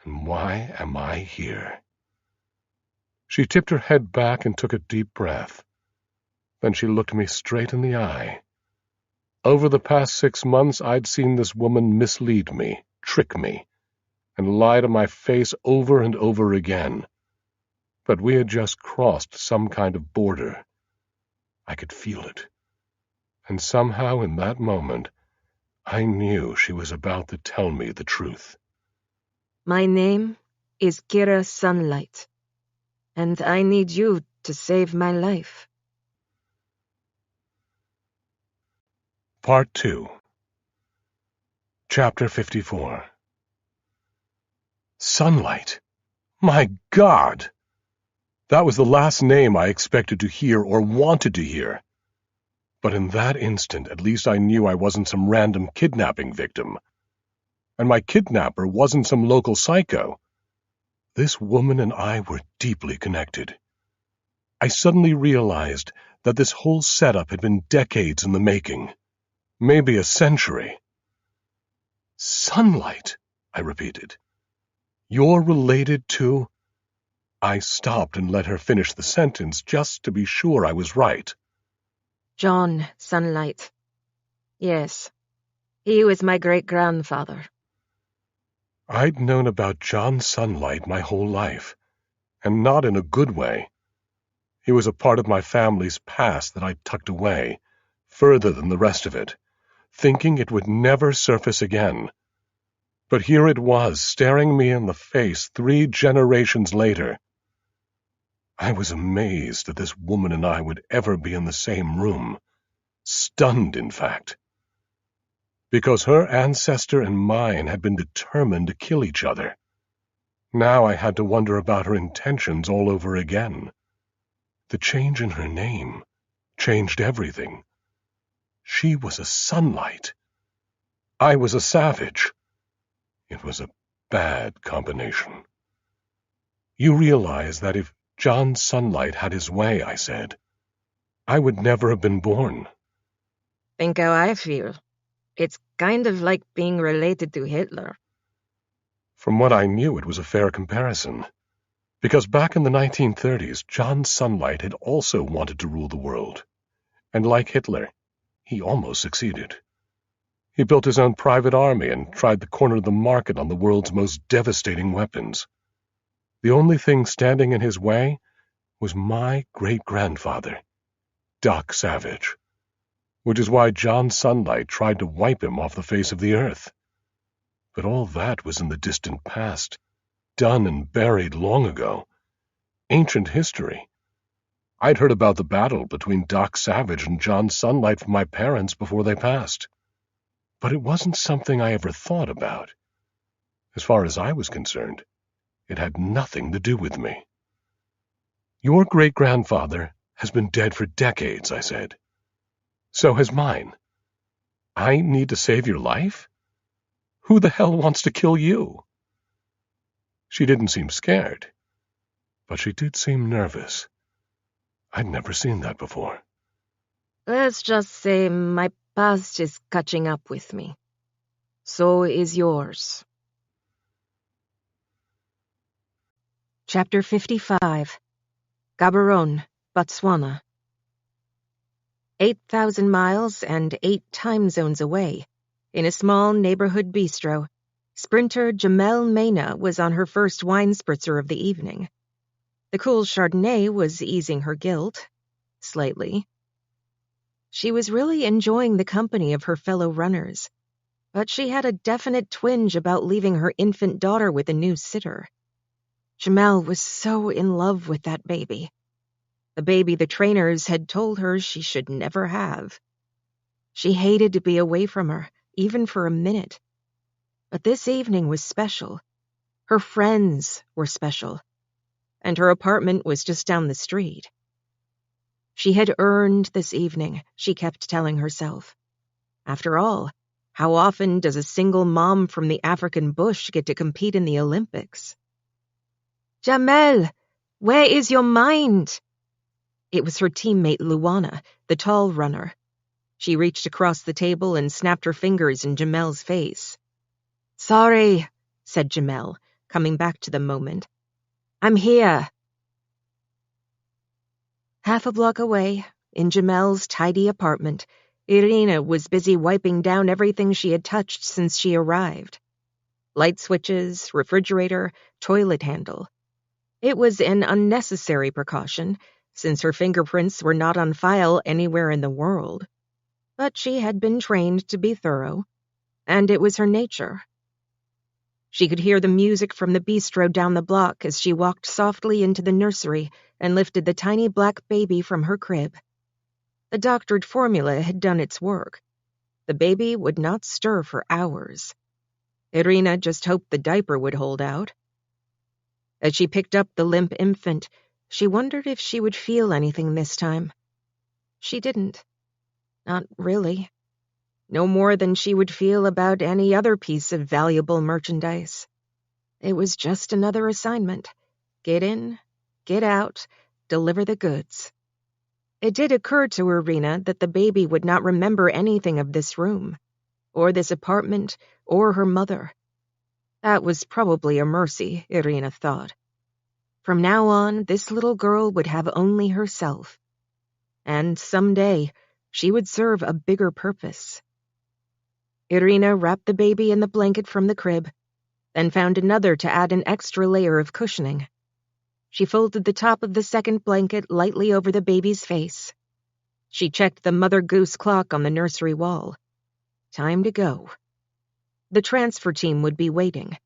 And why am I here?" She tipped her head back and took a deep breath. Then she looked me straight in the eye. Over the past 6 months, I'd seen this woman mislead me, trick me, and lie to my face over and over again. But we had just crossed some kind of border. I could feel it. And somehow in that moment, I knew she was about to tell me the truth. My name is Kira Sunlight, and I need you to save my life. Part 2. Chapter 54. Sunlight! My God! That was the last name I expected to hear or wanted to hear. But in that instant, at least I knew I wasn't some random kidnapping victim. And my kidnapper wasn't some local psycho. This woman and I were deeply connected. I suddenly realized that this whole setup had been decades in the making. Maybe a century. "Sunlight," I repeated. "You're related to—" I stopped and let her finish the sentence just to be sure I was right. John Sunlight. Yes, he was my great-grandfather. I'd known about John Sunlight my whole life, and not in a good way. He was a part of my family's past that I tucked away, further than the rest of it, thinking it would never surface again. But here it was, staring me in the face 3 generations later. I was amazed that this woman and I would ever be in the same room. Stunned, in fact. Because her ancestor and mine had been determined to kill each other. Now I had to wonder about her intentions all over again. The change in her name changed everything. She was a Sunlight. I was a Savage. It was a bad combination. You realize that if John Sunlight had his way, I said, I would never have been born. Think how I feel. It's kind of like being related to Hitler. From what I knew, it was a fair comparison. Because back in the 1930s, John Sunlight had also wanted to rule the world. And like Hitler, he almost succeeded. He built his own private army and tried to corner the market on the world's most devastating weapons. The only thing standing in his way was my great-grandfather, Doc Savage, which is why John Sunlight tried to wipe him off the face of the earth. But all that was in the distant past, done and buried long ago. Ancient history. I'd heard about the battle between Doc Savage and John Sunlight from my parents before they passed. But it wasn't something I ever thought about. As far as I was concerned, it had nothing to do with me. Your great-grandfather has been dead for decades, I said. So has mine. I need to save your life? Who the hell wants to kill you? She didn't seem scared, but she did seem nervous. I'd never seen that before. Let's just say my past is catching up with me. So is yours. Chapter 55. Gaborone, Botswana. 8,000 miles and 8 time zones away, in a small neighborhood bistro, sprinter Jamel Mena was on her first wine spritzer of the evening. The cool Chardonnay was easing her guilt, slightly. She was really enjoying the company of her fellow runners, but she had a definite twinge about leaving her infant daughter with a new sitter. Jamel was so in love with that baby. The baby the trainers had told her she should never have. She hated to be away from her, even for a minute. But this evening was special. Her friends were special. And her apartment was just down the street. She had earned this evening, she kept telling herself. After all, how often does a single mom from the African bush get to compete in the Olympics? Jamel, where is your mind? It was her teammate Luana, the tall runner. She reached across the table and snapped her fingers in Jamel's face. Sorry, said Jamel, coming back to the moment. I'm here. Half a block away, in Jamel's tidy apartment, Irina was busy wiping down everything she had touched since she arrived. Light switches, refrigerator, toilet handle. It was an unnecessary precaution, since her fingerprints were not on file anywhere in the world. But she had been trained to be thorough, and it was her nature. She could hear the music from the bistro down the block as she walked softly into the nursery and lifted the tiny black baby from her crib. The doctored formula had done its work. The baby would not stir for hours. Irina just hoped the diaper would hold out. As she picked up the limp infant, she wondered if she would feel anything this time. She didn't. Not really. No more than she would feel about any other piece of valuable merchandise. It was just another assignment. Get in, get out, deliver the goods. It did occur to Irina that the baby would not remember anything of this room, or this apartment, or her mother. That was probably a mercy, Irina thought. From now on, this little girl would have only herself. And someday, she would serve a bigger purpose. Irina wrapped the baby in the blanket from the crib, then found another to add an extra layer of cushioning. She folded the top of the second blanket lightly over the baby's face. She checked the Mother Goose clock on the nursery wall. Time to go. The transfer team would be waiting.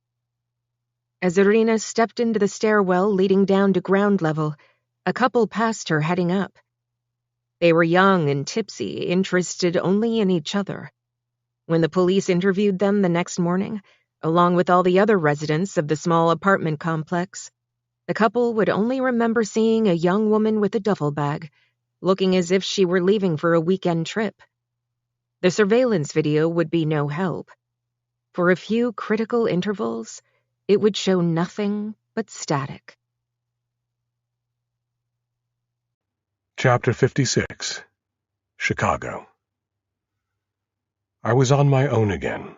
As Irina stepped into the stairwell leading down to ground level, a couple passed her heading up. They were young and tipsy, interested only in each other. When the police interviewed them the next morning, along with all the other residents of the small apartment complex, the couple would only remember seeing a young woman with a duffel bag, looking as if she were leaving for a weekend trip. The surveillance video would be no help. For a few critical intervals, it would show nothing but static. Chapter 56. Chicago. I was on my own again.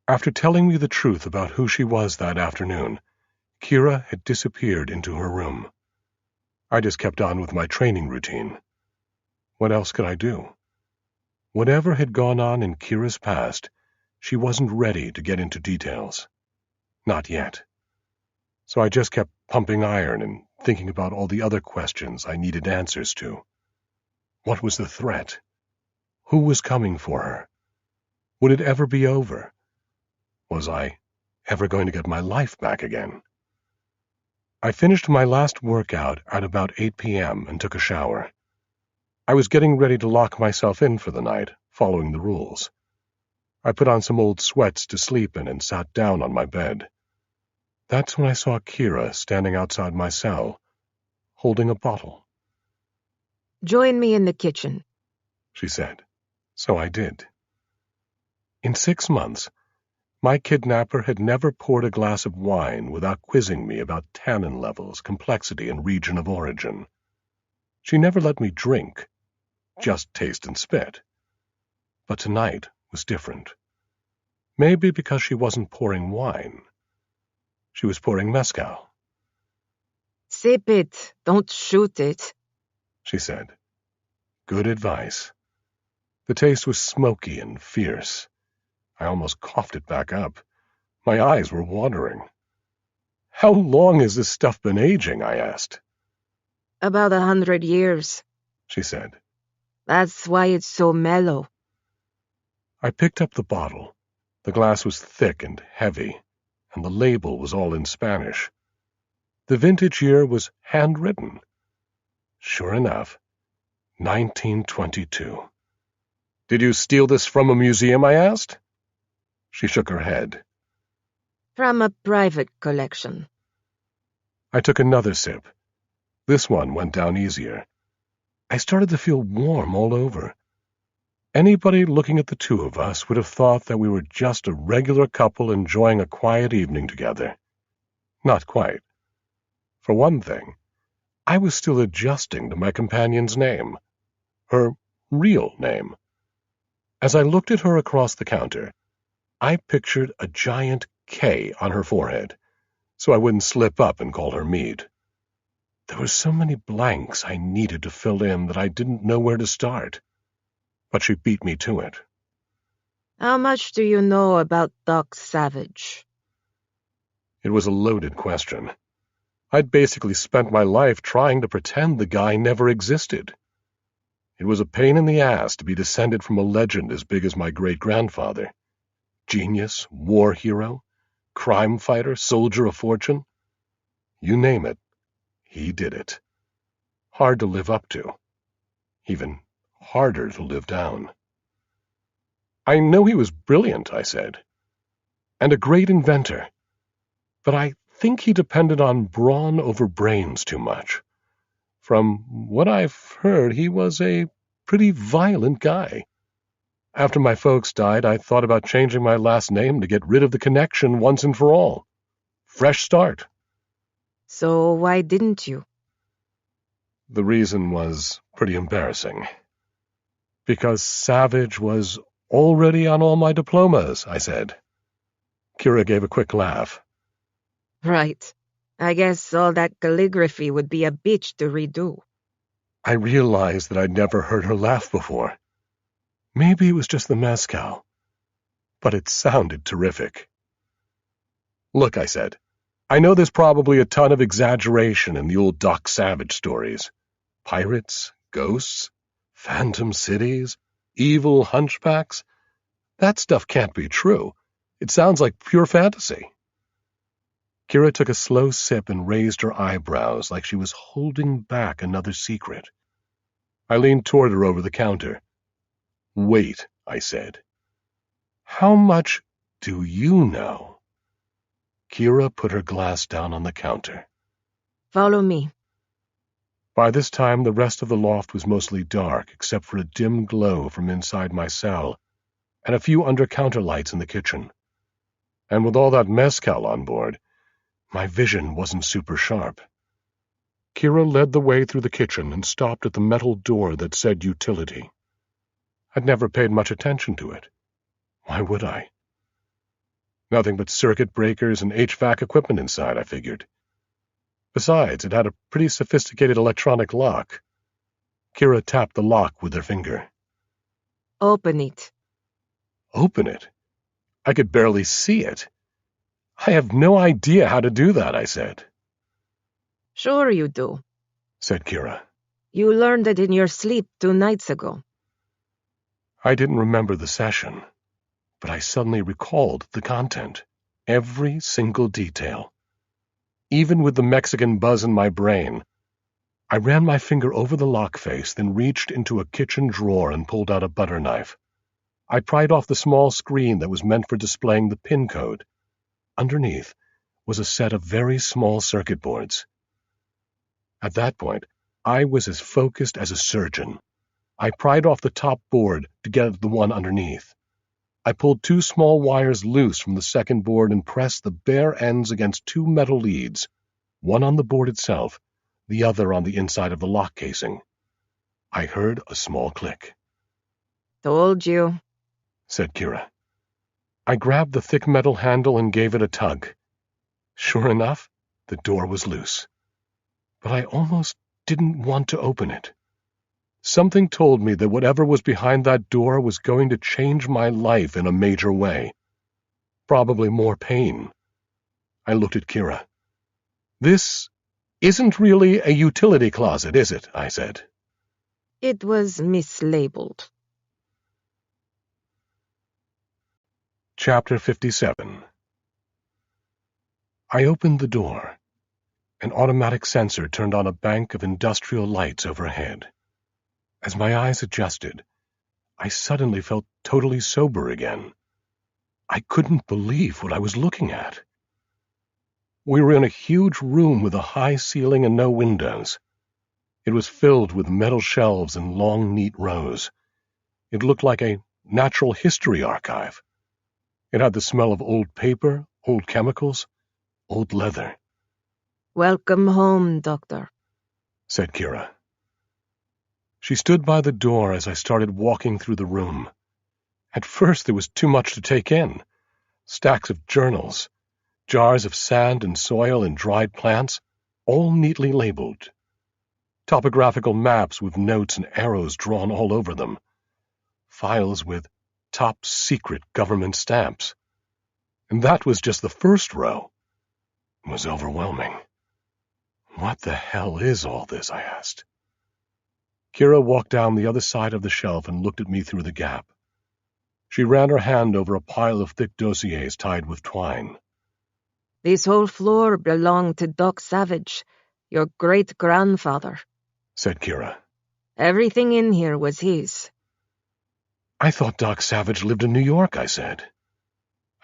After telling me the truth about who she was that afternoon, Kira had disappeared into her room. I just kept on with my training routine. What else could I do? Whatever had gone on in Kira's past, she wasn't ready to get into details. Not yet. So I just kept pumping iron and thinking about all the other questions I needed answers to. What was the threat? Who was coming for her? Would it ever be over? Was I ever going to get my life back again? I finished my last workout at about 8 p.m. and took a shower. I was getting ready to lock myself in for the night, following the rules. I put on some old sweats to sleep in and sat down on my bed. That's when I saw Kira standing outside my cell, holding a bottle. "Join me in the kitchen," she said. So I did. In 6 months, my kidnapper had never poured a glass of wine without quizzing me about tannin levels, complexity, and region of origin. She never let me drink, just taste and spit. But tonight was different. Maybe because she wasn't pouring wine. She was pouring mezcal. "Sip it, don't shoot it," she said. Good advice. The taste was smoky and fierce. I almost coughed it back up. My eyes were watering. How long has this stuff been aging? I asked. "About 100 years. She said. That's why it's so mellow." I picked up the bottle. The glass was thick and heavy, and the label was all in Spanish. The vintage year was handwritten. Sure enough, 1922. Did you steal this from a museum? I asked. She shook her head. "From a private collection." I took another sip. This one went down easier. I started to feel warm all over. Anybody looking at the two of us would have thought that we were just a regular couple enjoying a quiet evening together. Not quite. For one thing, I was still adjusting to my companion's name. Her real name. As I looked at her across the counter, I pictured a giant K on her forehead, so I wouldn't slip up and call her Mead. There were so many blanks I needed to fill in that I didn't know where to start. But she beat me to it. "How much do you know about Brandt Savage?" It was a loaded question. I'd basically spent my life trying to pretend the guy never existed. It was a pain in the ass to be descended from a legend as big as my great-grandfather. Genius, war hero, crime fighter, soldier of fortune. You name it, he did it. Hard to live up to. Even harder to live down. I know he was brilliant, I said, and a great inventor, but I think he depended on brawn over brains too much. From what I've heard, he was a pretty violent guy. After my folks died, I thought about changing my last name to get rid of the connection once and for all. Fresh start. "So why didn't you?" The reason was pretty embarrassing. Because Savage was already on all my diplomas, I said. Kira gave a quick laugh. "Right. I guess all that calligraphy would be a bitch to redo." I realized that I'd never heard her laugh before. Maybe it was just the mezcal, but it sounded terrific. Look, I said, I know there's probably a ton of exaggeration in the old Doc Savage stories. Pirates, ghosts, phantom cities, evil hunchbacks. That stuff can't be true. It sounds like pure fantasy. Kira took a slow sip and raised her eyebrows like she was holding back another secret. I leaned toward her over the counter. Wait, I said. How much do you know? Kira put her glass down on the counter. "Follow me." By this time, the rest of the loft was mostly dark, except for a dim glow from inside my cell, and a few under-counter lights in the kitchen. And with all that mezcal on board, my vision wasn't super sharp. Kira led the way through the kitchen and stopped at the metal door that said utility. I'd never paid much attention to it. Why would I? Nothing but circuit breakers and HVAC equipment inside, I figured. Besides, it had a pretty sophisticated electronic lock. Kira tapped the lock with her finger. Open it. Open it? I could barely see it. I have no idea how to do that, I said. Sure you do, said Kira. You learned it in your sleep 2 nights ago. I didn't remember the session, but I suddenly recalled the content, every single detail. Even with the Mexican buzz in my brain, I ran my finger over the lock face, then reached into a kitchen drawer and pulled out a butter knife. I pried off the small screen that was meant for displaying the PIN code. Underneath was a set of very small circuit boards. At that point, I was as focused as a surgeon. I pried off the top board to get at the one underneath. I pulled 2 small wires loose from the second board and pressed the bare ends against 2 metal leads, one on the board itself, the other on the inside of the lock casing. I heard a small click. Told you, said Kira. I grabbed the thick metal handle and gave it a tug. Sure enough, the door was loose. But I almost didn't want to open it. Something told me that whatever was behind that door was going to change my life in a major way. Probably more pain. I looked at Kira. This isn't really a utility closet, is it? I said. It was mislabeled. Chapter 57. I opened the door. An automatic sensor turned on a bank of industrial lights overhead. As my eyes adjusted, I suddenly felt totally sober again. I couldn't believe what I was looking at. We were in a huge room with a high ceiling and no windows. It was filled with metal shelves in long, neat rows. It looked like a natural history archive. It had the smell of old paper, old chemicals, old leather. Welcome home, Doctor, said Kira. She stood by the door as I started walking through the room. At first there was too much to take in. Stacks of journals, jars of sand and soil and dried plants, all neatly labeled. Topographical maps with notes and arrows drawn all over them. Files with top secret government stamps. And that was just the first row. It was overwhelming. What the hell is all this? I asked. Kira walked down the other side of the shelf and looked at me through the gap. She ran her hand over a pile of thick dossiers tied with twine. This whole floor belonged to Doc Savage, your great-grandfather, said Kira. Everything in here was his. I thought Doc Savage lived in New York, I said.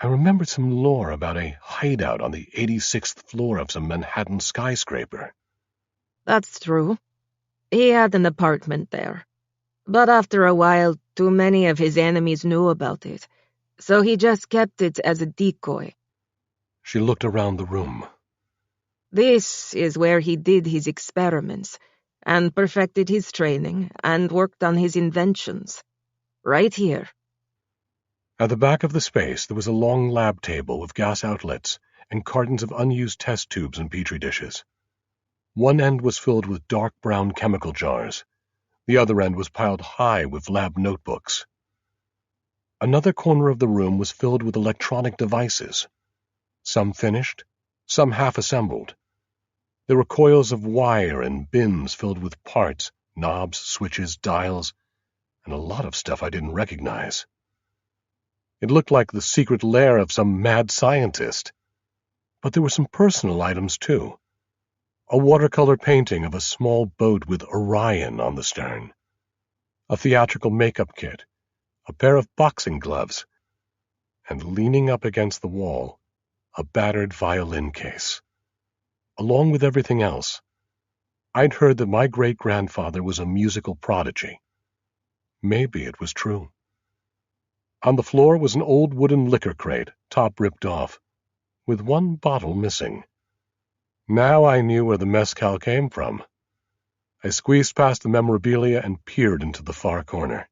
I remembered some lore about a hideout on the 86th floor of some Manhattan skyscraper. That's true. He had an apartment there. But after a while, too many of his enemies knew about it, so he just kept it as a decoy. She looked around the room. This is where he did his experiments, and perfected his training, and worked on his inventions. Right here. At the back of the space, there was a long lab table with gas outlets and cartons of unused test tubes and petri dishes. One end was filled with dark brown chemical jars. The other end was piled high with lab notebooks. Another corner of the room was filled with electronic devices, some finished, some half-assembled. There were coils of wire and bins filled with parts, knobs, switches, dials, and a lot of stuff I didn't recognize. It looked like the secret lair of some mad scientist. But there were some personal items, too. A watercolor painting of a small boat with Orion on the stern, a theatrical makeup kit, a pair of boxing gloves, and leaning up against the wall, a battered violin case. Along with everything else, I'd heard that my great-grandfather was a musical prodigy. Maybe it was true. On the floor was an old wooden liquor crate, top ripped off, with one bottle missing. Now I knew where the mezcal came from. I squeezed past the memorabilia and peered into the far corner.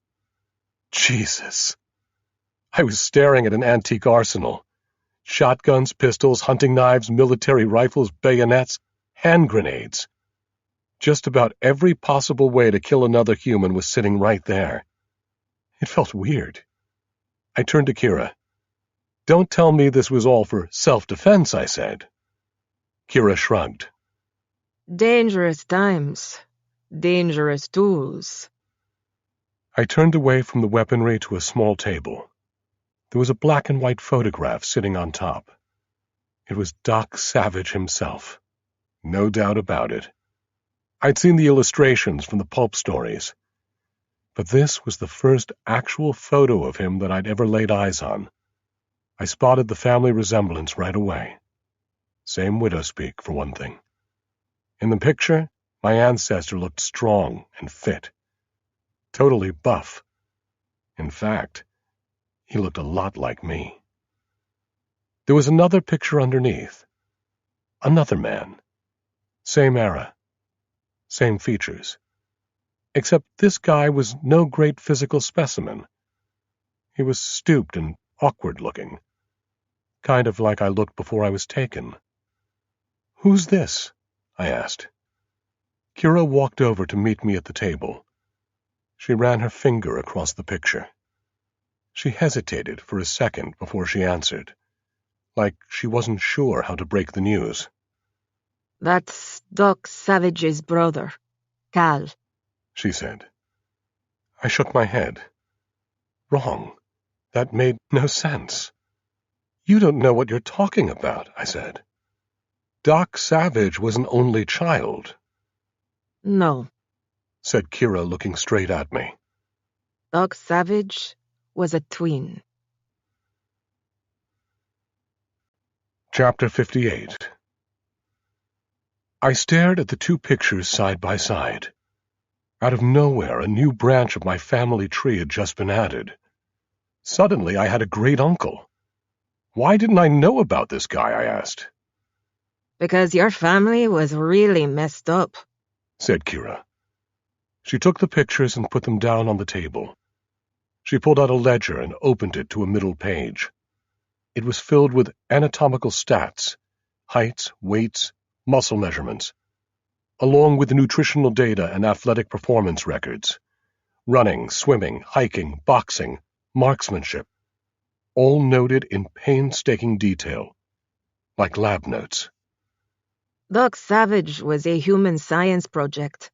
Jesus! I was staring at an antique arsenal. Shotguns, pistols, hunting knives, military rifles, bayonets, hand grenades. Just about every possible way to kill another human was sitting right there. It felt weird. I turned to Kira. "Don't tell me this was all for self-defense," I said. Kira shrugged. Dangerous times. Dangerous tools. I turned away from the weaponry to a small table. There was a black and white photograph sitting on top. It was Doc Savage himself. No doubt about it. I'd seen the illustrations from the pulp stories, but this was the first actual photo of him that I'd ever laid eyes on. I spotted the family resemblance right away. Same widowspeak, for one thing. In the picture, my ancestor looked strong and fit. Totally buff. In fact, he looked a lot like me. There was another picture underneath. Another man. Same era. Same features. Except this guy was no great physical specimen. He was stooped and awkward-looking. Kind of like I looked before I was taken. "Who's this?" I asked. Kira walked over to meet me at the table. She ran her finger across the picture. She hesitated for a second before she answered, like she wasn't sure how to break the news. That's Doc Savage's brother, Cal, she said. I shook my head. Wrong. That made no sense. You don't know what you're talking about, I said. Doc Savage was an only child. No, said Kira, looking straight at me. Doc Savage was a twin. Chapter 58. I stared at the two pictures side by side. Out of nowhere, a new branch of my family tree had just been added. Suddenly, I had a great-uncle. Why didn't I know about this guy, I asked. Because your family was really messed up, said Kira. She took the pictures and put them down on the table. She pulled out a ledger and opened it to a middle page. It was filled with anatomical stats, heights, weights, muscle measurements, along with nutritional data and athletic performance records. Running, swimming, hiking, boxing, marksmanship, all noted in painstaking detail, like lab notes. Doc Savage was a human science project.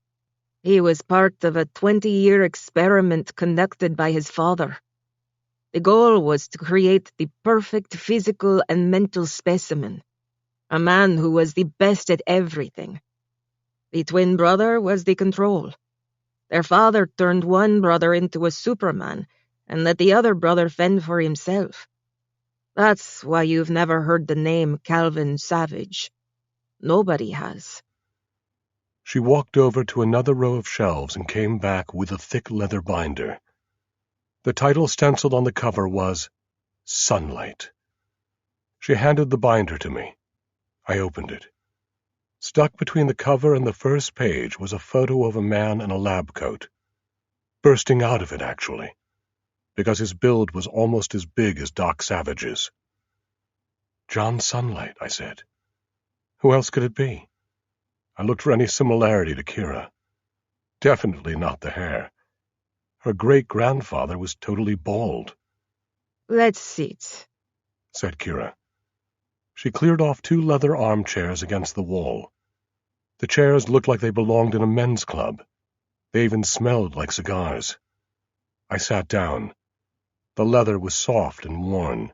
He was part of a 20-year experiment conducted by his father. The goal was to create the perfect physical and mental specimen, a man who was the best at everything. The twin brother was the control. Their father turned one brother into a Superman and let the other brother fend for himself. That's why you've never heard the name Calvin Savage. Nobody has. She walked over to another row of shelves and came back with a thick leather binder. The title stenciled on the cover was Sunlight. She handed the binder to me. I opened it. Stuck between the cover and the first page was a photo of a man in a lab coat. Bursting out of it, actually, because his build was almost as big as Doc Savage's. John Sunlight, I said. Who else could it be? I looked for any similarity to Kira. Definitely not the hair. Her great-grandfather was totally bald. Let's sit, said Kira. She cleared off 2 leather armchairs against the wall. The chairs looked like they belonged in a men's club. They even smelled like cigars. I sat down. The leather was soft and worn.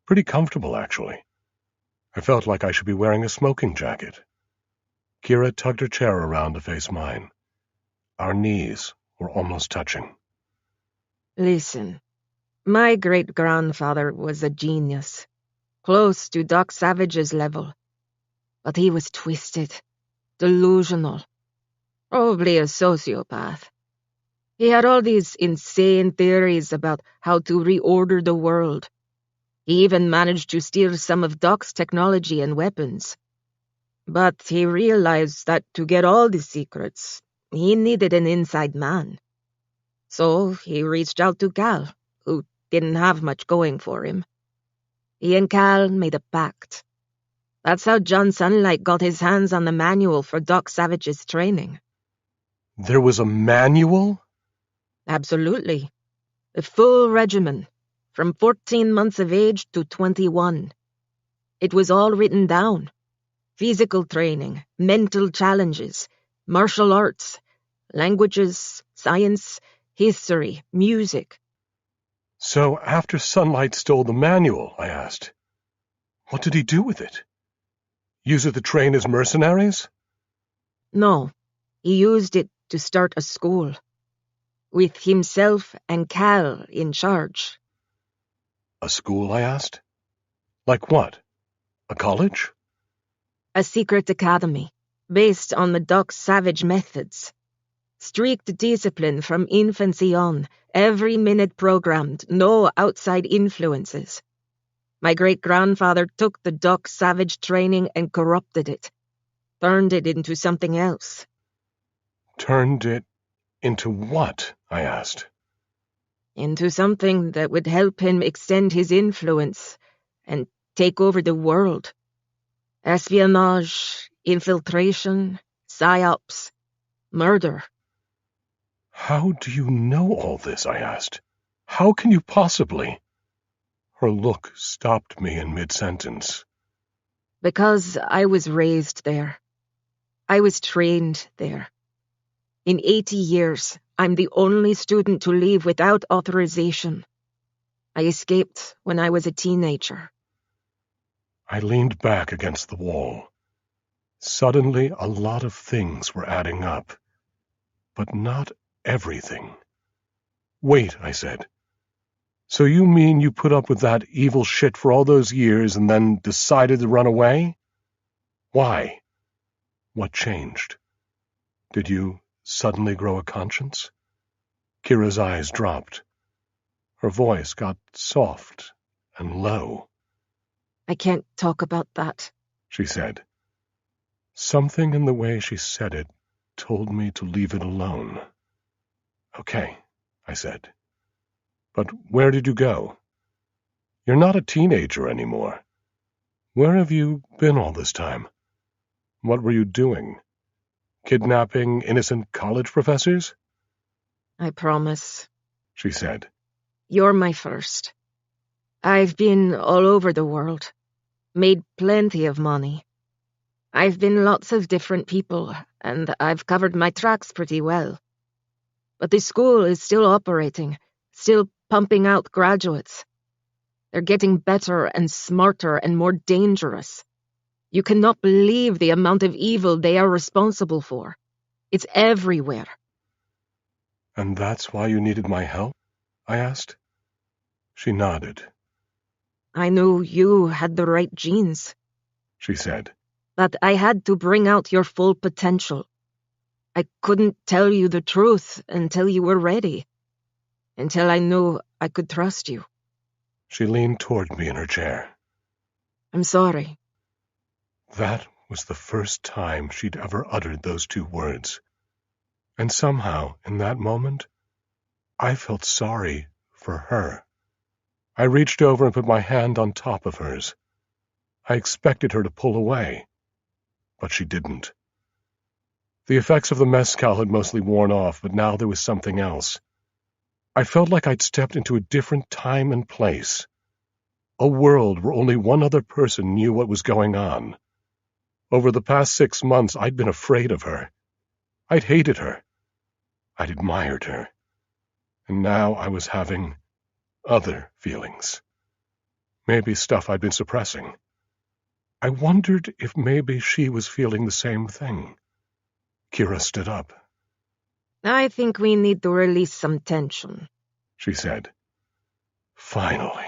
Pretty comfortable, actually. I felt like I should be wearing a smoking jacket. Kira tugged her chair around to face mine. Our knees were almost touching. Listen, my great-grandfather was a genius, close to Doc Savage's level. But he was twisted, delusional, probably a sociopath. He had all these insane theories about how to reorder the world. He even managed to steal some of Doc's technology and weapons. But he realized that to get all the secrets, he needed an inside man. So he reached out to Cal, who didn't have much going for him. He and Cal made a pact. That's how John Sunlight got his hands on the manual for Doc Savage's training. There was a manual? Absolutely. A full regimen, from 14 months of age to 21. It was all written down. Physical training, mental challenges, martial arts, languages, science, history, music. So after Sunlight stole the manual, I asked, what did he do with it? Use it to train his mercenaries? No, he used it to start a school, with himself and Cal in charge. A school, I asked. Like what? A college? A secret academy, based on the Doc Savage methods. Strict discipline from infancy on, every minute programmed, no outside influences. My great-grandfather took the Doc Savage training and corrupted it, turned it into something else. Turned it into what? I asked. Into something that would help him extend his influence and take over the world. Espionage, infiltration, psyops, murder. How do you know all this? I asked. How can you possibly? Her look stopped me in mid-sentence. Because I was raised there. I was trained there. In 80 years, I'm the only student to leave without authorization. I escaped when I was a teenager. I leaned back against the wall. Suddenly, a lot of things were adding up. But not everything. Wait, I said. So you mean you put up with that evil shit for all those years and then decided to run away? Why? What changed? Did you suddenly grow a conscience? Kira's eyes dropped. Her voice got soft and low. I can't talk about that, she said. Something in the way she said it told me to leave it alone. Okay, I said. But where did you go? You're not a teenager anymore. Where have you been all this time? What were you doing? Kidnapping innocent college professors? I promise, she said. You're my first. I've been all over the world, made plenty of money. I've been lots of different people, and I've covered my tracks pretty well. But the school is still operating, still pumping out graduates. They're getting better and smarter and more dangerous. You cannot believe the amount of evil they are responsible for. It's everywhere. And that's why you needed my help? I asked. She nodded. I knew you had the right genes, she said. But I had to bring out your full potential. I couldn't tell you the truth until you were ready, until I knew I could trust you. She leaned toward me in her chair. I'm sorry. That was the first time she'd ever uttered those two words. And somehow, in that moment, I felt sorry for her. I reached over and put my hand on top of hers. I expected her to pull away, but she didn't. The effects of the mezcal had mostly worn off, but now there was something else. I felt like I'd stepped into a different time and place, a world where only one other person knew what was going on. Over the past 6 months, I'd been afraid of her. I'd hated her. I'd admired her. And now I was having other feelings. Maybe stuff I'd been suppressing. I wondered if maybe she was feeling the same thing. Kira stood up. I think we need to release some tension, she said. Finally.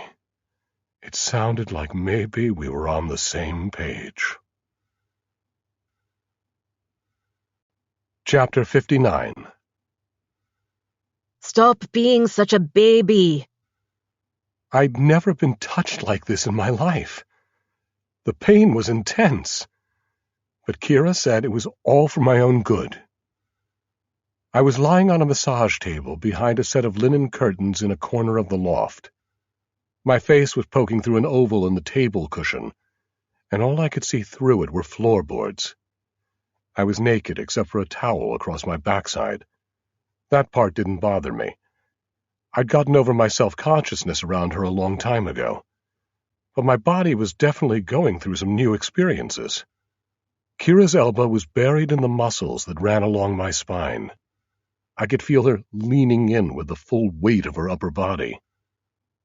It sounded like maybe we were on the same page. Chapter 59. Stop being such a baby. I'd never been touched like this in my life. The pain was intense. but Kira said it was all for my own good. I was lying on a massage table behind a set of linen curtains in a corner of the loft. My face was poking through an oval in the table cushion, and all I could see through it were floorboards. I was naked except for a towel across my backside. That part didn't bother me. I'd gotten over my self-consciousness around her a long time ago. But my body was definitely going through some new experiences. Kira's elbow was buried in the muscles that ran along my spine. I could feel her leaning in with the full weight of her upper body.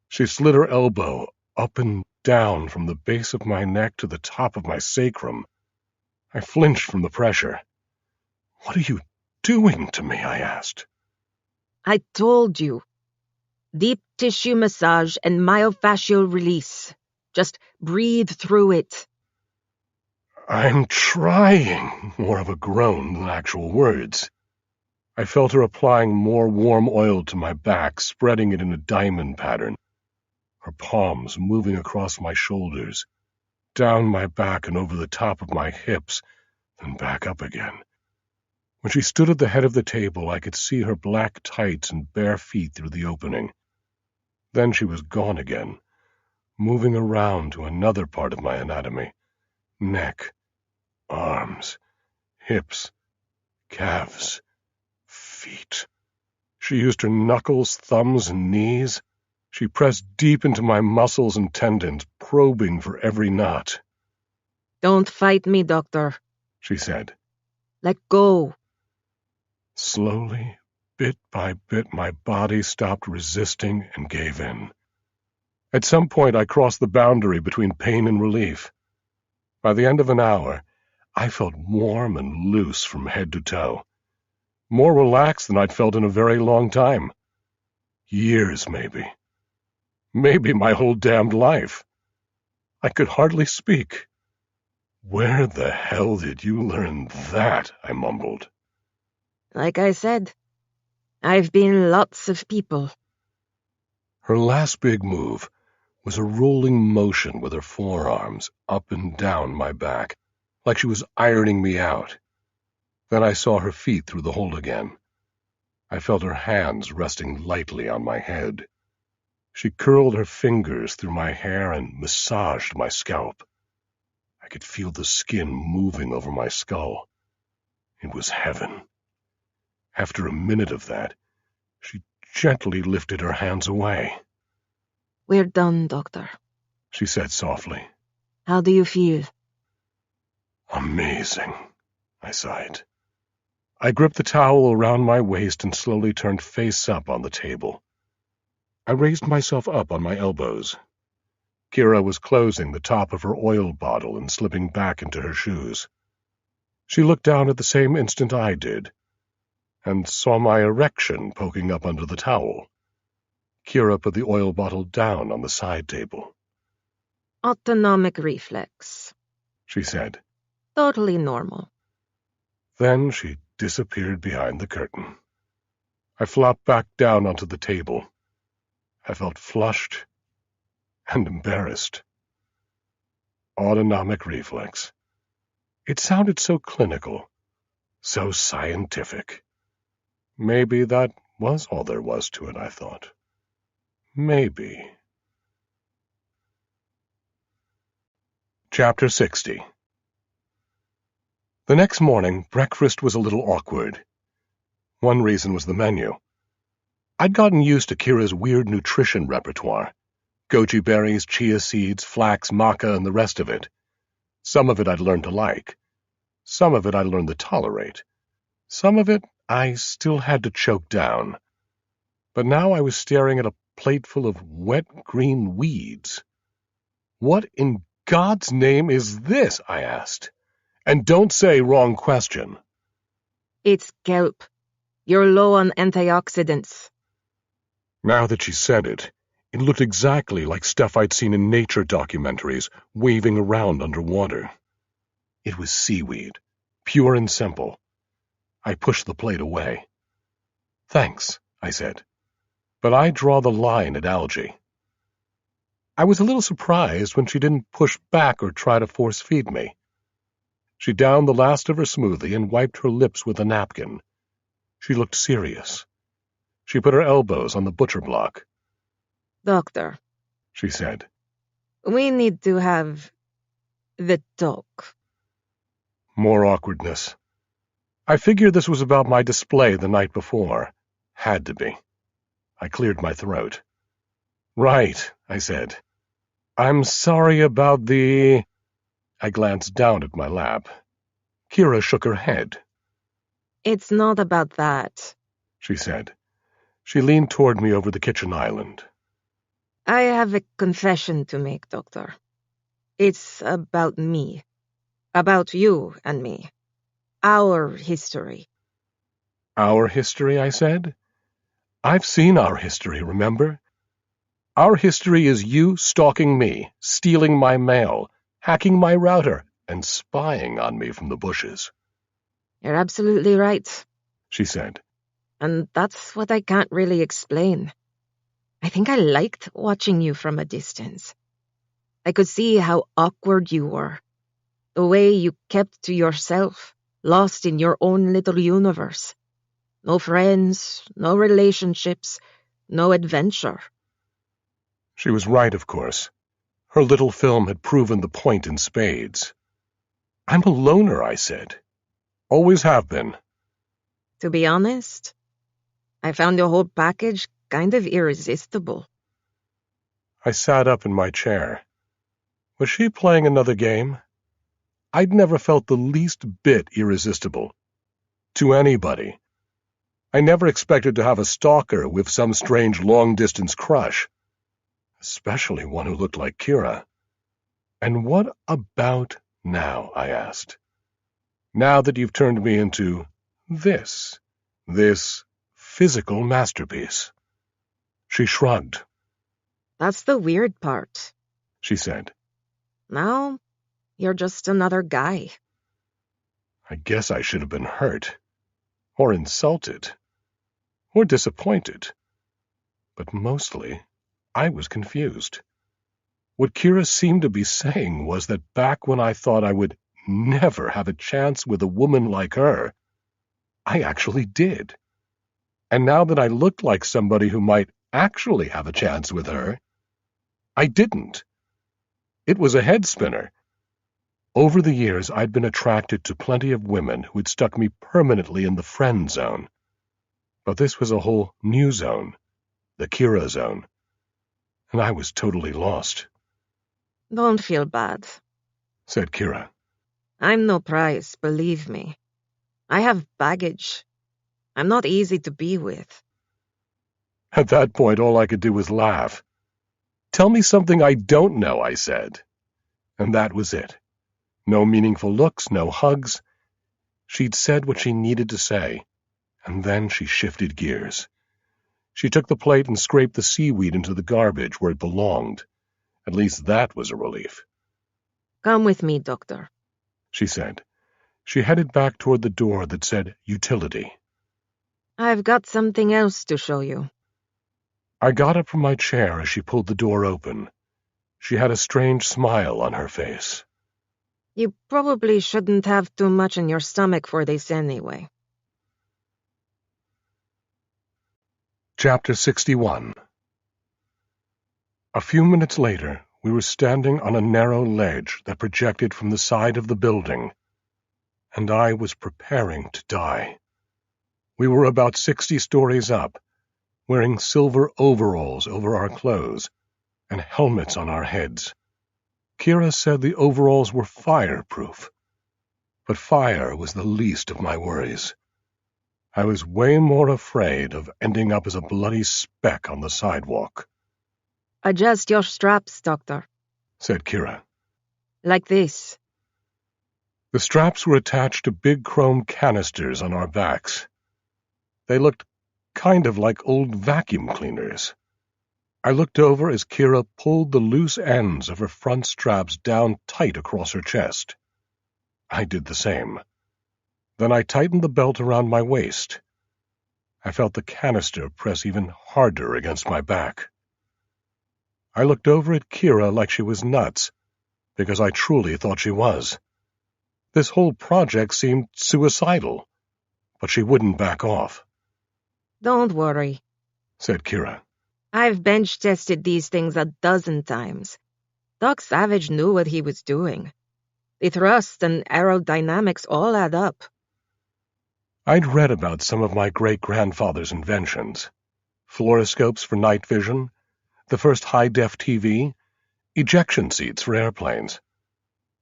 She slid her elbow up and down from the base of my neck to the top of my sacrum. I flinched from the pressure. "What are you doing to me?" I asked. I told you. Deep tissue massage and myofascial release. Just breathe through it. "I'm trying," more of a groan than actual words. I felt her applying more warm oil to my back, spreading it in a diamond pattern. Her palms moving across my shoulders, down my back and over the top of my hips, then back up again. When she stood at the head of the table, I could see her black tights and bare feet through the opening. Then she was gone again, moving around to another part of my anatomy. Neck, arms, hips, calves, feet. She used her knuckles, thumbs, and knees. She pressed deep into my muscles and tendons, probing for every knot. Don't fight me, Doctor, she said. Let go. Slowly, bit by bit, my body stopped resisting and gave in. At some point, I crossed the boundary between pain and relief. By the end of an hour, I felt warm and loose from head to toe. More relaxed than I'd felt in a very long time. Years, maybe. Maybe my whole damned life. I could hardly speak. "Where the hell did you learn that?" I mumbled. Like I said, I've been lots of people. Her last big move was a rolling motion with her forearms up and down my back, like she was ironing me out. Then I saw her feet through the hole again. I felt her hands resting lightly on my head. She curled her fingers through my hair and massaged my scalp. I could feel the skin moving over my skull. It was heaven. After a minute of that, she gently lifted her hands away. We're done, Doctor, she said softly. How do you feel? Amazing, I sighed. I gripped the towel around my waist and slowly turned face up on the table. I raised myself up on my elbows. Kira was closing the top of her oil bottle and slipping back into her shoes. She looked down at the same instant I did, and saw my erection poking up under the towel. Kira put the oil bottle down on the side table. Autonomic reflex, she said. Totally normal. Then she disappeared behind the curtain. I flopped back down onto the table. I felt flushed and embarrassed. Autonomic reflex. It sounded so clinical, so scientific. Maybe that was all there was to it, I thought. Maybe. Chapter 60. The next morning, breakfast was a little awkward. One reason was the menu. I'd gotten used to Kira's weird nutrition repertoire. Goji berries, chia seeds, flax, maca, and the rest of it. Some of it I'd learned to like. Some of it I learned to tolerate. Some of it I still had to choke down. But now I was staring at a plate full of wet green weeds. "What in God's name is this?" I asked. "And don't say wrong question." It's kelp. You're low on antioxidants. Now that she said it, it looked exactly like stuff I'd seen in nature documentaries waving around underwater. It was seaweed, pure and simple. I pushed the plate away. "Thanks," I said, "but I draw the line at algae." I was a little surprised when she didn't push back or try to force-feed me. She downed the last of her smoothie and wiped her lips with a napkin. She looked serious. She put her elbows on the butcher block. Doctor, She said. we need to have the talk. More awkwardness. I figured this was about my display the night before. Had to be. I cleared my throat. Right, I said. I'm sorry about the... I glanced down at my lap. Kira shook her head. It's not about that, She said. She leaned toward me over the kitchen island. I have a confession to make, Doctor. It's about me. About you and me. Our history. Our history, I said. I've seen our history, remember? Our history is you stalking me, stealing my mail, hacking my router, and spying on me from the bushes. You're absolutely right. She said. And that's what I can't really explain. I think I liked watching you from a distance. I could see how awkward you were. The way you kept to yourself, lost in your own little universe. No friends, no relationships, no adventure. She was right, of course. Her little film had proven the point in spades. I'm a loner, I said. Always have been. To be honest, I found the whole package kind of irresistible. I sat up in my chair. Was she playing another game? I'd never felt the least bit irresistible. To anybody. I never expected to have a stalker with some strange long-distance crush. Especially one who looked like Kira. And what about now, I asked. Now that you've turned me into this physical masterpiece. She shrugged. That's the weird part, She said. Now, you're just another guy. I guess I should have been hurt, or insulted, or disappointed. But mostly, I was confused. What Kira seemed to be saying was that back when I thought I would never have a chance with a woman like her, I actually did. And now that I looked like somebody who might actually have a chance with her, I didn't. It was a head spinner. Over the years, I'd been attracted to plenty of women who'd stuck me permanently in the friend zone. But this was a whole new zone, the Kira zone. And I was totally lost. Don't feel bad, Said Kira. I'm no prize, believe me. I have baggage. I'm not easy to be with. At that point, all I could do was laugh. Tell me something I don't know, I said. And that was it. No meaningful looks, no hugs. She'd said what she needed to say, and then she shifted gears. She took the plate and scraped the seaweed into the garbage where it belonged. At least that was a relief. Come with me, Doctor. She said. She headed back toward the door that said utility. I've got something else to show you. I got up from my chair as she pulled the door open. She had a strange smile on her face. You probably shouldn't have too much in your stomach for this anyway. Chapter 61. A few minutes later, we were standing on a narrow ledge that projected from the side of the building, and I was preparing to die. We were about 60 stories up, wearing silver overalls over our clothes and helmets on our heads. Kira said the overalls were fireproof, but fire was the least of my worries. I was way more afraid of ending up as a bloody speck on the sidewalk. Adjust your straps, Doctor. Said Kira. Like this. The straps were attached to big chrome canisters on our backs. They looked kind of like old vacuum cleaners. I looked over as Kira pulled the loose ends of her front straps down tight across her chest. I did the same. Then I tightened the belt around my waist. I felt the canister press even harder against my back. I looked over at Kira like she was nuts, because I truly thought she was. This whole project seemed suicidal, but she wouldn't back off. Don't worry, said Kira. I've bench-tested these things a dozen times. Doc Savage knew what he was doing. The thrust and aerodynamics all add up. I'd read about some of my great-grandfather's inventions. Fluoroscopes for night vision, the first high-def TV, ejection seats for airplanes.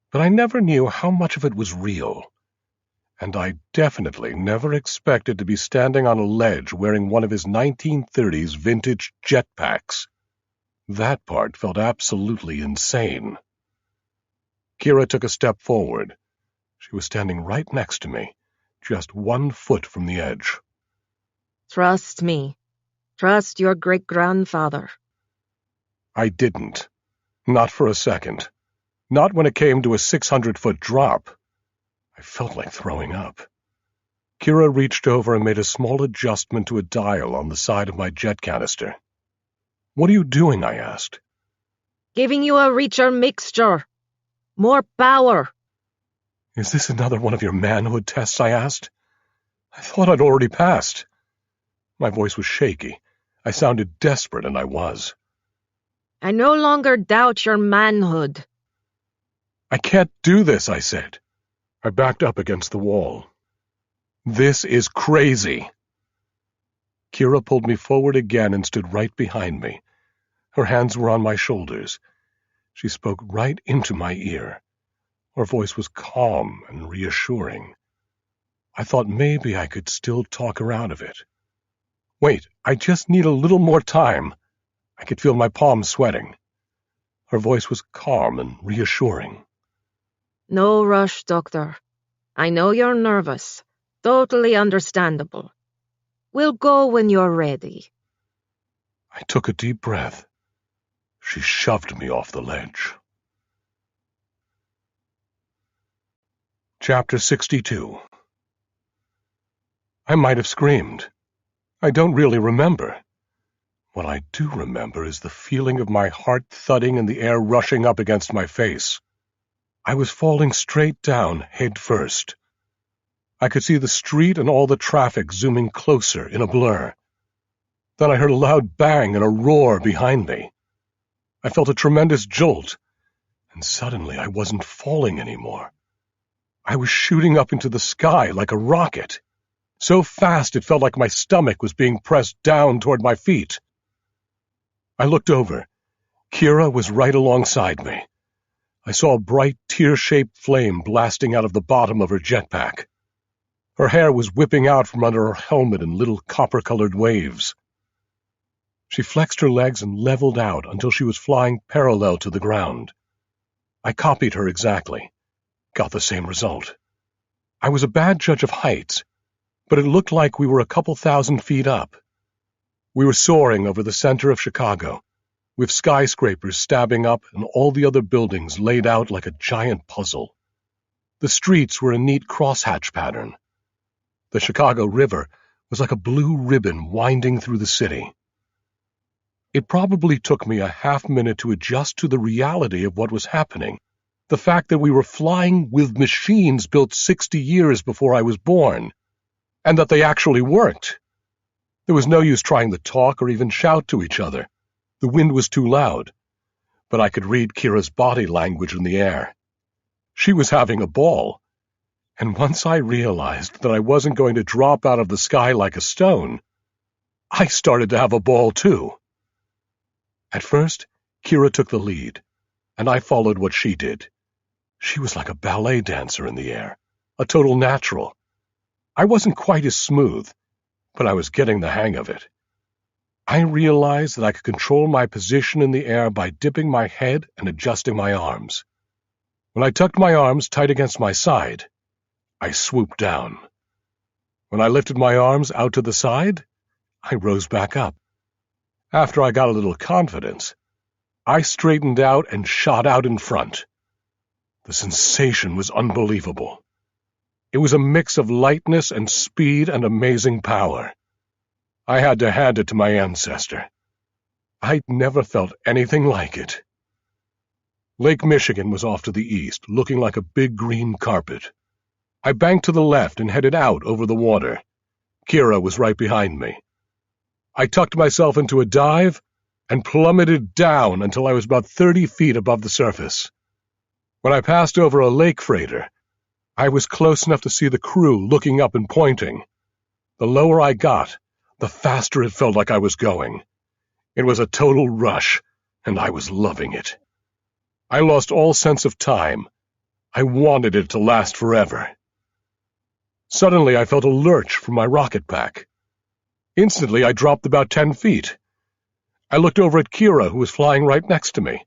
But I never knew how much of it was real. And I definitely never expected to be standing on a ledge wearing one of his 1930s vintage jetpacks. That part felt absolutely insane. Kira took a step forward. She was standing right next to me, just 1 foot from the edge. Trust me. Trust your great-grandfather. I didn't. Not for a second. Not when it came to a 600-foot drop. I felt like throwing up. Kira reached over and made a small adjustment to a dial on the side of my jet canister. "What are you doing?" I asked. Giving you a reacher mixture. More power. "Is this another one of your manhood tests?" I asked. "I thought I'd already passed." My voice was shaky. I sounded desperate, and I was. I no longer doubt your manhood. "I can't do this," I said. I backed up against the wall. "This is crazy." Kira pulled me forward again and stood right behind me. Her hands were on my shoulders. She spoke right into my ear. Her voice was calm and reassuring. I thought maybe I could still talk her out of it. "Wait, I just need a little more time." I could feel my palms sweating. Her voice was calm and reassuring. No rush, Doctor. I know you're nervous. Totally understandable. We'll go when you're ready. I took a deep breath. She shoved me off the ledge. Chapter 62. I might have screamed. I don't really remember. What I do remember is the feeling of my heart thudding and the air rushing up against my face. I was falling straight down, head first. I could see the street and all the traffic zooming closer in a blur. Then I heard a loud bang and a roar behind me. I felt a tremendous jolt, and suddenly I wasn't falling anymore. I was shooting up into the sky like a rocket. So fast it felt like my stomach was being pressed down toward my feet. I looked over. Kira was right alongside me. I saw a bright tear-shaped flame blasting out of the bottom of her jetpack. Her hair was whipping out from under her helmet in little copper-colored waves. She flexed her legs and leveled out until she was flying parallel to the ground. I copied her exactly. Got the same result. I was a bad judge of heights, but it looked like we were a couple thousand feet up. We were soaring over the center of Chicago, with skyscrapers stabbing up and all the other buildings laid out like a giant puzzle. The streets were a neat crosshatch pattern. The Chicago River was like a blue ribbon winding through the city. It probably took me a half-minute to adjust to the reality of what was happening, the fact that we were flying with machines built 60 years before I was born, and that they actually worked. There was no use trying to talk or even shout to each other. The wind was too loud, but I could read Kira's body language in the air. She was having a ball, and once I realized that I wasn't going to drop out of the sky like a stone, I started to have a ball too. At first, Kira took the lead, and I followed what she did. She was like a ballet dancer in the air, a total natural. I wasn't quite as smooth, but I was getting the hang of it. I realized that I could control my position in the air by dipping my head and adjusting my arms. When I tucked my arms tight against my side, I swooped down. When I lifted my arms out to the side, I rose back up. After I got a little confidence, I straightened out and shot out in front. The sensation was unbelievable. It was a mix of lightness and speed and amazing power. I had to hand it to my ancestor. I'd never felt anything like it. Lake Michigan was off to the east, looking like a big green carpet. I banked to the left and headed out over the water. Kira was right behind me. I tucked myself into a dive and plummeted down until I was about 30 feet above the surface. When I passed over a lake freighter, I was close enough to see the crew looking up and pointing. The lower I got, the faster it felt like I was going. It was a total rush, and I was loving it. I lost all sense of time. I wanted it to last forever. Suddenly, I felt a lurch from my rocket pack. Instantly, I dropped about 10 feet. I looked over at Kira, who was flying right next to me.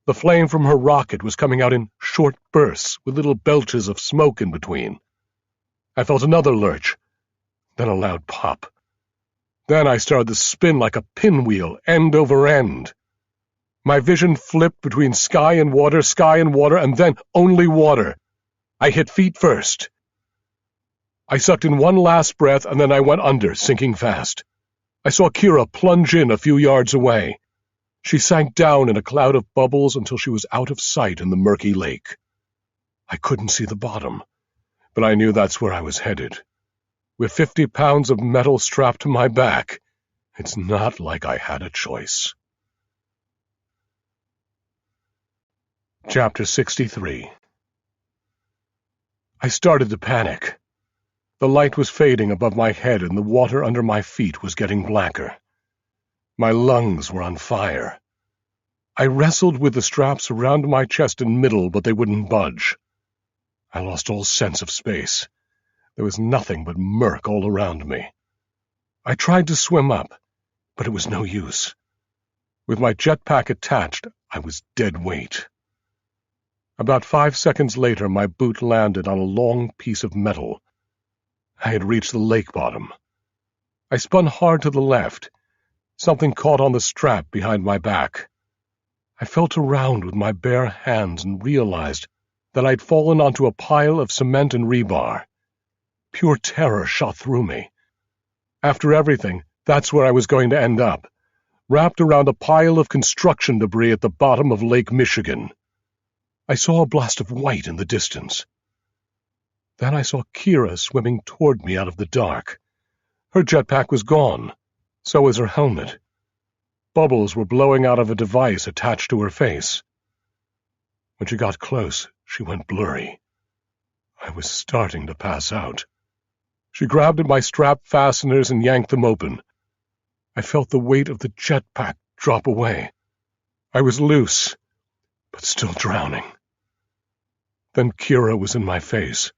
The flame from her rocket was coming out in short bursts with little belches of smoke in between. I felt another lurch, then a loud pop. Then I started to spin like a pinwheel, end over end. My vision flipped between sky and water, and then only water. I hit feet first. I sucked in one last breath, and then I went under, sinking fast. I saw Kira plunge in a few yards away. She sank down in a cloud of bubbles until she was out of sight in the murky lake. I couldn't see the bottom, but I knew that's where I was headed. With 50 pounds of metal strapped to my back, it's not like I had a choice. Chapter 63. I started to panic. The light was fading above my head and the water under my feet was getting blacker. My lungs were on fire. I wrestled with the straps around my chest and middle, but they wouldn't budge. I lost all sense of space. There was nothing but murk all around me. I tried to swim up, but it was no use. With my jetpack attached, I was dead weight. About 5 seconds later, my boot landed on a long piece of metal. I had reached the lake bottom. I spun hard to the left. Something caught on the strap behind my back. I felt around with my bare hands and realized that I'd fallen onto a pile of cement and rebar. Pure terror shot through me. After everything, that's where I was going to end up, wrapped around a pile of construction debris at the bottom of Lake Michigan. I saw a blast of white in the distance. Then I saw Kira swimming toward me out of the dark. Her jetpack was gone. So was her helmet. Bubbles were blowing out of a device attached to her face. When she got close, she went blurry. I was starting to pass out. She grabbed at my strap fasteners and yanked them open. I felt the weight of the jetpack drop away. I was loose, but still drowning. Then Kira was in my face,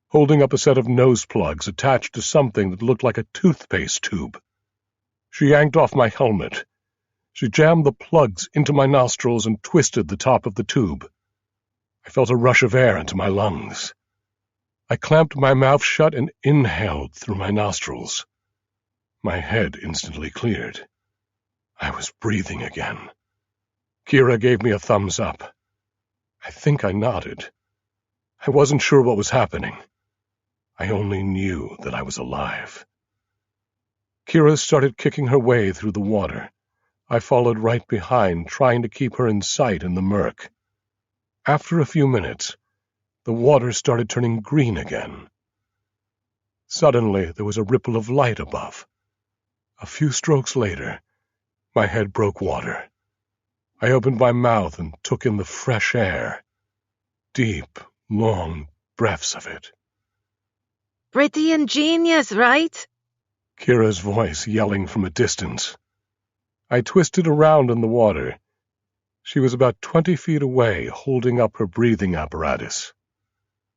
holding up a set of nose plugs attached to something that looked like a toothpaste tube. She yanked off my helmet. She jammed the plugs into my nostrils and twisted the top of the tube. I felt a rush of air into my lungs. I clamped my mouth shut and inhaled through my nostrils. My head instantly cleared. I was breathing again. Kira gave me a thumbs up. I think I nodded. I wasn't sure what was happening. I only knew that I was alive. Kira started kicking her way through the water. I followed right behind, trying to keep her in sight in the murk. After a few minutes, the water started turning green again. Suddenly, there was a ripple of light above. A few strokes later, my head broke water. I opened my mouth and took in the fresh air. Deep, long breaths of it. Pretty ingenious, right? Kira's voice yelling from a distance. I twisted around in the water. She was about 20 feet away, holding up her breathing apparatus.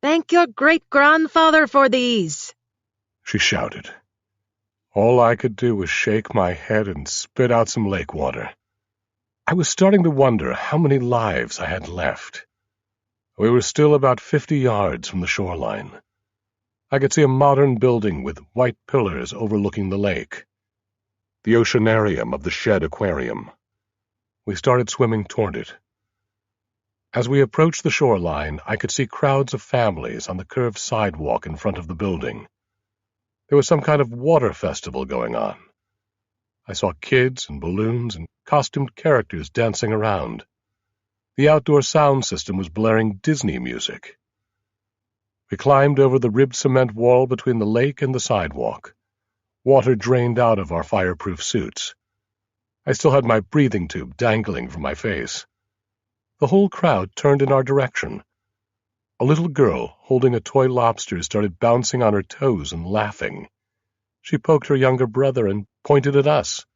Thank your great-grandfather for these, she shouted. All I could do was shake my head and spit out some lake water. I was starting to wonder how many lives I had left. We were still about 50 yards from the shoreline. I could see a modern building with white pillars overlooking the lake. The oceanarium of the Shed Aquarium. We started swimming toward it. As we approached the shoreline, I could see crowds of families on the curved sidewalk in front of the building. There was some kind of water festival going on. I saw kids and balloons and costumed characters dancing around. The outdoor sound system was blaring Disney music. We climbed over the ribbed cement wall between the lake and the sidewalk. Water drained out of our fireproof suits. I still had my breathing tube dangling from my face. The whole crowd turned in our direction. A little girl, holding a toy lobster, started bouncing on her toes and laughing. She poked her younger brother and pointed at us.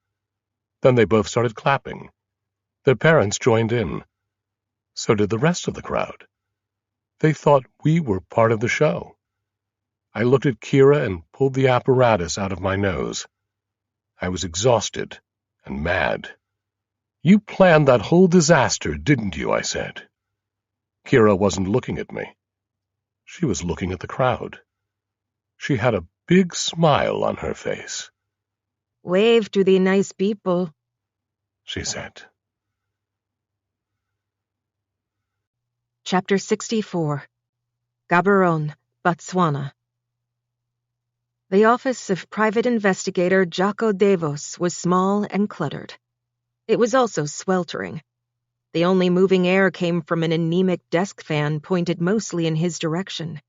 Then they both started clapping. Their parents joined in. So did the rest of the crowd. They thought we were part of the show. I looked at Kira and pulled the apparatus out of my nose. I was exhausted and mad. "You planned that whole disaster, didn't you?" I said. Kira wasn't looking at me. She was looking at the crowd. She had a big smile on her face. "Wave to the nice people," she said. Chapter 64. Gaborone, Botswana. The office of private investigator Jaco Devos was small and cluttered. It was also sweltering. The only moving air came from an anemic desk fan pointed mostly in his direction.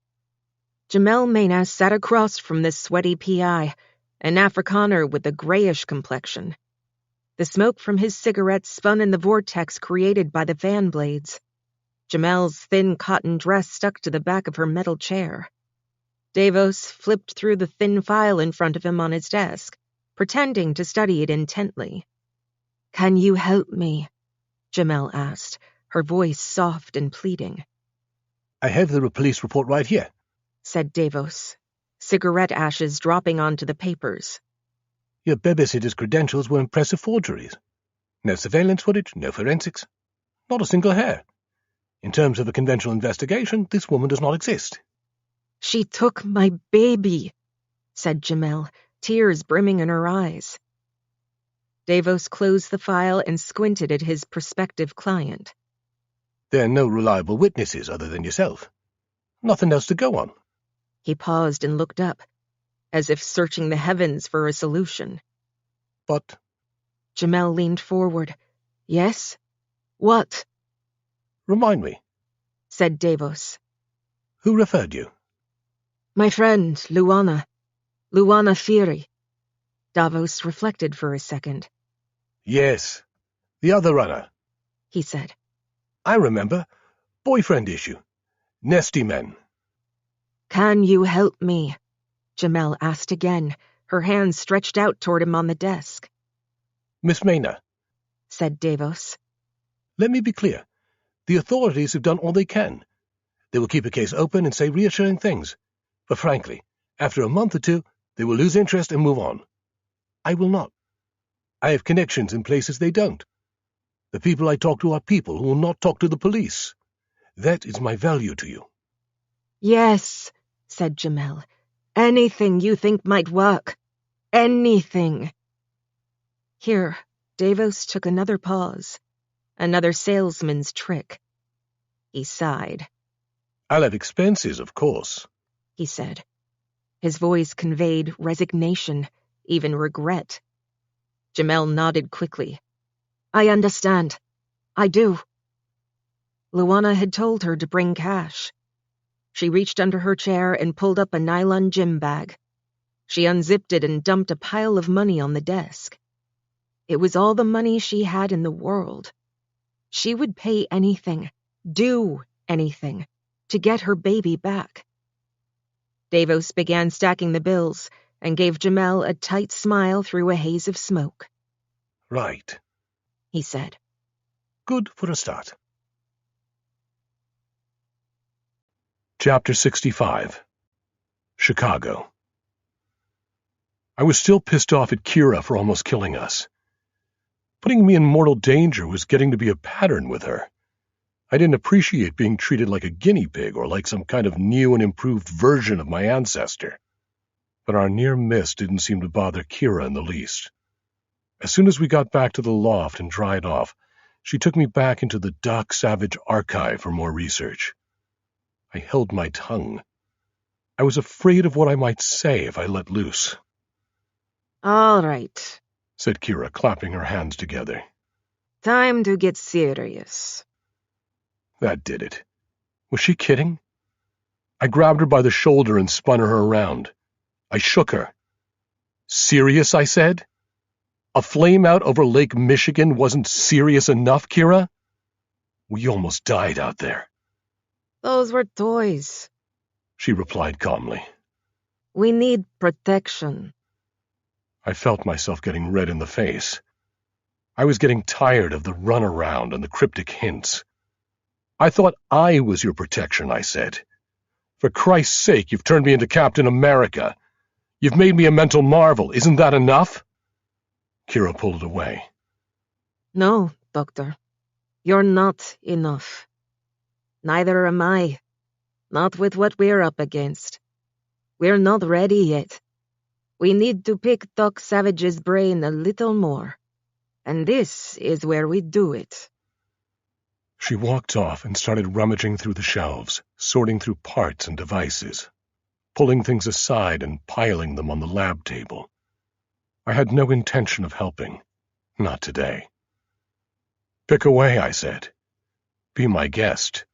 Jamel Mena sat across from the sweaty PI, an Afrikaner with a grayish complexion. The smoke from his cigarette spun in the vortex created by the fan blades. Jamel's thin cotton dress stuck to the back of her metal chair. Devos flipped through the thin file in front of him on his desk, pretending to study it intently. "Can you help me?" Jamel asked, her voice soft and pleading. "I have the police report right here," said Devos, cigarette ashes dropping onto the papers. "Your babysitter's credentials were impressive forgeries. No surveillance footage, no forensics. Not a single hair. In terms of a conventional investigation, this woman does not exist." "She took my baby," said Jamel, tears brimming in her eyes. Devos closed the file and squinted at his prospective client. "There are no reliable witnesses other than yourself. Nothing else to go on." He paused and looked up, as if searching the heavens for a solution. "But—" Jamel leaned forward. "Yes? What?" "Remind me," said Devos. "who referred you?" "My friend, Luana Firi." Davos reflected for a second. "Yes, the other runner," he said. "I remember. Boyfriend issue. Nesty men." "Can you help me?" Jamel asked again, her hands stretched out toward him on the desk. "Miss Mena," said Devos. "let me be clear. The authorities have done all they can. They will keep a case open and say reassuring things. But frankly, after a month or two, they will lose interest and move on. I will not. I have connections in places they don't. The people I talk to are people who will not talk to the police. That is my value to you." "Yes," said Jamel. "Anything you think might work. Anything." Here, Devos took another pause. Another salesman's trick. He sighed. "I'll have expenses, of course," he said. His voice conveyed resignation, even regret. Jamel nodded quickly. "I understand. I do." Luana had told her to bring cash. She reached under her chair and pulled up a nylon gym bag. She unzipped it and dumped a pile of money on the desk. It was all the money she had in the world. She would pay anything, do anything, to get her baby back. Devos began stacking the bills and gave Jamel a tight smile through a haze of smoke. "Right," he said. "Good for a start." Chapter 65. Chicago. I was still pissed off at Kira for almost killing us. Putting me in mortal danger was getting to be a pattern with her. I didn't appreciate being treated like a guinea pig or like some kind of new and improved version of my ancestor. But our near miss didn't seem to bother Kira in the least. As soon as we got back to the loft and dried off, she took me back into the Brandt Savage archive for more research. I held my tongue. I was afraid of what I might say if I let loose. "All right," said Kira, clapping her hands together. "time to get serious." That did it. Was she kidding? I grabbed her by the shoulder and spun her around. I shook her. Serious, I said? A flame out over Lake Michigan wasn't serious enough, Kira? We almost died out there. Those were toys, She replied calmly. We need protection. I felt myself getting red in the face. I was getting tired of the runaround and the cryptic hints. I thought I was your protection, I said. For Christ's sake, you've turned me into Captain America. You've made me a mental marvel. Isn't that enough? Kira pulled away. No, Doctor. You're not enough. Neither am I. Not with what we're up against. We're not ready yet. We need to pick Doc Savage's brain a little more. And this is where we do it. She walked off and started rummaging through the shelves, sorting through parts and devices, pulling things aside and piling them on the lab table. I had no intention of helping. Not today. Pick away, I said. Be my guest.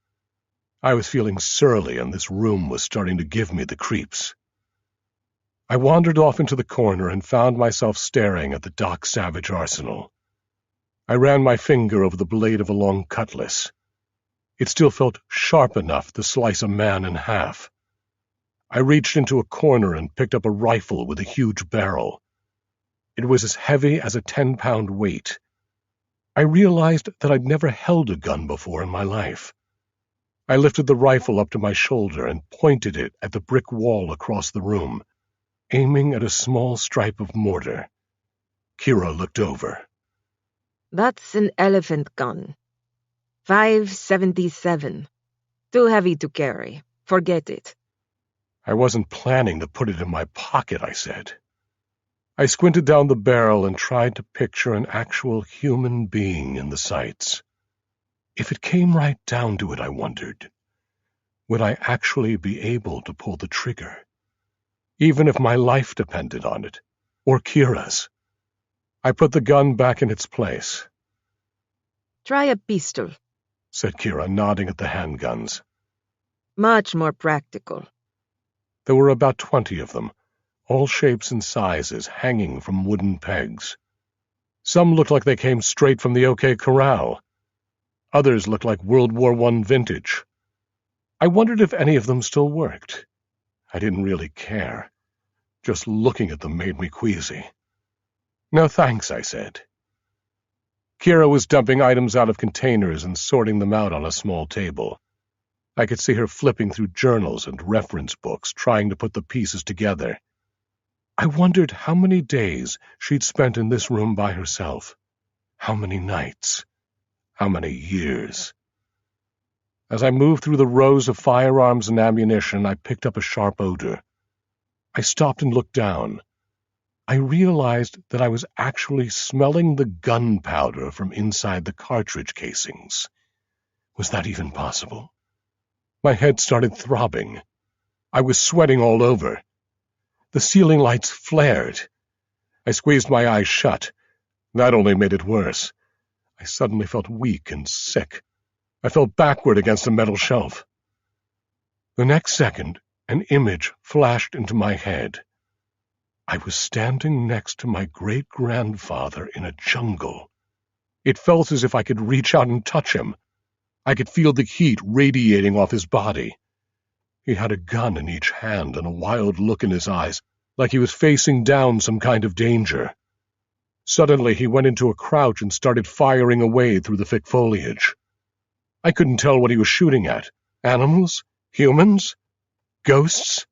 I was feeling surly, and this room was starting to give me the creeps. I wandered off into the corner and found myself staring at the Doc Savage arsenal. I ran my finger over the blade of a long cutlass. It still felt sharp enough to slice a man in half. I reached into a corner and picked up a rifle with a huge barrel. It was as heavy as a 10-pound weight. I realized that I'd never held a gun before in my life. I lifted the rifle up to my shoulder and pointed it at the brick wall across the room, aiming at a small stripe of mortar. Kira looked over. That's an elephant gun. 5.77. Too heavy to carry. Forget it. I wasn't planning to put it in my pocket, I said. I squinted down the barrel and tried to picture an actual human being in the sights. If it came right down to it, I wondered, would I actually be able to pull the trigger? Even if my life depended on it, or Kira's. I put the gun back in its place. Try a pistol. Said Kira, nodding at the handguns. Much more practical. There were about 20 of them, all shapes and sizes, hanging from wooden pegs. Some looked like they came straight from the OK Corral. Others looked like World War I vintage. I wondered if any of them still worked. I didn't really care. Just looking at them made me queasy. No thanks, I said. Kira was dumping items out of containers and sorting them out on a small table. I could see her flipping through journals and reference books, trying to put the pieces together. I wondered how many days she'd spent in this room by herself. How many nights? How many years? As I moved through the rows of firearms and ammunition, I picked up a sharp odor. I stopped and looked down. I realized that I was actually smelling the gunpowder from inside the cartridge casings. Was that even possible? My head started throbbing. I was sweating all over. The ceiling lights flared. I squeezed my eyes shut. That only made it worse. I suddenly felt weak and sick. I fell backward against a metal shelf. The next second, an image flashed into my head. I was standing next to my great-grandfather in a jungle. It felt as if I could reach out and touch him. I could feel the heat radiating off his body. He had a gun in each hand and a wild look in his eyes, like he was facing down some kind of danger. Suddenly he went into a crouch and started firing away through the thick foliage. I couldn't tell what he was shooting at. Animals? Humans? Ghosts?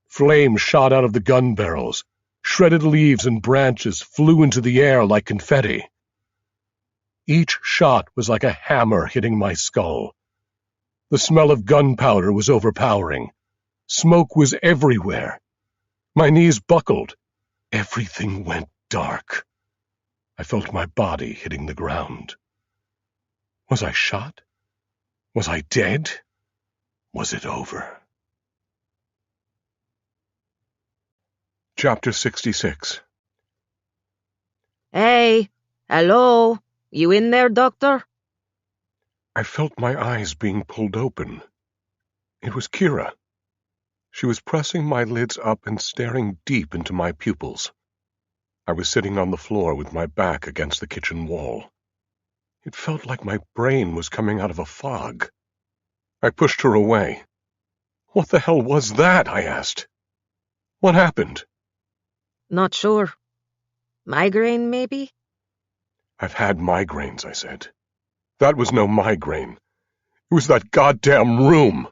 Flame shot out of the gun barrels. Shredded leaves and branches flew into the air like confetti. Each shot was like a hammer hitting my skull. The smell of gunpowder was overpowering. Smoke was everywhere. My knees buckled. Everything went dark. I felt my body hitting the ground. Was I shot? Was I dead? Was it over? Chapter 66. Hey, hello? You in there, Doctor? I felt my eyes being pulled open. It was Kira. She was pressing my lids up and staring deep into my pupils. I was sitting on the floor with my back against the kitchen wall. It felt like my brain was coming out of a fog. I pushed her away. "What the hell was that?" I asked. "What happened?" Not sure. Migraine, maybe? "I've had migraines," I said. "That was no migraine. It was that goddamn room."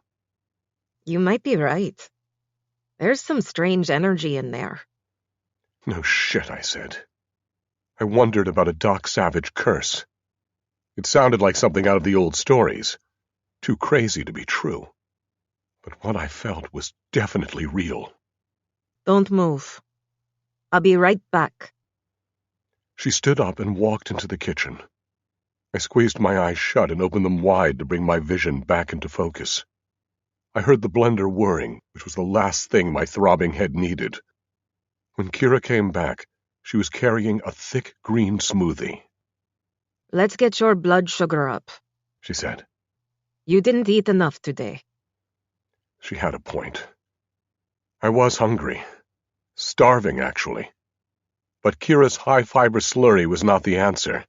You might be right. There's some strange energy in there. "No shit," I said. I wondered about a Doc Savage curse. It sounded like something out of the old stories. Too crazy to be true. But what I felt was definitely real. Don't move. I'll be right back. She stood up and walked into the kitchen. I squeezed my eyes shut and opened them wide to bring my vision back into focus. I heard the blender whirring, which was the last thing my throbbing head needed. When Kira came back, she was carrying a thick green smoothie. Let's get your blood sugar up, she said. You didn't eat enough today. She had a point. I was hungry. Starving, actually. But Kira's high-fiber slurry was not the answer.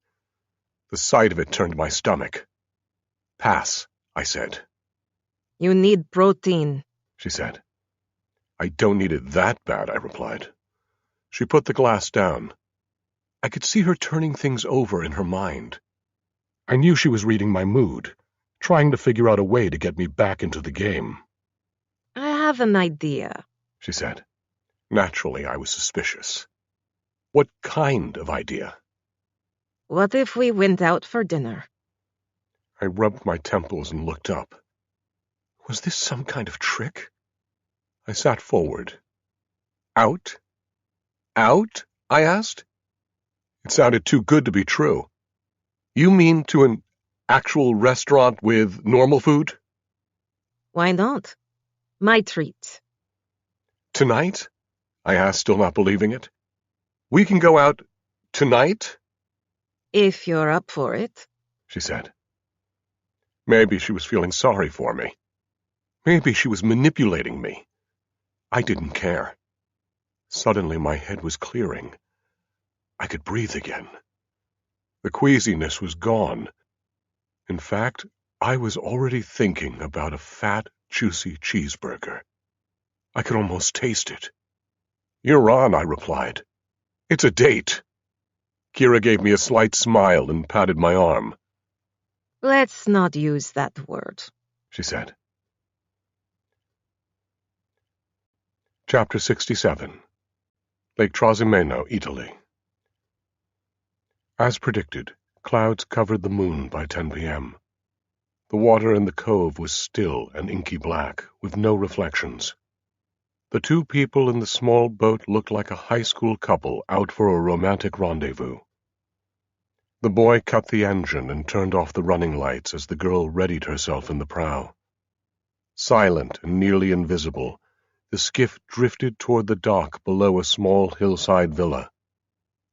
The sight of it turned my stomach. "Pass," I said. You need protein, she said. "I don't need it that bad," I replied. She put the glass down. I could see her turning things over in her mind. I knew she was reading my mood, trying to figure out a way to get me back into the game. I have an idea, she said. Naturally, I was suspicious. What kind of idea? What if we went out for dinner? I rubbed my temples and looked up. Was this some kind of trick? I sat forward. Out? Out? I asked. It sounded too good to be true. You mean to an actual restaurant with normal food? Why not? My treat. Tonight? I asked, still not believing it. We can go out tonight? If you're up for it, she said. Maybe she was feeling sorry for me. Maybe she was manipulating me. I didn't care. Suddenly my head was clearing. I could breathe again. The queasiness was gone. In fact, I was already thinking about a fat, juicy cheeseburger. I could almost taste it. "You're on," I replied. "It's a date." Kira gave me a slight smile and patted my arm. Let's not use that word, she said. Chapter 67. Lake Trasimeno, Italy. As predicted, clouds covered the moon by 10 p.m. The water in the cove was still and inky black, with no reflections. The two people in the small boat looked like a high school couple out for a romantic rendezvous. The boy cut the engine and turned off the running lights as the girl readied herself in the prow. Silent and nearly invisible, the skiff drifted toward the dock below a small hillside villa.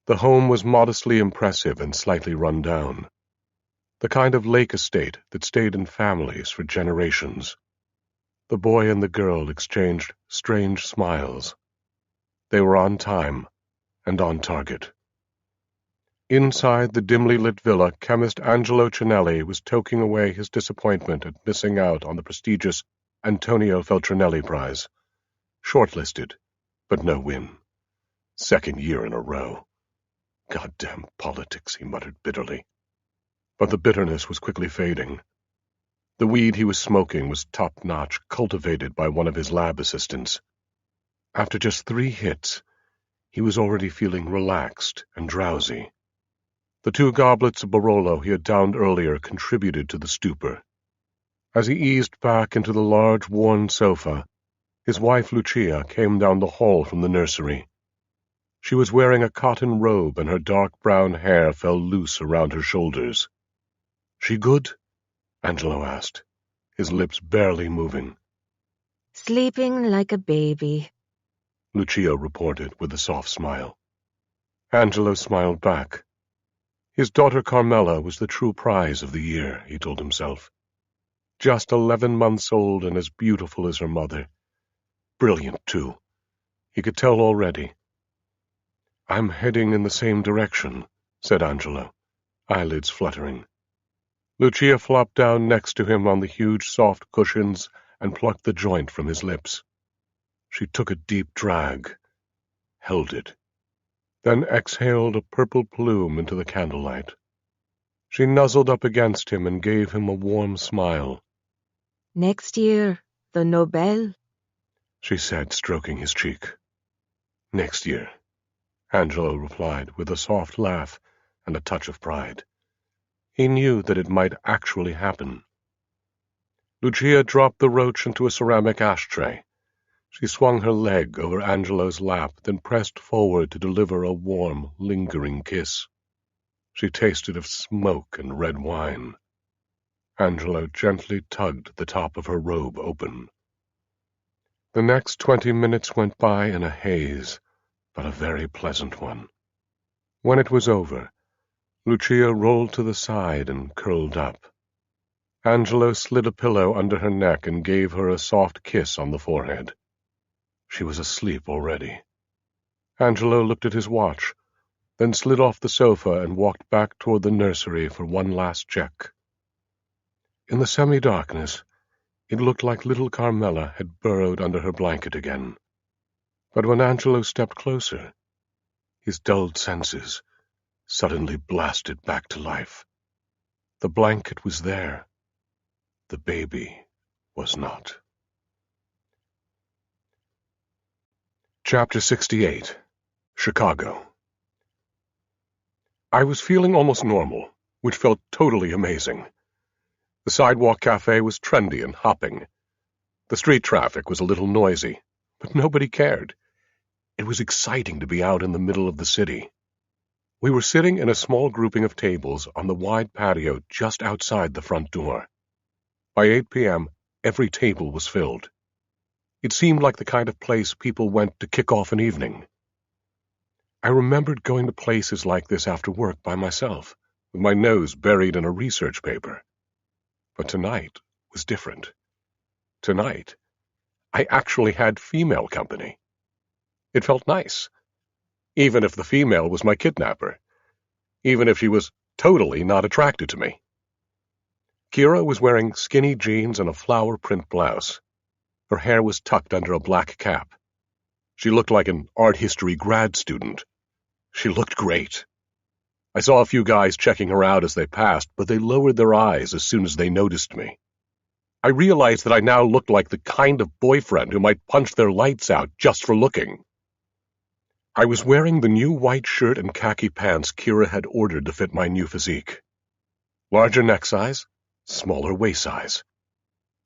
The home was modestly impressive and slightly run down. The kind of lake estate that stayed in families for generations. The boy and the girl exchanged strange smiles. They were on time and on target. Inside the dimly lit villa, chemist Angelo Cinelli was toking away his disappointment at missing out on the prestigious Antonio Feltrinelli Prize. Shortlisted, but no win. Second year in a row. Goddamn politics, he muttered bitterly. But the bitterness was quickly fading. The weed he was smoking was top-notch, cultivated by one of his lab assistants. After just 3 hits, he was already feeling relaxed and drowsy. The 2 goblets of Barolo he had downed earlier contributed to the stupor. As he eased back into the large, worn sofa, his wife Lucia came down the hall from the nursery. She was wearing a cotton robe and her dark brown hair fell loose around her shoulders. "She good?" Angelo asked, his lips barely moving. Sleeping like a baby, Lucia reported with a soft smile. Angelo smiled back. His daughter Carmela was the true prize of the year, he told himself. Just 11 months old and as beautiful as her mother. brilliant, too. He could tell already. "I'm heading in the same direction," said Angelo, eyelids fluttering. Lucia flopped down next to him on the huge soft cushions and plucked the joint from his lips. She took a deep drag, held it, then exhaled a purple plume into the candlelight. She nuzzled up against him and gave him a warm smile. "Next year, the Nobel," she said, stroking his cheek. "Next year," Angelo replied with a soft laugh and a touch of pride. He knew that it might actually happen. Lucia dropped the roach into a ceramic ashtray. She swung her leg over Angelo's lap, then pressed forward to deliver a warm, lingering kiss. She tasted of smoke and red wine. Angelo gently tugged the top of her robe open. The next 20 minutes went by in a haze, but a very pleasant one. When it was over, Lucia rolled to the side and curled up. Angelo slid a pillow under her neck and gave her a soft kiss on the forehead. She was asleep already. Angelo looked at his watch, then slid off the sofa and walked back toward the nursery for one last check. In the semi-darkness, it looked like little Carmela had burrowed under her blanket again. But when Angelo stepped closer, his dulled senses suddenly blasted back to life. The blanket was there. The baby was not. Chapter 68. Chicago. I was feeling almost normal, which felt totally amazing. The sidewalk cafe was trendy and hopping. The street traffic was a little noisy, but nobody cared. It was exciting to be out in the middle of the city. We were sitting in a small grouping of tables on the wide patio just outside the front door. By 8 p.m., every table was filled. It seemed like the kind of place people went to kick off an evening. I remembered going to places like this after work by myself, with my nose buried in a research paper. But tonight was different. Tonight, I actually had female company. It felt nice, even if the female was my kidnapper, even if she was totally not attracted to me. Kira was wearing skinny jeans and a flower print blouse. Her hair was tucked under a black cap. She looked like an art history grad student. She looked great. I saw a few guys checking her out as they passed, but they lowered their eyes as soon as they noticed me. I realized that I now looked like the kind of boyfriend who might punch their lights out just for looking. I was wearing the new white shirt and khaki pants Kira had ordered to fit my new physique. Larger neck size, smaller waist size.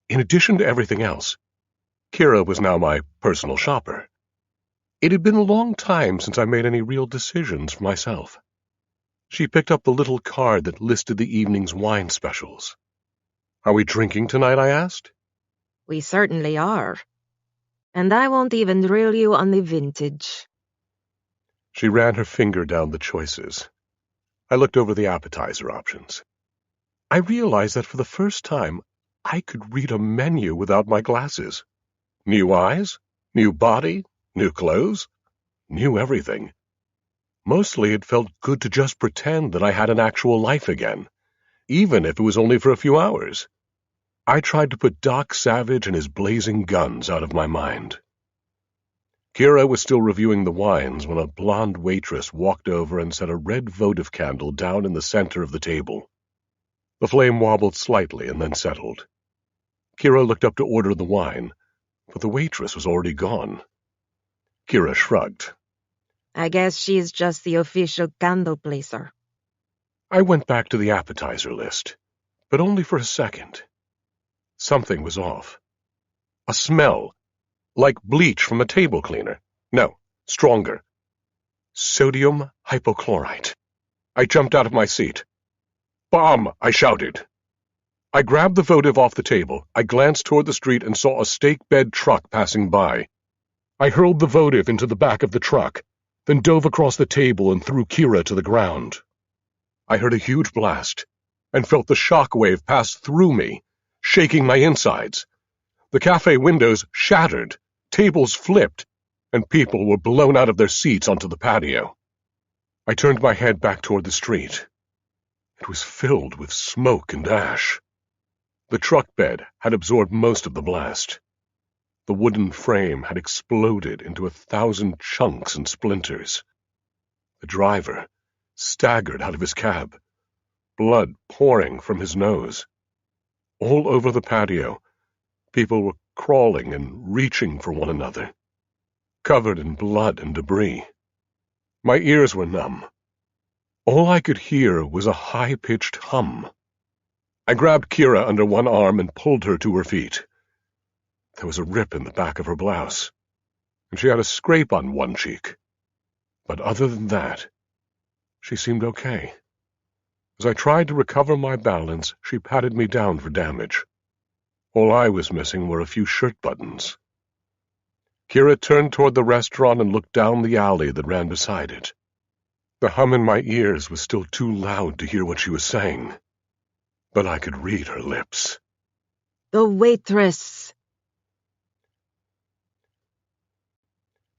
In addition to everything else, Kira was now my personal shopper. It had been a long time since I made any real decisions for myself. She picked up the little card that listed the evening's wine specials. "Are we drinking tonight?" I asked. "We certainly are. And I won't even drill you on the vintage." She ran her finger down the choices. I looked over the appetizer options. I realized that for the first time, I could read a menu without my glasses. New eyes, new body, new clothes, new everything. Mostly it felt good to just pretend that I had an actual life again, even if it was only for a few hours. I tried to put Brandt Savage and his blazing guns out of my mind. Kira was still reviewing the wines when a blonde waitress walked over and set a red votive candle down in the center of the table. The flame wobbled slightly and then settled. Kira looked up to order the wine, but the waitress was already gone. Kira shrugged. "I guess she's just the official candle placer." I went back to the appetizer list, but only for a second. Something was off. A smell, like bleach from a table cleaner. No, stronger. Sodium hypochlorite. I jumped out of my seat. "Bomb!" I shouted. I grabbed the votive off the table. I glanced toward the street and saw a stake bed truck passing by. I hurled the votive into the back of the truck, then dove across the table and threw Kira to the ground. I heard a huge blast and felt the shock wave pass through me, shaking my insides. The cafe windows shattered, tables flipped, and people were blown out of their seats onto the patio. I turned my head back toward the street. It was filled with smoke and ash. The truck bed had absorbed most of the blast. The wooden frame had exploded into 1,000 chunks and splinters. The driver staggered out of his cab, blood pouring from his nose. All over the patio, people were crawling and reaching for one another, covered in blood and debris. My ears were numb. All I could hear was a high-pitched hum. I grabbed Kira under one arm and pulled her to her feet. There was a rip in the back of her blouse, and she had a scrape on one cheek. But other than that, she seemed okay. As I tried to recover my balance, she patted me down for damage. All I was missing were a few shirt buttons. Kira turned toward the restaurant and looked down the alley that ran beside it. The hum in my ears was still too loud to hear what she was saying, but I could read her lips. The waitress.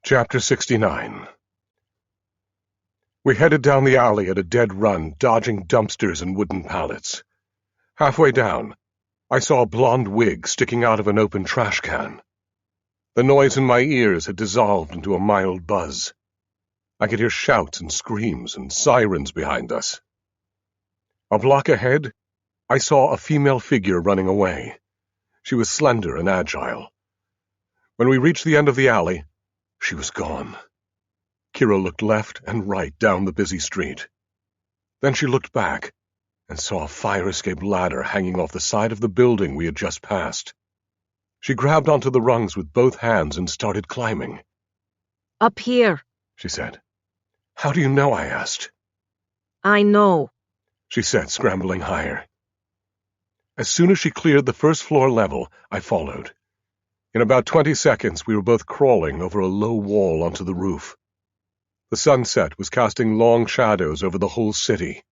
Chapter 69. We headed down the alley at a dead run, dodging dumpsters and wooden pallets. Halfway down, I saw a blonde wig sticking out of an open trash can. The noise in my ears had dissolved into a mild buzz. I could hear shouts and screams and sirens behind us. A block ahead, I saw a female figure running away. She was slender and agile. When we reached the end of the alley, she was gone. Kira looked left and right down the busy street. Then she looked back and saw a fire escape ladder hanging off the side of the building we had just passed. She grabbed onto the rungs with both hands and started climbing. Up here. She said. How do you know? I asked. I know, she said, scrambling higher. As soon as she cleared the first floor level, I followed. In about 20 seconds, we were both crawling over a low wall onto the roof. The sunset was casting long shadows over the whole city.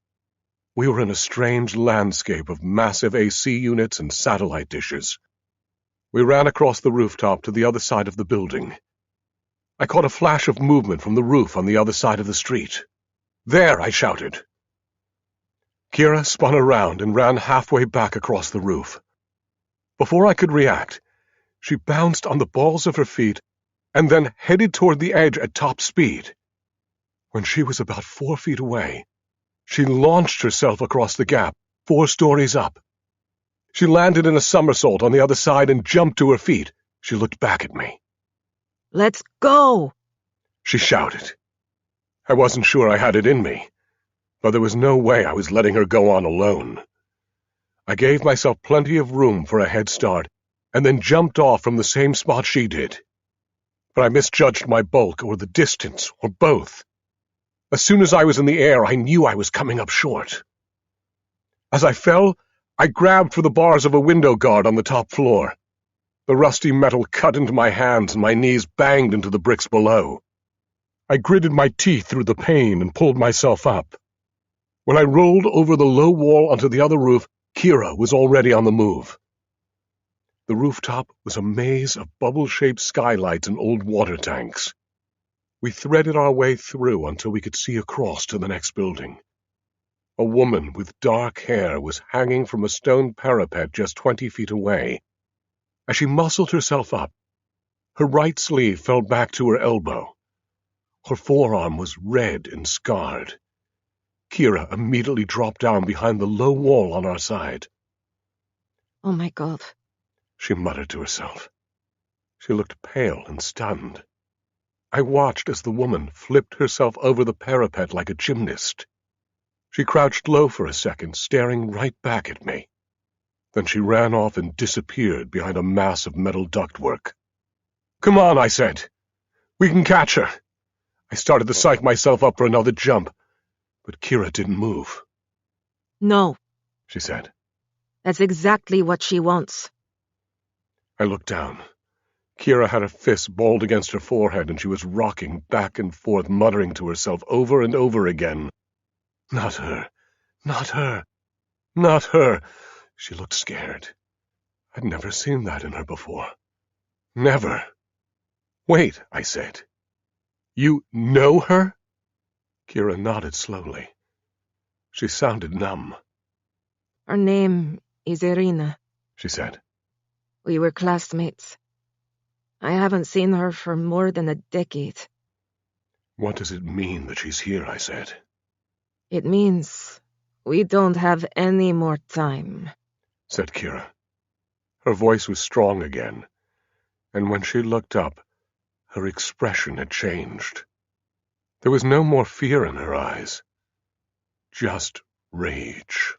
We were in a strange landscape of massive AC units and satellite dishes. We ran across the rooftop to the other side of the building. I caught a flash of movement from the roof on the other side of the street. There, I shouted. Kira spun around and ran halfway back across the roof. Before I could react, she bounced on the balls of her feet and then headed toward the edge at top speed. When she was about 4 feet away, she launched herself across the gap, 4 stories up. She landed in a somersault on the other side and jumped to her feet. She looked back at me. Let's go, she shouted. I wasn't sure I had it in me, but there was no way I was letting her go on alone. I gave myself plenty of room for a head start and then jumped off from the same spot she did. But I misjudged my bulk or the distance or both. As soon as I was in the air, I knew I was coming up short. As I fell, I grabbed for the bars of a window guard on the top floor. The rusty metal cut into my hands and my knees banged into the bricks below. I gritted my teeth through the pain and pulled myself up. When I rolled over the low wall onto the other roof, Kira was already on the move. The rooftop was a maze of bubble-shaped skylights and old water tanks. We threaded our way through until we could see across to the next building. A woman with dark hair was hanging from a stone parapet just 20 feet away. As she muscled herself up, her right sleeve fell back to her elbow. Her forearm was red and scarred. Kira immediately dropped down behind the low wall on our side. Oh my God, she muttered to herself. She looked pale and stunned. I watched as the woman flipped herself over the parapet like a gymnast. She crouched low for a second, staring right back at me. Then she ran off and disappeared behind a mass of metal ductwork. Come on, I said. We can catch her. I started to psych myself up for another jump, but Kira didn't move. No, she said. That's exactly what she wants. I looked down. Kira had her fist balled against her forehead, and she was rocking back and forth, muttering to herself over and over again. Not her. Not her. Not her. She looked scared. I'd never seen that in her before. Never. Wait, I said. You know her? Kira nodded slowly. She sounded numb. Her name is Irina, She said. We were classmates. I haven't seen her for more than a decade. What does it mean that she's here? I said. It means we don't have any more time, said Kira. Her voice was strong again, and when she looked up, her expression had changed. There was no more fear in her eyes, just rage.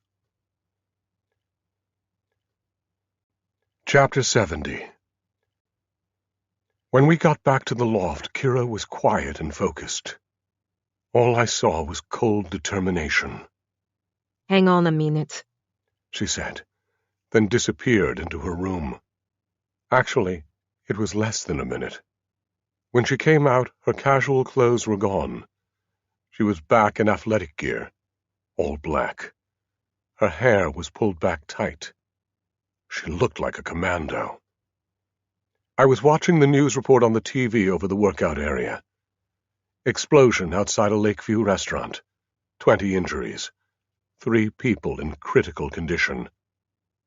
Chapter 70. When we got back to the loft, Kira was quiet and focused. All I saw was cold determination. Hang on a minute, she said, then disappeared into her room. Actually, it was less than a minute. When she came out, her casual clothes were gone. She was back in athletic gear, all black. Her hair was pulled back tight. She looked like a commando. I was watching the news report on the TV over the workout area. Explosion outside a Lakeview restaurant. 20 injuries. 3 people in critical condition.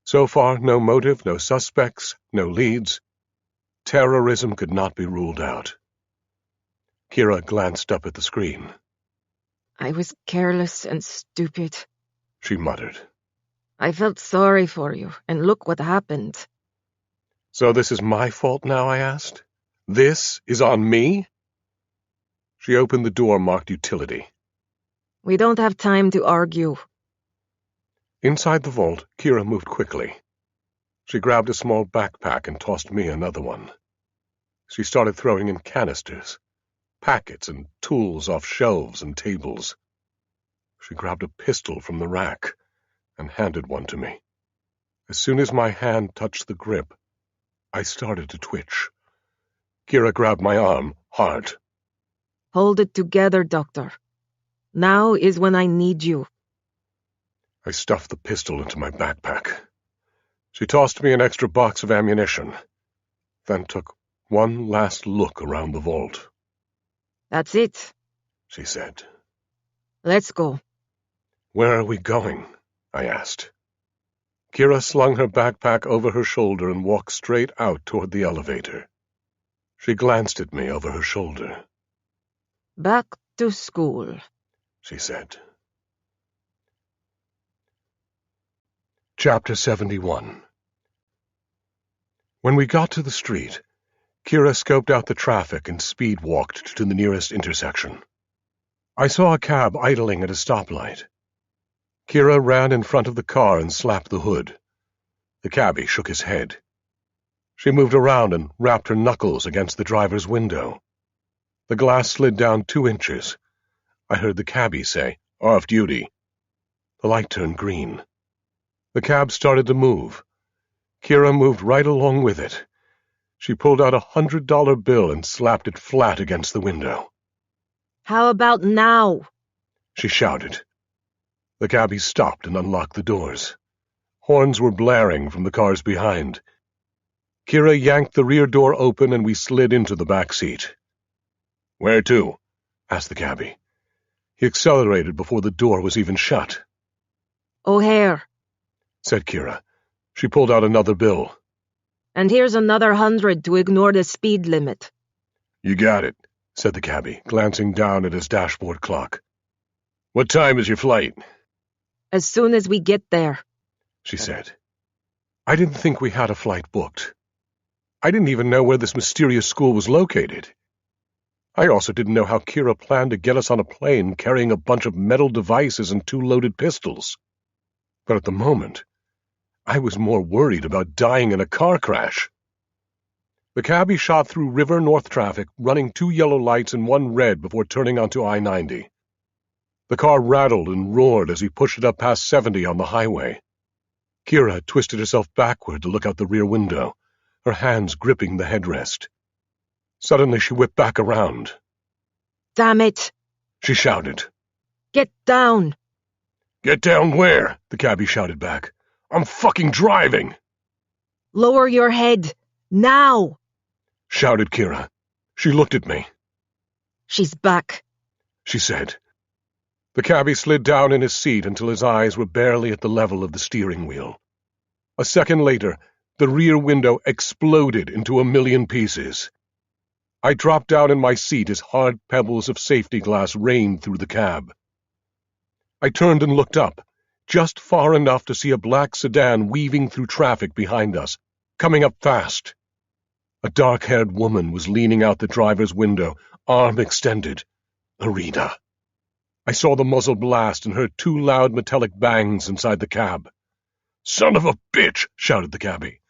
So far, no motive, no suspects, no leads. Terrorism could not be ruled out. Kira glanced up at the screen. I was careless and stupid, she muttered. I felt sorry for you, and look what happened. So this is my fault now, I asked? This is on me? She opened the door marked utility. We don't have time to argue. Inside the vault, Kira moved quickly. She grabbed a small backpack and tossed me another one. She started throwing in canisters, packets and tools off shelves and tables. She grabbed a pistol from the rack and handed one to me. As soon as my hand touched the grip, I started to twitch. Kira grabbed my arm, hard. Hold it together, Doctor. Now is when I need you. I stuffed the pistol into my backpack. She tossed me an extra box of ammunition, then took one last look around the vault. That's it, she said. Let's go. Where are we going? I asked. Kira slung her backpack over her shoulder and walked straight out toward the elevator. She glanced at me over her shoulder. Back to school, she said. Chapter 71. When we got to the street, Kira scoped out the traffic and speed-walked to the nearest intersection. I saw a cab idling at a stoplight. Kira ran in front of the car and slapped the hood. The cabbie shook his head. She moved around and rapped her knuckles against the driver's window. The glass slid down 2 inches. I heard the cabbie say, "Off duty." The light turned green. The cab started to move. Kira moved right along with it. She pulled out a $100 bill and slapped it flat against the window. How about now? She shouted. The cabbie stopped and unlocked the doors. Horns were blaring from the cars behind. Kira yanked the rear door open and we slid into the back seat. "Where to?" asked the cabbie. He accelerated before the door was even shut. O'Hare, said Kira. She pulled out another bill. And here's another 100 to ignore the speed limit. You got it, said the cabbie, glancing down at his dashboard clock. What time is your flight? As soon as we get there, she said. I didn't think we had a flight booked. I didn't even know where this mysterious school was located. I also didn't know how Kira planned to get us on a plane carrying a bunch of metal devices and 2 loaded pistols. But at the moment, I was more worried about dying in a car crash. The cabbie shot through River North traffic, running 2 yellow lights and 1 red before turning onto I-90. The car rattled and roared as he pushed it up past 70 on the highway. Kira twisted herself backward to look out the rear window, her hands gripping the headrest. Suddenly she whipped back around. Damn it! She shouted. Get down! Get down where? The cabbie shouted back. I'm fucking driving! Lower your head! Now! Shouted Kira. She looked at me. She's back, she said. The cabbie slid down in his seat until his eyes were barely at the level of the steering wheel. A second later, the rear window exploded into a million pieces. I dropped down in my seat as hard pebbles of safety glass rained through the cab. I turned and looked up, just far enough to see a black sedan weaving through traffic behind us, coming up fast. A dark-haired woman was leaning out the driver's window, arm extended. Irina. I saw the muzzle blast and heard two loud metallic bangs inside the cab. "Son of a bitch!" shouted the cabbie.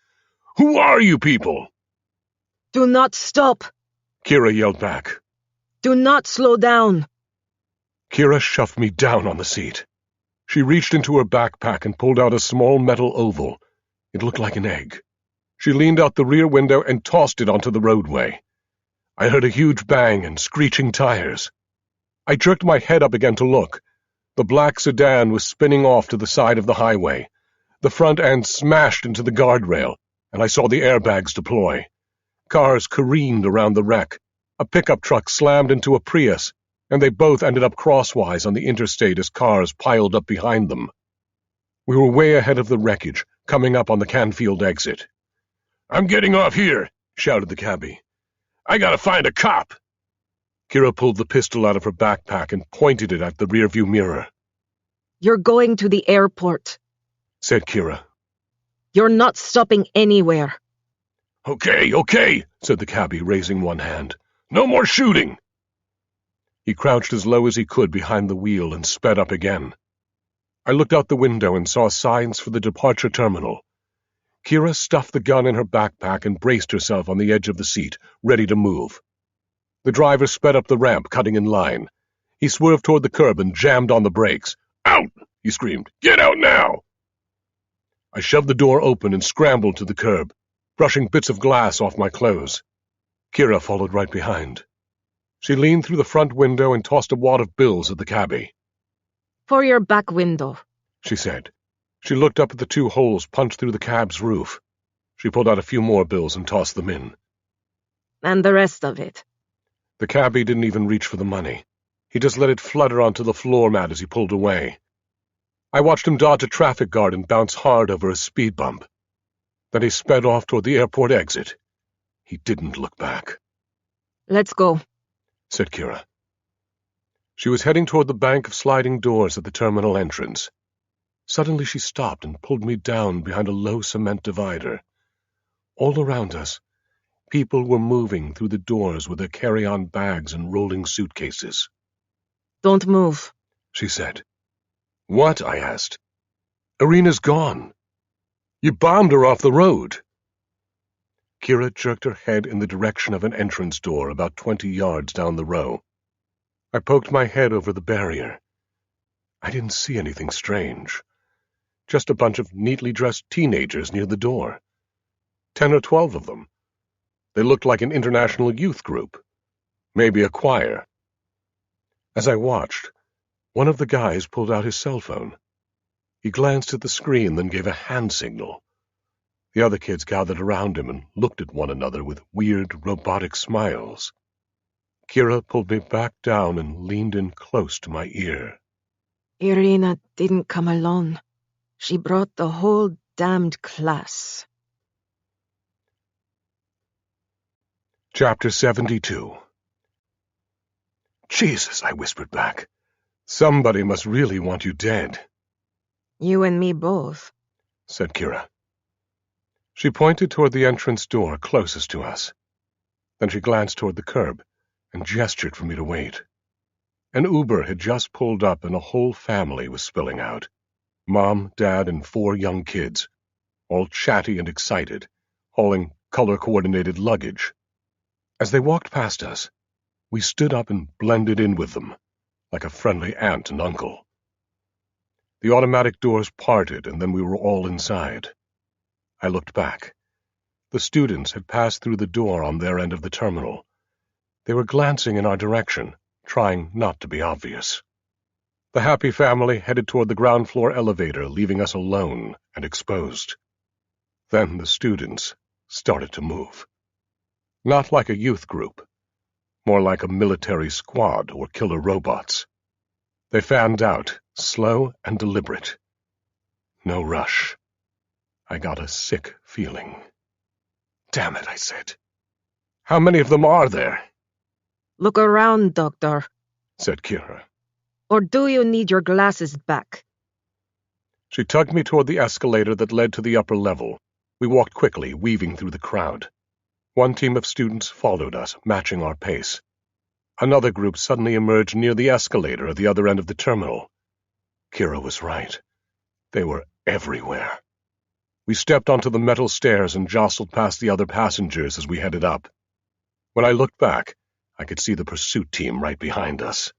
"Who are you people?" Do not stop. Kira yelled back. Do not slow down. Kira shoved me down on the seat. She reached into her backpack and pulled out a small metal oval. It looked like an egg. She leaned out the rear window and tossed it onto the roadway. I heard a huge bang and screeching tires. I jerked my head up again to look. The black sedan was spinning off to the side of the highway. The front end smashed into the guardrail, and I saw the airbags deploy. Cars careened around the wreck. A pickup truck slammed into a Prius, and they both ended up crosswise on the interstate as cars piled up behind them. We were way ahead of the wreckage, coming up on the Canfield exit. "I'm getting off here," shouted the cabbie. "I gotta find a cop." Kira pulled the pistol out of her backpack and pointed it at the rearview mirror. You're going to the airport, said Kira. You're not stopping anywhere. Okay, said the cabbie, raising one hand. No more shooting. He crouched as low as he could behind the wheel and sped up again. I looked out the window and saw signs for the departure terminal. Kira stuffed the gun in her backpack and braced herself on the edge of the seat, ready to move. The driver sped up the ramp, cutting in line. He swerved toward the curb and jammed on the brakes. "Out!" he screamed. "Get out now!" I shoved the door open and scrambled to the curb, brushing bits of glass off my clothes. Kira followed right behind. She leaned through the front window and tossed a wad of bills at the cabbie. For your back window, she said. She looked up at the two holes punched through the cab's roof. She pulled out a few more bills and tossed them in. And the rest of it. The cabbie didn't even reach for the money. He just let it flutter onto the floor mat as he pulled away. I watched him dodge a traffic guard and bounce hard over a speed bump. Then he sped off toward the airport exit. He didn't look back. Let's go, said Kira. She was heading toward the bank of sliding doors at the terminal entrance. Suddenly she stopped and pulled me down behind a low cement divider. All around us, people were moving through the doors with their carry-on bags and rolling suitcases. Don't move, she said. What? I asked. Irina's gone. You bombed her off the road. Kira jerked her head in the direction of an entrance door about 20 yards down the row. I poked my head over the barrier. I didn't see anything strange. Just a bunch of neatly dressed teenagers near the door. 10 or 12 of them. They looked like an international youth group. Maybe a choir. As I watched, one of the guys pulled out his cell phone. He glanced at the screen, then gave a hand signal. The other kids gathered around him and looked at one another with weird, robotic smiles. Kira pulled me back down and leaned in close to my ear. Irina didn't come alone. She brought the whole damned class. Chapter 72. Jesus, I whispered back. Somebody must really want you dead. You and me both, said Kira. She pointed toward the entrance door closest to us. Then she glanced toward the curb and gestured for me to wait. An Uber had just pulled up and a whole family was spilling out. Mom, Dad, and 4 young kids, all chatty and excited, hauling color-coordinated luggage. As they walked past us, we stood up and blended in with them, like a friendly aunt and uncle. The automatic doors parted, and then we were all inside. I looked back. The students had passed through the door on their end of the terminal. They were glancing in our direction, trying not to be obvious. The happy family headed toward the ground floor elevator, leaving us alone and exposed. Then the students started to move. Not like a youth group, more like a military squad or killer robots. They fanned out, slow and deliberate. No rush. I got a sick feeling. "Damn it," I said. "How many of them are there?" Look around, Doctor. said Kira. Or do you need your glasses back? She tugged me toward the escalator that led to the upper level. We walked quickly, weaving through the crowd. One team of students followed us, matching our pace. Another group suddenly emerged near the escalator at the other end of the terminal. Kira was right. They were everywhere. We stepped onto the metal stairs and jostled past the other passengers as we headed up. When I looked back, I could see the pursuit team right behind us.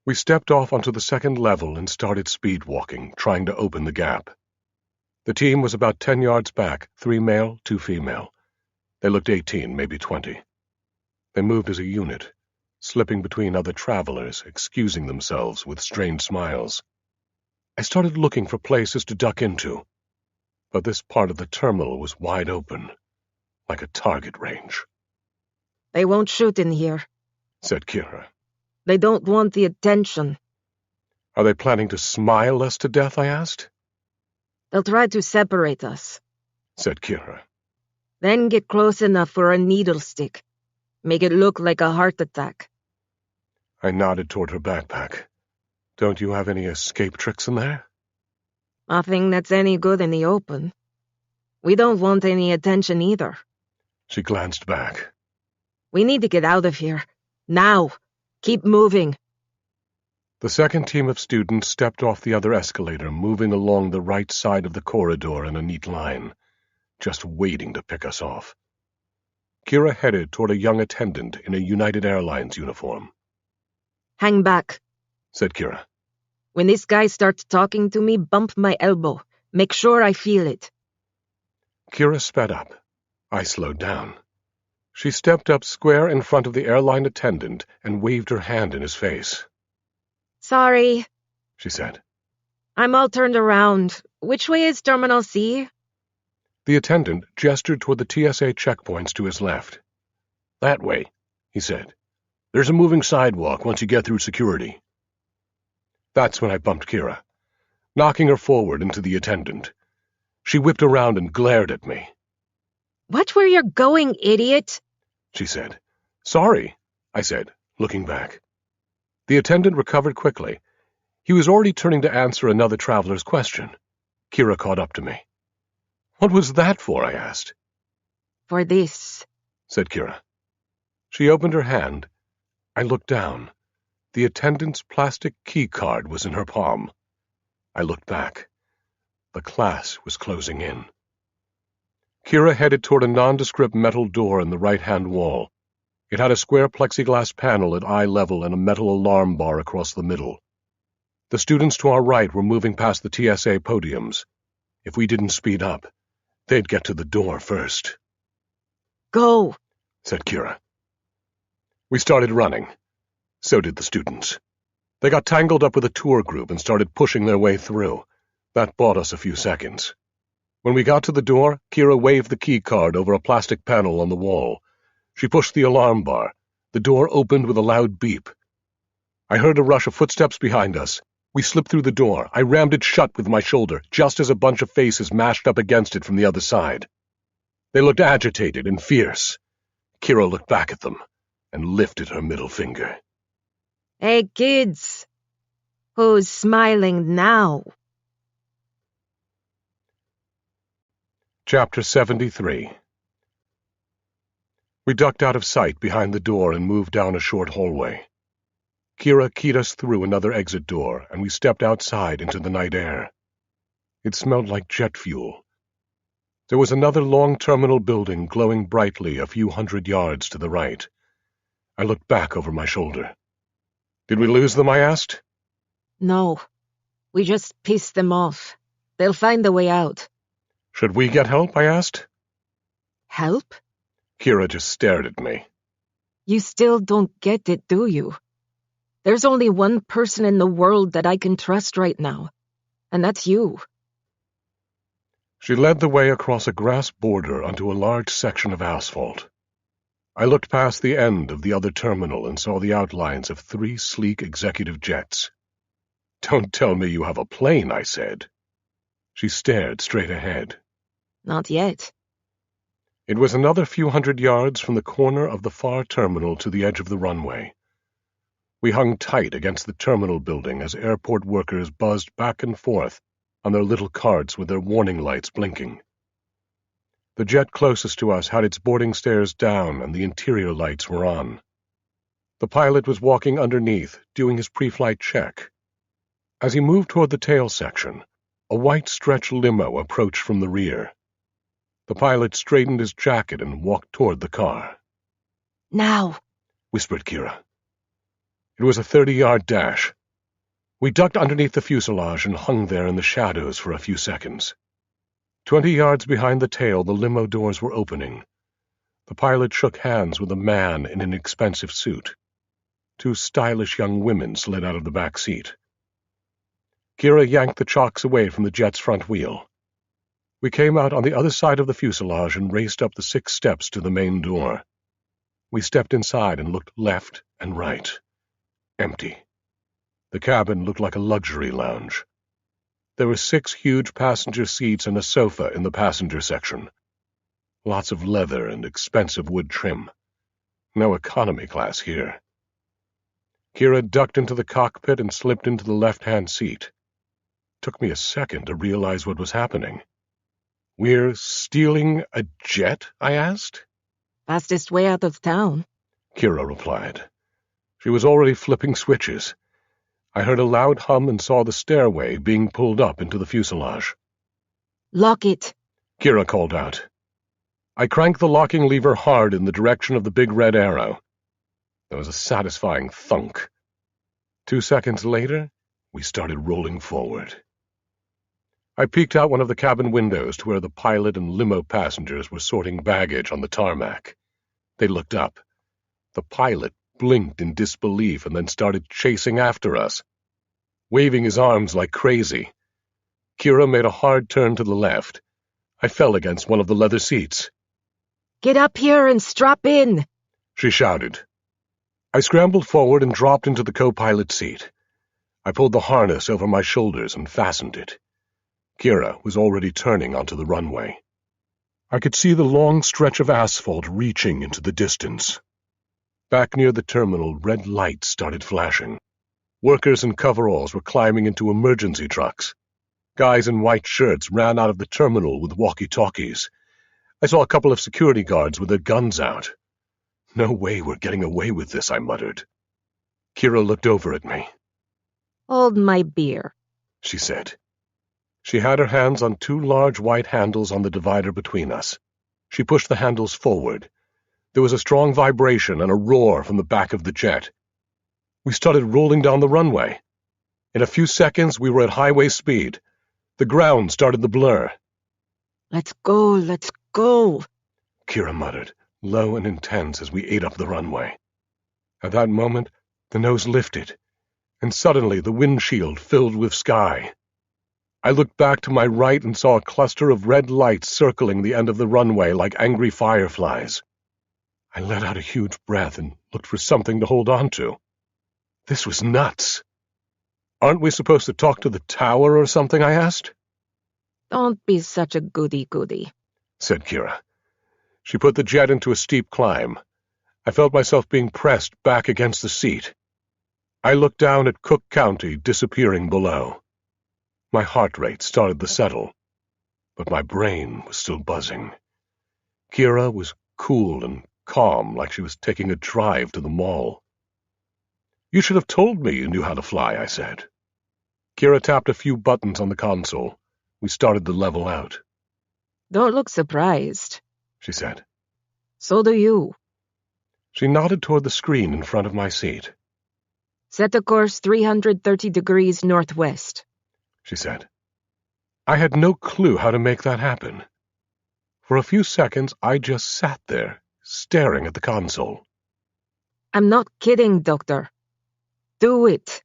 We stepped off onto the second level and started speed walking, trying to open the gap. The team was about 10 yards back, 3 male, 2 female. They looked 18, maybe 20. They moved as a unit, slipping between other travelers, excusing themselves with strained smiles. I started looking for places to duck into, but this part of the terminal was wide open, like a target range. They won't shoot in here, said Kira. They don't want the attention. Are they planning to smile us to death, I asked. They'll try to separate us, said Kira. Then get close enough for a needle stick. Make it look like a heart attack. I nodded toward her backpack. Don't you have any escape tricks in there? Nothing that's any good in the open. We don't want any attention either. She glanced back. We need to get out of here. Now. Keep moving. The second team of students stepped off the other escalator, moving along the right side of the corridor in a neat line, just waiting to pick us off. Kira headed toward a young attendant in a United Airlines uniform. Hang back, said Kira. When this guy starts talking to me, bump my elbow. Make sure I feel it. Kira sped up. I slowed down. She stepped up square in front of the airline attendant and waved her hand in his face. Sorry, she said. I'm all turned around. Which way is Terminal C? The attendant gestured toward the TSA checkpoints to his left. That way, he said. There's a moving sidewalk once you get through security. That's when I bumped Kira, knocking her forward into the attendant. She whipped around and glared at me. Watch where you're going, idiot, she said. Sorry, I said, looking back. The attendant recovered quickly. He was already turning to answer another traveler's question. Kira caught up to me. What was that for, I asked. For this, said Kira. She opened her hand. I looked down. The attendant's plastic key card was in her palm. I looked back. The class was closing in. Kira headed toward a nondescript metal door in the right-hand wall. It had a square plexiglass panel at eye level and a metal alarm bar across the middle. The students to our right were moving past the TSA podiums. If we didn't speed up, they'd get to the door first. Go, said Kira. We started running. So did the students. They got tangled up with a tour group and started pushing their way through. That bought us a few seconds. When we got to the door, Kira waved the key card over a plastic panel on the wall. She pushed the alarm bar. The door opened with a loud beep. I heard a rush of footsteps behind us. We slipped through the door. I rammed it shut with my shoulder, just as a bunch of faces mashed up against it from the other side. They looked agitated and fierce. Kira looked back at them and lifted her middle finger. Hey, kids. Who's smiling now? Chapter 73. We ducked out of sight behind the door and moved down a short hallway. Kira keyed us through another exit door, and we stepped outside into the night air. It smelled like jet fuel. There was another long terminal building glowing brightly a few hundred yards to the right. I looked back over my shoulder. Did we lose them, I asked. No. We just pissed them off. They'll find a way out. Should we get help, I asked. Help? Kira just stared at me. You still don't get it, do you? There's only one person in the world that I can trust right now, and that's you. She led the way across a grass border onto a large section of asphalt. I looked past the end of the other terminal and saw the outlines of 3 sleek executive jets. "Don't tell me you have a plane," I said. She stared straight ahead. Not yet. It was another few hundred yards from the corner of the far terminal to the edge of the runway. We hung tight against the terminal building as airport workers buzzed back and forth on their little carts with their warning lights blinking. The jet closest to us had its boarding stairs down and the interior lights were on. The pilot was walking underneath, doing his pre-flight check. As he moved toward the tail section, a white stretch limo approached from the rear. The pilot straightened his jacket and walked toward the car. "Now," whispered Kira. It was a 30-yard dash. We ducked underneath the fuselage and hung there in the shadows for a few seconds. 20 yards behind the tail, the limo doors were opening. The pilot shook hands with a man in an expensive suit. 2 stylish young women slid out of the back seat. Kira yanked the chocks away from the jet's front wheel. We came out on the other side of the fuselage and raced up the 6 steps to the main door. We stepped inside and looked left and right. Empty. The cabin looked like a luxury lounge. There were 6 huge passenger seats and a sofa in the passenger section. Lots of leather and expensive wood trim. No economy class here. Kira ducked into the cockpit and slipped into the left-hand seat. Took me a second to realize what was happening. "We're stealing a jet?" I asked. "Fastest way out of town." Kira replied. She was already flipping switches. I heard a loud hum and saw the stairway being pulled up into the fuselage. "Lock it," Kira called out. I cranked the locking lever hard in the direction of the big red arrow. There was a satisfying thunk. 2 seconds later, we started rolling forward. I peeked out one of the cabin windows to where the pilot and limo passengers were sorting baggage on the tarmac. They looked up. The pilot blinked in disbelief and then started chasing after us, waving his arms like crazy. Kira made a hard turn to the left. I fell against one of the leather seats. "Get up here and strap in," she shouted. I scrambled forward and dropped into the co-pilot seat. I pulled the harness over my shoulders and fastened it. Kira was already turning onto the runway. I could see the long stretch of asphalt reaching into the distance. Back near the terminal, red lights started flashing. Workers in coveralls were climbing into emergency trucks. Guys in white shirts ran out of the terminal with walkie-talkies. I saw a couple of security guards with their guns out. "No way we're getting away with this," I muttered. Kira looked over at me. "Hold my beer," she said. She had her hands on 2 large white handles on the divider between us. She pushed the handles forward. There was a strong vibration and a roar from the back of the jet. We started rolling down the runway. In a few seconds, we were at highway speed. The ground started to blur. Let's go, Kira muttered, low and intense as we ate up the runway. At that moment, the nose lifted, and suddenly the windshield filled with sky. I looked back to my right and saw a cluster of red lights circling the end of the runway like angry fireflies. I let out a huge breath and looked for something to hold on to. This was nuts. "Aren't we supposed to talk to the tower or something?" I asked. "Don't be such a goody-goody," said Kira. She put the jet into a steep climb. I felt myself being pressed back against the seat. I looked down at Cook County disappearing below. My heart rate started to settle, but my brain was still buzzing. Kira was cool and calm, like she was taking a drive to the mall. "You should have told me you knew how to fly," I said. Kira tapped a few buttons on the console. We started to level out. "Don't look surprised," she said. "So do you." She nodded toward the screen in front of my seat. "Set a course 330 degrees northwest," she said. I had no clue how to make that happen. For a few seconds, I just sat there, staring at the console. "I'm not kidding, Doctor. Do it."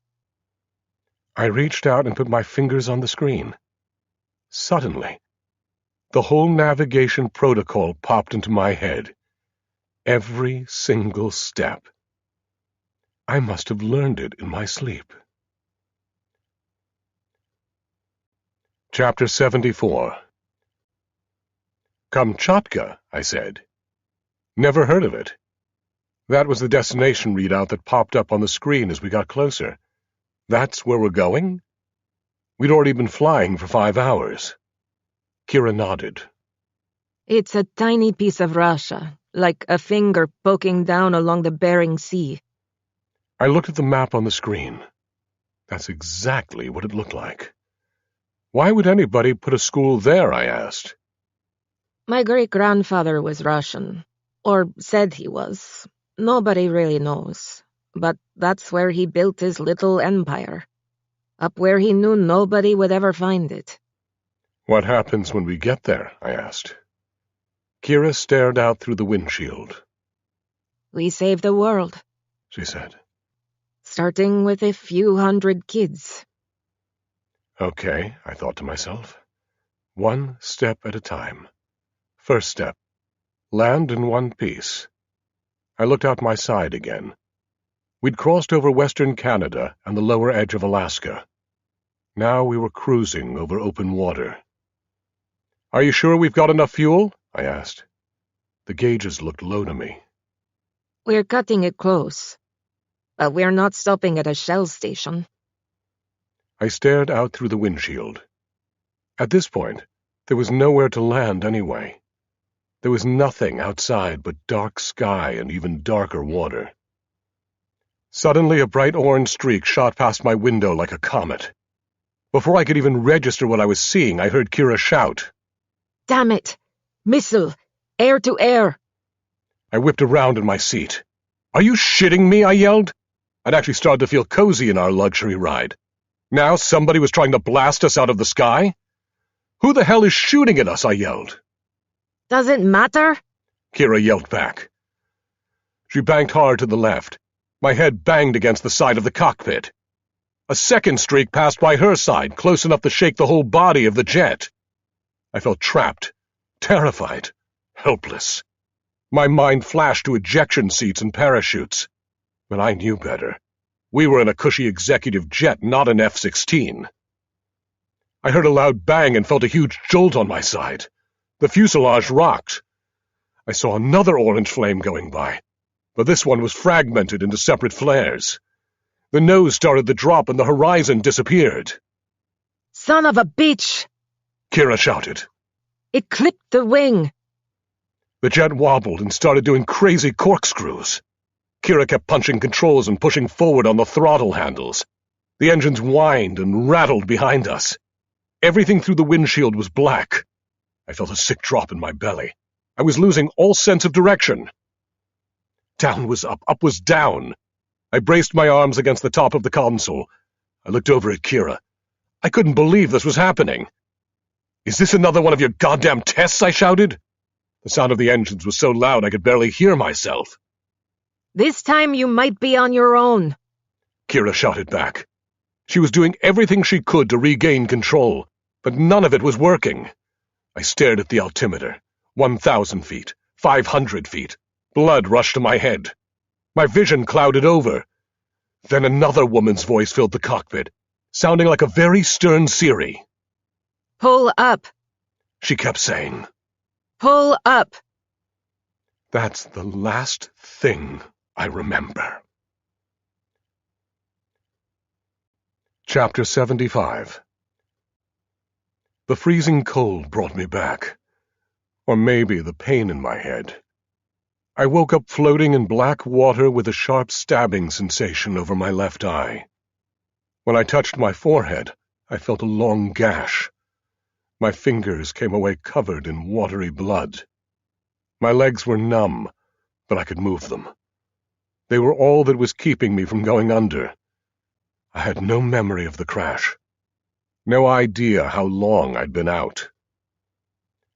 I reached out and put my fingers on the screen. Suddenly, the whole navigation protocol popped into my head. Every single step. I must have learned it in my sleep. Chapter 74. Kamchatka, I said. Never heard of it. That was the destination readout that popped up on the screen as we got closer. That's where we're going? We'd already been flying for 5 hours. Kira nodded. It's a tiny piece of Russia, like a finger poking down along the Bering Sea. I looked at the map on the screen. That's exactly what it looked like. Why would anybody put a school there, I asked. My great-grandfather was Russian, or said he was. Nobody really knows, but that's where he built his little empire, up where he knew nobody would ever find it. What happens when we get there, I asked. Kira stared out through the windshield. We save the world, She said. starting with a few hundred kids. Okay, I thought to myself. 1 step at a time. First step. Land in one piece. I looked out my side again. We'd crossed over western Canada and the lower edge of Alaska. Now we were cruising over open water. Are you sure we've got enough fuel? I asked. The gauges looked low to me. We're cutting it close, but we're not stopping at a Shell station. I stared out through the windshield. At this point, there was nowhere to land anyway. There was nothing outside but dark sky and even darker water. Suddenly, a bright orange streak shot past my window like a comet. Before I could even register what I was seeing, I heard Kira shout. Damn it! Missile! Air to air! I whipped around in my seat. Are you shitting me? I yelled. I'd actually started to feel cozy in our luxury ride. Now somebody was trying to blast us out of the sky? Who the hell is shooting at us? I yelled. Doesn't matter? Kira yelled back. She banked hard to the left. My head banged against the side of the cockpit. A second streak passed by her side, close enough to shake the whole body of the jet. I felt trapped, terrified, helpless. My mind flashed to ejection seats and parachutes. But I knew better. We were in a cushy executive jet, not an F-16. I heard a loud bang and felt a huge jolt on my side. The fuselage rocked. I saw another orange flame going by, but this one was fragmented into separate flares. The nose started to drop and the horizon disappeared. Son of a bitch! Kira shouted. It clipped the wing. The jet wobbled and started doing crazy corkscrews. Kira kept punching controls and pushing forward on the throttle handles. The engines whined and rattled behind us. Everything through the windshield was black. I felt a sick drop in my belly. I was losing all sense of direction. Down was up was down. I braced my arms against the top of the console. I looked over at Kira. I couldn't believe this was happening. Is this another one of your goddamn tests? I shouted. The sound of the engines was so loud I could barely hear myself. This time you might be on your own, Kira shouted back. She was doing everything she could to regain control, but none of it was working. I stared at the altimeter. 1,000 feet, 500 feet. Blood rushed to my head. My vision clouded over. Then another woman's voice filled the cockpit, sounding like a very stern Siri. Pull up. She kept saying. Pull up. That's the last thing I remember. Chapter 75. The freezing cold brought me back, or maybe the pain in my head. I woke up floating in black water with a sharp stabbing sensation over my left eye. When I touched my forehead, I felt a long gash. My fingers came away covered in watery blood. My legs were numb, but I could move them. They were all that was keeping me from going under. I had no memory of the crash. No idea how long I'd been out.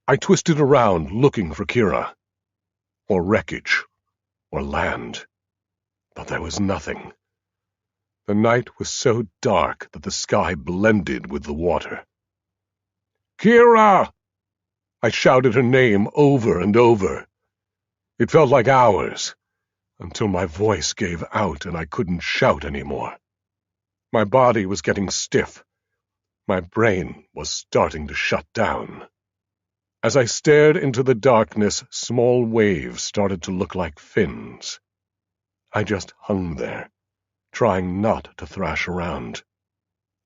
I twisted around looking for Kira, or wreckage, or land. But there was nothing. The night was so dark that the sky blended with the water. Kira! I shouted her name over and over. It felt like hours, until my voice gave out and I couldn't shout anymore. My body was getting stiff. My brain was starting to shut down. As I stared into the darkness, small waves started to look like fins. I just hung there, trying not to thrash around.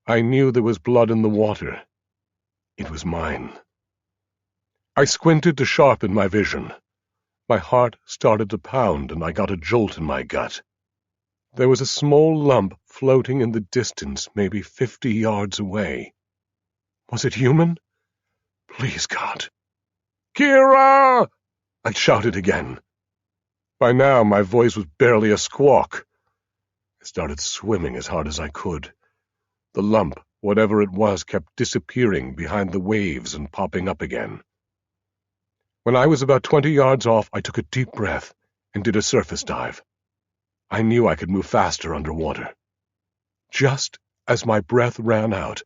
I knew there was blood in the water. It was mine. I squinted to sharpen my vision. My heart started to pound and I got a jolt in my gut. There was a small lump floating in the distance, maybe 50 yards away. Was it human? Please, God. "Kira!" I shouted again. By now, my voice was barely a squawk. I started swimming as hard as I could. The lump, whatever it was, kept disappearing behind the waves and popping up again. When I was about 20 yards off, I took a deep breath and did a surface dive. I knew I could move faster underwater. Just as my breath ran out,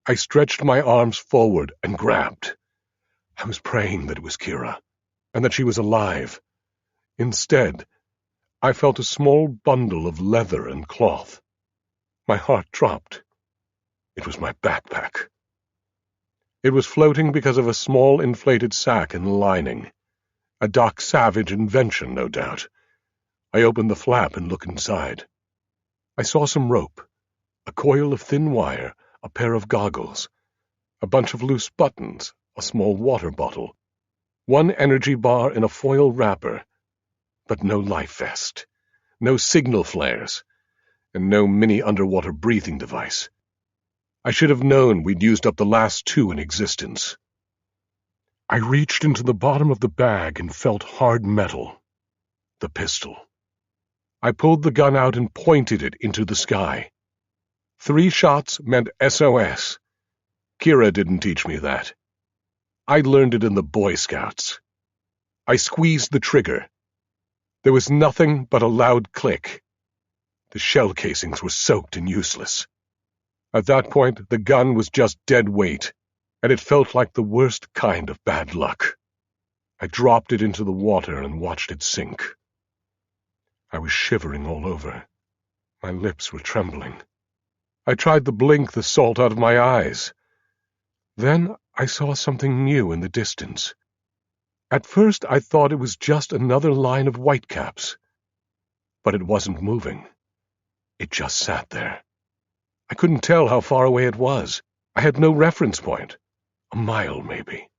I stretched my arms forward and grabbed. I was praying that it was Kira, and that she was alive. Instead, I felt a small bundle of leather and cloth. My heart dropped. It was my backpack. It was floating because of a small inflated sack and lining. A Brandt Savage invention, no doubt. I opened the flap and looked inside. I saw some rope, a coil of thin wire, a pair of goggles, a bunch of loose buttons, a small water bottle, one energy bar in a foil wrapper, but no life vest, no signal flares, and no mini underwater breathing device. I should have known we'd used up the last two in existence. I reached into the bottom of the bag and felt hard metal. The pistol. I pulled the gun out and pointed it into the sky. 3 shots meant SOS. Kira didn't teach me that. I learned it in the Boy Scouts. I squeezed the trigger. There was nothing but a loud click. The shell casings were soaked and useless. At that point, the gun was just dead weight, and it felt like the worst kind of bad luck. I dropped it into the water and watched it sink. I was shivering all over. My lips were trembling. I tried to blink the salt out of my eyes. Then I saw something new in the distance. At first I thought it was just another line of whitecaps. But it wasn't moving. It just sat there. I couldn't tell how far away it was. I had no reference point. A mile, maybe.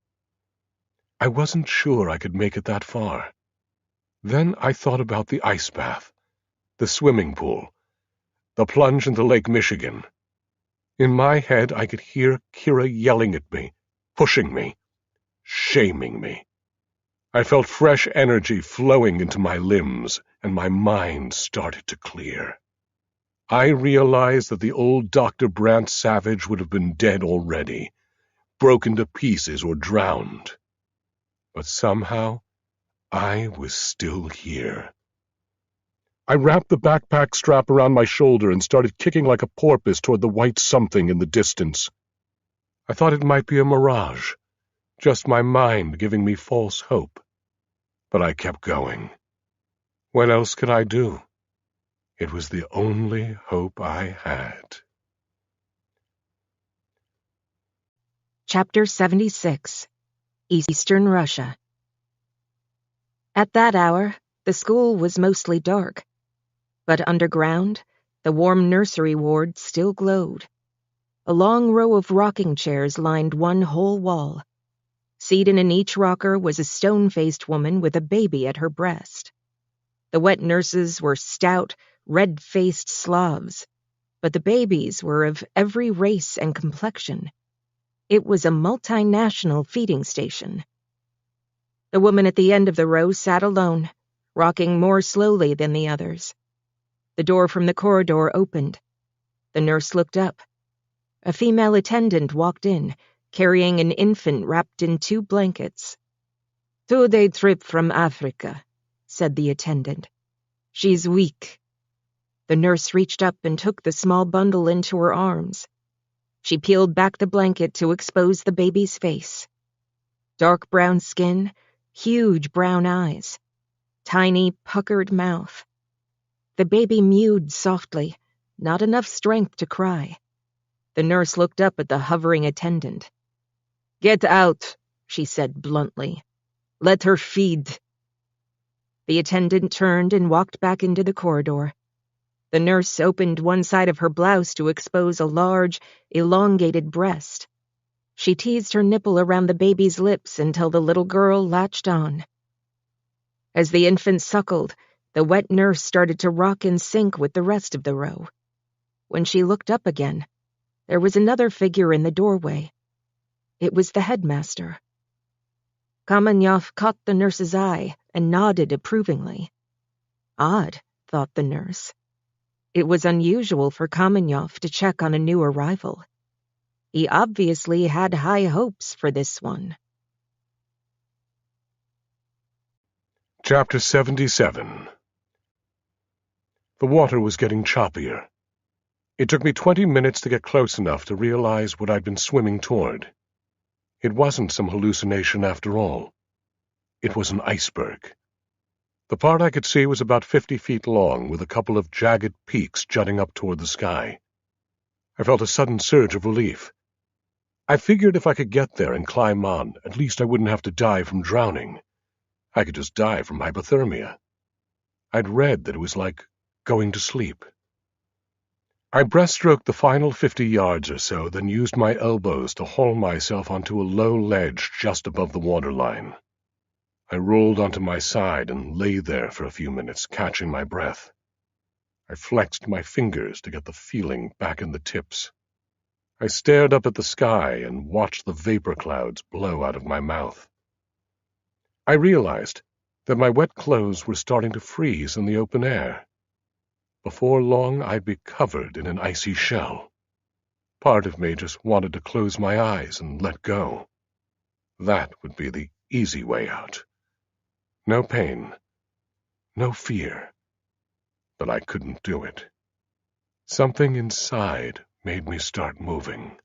I wasn't sure I could make it that far. Then I thought about the ice bath, the swimming pool, the plunge into Lake Michigan. In my head, I could hear Kira yelling at me, pushing me, shaming me. I felt fresh energy flowing into my limbs, and my mind started to clear. I realized that the old Dr. Brandt Savage would have been dead already, broken to pieces or drowned. But somehow, I was still here. I wrapped the backpack strap around my shoulder and started kicking like a porpoise toward the white something in the distance. I thought it might be a mirage, just my mind giving me false hope. But I kept going. What else could I do? It was the only hope I had. Chapter 76. Eastern Russia. At that hour, the school was mostly dark. But underground, the warm nursery ward still glowed. A long row of rocking chairs lined one whole wall. Seated in each rocker was a stone-faced woman with a baby at her breast. The wet nurses were stout, red-faced Slavs, but the babies were of every race and complexion. It was a multinational feeding station. The woman at the end of the row sat alone, rocking more slowly than the others. The door from the corridor opened. The nurse looked up. A female attendant walked in, carrying an infant wrapped in 2 blankets. 2-day trip from Africa, said the attendant. She's weak. The nurse reached up and took the small bundle into her arms. She peeled back the blanket to expose the baby's face. Dark brown skin, huge brown eyes. tiny, puckered mouth. The baby mewed softly, not enough strength to cry. The nurse looked up at the hovering attendant. "Get out," she said bluntly. "Let her feed." The attendant turned and walked back into the corridor. The nurse opened one side of her blouse to expose a large, elongated breast. She teased her nipple around the baby's lips until the little girl latched on. As the infant suckled, the wet nurse started to rock in sync with the rest of the row. When she looked up again, there was another figure in the doorway. It was the headmaster. Kamenyov caught the nurse's eye and nodded approvingly. Odd, thought the nurse. It was unusual for Kamenyov to check on a new arrival. He obviously had high hopes for this one. Chapter 77. The water was getting choppier. It took me 20 minutes to get close enough to realize what I'd been swimming toward. It wasn't some hallucination after all. It was an iceberg. The part I could see was about 50 feet long, with a couple of jagged peaks jutting up toward the sky. I felt a sudden surge of relief. I figured if I could get there and climb on, at least I wouldn't have to die from drowning. I could just die from hypothermia. I'd read that it was like going to sleep. I breaststroked the final 50 yards or so, then used my elbows to haul myself onto a low ledge just above the waterline. I rolled onto my side and lay there for a few minutes, catching my breath. I flexed my fingers to get the feeling back in the tips. I stared up at the sky and watched the vapor clouds blow out of my mouth. I realized that my wet clothes were starting to freeze in the open air. Before long, I'd be covered in an icy shell. Part of me just wanted to close my eyes and let go. That would be the easy way out. No pain, no fear. But I couldn't do it. Something inside made me start moving.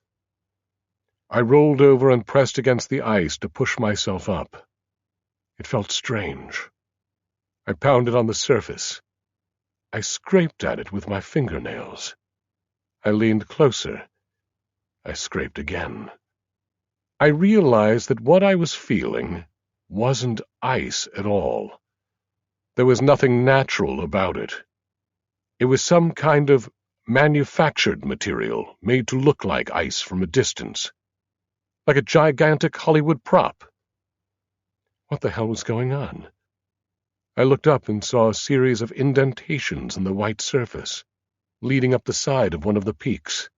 I rolled over and pressed against the ice to push myself up. It felt strange. I pounded on the surface. I scraped at it with my fingernails. I leaned closer. I scraped again. I realized that what I was feeling wasn't ice at all. There was nothing natural about it. It was some kind of manufactured material made to look like ice from a distance, like a gigantic Hollywood prop. What the hell was going on? I looked up and saw a series of indentations in the white surface, leading up the side of one of the peaks.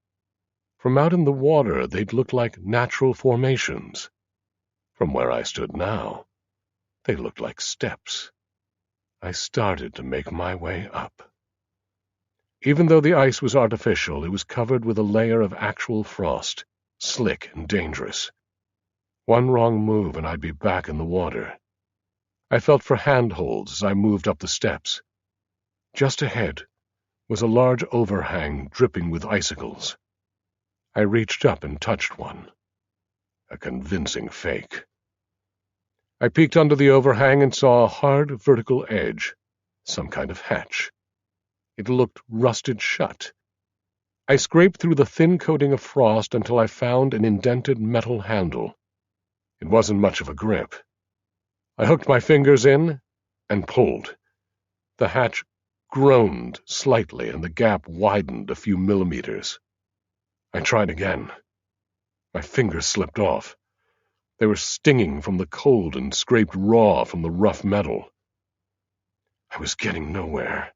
From out in the water, they'd looked like natural formations. From where I stood now, they looked like steps. I started to make my way up. Even though the ice was artificial, it was covered with a layer of actual frost, slick and dangerous. One wrong move and I'd be back in the water. I felt for handholds as I moved up the steps. Just ahead was a large overhang dripping with icicles. I reached up and touched one. A convincing fake. I peeked under the overhang and saw a hard vertical edge, some kind of hatch. It looked rusted shut. I scraped through the thin coating of frost until I found an indented metal handle. It wasn't much of a grip. I hooked my fingers in and pulled. The hatch groaned slightly and the gap widened a few millimeters. I tried again. My fingers slipped off. They were stinging from the cold and scraped raw from the rough metal. I was getting nowhere.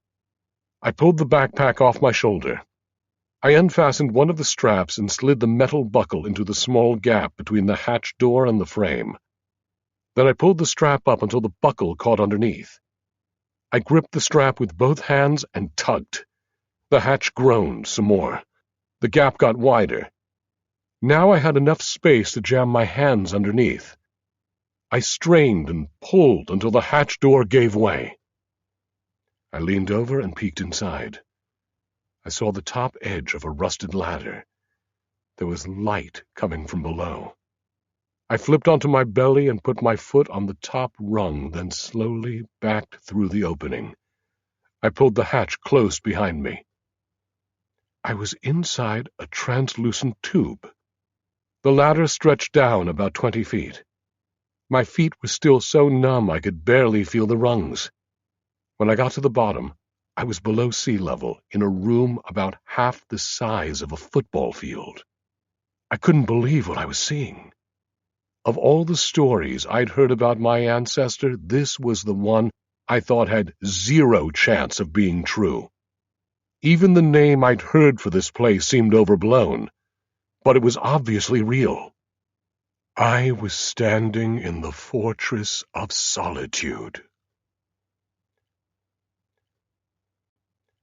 I pulled the backpack off my shoulder. I unfastened one of the straps and slid the metal buckle into the small gap between the hatch door and the frame. Then I pulled the strap up until the buckle caught underneath. I gripped the strap with both hands and tugged. The hatch groaned some more. The gap got wider. Now I had enough space to jam my hands underneath. I strained and pulled until the hatch door gave way. I leaned over and peeked inside. I saw the top edge of a rusted ladder. There was light coming from below. I flipped onto my belly and put my foot on the top rung, then slowly backed through the opening. I pulled the hatch close behind me. I was inside a translucent tube. The ladder stretched down about 20 feet. My feet were still so numb I could barely feel the rungs. When I got to the bottom, I was below sea level in a room about half the size of a football field. I couldn't believe what I was seeing. Of all the stories I'd heard about my ancestor, this was the one I thought had zero chance of being true. Even the name I'd heard for this place seemed overblown, but it was obviously real. I was standing in the Fortress of Solitude.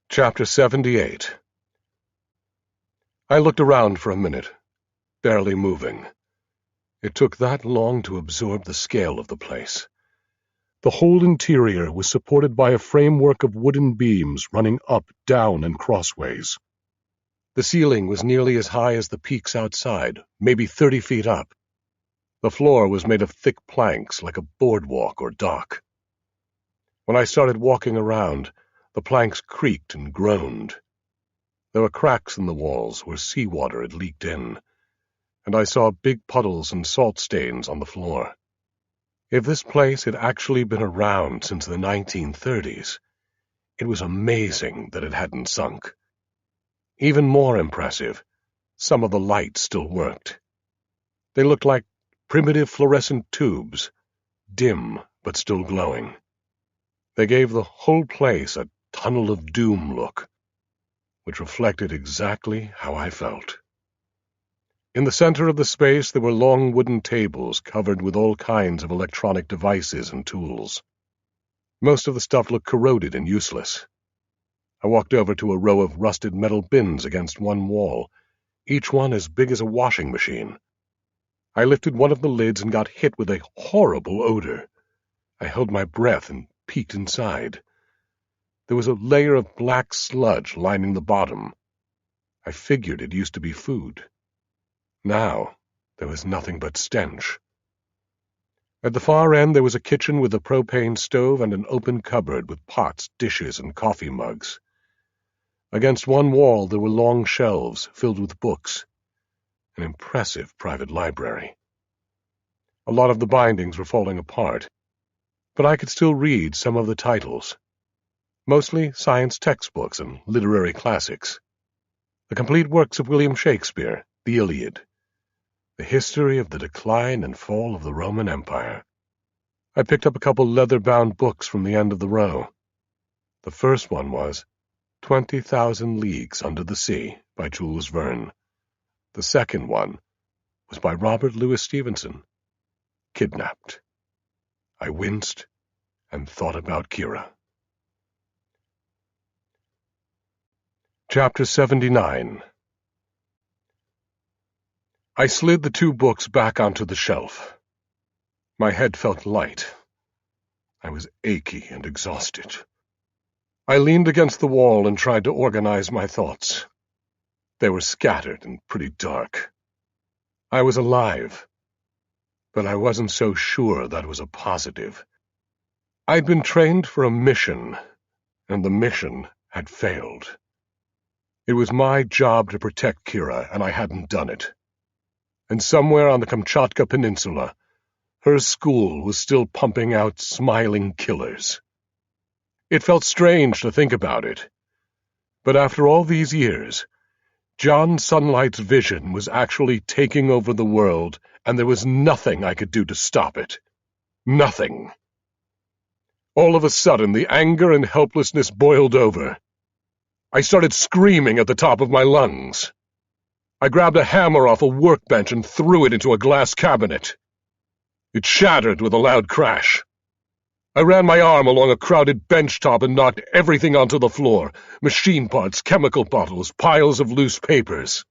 Chapter 78. I looked around for a minute, barely moving. It took that long to absorb the scale of the place. The whole interior was supported by a framework of wooden beams running up, down, and crossways. The ceiling was nearly as high as the peaks outside, maybe 30 feet up. The floor was made of thick planks like a boardwalk or dock. When I started walking around, the planks creaked and groaned. There were cracks in the walls where seawater had leaked in, and I saw big puddles and salt stains on the floor. If this place had actually been around since the 1930s, it was amazing that it hadn't sunk. Even more impressive, some of the lights still worked. They looked like primitive fluorescent tubes, dim but still glowing. They gave the whole place a tunnel of doom look, which reflected exactly how I felt. In the center of the space there were long wooden tables covered with all kinds of electronic devices and tools. Most of the stuff looked corroded and useless. I walked over to a row of rusted metal bins against one wall, each one as big as a washing machine. I lifted one of the lids and got hit with a horrible odor. I held my breath and peeked inside. There was a layer of black sludge lining the bottom. I figured it used to be food. Now there was nothing but stench. At the far end there was a kitchen with a propane stove and an open cupboard with pots, dishes, and coffee mugs. Against one wall there were long shelves filled with books. An impressive private library. A lot of the bindings were falling apart, but I could still read some of the titles. Mostly science textbooks and literary classics. The complete works of William Shakespeare, the Iliad. The history of the decline and fall of the Roman Empire. I picked up a couple leather-bound books from the end of the row. The first one was 20,000 Leagues Under the Sea by Jules Verne. The second one was by Robert Louis Stevenson, Kidnapped. I winced and thought about Kira. Chapter 79. I slid the two books back onto the shelf. My head felt light. I was achy and exhausted. I leaned against the wall and tried to organize my thoughts. They were scattered and pretty dark. I was alive, but I wasn't so sure that was a positive. I'd been trained for a mission, and the mission had failed. It was my job to protect Kira, and I hadn't done it. And somewhere on the Kamchatka Peninsula, her school was still pumping out smiling killers. It felt strange to think about it, but after all these years, John Sunlight's vision was actually taking over the world, and there was nothing I could do to stop it. Nothing. All of a sudden, the anger and helplessness boiled over. I started screaming at the top of my lungs. I grabbed a hammer off a workbench and threw it into a glass cabinet. It shattered with a loud crash. I ran my arm along a crowded bench top and knocked everything onto the floor, machine parts, chemical bottles, piles of loose papers.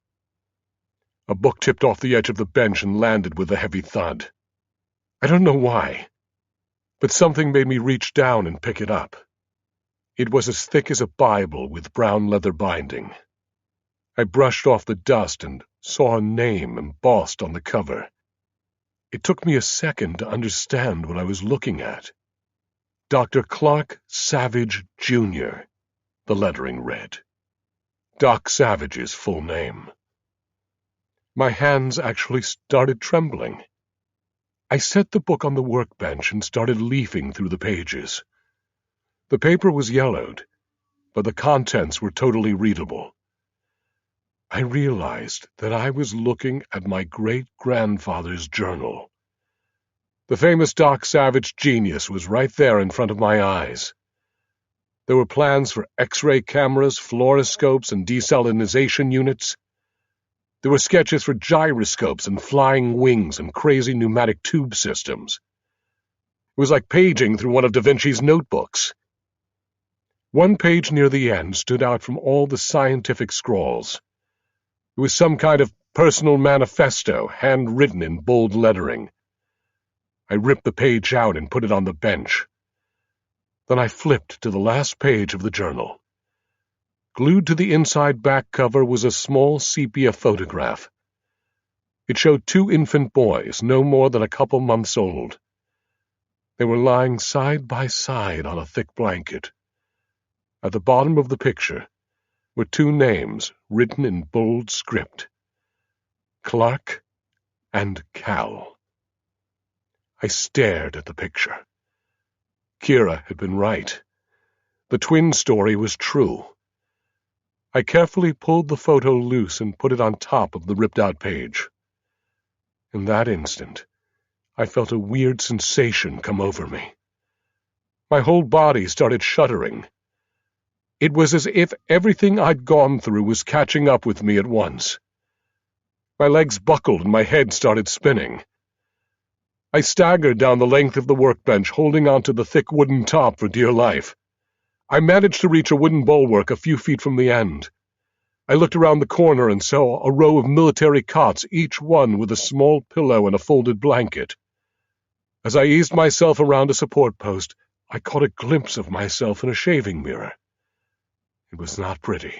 A book tipped off the edge of the bench and landed with a heavy thud. I don't know why, but something made me reach down and pick it up. It was as thick as a Bible with brown leather binding. I brushed off the dust and saw a name embossed on the cover. It took me a second to understand what I was looking at. Dr. Clark Savage, Jr., the lettering read. Doc Savage's full name. My hands actually started trembling. I set the book on the workbench and started leafing through the pages. The paper was yellowed, but the contents were totally readable. I realized that I was looking at my great-grandfather's journal. The famous Doc Savage genius was right there in front of my eyes. There were plans for X-ray cameras, fluoroscopes, and desalinization units. There were sketches for gyroscopes and flying wings and crazy pneumatic tube systems. It was like paging through one of Da Vinci's notebooks. One page near the end stood out from all the scientific scrawls. It was some kind of personal manifesto, handwritten in bold lettering. I ripped the page out and put it on the bench. Then I flipped to the last page of the journal. Glued to the inside back cover was a small sepia photograph. It showed two infant boys, no more than a couple months old. They were lying side by side on a thick blanket. At the bottom of the picture were two names written in bold script: Clark and Cal. I stared at the picture. Kira had been right. The twin story was true. I carefully pulled the photo loose and put it on top of the ripped-out page. In that instant, I felt a weird sensation come over me. My whole body started shuddering. It was as if everything I'd gone through was catching up with me at once. My legs buckled and my head started spinning. I staggered down the length of the workbench, holding onto the thick wooden top for dear life. I managed to reach a wooden bulwark a few feet from the end. I looked around the corner and saw a row of military cots, each one with a small pillow and a folded blanket. As I eased myself around a support post, I caught a glimpse of myself in a shaving mirror. It was not pretty.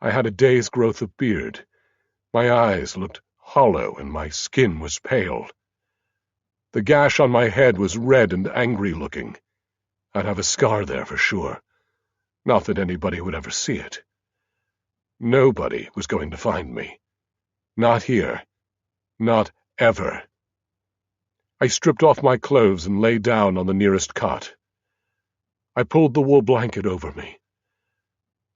I had a day's growth of beard. My eyes looked hollow and my skin was pale. The gash on my head was red and angry-looking. I'd have a scar there for sure. Not that anybody would ever see it. Nobody was going to find me. Not here. Not ever. I stripped off my clothes and lay down on the nearest cot. I pulled the wool blanket over me.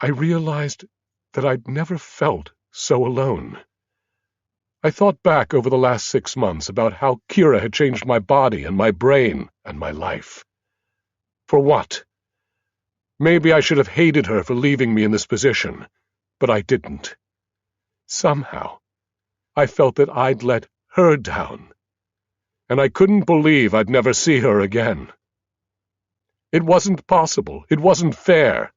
I realized that I'd never felt so alone. I thought back over the last 6 months about how Kira had changed my body and my brain and my life. For what? Maybe I should have hated her for leaving me in this position, but I didn't. Somehow, I felt that I'd let her down, and I couldn't believe I'd never see her again. It wasn't possible. It wasn't fair.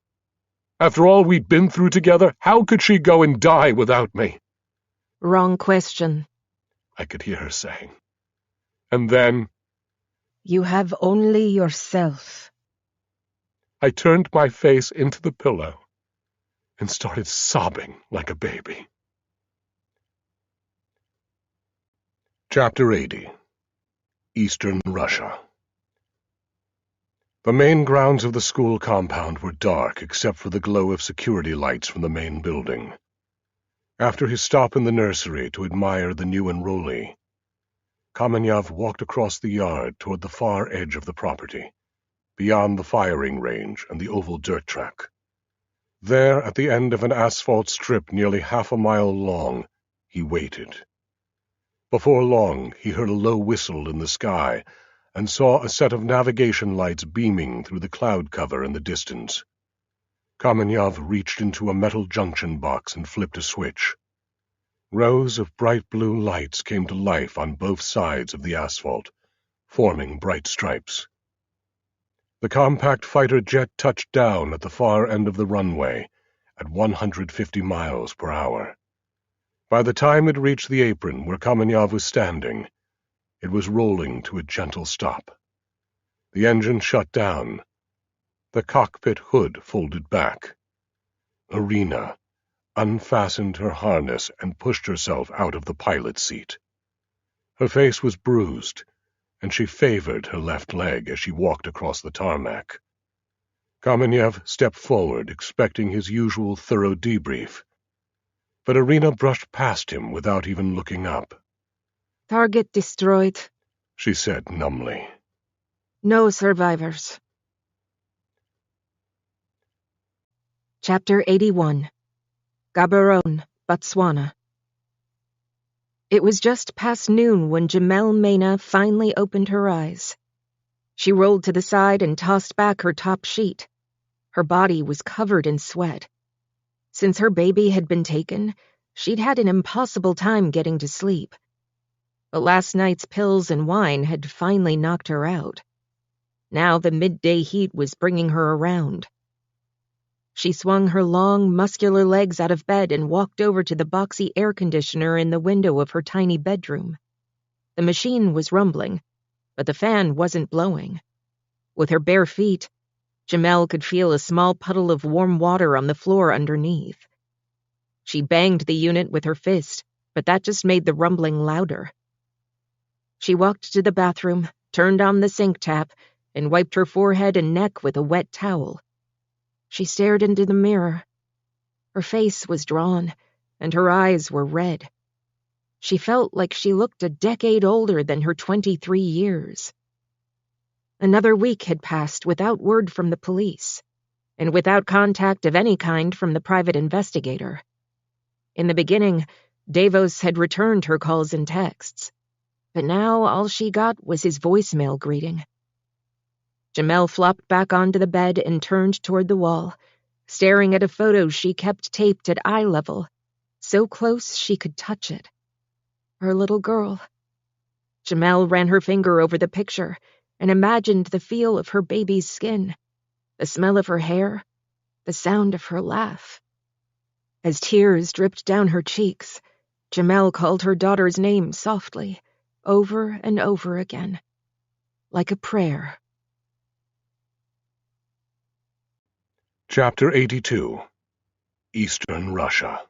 After all we'd been through together, how could she go and die without me? Wrong question, I could hear her saying. And then, you have only yourself. I turned my face into the pillow and started sobbing like a baby. Chapter 80. Eastern Russia. The main grounds of the school compound were dark except for the glow of security lights from the main building. After his stop in the nursery to admire the new enrollee, Kamenev walked across the yard toward the far edge of the property, beyond the firing range and the oval dirt track. There, at the end of an asphalt strip nearly half a mile long, he waited. Before long, he heard a low whistle in the sky and saw a set of navigation lights beaming through the cloud cover in the distance. Kamenev reached into a metal junction box and flipped a switch. Rows of bright blue lights came to life on both sides of the asphalt, forming bright stripes. The compact fighter jet touched down at the far end of the runway at 150 miles per hour. By the time it reached the apron where Kamenev was standing, it was rolling to a gentle stop. The engine shut down. The cockpit hood folded back. Irina unfastened her harness and pushed herself out of the pilot's seat. Her face was bruised, and she favored her left leg as she walked across the tarmac. Kamenev stepped forward, expecting his usual thorough debrief. But Irina brushed past him without even looking up. "Target destroyed," she said numbly. "No survivors." Chapter 81. Gaborone, Botswana. It was just past noon when Jamel Mena finally opened her eyes. She rolled to the side and tossed back her top sheet. Her body was covered in sweat. Since her baby had been taken, she'd had an impossible time getting to sleep. But last night's pills and wine had finally knocked her out. Now the midday heat was bringing her around. She swung her long, muscular legs out of bed and walked over to the boxy air conditioner in the window of her tiny bedroom. The machine was rumbling, but the fan wasn't blowing. With her bare feet, Jamel could feel a small puddle of warm water on the floor underneath. She banged the unit with her fist, but that just made the rumbling louder. She walked to the bathroom, turned on the sink tap, and wiped her forehead and neck with a wet towel. She stared into the mirror. Her face was drawn, and her eyes were red. She felt like she looked a decade older than her 23 years. Another week had passed without word from the police, and without contact of any kind from the private investigator. In the beginning, Davos had returned her calls and texts, but now all she got was his voicemail greeting. Jamel flopped back onto the bed and turned toward the wall, staring at a photo she kept taped at eye level, so close she could touch it. Her little girl. Jamel ran her finger over the picture and imagined the feel of her baby's skin, the smell of her hair, the sound of her laugh. As tears dripped down her cheeks, Jamel called her daughter's name softly, over and over again, like a prayer. Chapter 82. Eastern Russia.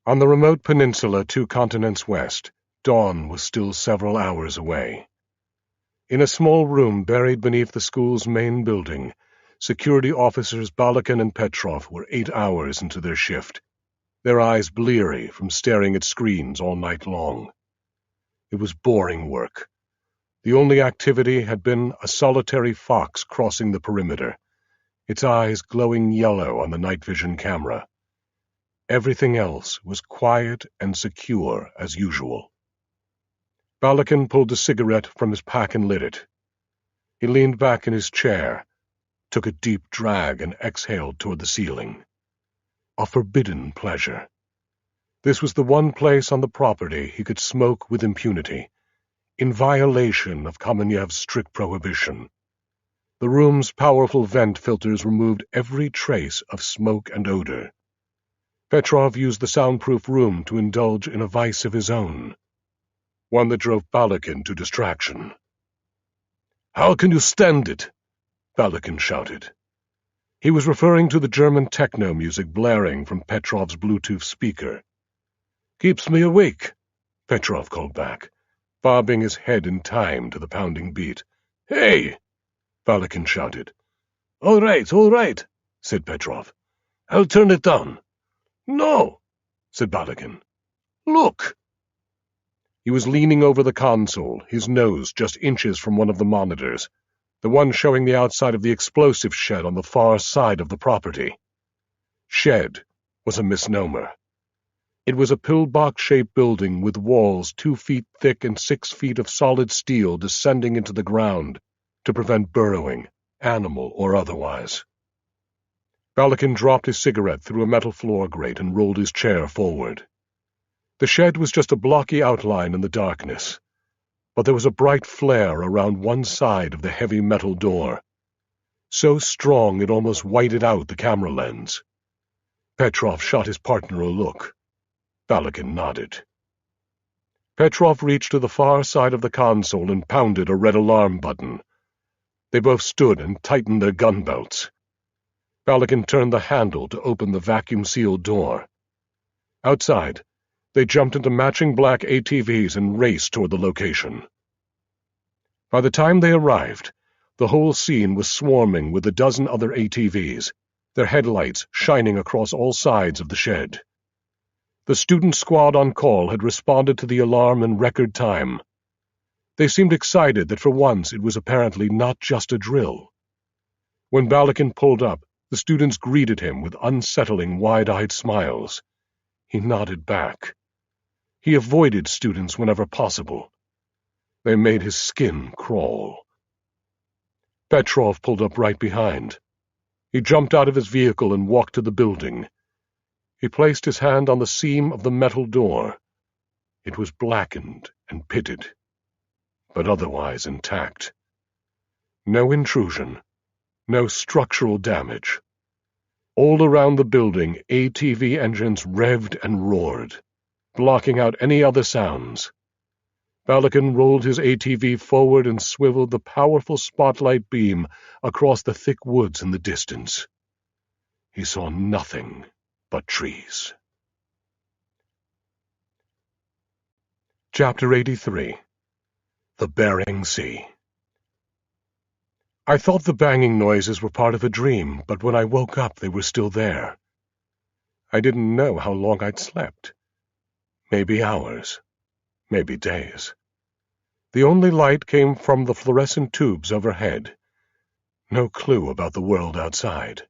On the remote peninsula 2 continents west, dawn was still several hours away. In a small room buried beneath the school's main building, security officers Balakin and Petrov were 8 hours into their shift, their eyes bleary from staring at screens all night long. It was boring work. The only activity had been a solitary fox crossing the perimeter, its eyes glowing yellow on the night vision camera. Everything else was quiet and secure as usual. Balakin pulled a cigarette from his pack and lit it. He leaned back in his chair, took a deep drag and exhaled toward the ceiling. A forbidden pleasure. This was the one place on the property he could smoke with impunity, in violation of Kamenev's strict prohibition. The room's powerful vent filters removed every trace of smoke and odor. Petrov used the soundproof room to indulge in a vice of his own, one that drove Balakin to distraction. "How can you stand it?" Balakin shouted. He was referring to the German techno music blaring from Petrov's Bluetooth speaker. "Keeps me awake," Petrov called back, bobbing his head in time to the pounding beat. "Hey!" Balakin shouted. All right, said Petrov. "I'll turn it down." "No," said Balakin. "Look." He was leaning over the console, his nose just inches from one of the monitors, the one showing the outside of the explosive shed on the far side of the property. Shed was a misnomer. It was a pillbox-shaped building with walls 2 feet thick and 6 feet of solid steel descending into the ground to prevent burrowing, animal or otherwise. Balakin dropped his cigarette through a metal floor grate and rolled his chair forward. The shed was just a blocky outline in the darkness, but there was a bright flare around one side of the heavy metal door, so strong it almost whited out the camera lens. Petrov shot his partner a look. Balakin nodded. Petrov reached to the far side of the console and pounded a red alarm button. They both stood and tightened their gun belts. Balakin turned the handle to open the vacuum-sealed door. Outside, They jumped into matching black ATVs and raced toward the location. By the time they arrived, the whole scene was swarming with a dozen other ATVs, their headlights shining across all sides of the shed. The student squad on call had responded to the alarm in record time. They seemed excited that for once it was apparently not just a drill. When Balakin pulled up, the students greeted him with unsettling, wide-eyed smiles. He nodded back. He avoided students whenever possible. They made his skin crawl. Petrov pulled up right behind. He jumped out of his vehicle and walked to the building. He placed his hand on the seam of the metal door. It was blackened and pitted, but otherwise intact. No intrusion, no structural damage. All around the building, ATV engines revved and roared, blocking out any other sounds. Balakin rolled his ATV forward and swiveled the powerful spotlight beam across the thick woods in the distance. He saw nothing but trees. Chapter 83. The Bering Sea. I thought the banging noises were part of a dream, but when I woke up they were still there. I didn't know how long I'd slept. Maybe hours, maybe days. The only light came from the fluorescent tubes overhead. No clue about the world outside.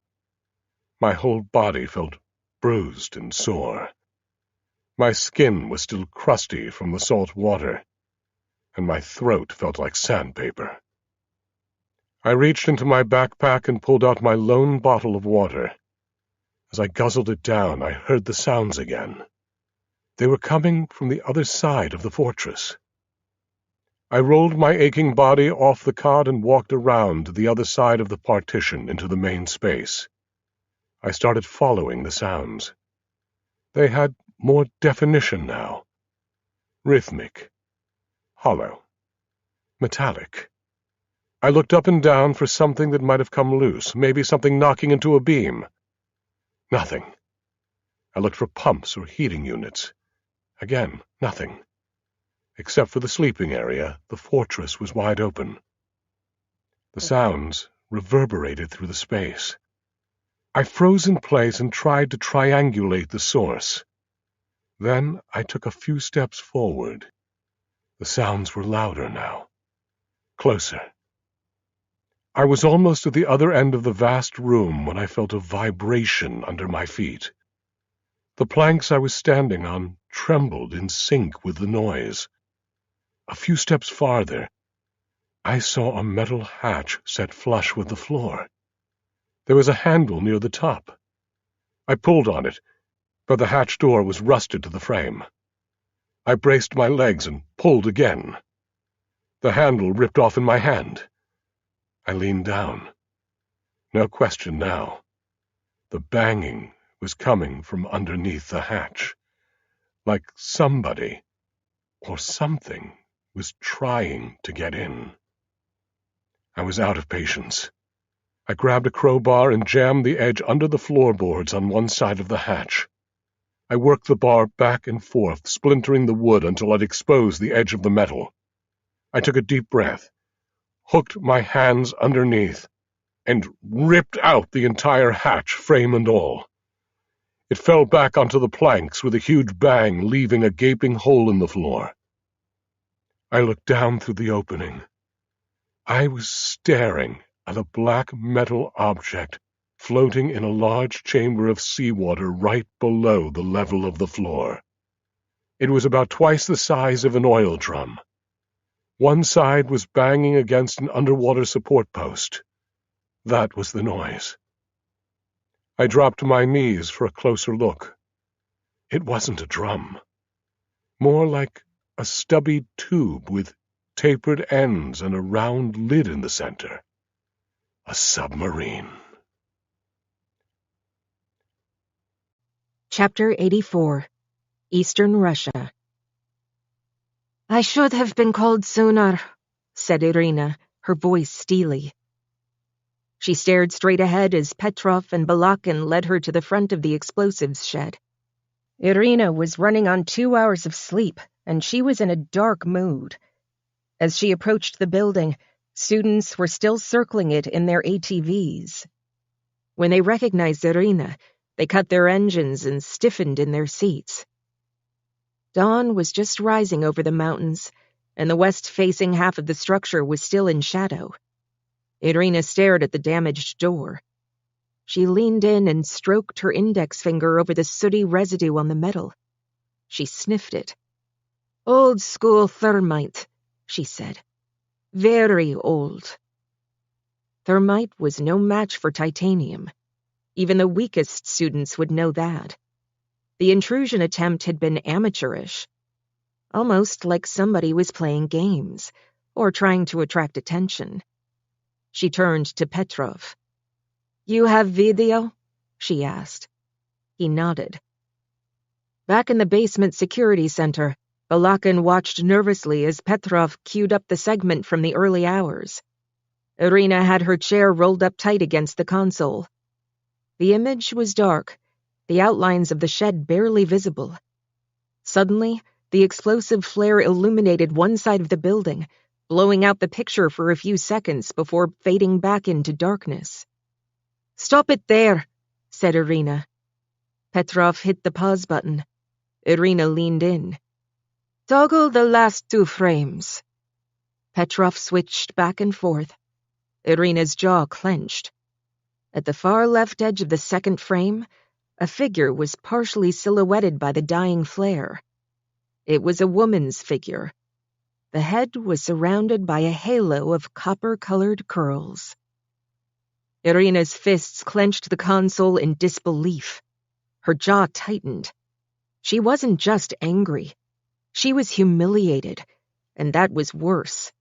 My whole body felt bruised and sore. My skin was still crusty from the salt water, and my throat felt like sandpaper. I reached into my backpack and pulled out my lone bottle of water. As I guzzled it down, I heard the sounds again. They were coming from the other side of the fortress. I rolled my aching body off the cot and walked around to the other side of the partition into the main space. I started following the sounds. They had more definition now. Rhythmic, hollow, metallic. I looked up and down for something that might have come loose, maybe something knocking into a beam. Nothing. I looked for pumps or heating units. Again, nothing. Except for the sleeping area, the fortress was wide open. The sounds reverberated through the space. I froze in place and tried to triangulate the source. Then I took a few steps forward. The sounds were louder now. Closer. I was almost at the other end of the vast room when I felt a vibration under my feet. The planks I was standing on trembled in sync with the noise. A few steps farther, I saw a metal hatch set flush with the floor. There was a handle near the top. I pulled on it, but the hatch door was rusted to the frame. I braced my legs and pulled again. The handle ripped off in my hand. I leaned down. No question now. The banging was coming from underneath the hatch, like somebody or something was trying to get in. I was out of patience. I grabbed a crowbar and jammed the edge under the floorboards on one side of the hatch. I worked the bar back and forth, splintering the wood until I'd exposed the edge of the metal. I took a deep breath, hooked my hands underneath, and ripped out the entire hatch, frame and all. It fell back onto the planks with a huge bang, leaving a gaping hole in the floor. I looked down through the opening. I was staring at a black metal object floating in a large chamber of seawater right below the level of the floor. It was about twice the size of an oil drum. One side was banging against an underwater support post. That was the noise. I dropped to my knees for a closer look. It wasn't a drum. More like a stubby tube with tapered ends and a round lid in the center. A submarine. Chapter 84. Eastern Russia. "I should have been called sooner," said Irina, her voice steely. She stared straight ahead as Petrov and Balakin led her to the front of the explosives shed. Irina was running on 2 hours of sleep, and she was in a dark mood. As she approached the building, students were still circling it in their ATVs. When they recognized Irina, they cut their engines and stiffened in their seats. Dawn was just rising over the mountains, and the west-facing half of the structure was still in shadow. Irina stared at the damaged door. She leaned in and stroked her index finger over the sooty residue on the metal. She sniffed it. "Old-school thermite," she said. "Very old." Thermite was no match for titanium. Even the weakest students would know that. The intrusion attempt had been amateurish, almost like somebody was playing games or trying to attract attention. She turned to Petrov. "You have video?" she asked. He nodded. Back in the basement security center, Balakin watched nervously as Petrov queued up the segment from the early hours. Irina had her chair rolled up tight against the console. The image was dark, the outlines of the shed barely visible. Suddenly, the explosive flare illuminated one side of the building, blowing out the picture for a few seconds before fading back into darkness. "Stop it there," said Irina. Petrov hit the pause button. Irina leaned in. "Toggle the last 2 frames." Petrov switched back and forth. Irina's jaw clenched. At the far left edge of the second frame, a figure was partially silhouetted by the dying flare. It was a woman's figure. The head was surrounded by a halo of copper-colored curls. Irina's fists clenched the console in disbelief. Her jaw tightened. She wasn't just angry. She was humiliated, and that was worse.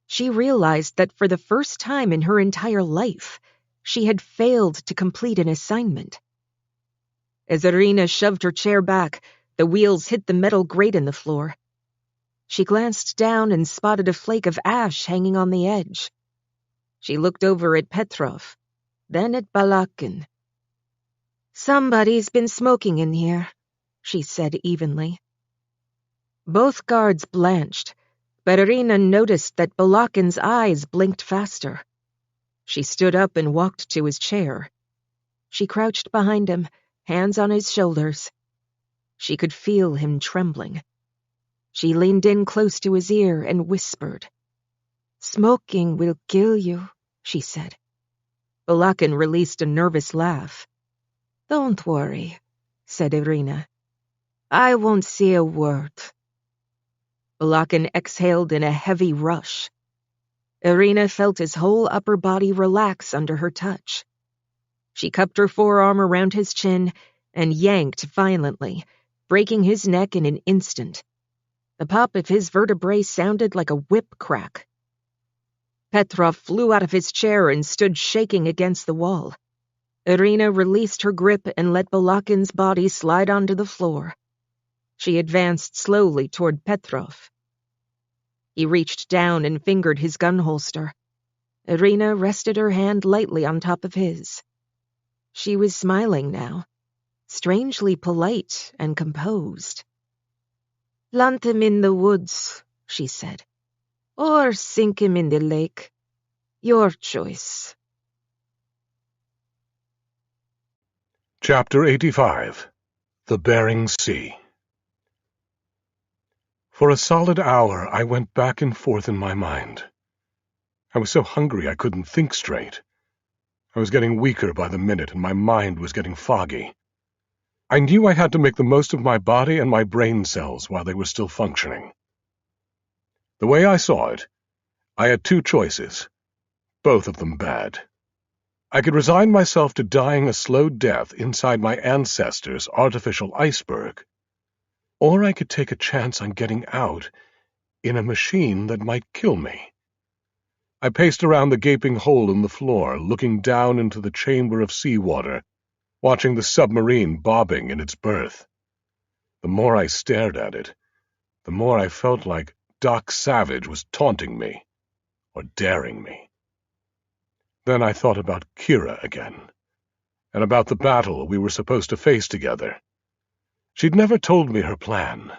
She realized that for the first time in her entire life, she had failed to complete an assignment. As Irina shoved her chair back, the wheels hit the metal grate in the floor. She glanced down and spotted a flake of ash hanging on the edge. She looked over at Petrov, then at Balakin. "Somebody's been smoking in here," she said evenly. Both guards blanched, but Irina noticed that Balakin's eyes blinked faster. She stood up and walked to his chair. She crouched behind him, hands on his shoulders. She could feel him trembling. She leaned in close to his ear and whispered. "Smoking will kill you," she said. Balakin released a nervous laugh. "Don't worry," said Irina. "I won't say a word." Balakin exhaled in a heavy rush. Irina felt his whole upper body relax under her touch. She cupped her forearm around his chin and yanked violently, breaking his neck in an instant. The pop of his vertebrae sounded like a whip crack. Petrov flew out of his chair and stood shaking against the wall. Irina released her grip and let Balakin's body slide onto the floor. She advanced slowly toward Petrov. He reached down and fingered his gun holster. Irina rested her hand lightly on top of his. She was smiling now, strangely polite and composed. "Plant him in the woods," she said, "or sink him in the lake. Your choice." Chapter 85. The Bering Sea. For a solid hour I went back and forth in my mind. I was so hungry I couldn't think straight. I was getting weaker by the minute and my mind was getting foggy. I knew I had to make the most of my body and my brain cells while they were still functioning. The way I saw it, I had 2 choices, both of them bad. I could resign myself to dying a slow death inside my ancestors' artificial iceberg, or I could take a chance on getting out in a machine that might kill me. I paced around the gaping hole in the floor, looking down into the chamber of seawater, watching the submarine bobbing in its berth. The more I stared at it, the more I felt like Doc Savage was taunting me, or daring me. Then I thought about Kira again, and about the battle we were supposed to face together. She'd never told me her plan.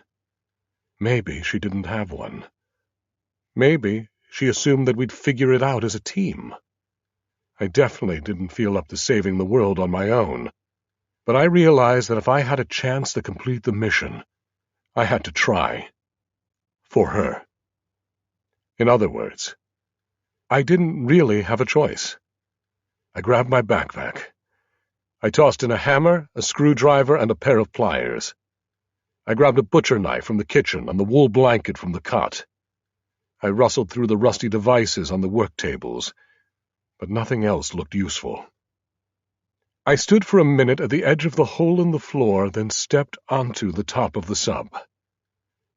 Maybe she didn't have one. Maybe she assumed that we'd figure it out as a team. I definitely didn't feel up to saving the world on my own, but I realized that if I had a chance to complete the mission, I had to try. For her. In other words, I didn't really have a choice. I grabbed my backpack. I tossed in a hammer, a screwdriver, and a pair of pliers. I grabbed a butcher knife from the kitchen and the wool blanket from the cot. I rustled through the rusty devices on the work tables, but nothing else looked useful. I stood for a minute at the edge of the hole in the floor, then stepped onto the top of the sub.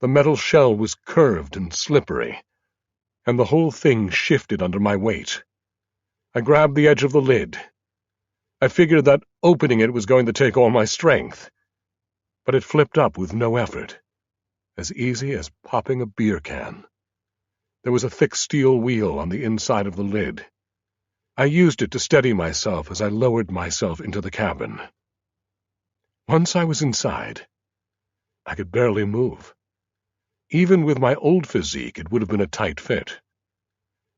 The metal shell was curved and slippery, and the whole thing shifted under my weight. I grabbed the edge of the lid. I figured that opening it was going to take all my strength, but it flipped up with no effort, as easy as popping a beer can. There was a thick steel wheel on the inside of the lid. I used it to steady myself as I lowered myself into the cabin. Once I was inside, I could barely move. Even with my old physique, it would have been a tight fit.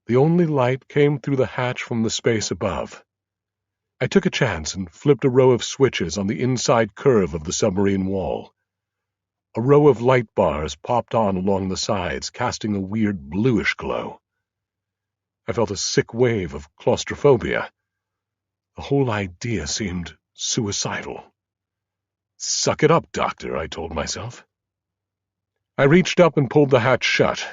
The only light came through the hatch from the space above. I took a chance and flipped a row of switches on the inside curve of the submarine wall. A row of light bars popped on along the sides, casting a weird bluish glow. I felt a sick wave of claustrophobia. The whole idea seemed suicidal. "Suck it up, Doctor," I told myself. I reached up and pulled the hatch shut.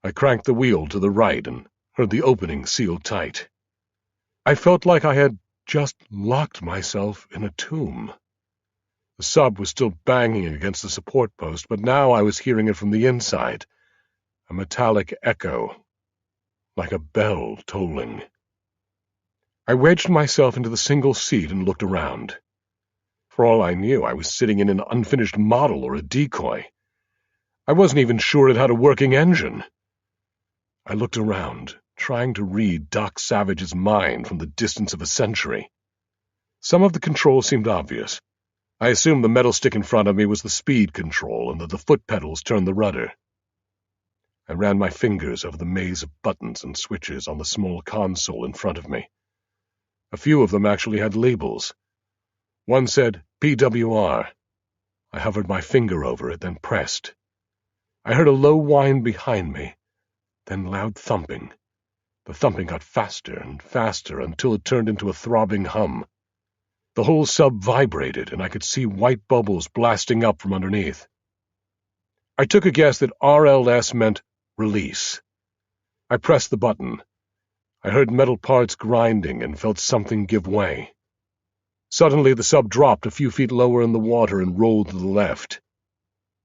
I cranked the wheel to the right and heard the opening sealed tight. I felt like I had just locked myself in a tomb. The sub was still banging against the support post, but now I was hearing it from the inside, a metallic echo, like a bell tolling. I wedged myself into the single seat and looked around. For all I knew, I was sitting in an unfinished model or a decoy. I wasn't even sure it had a working engine. I looked around, trying to read Doc Savage's mind from the distance of a century. Some of the controls seemed obvious. I assumed the metal stick in front of me was the speed control and that the foot pedals turned the rudder. I ran my fingers over the maze of buttons and switches on the small console in front of me. A few of them actually had labels. One said PWR. I hovered my finger over it, then pressed. I heard a low whine behind me, then loud thumping. The thumping got faster and faster until it turned into a throbbing hum. The whole sub vibrated, and I could see white bubbles blasting up from underneath. I took a guess that RLS meant release. I pressed the button. I heard metal parts grinding and felt something give way. Suddenly the sub dropped a few feet lower in the water and rolled to the left.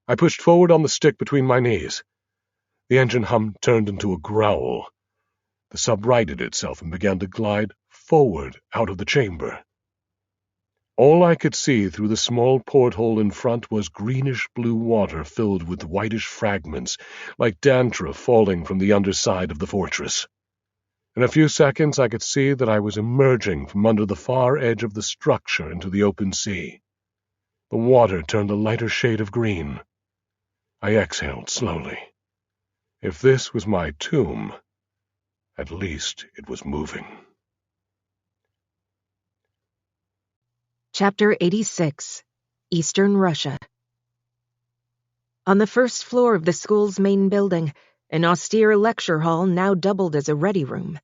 I pushed forward on the stick between my knees. The engine hum turned into a growl. The sub righted itself and began to glide forward out of the chamber. All I could see through the small porthole in front was greenish-blue water filled with whitish fragments, like dandruff falling from the underside of the fortress. In a few seconds I could see that I was emerging from under the far edge of the structure into the open sea. The water turned a lighter shade of green. I exhaled slowly. If this was my tomb, at least it was moving. Chapter 86, Eastern Russia. On the first floor of the school's main building, an austere lecture hall now doubled as a ready room.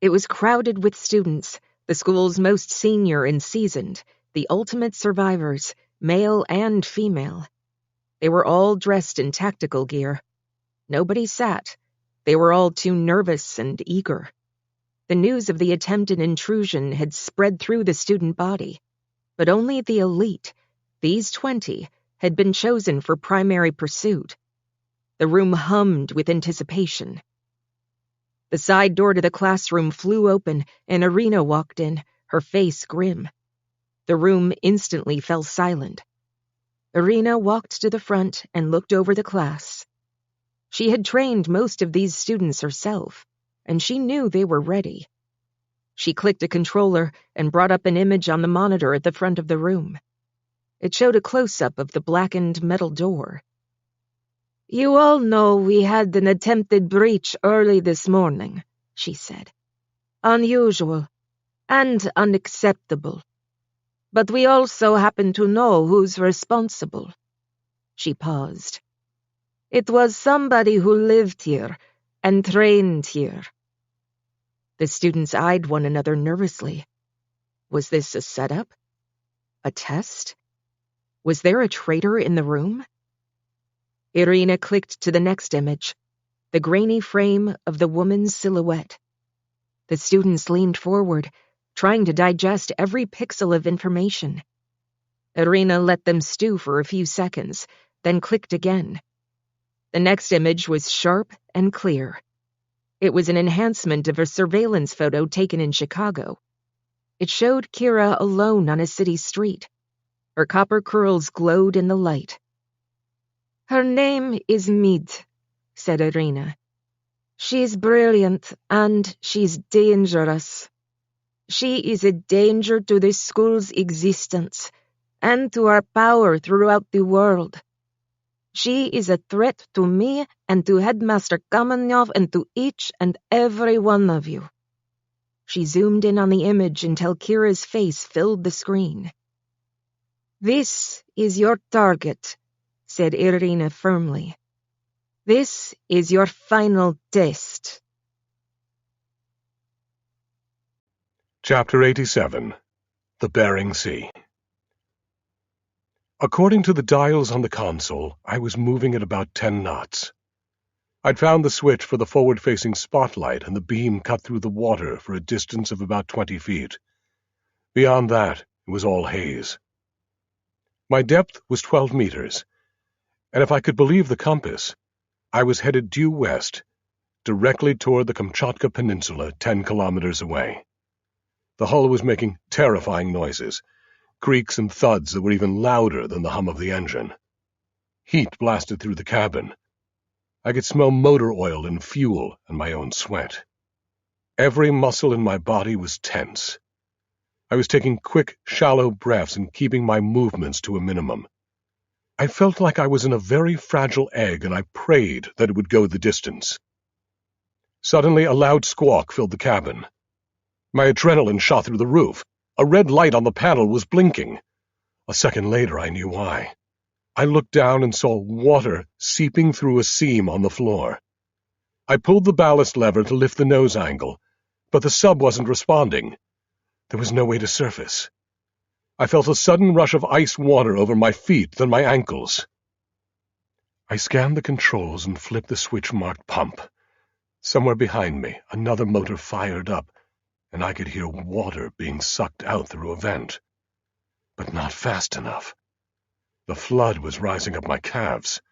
It was crowded with students, the school's most senior and seasoned, the ultimate survivors, male and female. They were all dressed in tactical gear. Nobody sat. They were all too nervous and eager. The news of the attempted intrusion had spread through the student body, but only the elite, these 20, had been chosen for primary pursuit. The room hummed with anticipation. The side door to the classroom flew open, and Irina walked in, her face grim. The room instantly fell silent. Irina walked to the front and looked over the class. She had trained most of these students herself, and she knew they were ready. She clicked a controller and brought up an image on the monitor at the front of the room. It showed a close-up of the blackened metal door. "You all know we had an attempted breach early this morning," she said. "Unusual and unacceptable. But we also happen to know who's responsible." She paused. "It was somebody who lived here and trained here." The students eyed one another nervously. Was this a setup? A test? Was there a traitor in the room? Irina clicked to the next image, the grainy frame of the woman's silhouette. The students leaned forward, trying to digest every pixel of information. Irina let them stew for a few seconds, then clicked again. The next image was sharp and clear. It was an enhancement of a surveillance photo taken in Chicago. It showed Kira alone on a city street. Her copper curls glowed in the light. "Her name is Mid," said Irina. "She's brilliant and she's dangerous. She is a danger to the school's existence and to our power throughout the world. She is a threat to me and to Headmaster Kamenyov and to each and every one of you." She zoomed in on the image until Kira's face filled the screen. "This is your target," said Irina firmly. "This is your final test." Chapter 87. The Bering Sea. According to the dials on the console, I was moving at about 10 knots. I'd found the switch for the forward-facing spotlight, and the beam cut through the water for a distance of about 20 feet. Beyond that, it was all haze. My depth was 12 meters, and if I could believe the compass, I was headed due west, directly toward the Kamchatka Peninsula 10 kilometers away. The hull was making terrifying noises, creaks and thuds that were even louder than the hum of the engine. Heat blasted through the cabin. I could smell motor oil and fuel and my own sweat. Every muscle in my body was tense. I was taking quick, shallow breaths and keeping my movements to a minimum. I felt like I was in a very fragile egg, and I prayed that it would go the distance. Suddenly, a loud squawk filled the cabin. My adrenaline shot through the roof. A red light on the panel was blinking. A second later, I knew why. I looked down and saw water seeping through a seam on the floor. I pulled the ballast lever to lift the nose angle, but the sub wasn't responding. There was no way to surface. I felt a sudden rush of ice water over my feet, then my ankles. I scanned the controls and flipped the switch marked pump. Somewhere behind me, another motor fired up, and I could hear water being sucked out through a vent. But not fast enough. The flood was rising up my calves.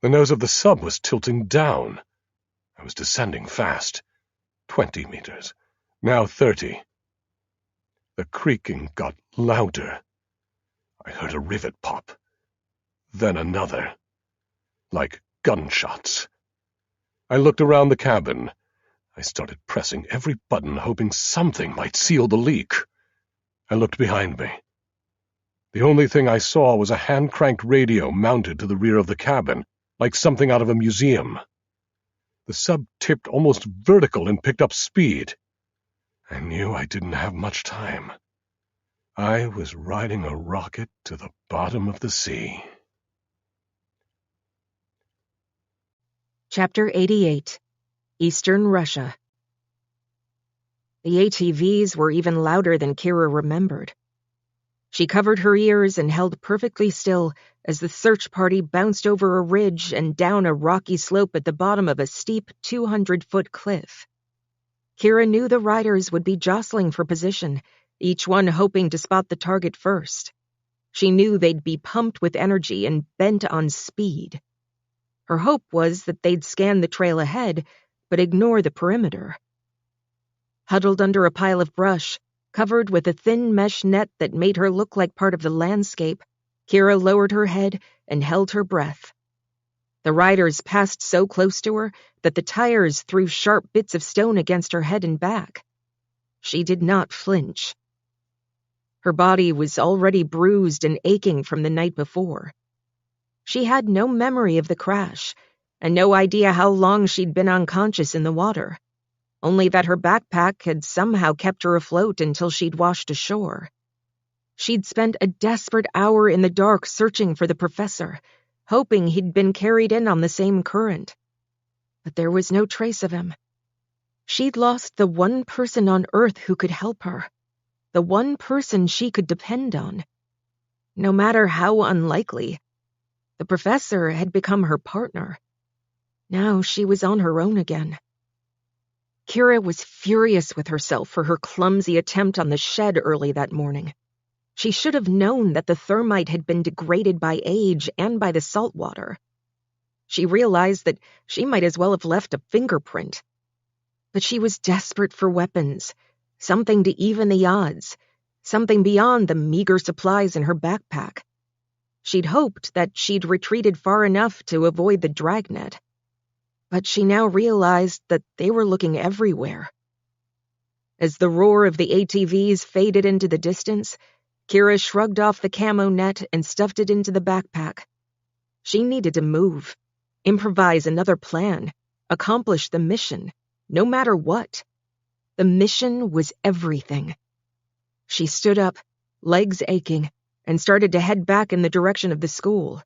The nose of the sub was tilting down. I was descending fast. 20 meters. Now 30. The creaking got louder. I heard a rivet pop. Then another. Like gunshots. I looked around the cabin. I started pressing every button, hoping something might seal the leak. I looked behind me. The only thing I saw was a hand-cranked radio mounted to the rear of the cabin, like something out of a museum. The sub tipped almost vertical and picked up speed. I knew I didn't have much time. I was riding a rocket to the bottom of the sea. Chapter 88. Eastern Russia. The ATVs were even louder than Kira remembered. She covered her ears and held perfectly still as the search party bounced over a ridge and down a rocky slope at the bottom of a steep 200-foot cliff. Kira knew the riders would be jostling for position, each one hoping to spot the target first. She knew they'd be pumped with energy and bent on speed. Her hope was that they'd scan the trail ahead, but ignore the perimeter. Huddled under a pile of brush, covered with a thin mesh net that made her look like part of the landscape, Kira lowered her head and held her breath. The riders passed so close to her that the tires threw sharp bits of stone against her head and back. She did not flinch. Her body was already bruised and aching from the night before. She had no memory of the crash, and no idea how long she'd been unconscious in the water, only that her backpack had somehow kept her afloat until she'd washed ashore. She'd spent a desperate hour in the dark searching for the professor, hoping he'd been carried in on the same current. But there was no trace of him. She'd lost the one person on Earth who could help her, the one person she could depend on. No matter how unlikely, the professor had become her partner. Now she was on her own again. Kira was furious with herself for her clumsy attempt on the shed early that morning. She should have known that the thermite had been degraded by age and by the salt water. She realized that she might as well have left a fingerprint. But she was desperate for weapons, something to even the odds, something beyond the meager supplies in her backpack. She'd hoped that she'd retreated far enough to avoid the dragnet. But she now realized that they were looking everywhere. As the roar of the ATVs faded into the distance, Kira shrugged off the camo net and stuffed it into the backpack. She needed to move, improvise another plan, accomplish the mission, no matter what. The mission was everything. She stood up, legs aching, and started to head back in the direction of the school.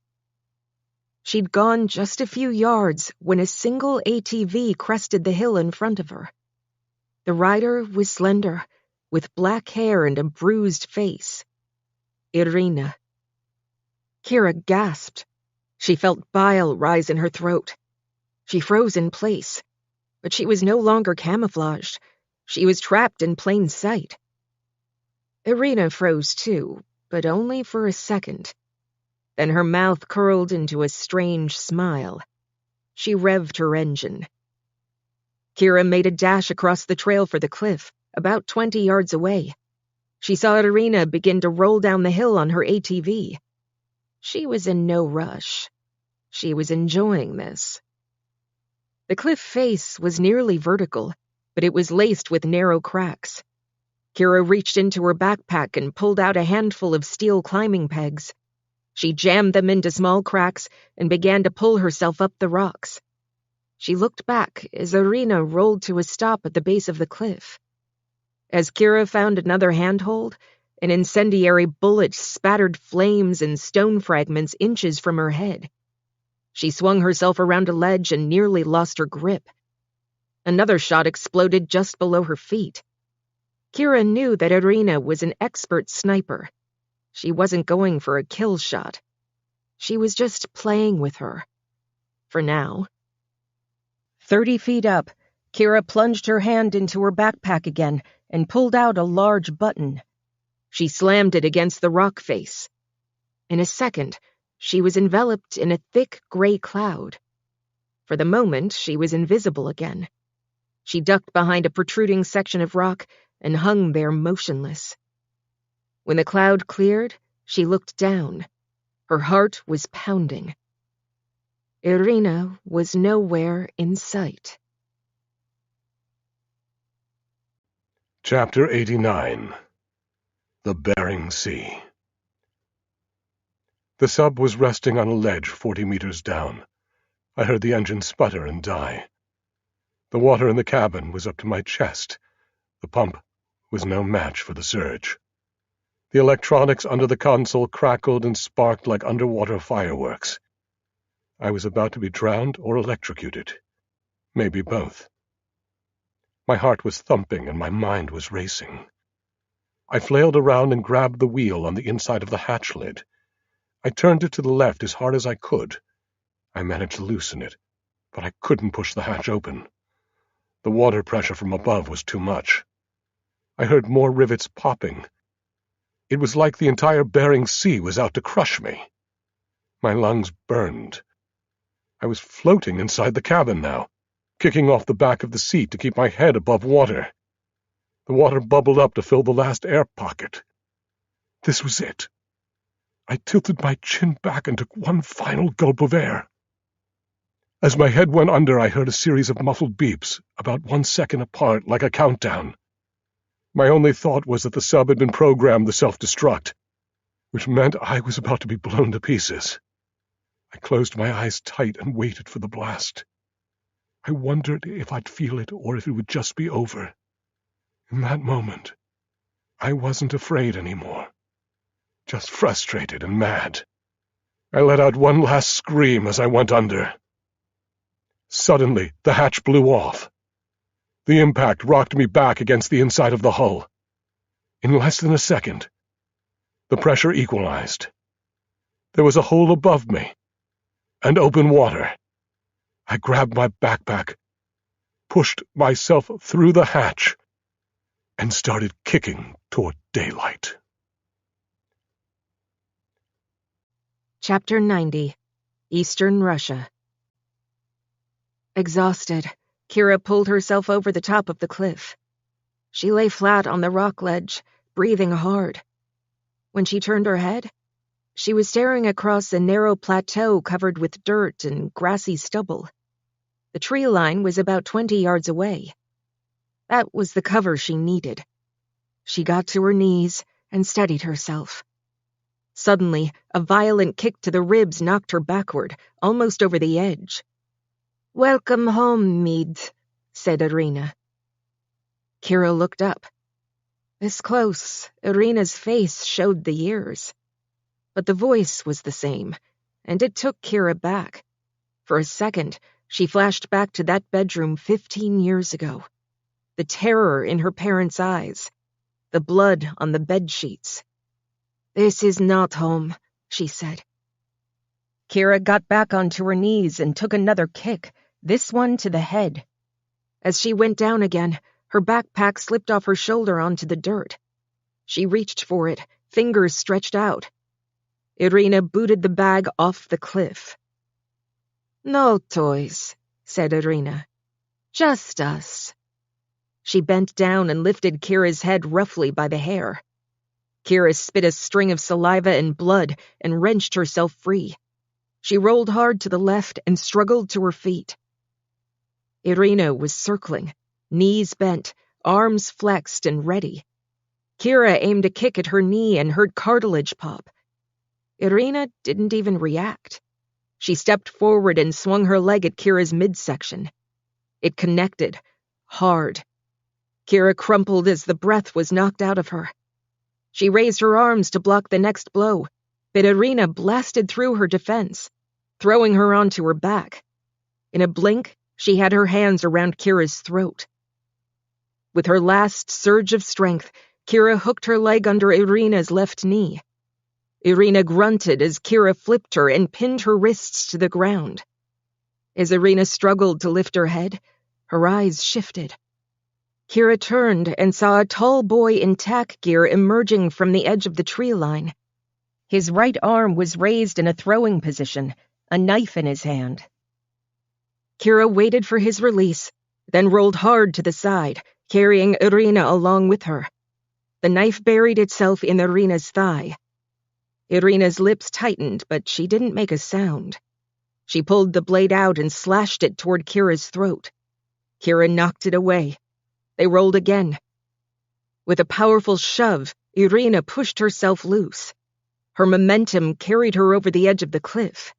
She'd gone just a few yards when a single ATV crested the hill in front of her. The rider was slender, with black hair and a bruised face. Irina. Kira gasped. She felt bile rise in her throat. She froze in place, but she was no longer camouflaged. She was trapped in plain sight. Irina froze too, but only for a second. Then her mouth curled into a strange smile. She revved her engine. Kira made a dash across the trail for the cliff, about 20 yards away. She saw Irina begin to roll down the hill on her ATV. She was in no rush. She was enjoying this. The cliff face was nearly vertical, but it was laced with narrow cracks. Kira reached into her backpack and pulled out a handful of steel climbing pegs. She jammed them into small cracks and began to pull herself up the rocks. She looked back as Irina rolled to a stop at the base of the cliff. As Kira found another handhold, an incendiary bullet spattered flames and stone fragments inches from her head. She swung herself around a ledge and nearly lost her grip. Another shot exploded just below her feet. Kira knew that Irina was an expert sniper. She wasn't going for a kill shot. She was just playing with her. For now. 30 feet up, Kira plunged her hand into her backpack again and pulled out a large button. She slammed it against the rock face. In a second, she was enveloped in a thick gray cloud. For the moment, she was invisible again. She ducked behind a protruding section of rock and hung there motionless. When the cloud cleared, she looked down. Her heart was pounding. Irina was nowhere in sight. Chapter 89. The Bering Sea. The sub was resting on a ledge 40 meters down. I heard the engine sputter and die. The water in the cabin was up to my chest. The pump was no match for the surge. The electronics under the console crackled and sparked like underwater fireworks. I was about to be drowned or electrocuted. Maybe both. My heart was thumping and my mind was racing. I flailed around and grabbed the wheel on the inside of the hatch lid. I turned it to the left as hard as I could. I managed to loosen it, but I couldn't push the hatch open. The water pressure from above was too much. I heard more rivets popping. It was like the entire Bering Sea was out to crush me. My lungs burned. I was floating inside the cabin now, kicking off the back of the seat to keep my head above water. The water bubbled up to fill the last air pocket. This was it. I tilted my chin back and took one final gulp of air. As my head went under, I heard a series of muffled beeps, about 1 second apart, like a countdown. My only thought was that the sub had been programmed to self-destruct, which meant I was about to be blown to pieces. I closed my eyes tight and waited for the blast. I wondered if I'd feel it or if it would just be over. In that moment, I wasn't afraid anymore, just frustrated and mad. I let out one last scream as I went under. Suddenly, the hatch blew off. The impact rocked me back against the inside of the hull. In less than a second, the pressure equalized. There was a hole above me, and open water. I grabbed my backpack, pushed myself through the hatch, and started kicking toward daylight. Chapter 90. Eastern Russia. Exhausted, Kira pulled herself over the top of the cliff. She lay flat on the rock ledge, breathing hard. When she turned her head, she was staring across a narrow plateau covered with dirt and grassy stubble. The tree line was about 20 yards away. That was the cover she needed. She got to her knees and steadied herself. Suddenly, a violent kick to the ribs knocked her backward, almost over the edge. "Welcome home, Mead," said Irina. Kira looked up. This close, Irina's face showed the years. But the voice was the same, and it took Kira back. For a second, she flashed back to that bedroom 15 years ago. The terror in her parents' eyes. The blood on the bed sheets. "This is not home," she said. Kira got back onto her knees and took another kick, this one to the head. As she went down again, her backpack slipped off her shoulder onto the dirt. She reached for it, fingers stretched out. Irina booted the bag off the cliff. "No toys," said Irina. "Just us." She bent down and lifted Kira's head roughly by the hair. Kira spit a string of saliva and blood and wrenched herself free. She rolled hard to the left and struggled to her feet. Irina was circling, knees bent, arms flexed and ready. Kira aimed a kick at her knee and heard cartilage pop. Irina didn't even react. She stepped forward and swung her leg at Kira's midsection. It connected, hard. Kira crumpled as the breath was knocked out of her. She raised her arms to block the next blow, but Irina blasted through her defense, throwing her onto her back. In a blink, she had her hands around Kira's throat. With her last surge of strength, Kira hooked her leg under Irina's left knee. Irina grunted as Kira flipped her and pinned her wrists to the ground. As Irina struggled to lift her head, her eyes shifted. Kira turned and saw a tall boy in tack gear emerging from the edge of the tree line. His right arm was raised in a throwing position, a knife in his hand. Kira waited for his release, then rolled hard to the side, carrying Irina along with her. The knife buried itself in Irina's thigh. Irina's lips tightened, but she didn't make a sound. She pulled the blade out and slashed it toward Kira's throat. Kira knocked it away. They rolled again. With a powerful shove, Irina pushed herself loose. Her momentum carried her over the edge of the cliff.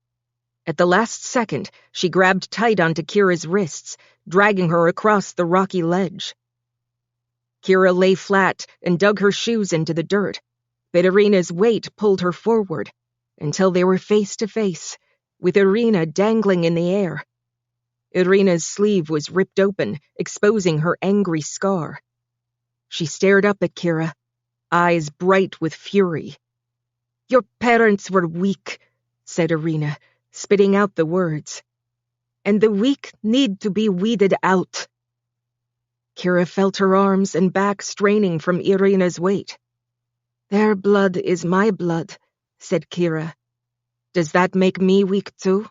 At the last second, she grabbed tight onto Kira's wrists, dragging her across the rocky ledge. Kira lay flat and dug her shoes into the dirt, but Irina's weight pulled her forward, until they were face to face, with Irina dangling in the air. Irina's sleeve was ripped open, exposing her angry scar. She stared up at Kira, eyes bright with fury. "Your parents were weak," said Irina, spitting out the words. "And the weak need to be weeded out." Kira felt her arms and back straining from Irina's weight. "Their blood is my blood," said Kira. "Does that make me weak too?"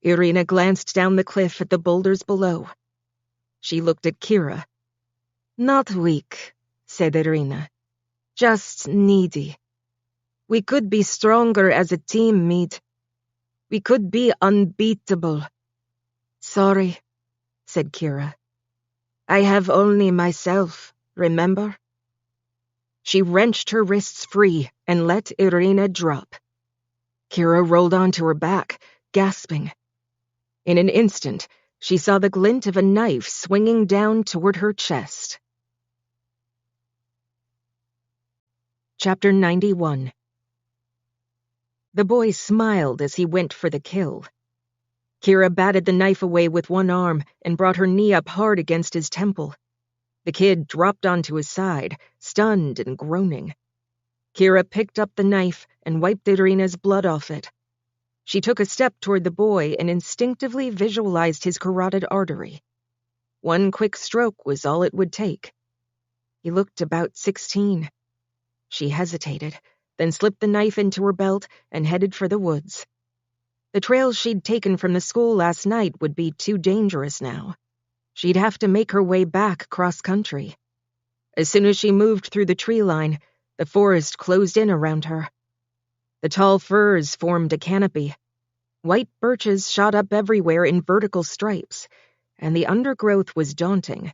Irina glanced down the cliff at the boulders below. She looked at Kira. "Not weak," said Irina. "Just needy. We could be stronger as a team, Mead. We could be unbeatable." "Sorry," said Kira. "I have only myself," remember?" She wrenched her wrists free and let Irina drop. Kira rolled onto her back, gasping. In an instant, she saw the glint of a knife swinging down toward her chest. Chapter 91. The boy smiled as he went for the kill. Kira batted the knife away with one arm and brought her knee up hard against his temple. The kid dropped onto his side, stunned and groaning. Kira picked up the knife and wiped Irina's blood off it. She took a step toward the boy and instinctively visualized his carotid artery. One quick stroke was all it would take. He looked about 16. She hesitated, then slipped the knife into her belt and headed for the woods. The trails she'd taken from the school last night would be too dangerous now. She'd have to make her way back cross-country. As soon as she moved through the tree line, the forest closed in around her. The tall firs formed a canopy. White birches shot up everywhere in vertical stripes, and the undergrowth was daunting.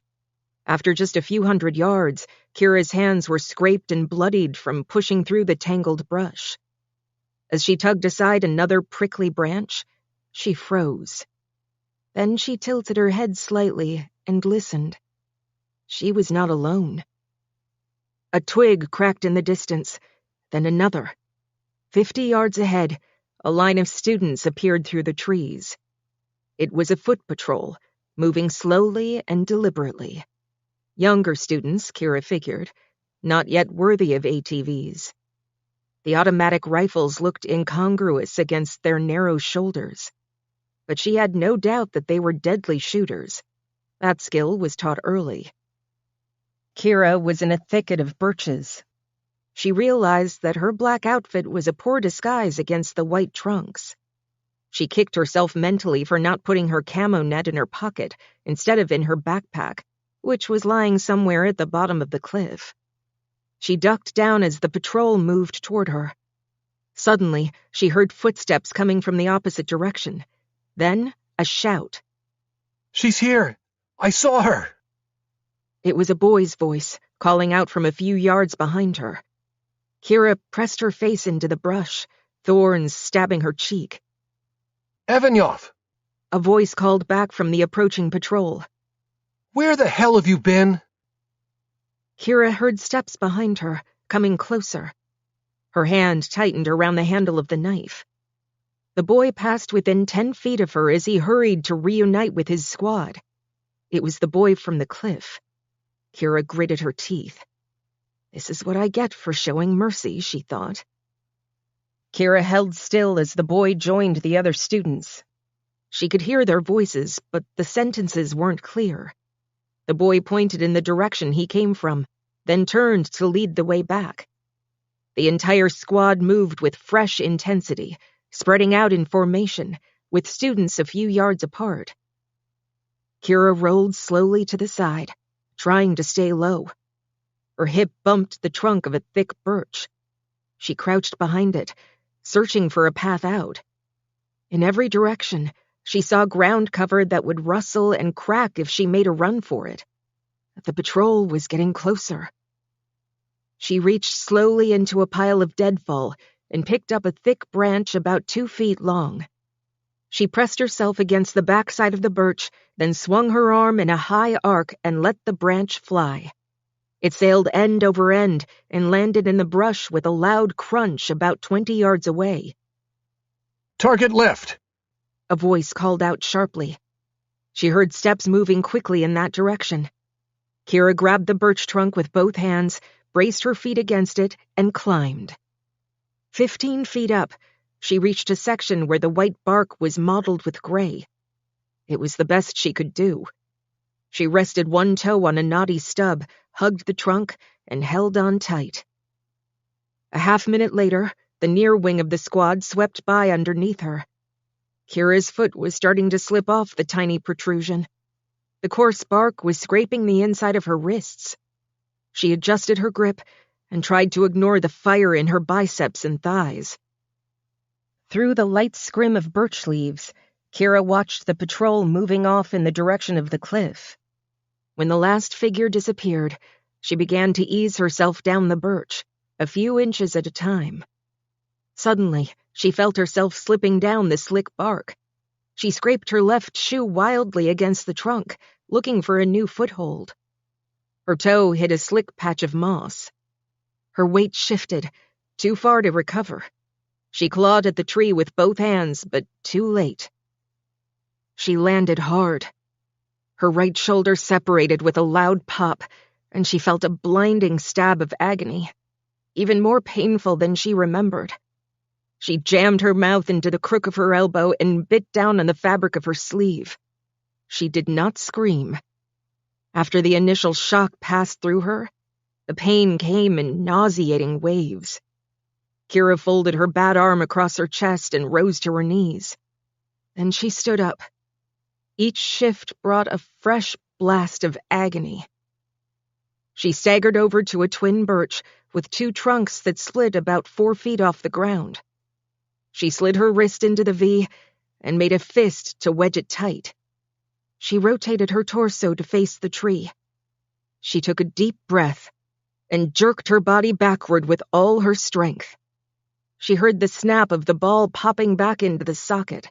After just a few hundred yards, Kira's hands were scraped and bloodied from pushing through the tangled brush. As she tugged aside another prickly branch, she froze. Then she tilted her head slightly and listened. She was not alone. A twig cracked in the distance, then another. 50 yards ahead, a line of students appeared through the trees. It was a foot patrol, moving slowly and deliberately. Younger students, Kira figured, not yet worthy of ATVs. The automatic rifles looked incongruous against their narrow shoulders. But she had no doubt that they were deadly shooters. That skill was taught early. Kira was in a thicket of birches. She realized that her black outfit was a poor disguise against the white trunks. She kicked herself mentally for not putting her camo net in her pocket instead of in her backpack, which was lying somewhere at the bottom of the cliff. She ducked down as the patrol moved toward her. Suddenly, she heard footsteps coming from the opposite direction. Then, a shout. "She's here! I saw her!" It was a boy's voice, calling out from a few yards behind her. Kira pressed her face into the brush, thorns stabbing her cheek. "Evanyov!" A voice called back from the approaching patrol. "Where the hell have you been?" Kira heard steps behind her, coming closer. Her hand tightened around the handle of the knife. The boy passed within 10 feet of her as he hurried to reunite with his squad. It was the boy from the cliff. Kira gritted her teeth. This is what I get for showing mercy, she thought. Kira held still as the boy joined the other students. She could hear their voices, but the sentences weren't clear. The boy pointed in the direction he came from, then turned to lead the way back. The entire squad moved with fresh intensity, spreading out in formation, with students a few yards apart. Kira rolled slowly to the side, trying to stay low. Her hip bumped the trunk of a thick birch. She crouched behind it, searching for a path out. In every direction, she saw ground cover that would rustle and crack if she made a run for it. The patrol was getting closer. She reached slowly into a pile of deadfall and picked up a thick branch about 2 feet long. She pressed herself against the backside of the birch, then swung her arm in a high arc and let the branch fly. It sailed end over end and landed in the brush with a loud crunch about 20 yards away. "Target left!" A voice called out sharply. She heard steps moving quickly in that direction. Kira grabbed the birch trunk with both hands, braced her feet against it, and climbed. 15 feet up, she reached a section where the white bark was mottled with gray. It was the best she could do. She rested one toe on a knotty stub, hugged the trunk, and held on tight. A half-minute later, the near wing of the squad swept by underneath her. Kira's foot was starting to slip off the tiny protrusion. The coarse bark was scraping the inside of her wrists. She adjusted her grip and tried to ignore the fire in her biceps and thighs. Through the light scrim of birch leaves, Kira watched the patrol moving off in the direction of the cliff. When the last figure disappeared, She began to ease herself down the birch, a few inches at a time. Suddenly, she felt herself slipping down the slick bark. She scraped her left shoe wildly against the trunk, looking for a new foothold. Her toe hit a slick patch of moss. Her weight shifted, too far to recover. She clawed at the tree with both hands, but too late. She landed hard. Her right shoulder separated with a loud pop, and she felt a blinding stab of agony, even more painful than she remembered. She jammed her mouth into the crook of her elbow and bit down on the fabric of her sleeve. She did not scream. After the initial shock passed through her, the pain came in nauseating waves. Kira folded her bad arm across her chest and rose to her knees. Then she stood up. Each shift brought a fresh blast of agony. She staggered over to a twin birch with two trunks that slid about 4 feet off the ground. She slid her wrist into the V and made a fist to wedge it tight. She rotated her torso to face the tree. She took a deep breath and jerked her body backward with all her strength. She heard the snap of the ball popping back into the socket.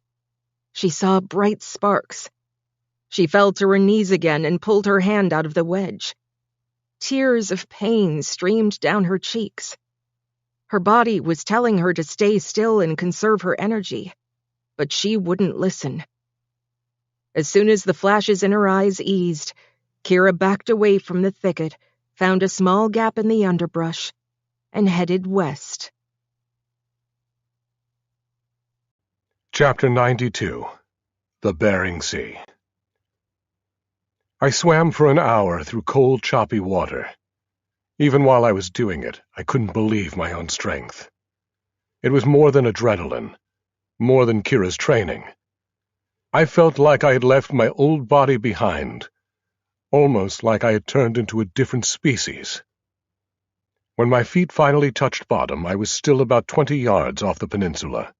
She saw bright sparks. She fell to her knees again and pulled her hand out of the wedge. Tears of pain streamed down her cheeks. Her body was telling her to stay still and conserve her energy, but she wouldn't listen. As soon as the flashes in her eyes eased, Kira backed away from the thicket, found a small gap in the underbrush, and headed west. Chapter 92. The Bering Sea. I swam for an hour through cold, choppy water. Even while I was doing it, I couldn't believe my own strength. It was more than adrenaline, more than Kira's training. I felt like I had left my old body behind, almost like I had turned into a different species. When my feet finally touched bottom, I was still about 20 yards off the peninsula.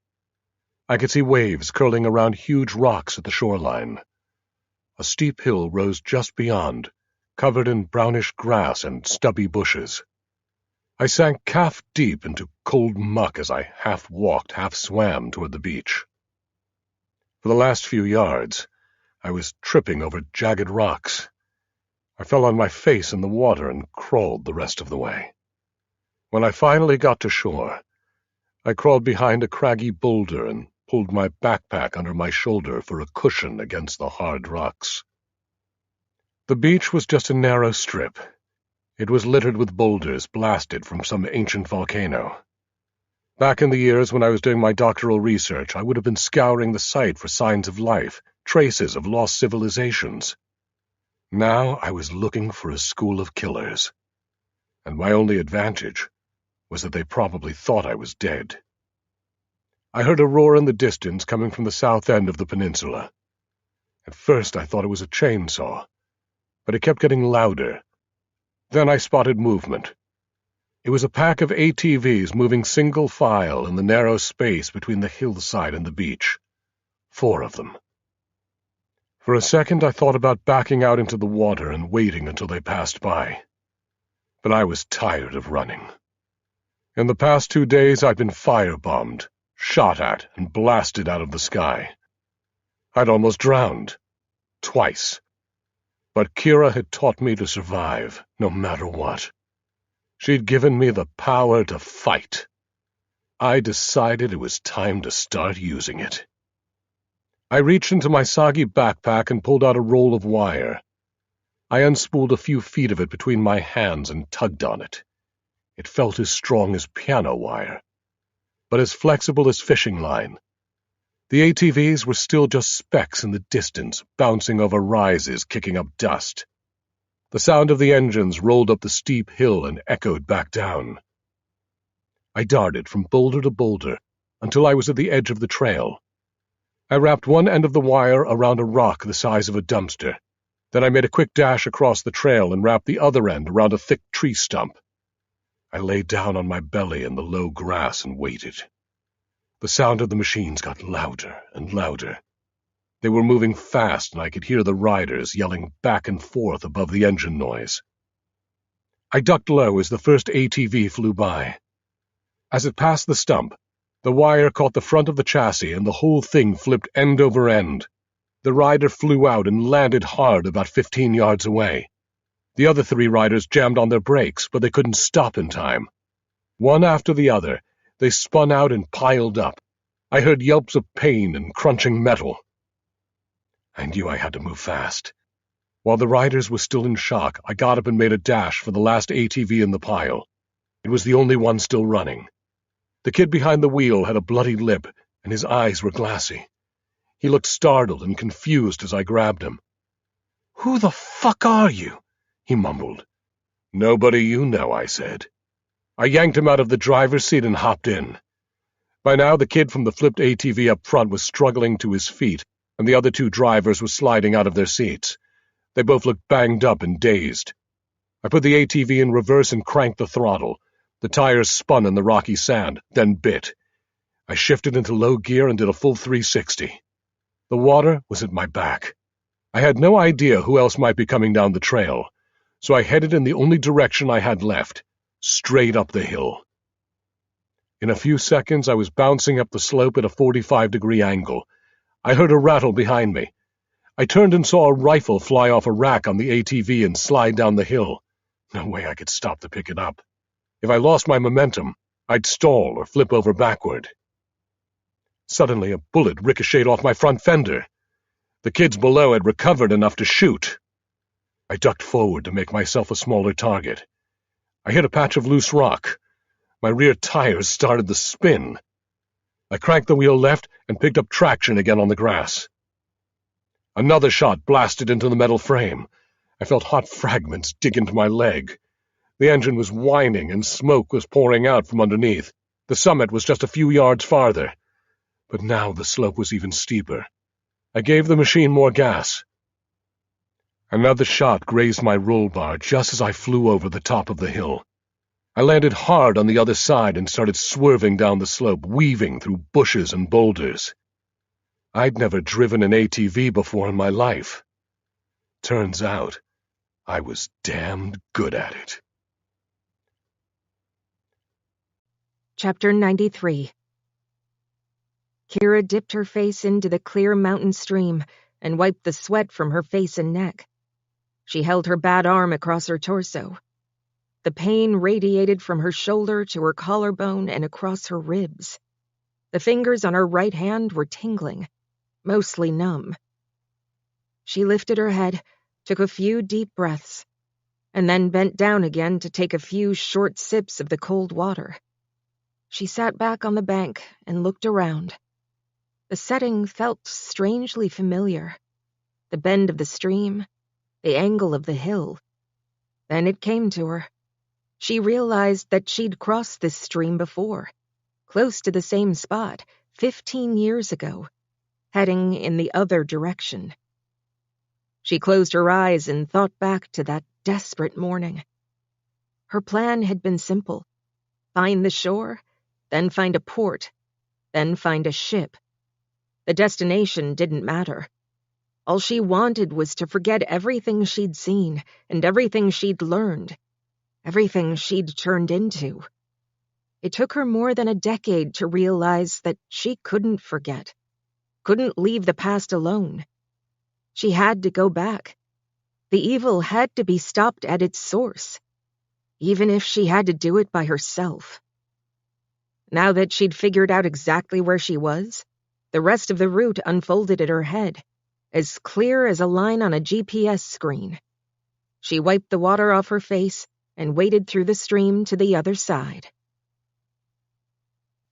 I could see waves curling around huge rocks at the shoreline. A steep hill rose just beyond, covered in brownish grass and stubby bushes. I sank calf-deep into cold muck as I half walked, half swam toward the beach. For the last few yards, I was tripping over jagged rocks. I fell on my face in the water and crawled the rest of the way. When I finally got to shore, I crawled behind a craggy boulder and pulled my backpack under my shoulder for a cushion against the hard rocks. The beach was just a narrow strip. It was littered with boulders blasted from some ancient volcano. Back in the years when I was doing my doctoral research, I would have been scouring the site for signs of life, traces of lost civilizations. Now I was looking for a school of killers, and my only advantage was that they probably thought I was dead. I heard a roar in the distance coming from the south end of the peninsula. At first I thought it was a chainsaw, but it kept getting louder. Then I spotted movement. It was a pack of ATVs moving single file in the narrow space between the hillside and the beach. 4 of them. For a second I thought about backing out into the water and waiting until they passed by. But I was tired of running. In the past 2 days I'd been firebombed, shot at, and blasted out of the sky. I'd almost drowned. Twice. But Kira had taught me to survive, no matter what. She'd given me the power to fight. I decided it was time to start using it. I reached into my soggy backpack and pulled out a roll of wire. I unspooled a few feet of it between my hands and tugged on it. It felt as strong as piano wire, but as flexible as fishing line. The ATVs were still just specks in the distance, bouncing over rises, kicking up dust. The sound of the engines rolled up the steep hill and echoed back down. I darted from boulder to boulder until I was at the edge of the trail. I wrapped one end of the wire around a rock the size of a dumpster. Then I made a quick dash across the trail and wrapped the other end around a thick tree stump. I lay down on my belly in the low grass and waited. The sound of the machines got louder and louder. They were moving fast, and I could hear the riders yelling back and forth above the engine noise. I ducked low as the first ATV flew by. As it passed the stump, the wire caught the front of the chassis and the whole thing flipped end over end. The rider flew out and landed hard about 15 yards away. The other 3 riders jammed on their brakes, but they couldn't stop in time. One after the other, they spun out and piled up. I heard yelps of pain and crunching metal. I knew I had to move fast. While the riders were still in shock, I got up and made a dash for the last ATV in the pile. It was the only one still running. The kid behind the wheel had a bloody lip, and his eyes were glassy. He looked startled and confused as I grabbed him. "Who the fuck are you?" he mumbled. "Nobody you know," I said. I yanked him out of the driver's seat and hopped in. By now, the kid from the flipped ATV up front was struggling to his feet, and the other 2 drivers were sliding out of their seats. They both looked banged up and dazed. I put the ATV in reverse and cranked the throttle. The tires spun in the rocky sand, then bit. I shifted into low gear and did a full 360. The water was at my back. I had no idea who else might be coming down the trail, so I headed in the only direction I had left, straight up the hill. In a few seconds, I was bouncing up the slope at a 45-degree angle. I heard a rattle behind me. I turned and saw a rifle fly off a rack on the ATV and slide down the hill. No way I could stop to pick it up. If I lost my momentum, I'd stall or flip over backward. Suddenly, a bullet ricocheted off my front fender. The kids below had recovered enough to shoot. I ducked forward to make myself a smaller target. I hit a patch of loose rock. My rear tires started to spin. I cranked the wheel left and picked up traction again on the grass. Another shot blasted into the metal frame. I felt hot fragments dig into my leg. The engine was whining and smoke was pouring out from underneath. The summit was just a few yards farther. But now the slope was even steeper. I gave the machine more gas. Another shot grazed my roll bar just as I flew over the top of the hill. I landed hard on the other side and started swerving down the slope, weaving through bushes and boulders. I'd never driven an ATV before in my life. Turns out, I was damned good at it. Chapter 93. Kira dipped her face into the clear mountain stream and wiped the sweat from her face and neck. She held her bad arm across her torso. The pain radiated from her shoulder to her collarbone and across her ribs. The fingers on her right hand were tingling, mostly numb. She lifted her head, took a few deep breaths, and then bent down again to take a few short sips of the cold water. She sat back on the bank and looked around. The setting felt strangely familiar. The bend of the stream, the angle of the hill. Then it came to her. She realized that she'd crossed this stream before, close to the same spot, 15 years ago, heading in the other direction. She closed her eyes and thought back to that desperate morning. Her plan had been simple. Find the shore, then find a port, then find a ship. The destination didn't matter. All she wanted was to forget everything she'd seen and everything she'd learned, everything she'd turned into. It took her more than a decade to realize that she couldn't forget, couldn't leave the past alone. She had to go back. The evil had to be stopped at its source, even if she had to do it by herself. Now that she'd figured out exactly where she was, the rest of the route unfolded at her head, as clear as a line on a GPS screen. She wiped the water off her face and waded through the stream to the other side.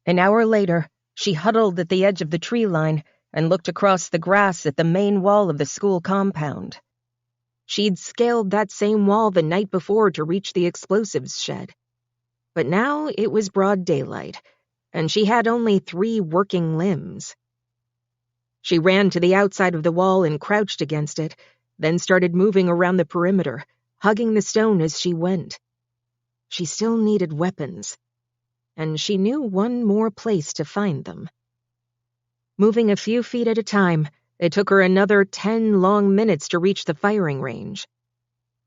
An hour later, she huddled at the edge of the tree line and looked across the grass at the main wall of the school compound. She'd scaled that same wall the night before to reach the explosives shed. But now it was broad daylight, and she had only 3 working limbs. She ran to the outside of the wall and crouched against it, then started moving around the perimeter, hugging the stone as she went. She still needed weapons, and she knew one more place to find them. Moving a few feet at a time, it took her another 10 long minutes to reach the firing range.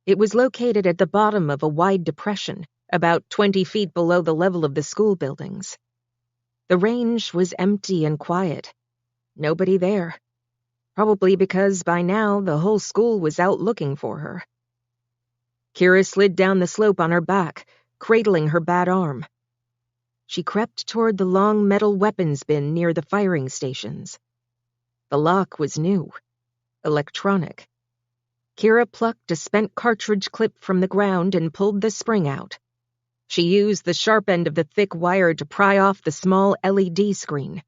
It was located at the bottom of a wide depression, about 20 feet below the level of the school buildings. The range was empty and quiet. Nobody there. Probably because by now the whole school was out looking for her. Kira slid down the slope on her back, cradling her bad arm. She crept toward the long metal weapons bin near the firing stations. The lock was new, electronic. Kira plucked a spent cartridge clip from the ground and pulled the spring out. She used the sharp end of the thick wire to pry off the small LED screen.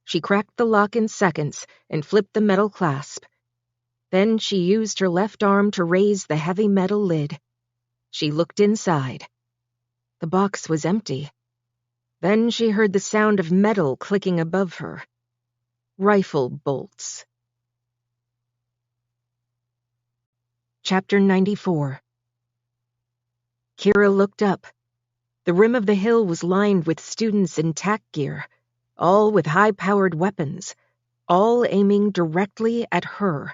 She cracked the lock in seconds and flipped the metal clasp. Then she used her left arm to raise the heavy metal lid. She looked inside. The box was empty. Then she heard the sound of metal clicking above her. Rifle bolts. Chapter 94. Kira looked up. The rim of the hill was lined with students in tack gear, all with high-powered weapons, all aiming directly at her.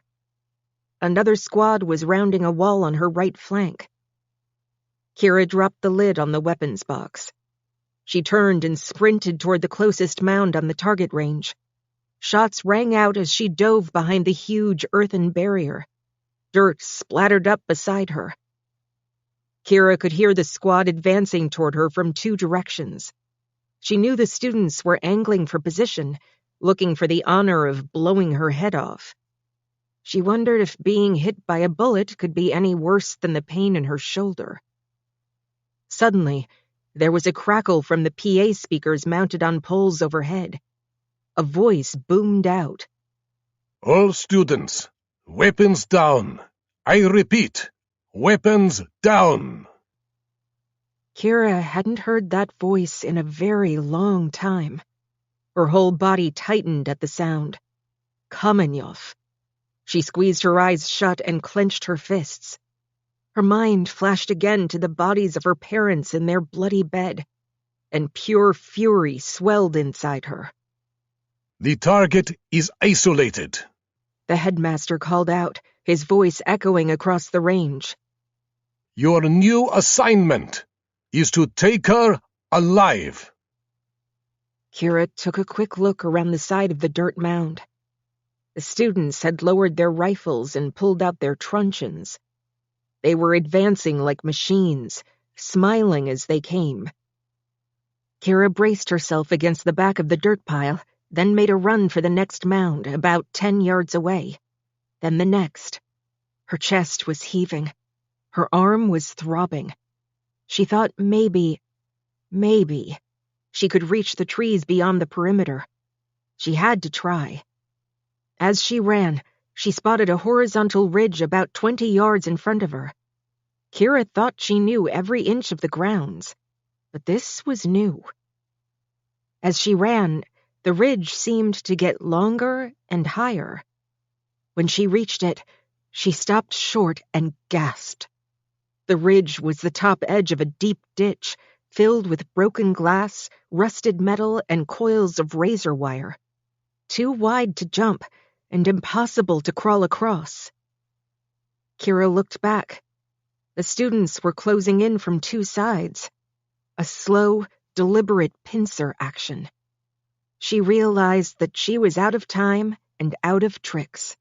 Another squad was rounding a wall on her right flank. Kira dropped the lid on the weapons box. She turned and sprinted toward the closest mound on the target range. Shots rang out as she dove behind the huge earthen barrier. Dirt splattered up beside her. Kira could hear the squad advancing toward her from two directions. She knew the students were angling for position, looking for the honor of blowing her head off. She wondered if being hit by a bullet could be any worse than the pain in her shoulder. Suddenly, there was a crackle from the PA speakers mounted on poles overhead. A voice boomed out. All students, weapons down. I repeat, weapons down. Kira hadn't heard that voice in a very long time. Her whole body tightened at the sound. Kamenyov. She squeezed her eyes shut and clenched her fists. Her mind flashed again to the bodies of her parents in their bloody bed, and pure fury swelled inside her. The target is isolated. The headmaster called out, his voice echoing across the range. Your new assignment is to take her alive. Kira took a quick look around the side of the dirt mound. The students had lowered their rifles and pulled out their truncheons. They were advancing like machines, smiling as they came. Kira braced herself against the back of the dirt pile, then made a run for the next mound, about 10 yards away. Then the next. Her chest was heaving. Her arm was throbbing. She thought maybe, she could reach the trees beyond the perimeter. She had to try. As she ran, she spotted a horizontal ridge about 20 yards in front of her. Kira thought she knew every inch of the grounds, but this was new. As she ran, the ridge seemed to get longer and higher. When she reached it, she stopped short and gasped. The ridge was the top edge of a deep ditch, filled with broken glass, rusted metal, and coils of razor wire. Too wide to jump, and impossible to crawl across. Kira looked back. The students were closing in from two sides. A slow, deliberate pincer action. She realized that she was out of time and out of tricks.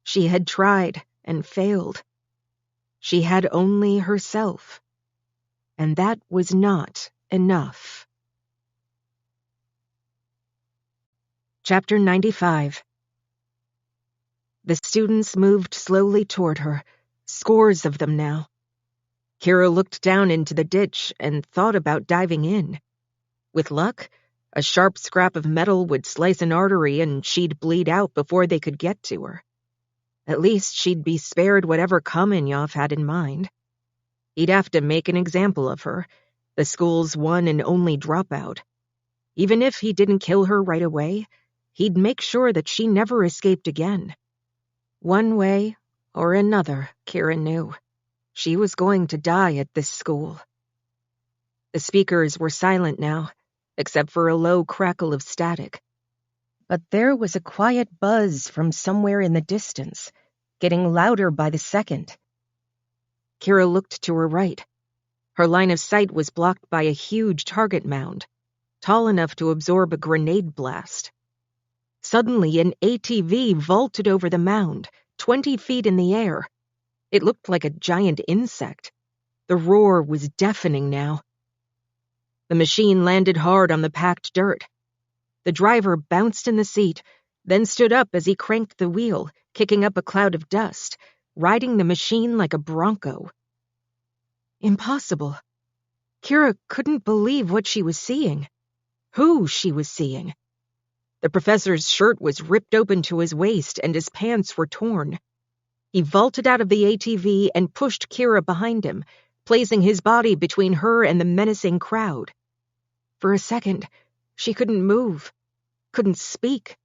She had tried and failed. She had only herself. And that was not enough. Chapter 95. The students moved slowly toward her, scores of them now. Kira looked down into the ditch and thought about diving in. With luck, a sharp scrap of metal would slice an artery and she'd bleed out before they could get to her. At least she'd be spared whatever Kamenyov had in mind. He'd have to make an example of her, the school's one and only dropout. Even if he didn't kill her right away, he'd make sure that she never escaped again. One way or another, Kira knew. She was going to die at this school. The speakers were silent now, except for a low crackle of static. But there was a quiet buzz from somewhere in the distance, getting louder by the second. Kira looked to her right. Her line of sight was blocked by a huge target mound, tall enough to absorb a grenade blast. Suddenly, an ATV vaulted over the mound, 20 feet in the air. It looked like a giant insect. The roar was deafening now. The machine landed hard on the packed dirt. The driver bounced in the seat, then stood up as he cranked the wheel, kicking up a cloud of dust, riding the machine like a bronco. Impossible. Kira couldn't believe what she was seeing, who she was seeing. The professor's shirt was ripped open to his waist and his pants were torn. He vaulted out of the ATV and pushed Kira behind him, placing his body between her and the menacing crowd. For a second, she couldn't move, couldn't speak.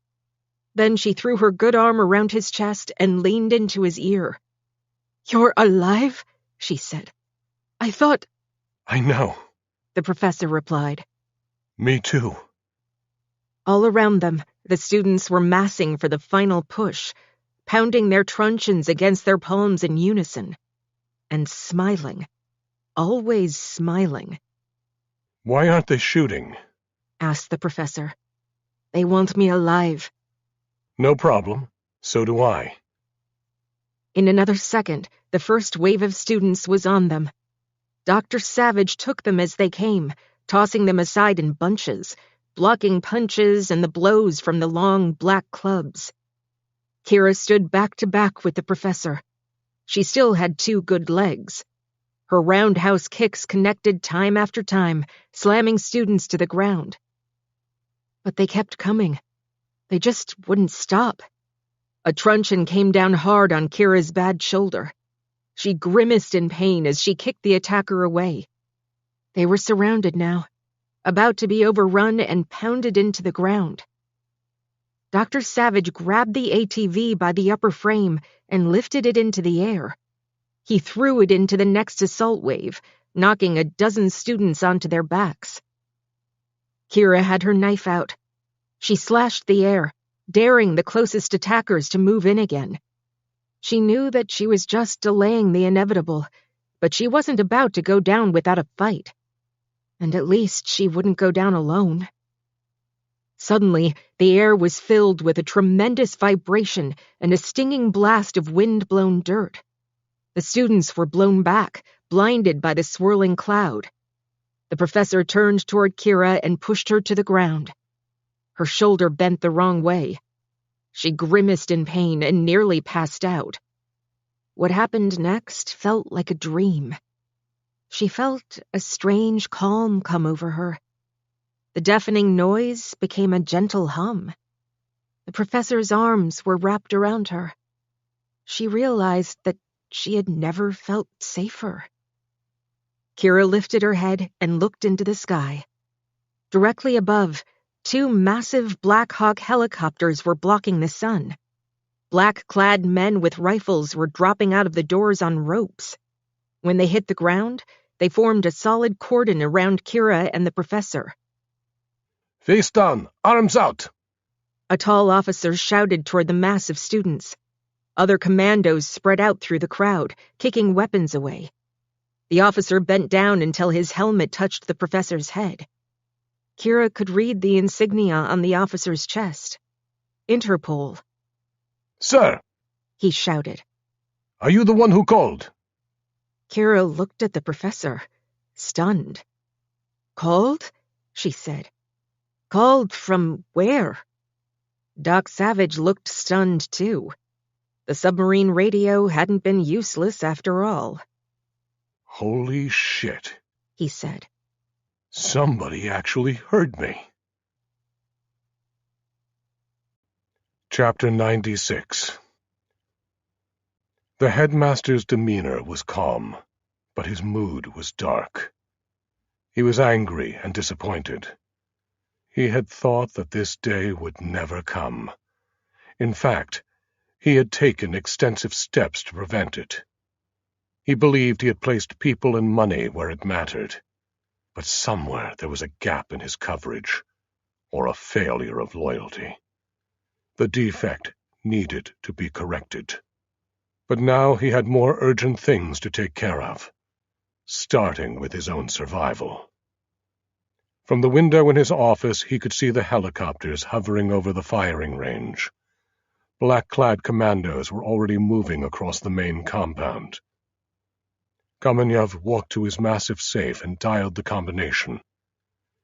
Then she threw her good arm around his chest and leaned into his ear. "You're alive?" she said. "I thought—" I know, the professor replied. me too. All around them, the students were massing for the final push, pounding their truncheons against their palms in unison. And smiling. Always smiling. Why aren't they shooting? Asked the professor. "They want me alive." No problem. So do I. In another second, the first wave of students was on them. Dr. Savage took them as they came, tossing them aside in bunches, blocking punches and the blows from the long black clubs. Kira stood back to back with the professor. She still had 2 good legs. Her roundhouse kicks connected time after time, slamming students to the ground. But they kept coming. They just wouldn't stop. A truncheon came down hard on Kira's bad shoulder. She grimaced in pain as she kicked the attacker away. They were surrounded now, about to be overrun and pounded into the ground. Dr. Savage grabbed the ATV by the upper frame and lifted it into the air. He threw it into the next assault wave, knocking a dozen students onto their backs. Kira had her knife out. She slashed the air, daring the closest attackers to move in again. She knew that she was just delaying the inevitable, but she wasn't about to go down without a fight. And at least she wouldn't go down alone. Suddenly, the air was filled with a tremendous vibration and a stinging blast of wind-blown dirt. The students were blown back, blinded by the swirling cloud. The professor turned toward Kira and pushed her to the ground. Her shoulder bent the wrong way. She grimaced in pain and nearly passed out. What happened next felt like a dream. She felt a strange calm come over her. The deafening noise became a gentle hum. The professor's arms were wrapped around her. She realized that she had never felt safer. Kira lifted her head and looked into the sky. Directly above, 2 massive Black Hawk helicopters were blocking the sun. Black-clad men with rifles were dropping out of the doors on ropes. When they hit the ground, they formed a solid cordon around Kira and the professor. "Face down, arms out!" A tall officer shouted toward the mass of students. Other commandos spread out through the crowd, kicking weapons away. The officer bent down until his helmet touched the professor's head. Kira could read the insignia on the officer's chest. Interpol. "Sir," he shouted. "are you the one who called?" Kira looked at the professor, stunned. "Called?" she said. "Called from where?" Doc Savage looked stunned, too. The submarine radio hadn't been useless after all. Holy shit, he said. Somebody actually heard me. Chapter 96. The headmaster's demeanor was calm, but his mood was dark. He was angry and disappointed. He had thought that this day would never come. In fact, he had taken extensive steps to prevent it. He believed he had placed people and money where it mattered, but somewhere there was a gap in his coverage, or a failure of loyalty. The defect needed to be corrected. But now he had more urgent things to take care of, starting with his own survival. From the window in his office, he could see the helicopters hovering over the firing range. Black-clad commandos were already moving across the main compound. Kamenev walked to his massive safe and dialed the combination.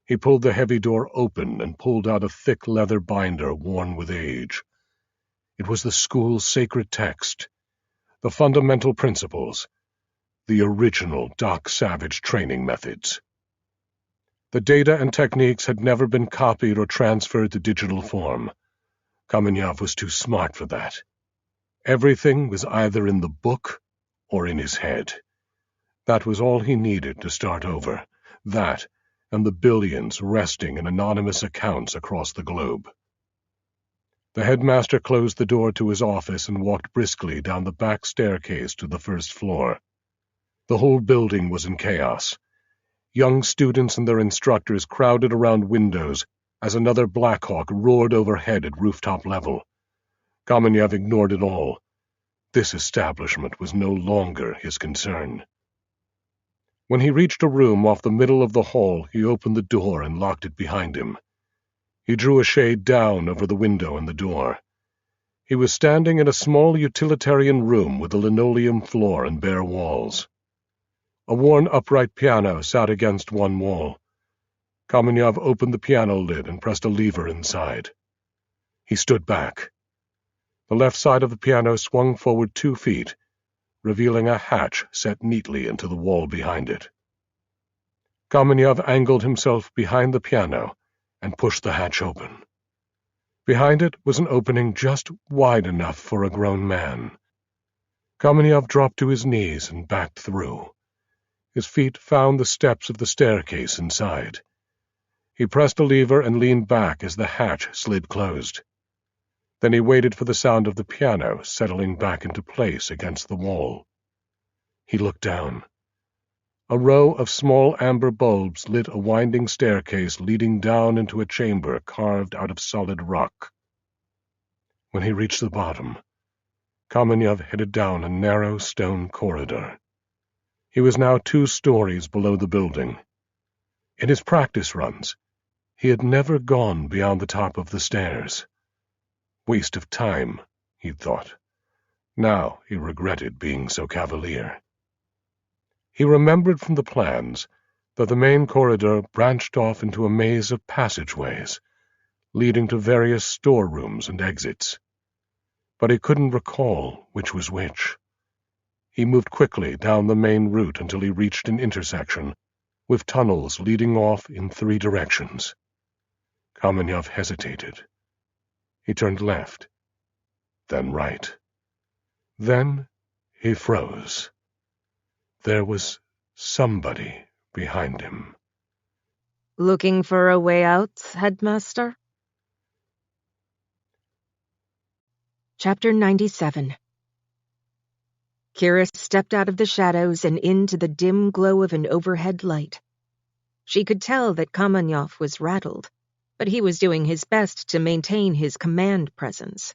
He pulled the heavy door open and pulled out a thick leather binder worn with age. It was the school's sacred text, the fundamental principles, the original Doc Savage training methods. The data and techniques had never been copied or transferred to digital form. Kamenev was too smart for that. Everything was either in the book or in his head. That was all he needed to start over. That, and the billions resting in anonymous accounts across the globe. The headmaster closed the door to his office and walked briskly down the back staircase to the first floor. The whole building was in chaos. Young students and their instructors crowded around windows as another Black Hawk roared overhead at rooftop level. Kamenev ignored it all. This establishment was no longer his concern. When he reached a room off the middle of the hall, he opened the door and locked it behind him. He drew a shade down over the window and the door. He was standing in a small utilitarian room with a linoleum floor and bare walls. A worn upright piano sat against one wall. Kamenev opened the piano lid and pressed a lever inside. He stood back. The left side of the piano swung forward 2 feet, revealing a hatch set neatly into the wall behind it. Kamenev angled himself behind the piano and pushed the hatch open. Behind it was an opening just wide enough for a grown man. Kamenev dropped to his knees and backed through. His feet found the steps of the staircase inside. He pressed a lever and leaned back as the hatch slid closed. Then he waited for the sound of the piano settling back into place against the wall. He looked down. A row of small amber bulbs lit a winding staircase leading down into a chamber carved out of solid rock. When he reached the bottom, Kamenev headed down a narrow stone corridor. He was now 2 stories below the building. In his practice runs, he had never gone beyond the top of the stairs. Waste of time, he'd thought. Now he regretted being so cavalier. He remembered from the plans that the main corridor branched off into a maze of passageways, leading to various storerooms and exits. But he couldn't recall which was which. He moved quickly down the main route until he reached an intersection, with tunnels leading off in 3 directions. Kamenev hesitated. He turned left, then right. Then he froze. There was somebody behind him. Looking for a way out, Headmaster? Chapter 97. Kira stepped out of the shadows and into the dim glow of an overhead light. She could tell that Kamenev was rattled, but he was doing his best to maintain his command presence.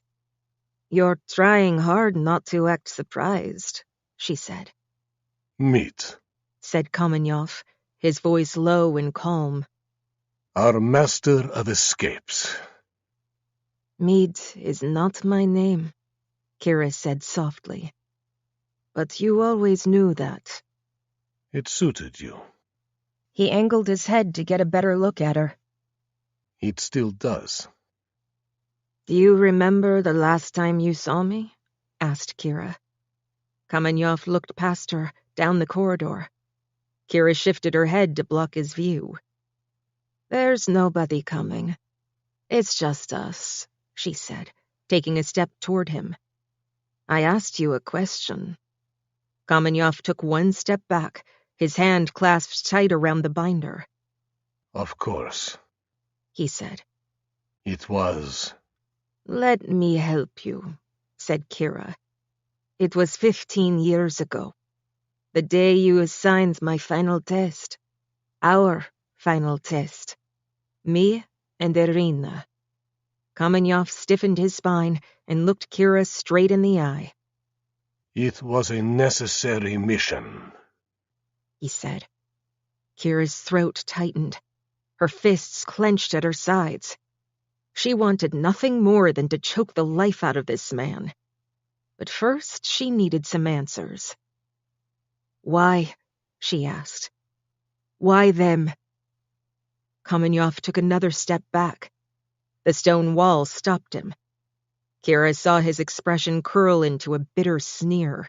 "You're trying hard not to act surprised," she said. "Meet," said Kamenev, his voice low and calm. "Our master of escapes." "Mead is not my name," Kira said softly. "But you always knew that." "It suited you." He angled his head to get a better look at her. "It still does." "Do you remember the last time you saw me?" asked Kira. Kamenev looked past her, down the corridor. Kira shifted her head to block his view. "There's nobody coming. It's just us," she said, taking a step toward him. "I asked you a question." Kamenev took 1 step back, his hand clasped tight around the binder. "Of course," he said. "It was." "Let me help you," said Kira. "It was 15 years ago. The day you assigned my final test. Our final test. Me and Irina." Kamenev stiffened his spine and looked Kira straight in the eye. It was a necessary mission, he said. Kira's throat tightened. Her fists clenched at her sides. She wanted nothing more than to choke the life out of this man. But first she needed some answers. Why? She asked. Why them? Kamenyov took another step back. The stone wall stopped him. Kira saw his expression curl into a bitter sneer.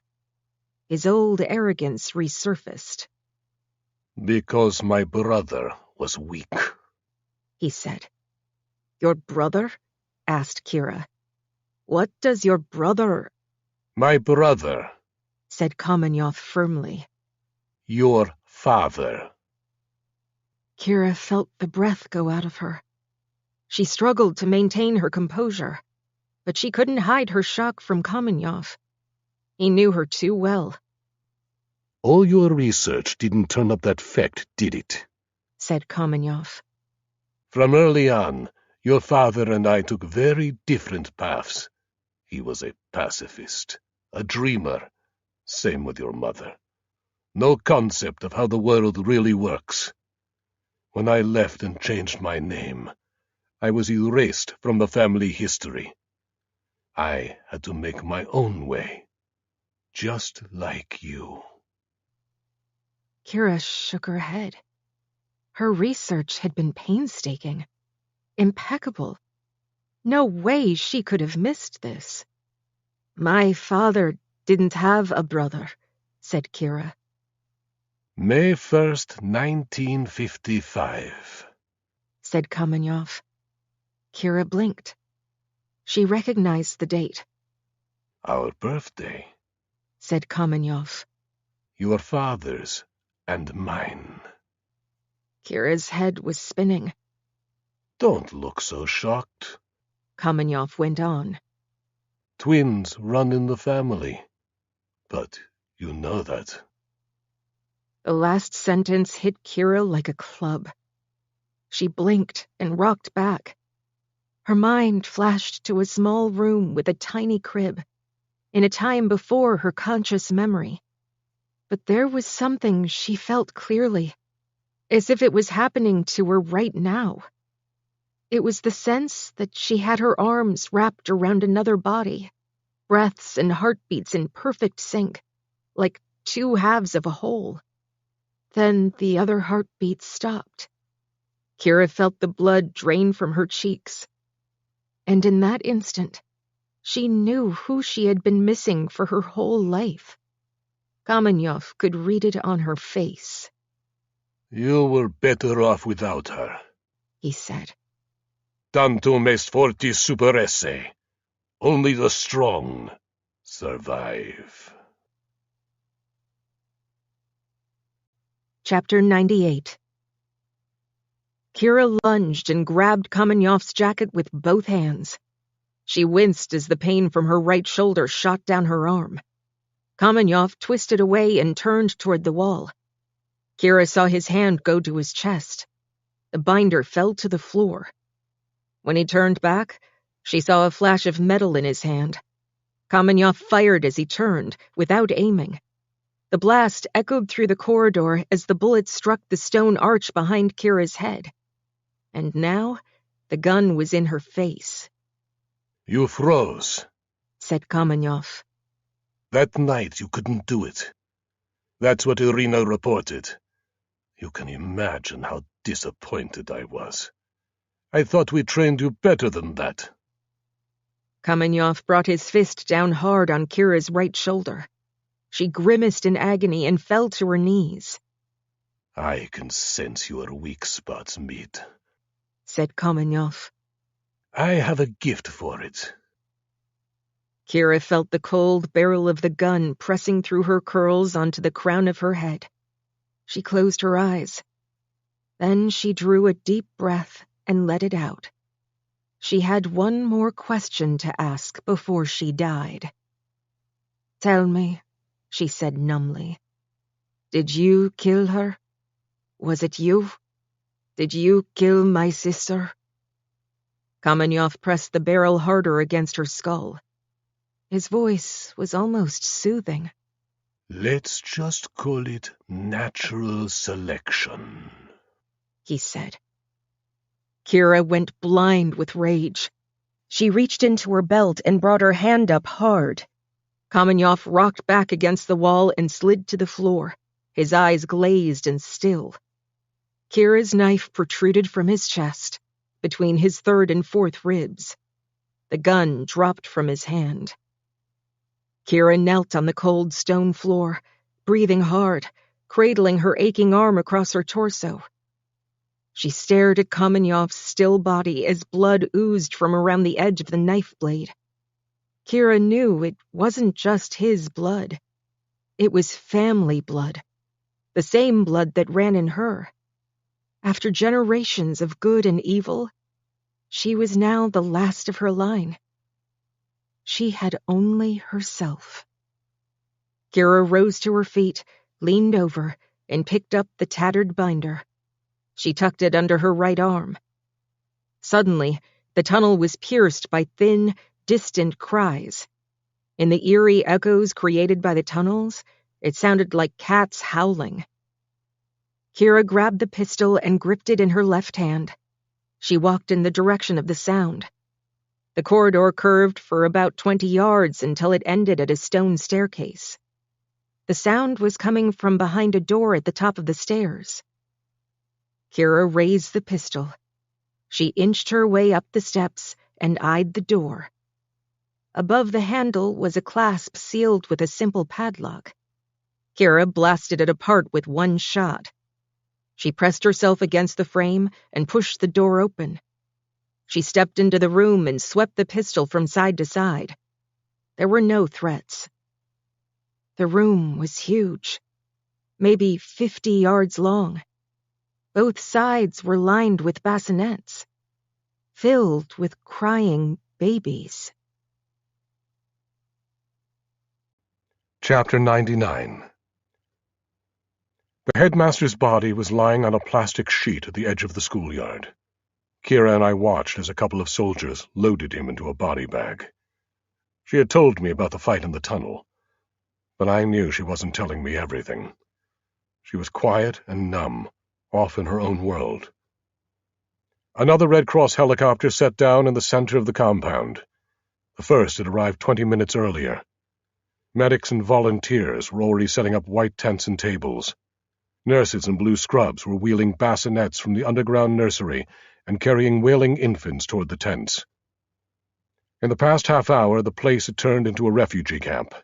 His old arrogance resurfaced. Because my brother was weak, he said. Your brother? Asked Kira. What does your brother? My brother, said Kamenyov firmly. Your father. Kira felt the breath go out of her. She struggled to maintain her composure, but she couldn't hide her shock from Kamenyov. He knew her too well. All your research didn't turn up that fact, did it? Said Kamenyov. From early on, your father and I took very different paths. He was a pacifist, a dreamer. Same with your mother. No concept of how the world really works. When I left and changed my name, I was erased from the family history. I had to make my own way, just like you. Kira shook her head. Her research had been painstaking, impeccable. No way she could have missed this. My father didn't have a brother, said Kira. May 1st, 1955, said Kamenyov. Kira blinked. She recognized the date. Our birthday, said Kamenyov. Your father's and mine. Kira's head was spinning. Don't look so shocked, Kamenyov went on. Twins run in the family, but you know that. The last sentence hit Kira like a club. She blinked and rocked back. Her mind flashed to a small room with a tiny crib, in a time before her conscious memory. But there was something she felt clearly, as if it was happening to her right now. It was the sense that she had her arms wrapped around another body, breaths and heartbeats in perfect sync, like two halves of a whole. Then the other heartbeat stopped. Kira felt the blood drain from her cheeks. And in that instant, she knew who she had been missing for her whole life. Kamenyov could read it on her face. You were better off without her, he said. Tantum est fortis superesse. Only the strong survive. Chapter 98. Kira lunged and grabbed Kamenyov's jacket with both hands. She winced as the pain from her right shoulder shot down her arm. Kamenyov twisted away and turned toward the wall. Kira saw his hand go to his chest. The binder fell to the floor. When he turned back, she saw a flash of metal in his hand. Kamenyov fired as he turned, without aiming. The blast echoed through the corridor as the bullet struck the stone arch behind Kira's head. And now, the gun was in her face. You froze, said Kamenyov. That night you couldn't do it. That's what Irina reported. You can imagine how disappointed I was. I thought we trained you better than that. Kamenyov brought his fist down hard on Kira's right shoulder. She grimaced in agony and fell to her knees. I can sense your weak spots, Mead, said Kamenyov. I have a gift for it. Kira felt the cold barrel of the gun pressing through her curls onto the crown of her head. She closed her eyes. Then she drew a deep breath and let it out. She had one more question to ask before she died. Tell me, she said numbly. Did you kill her? Was it you? Did you kill my sister? Kamenyov pressed the barrel harder against her skull. His voice was almost soothing. "Let's just call it natural selection," he said. Kira went blind with rage. She reached into her belt and brought her hand up hard. Kamenyov rocked back against the wall and slid to the floor, his eyes glazed and still. Kira's knife protruded from his chest, between his third and fourth ribs. The gun dropped from his hand. Kira knelt on the cold stone floor, breathing hard, cradling her aching arm across her torso. She stared at Kamenyov's still body as blood oozed from around the edge of the knife blade. Kira knew it wasn't just his blood. It was family blood, the same blood that ran in her. After generations of good and evil, she was now the last of her line. She had only herself. Kira rose to her feet, leaned over, and picked up the tattered binder. She tucked it under her right arm. Suddenly, the tunnel was pierced by thin, distant cries. In the eerie echoes created by the tunnels, it sounded like cats howling. Kira grabbed the pistol and gripped it in her left hand. She walked in the direction of the sound. The corridor curved for about 20 yards until it ended at a stone staircase. The sound was coming from behind a door at the top of the stairs. Kira raised the pistol. She inched her way up the steps and eyed the door. Above the handle was a clasp sealed with a simple padlock. Kira blasted it apart with one shot. She pressed herself against the frame and pushed the door open. She stepped into the room and swept the pistol from side to side. There were no threats. The room was huge, maybe 50 yards long. Both sides were lined with bassinets, filled with crying babies. Chapter 99. The headmaster's body was lying on a plastic sheet at the edge of the schoolyard. Kira and I watched as a couple of soldiers loaded him into a body bag. She had told me about the fight in the tunnel, but I knew she wasn't telling me everything. She was quiet and numb, off in her own world. Another Red Cross helicopter set down in the center of the compound. The first had arrived 20 minutes earlier. Medics and volunteers were already setting up white tents and tables. Nurses in blue scrubs were wheeling bassinets from the underground nursery and carrying wailing infants toward the tents. In the past half hour, the place had turned into a refugee camp.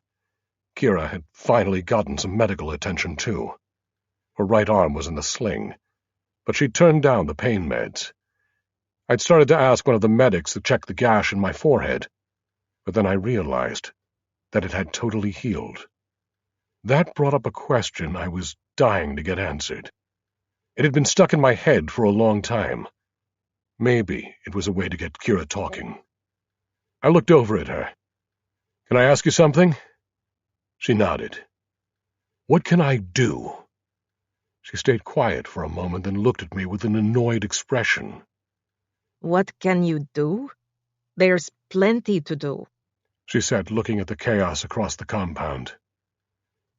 Kira had finally gotten some medical attention, too. Her right arm was in a sling, but she'd turned down the pain meds. I'd started to ask one of the medics to check the gash in my forehead, but then I realized that it had totally healed. That brought up a question I was dying to get answered. It had been stuck in my head for a long time. Maybe it was a way to get Kira talking. I looked over at her. "Can I ask you something?" She nodded. "What can I do?" She stayed quiet for a moment, then looked at me with an annoyed expression. "What can you do? There's plenty to do," she said, looking at the chaos across the compound.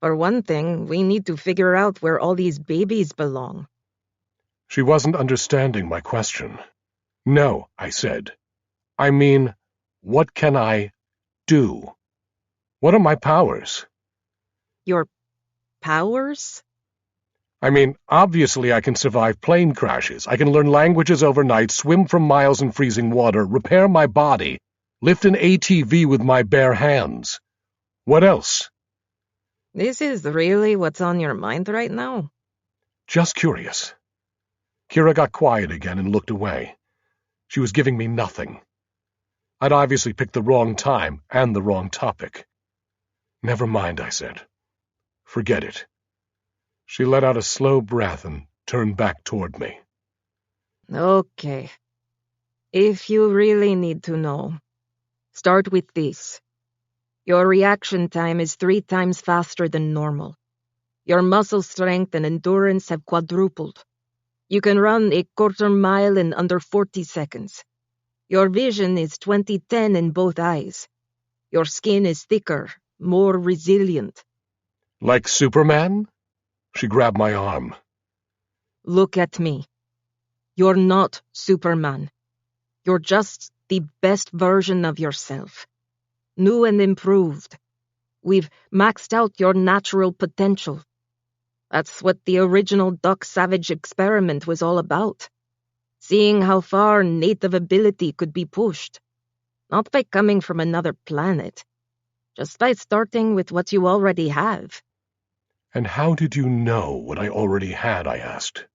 "For one thing, we need to figure out where all these babies belong." She wasn't understanding my question. "No," I said. "I mean, what can I do? What are my powers?" "Your powers?" "I mean, obviously I can survive plane crashes. I can learn languages overnight, swim for miles in freezing water, repair my body, lift an ATV with my bare hands. What else?" This is really what's on your mind right now? Just curious. Kira got quiet again and looked away. She was giving me nothing. I'd obviously picked the wrong time and the wrong topic. "Never mind," I said. "Forget it." She let out a slow breath and turned back toward me. Okay. If you really need to know, start with this. Your reaction time is 3 times faster than normal. Your muscle strength and endurance have quadrupled. You can run a 1/4 mile in under 40 seconds. Your vision is 20/10 in both eyes. Your skin is thicker, more resilient. Like Superman? She grabbed my arm. Look at me. You're not Superman. You're just the best version of yourself. New and improved. We've maxed out your natural potential. That's what the original Brandt Savage experiment was all about. Seeing how far native ability could be pushed. Not by coming from another planet. Just by starting with what you already have. And how did you know what I already had, I asked.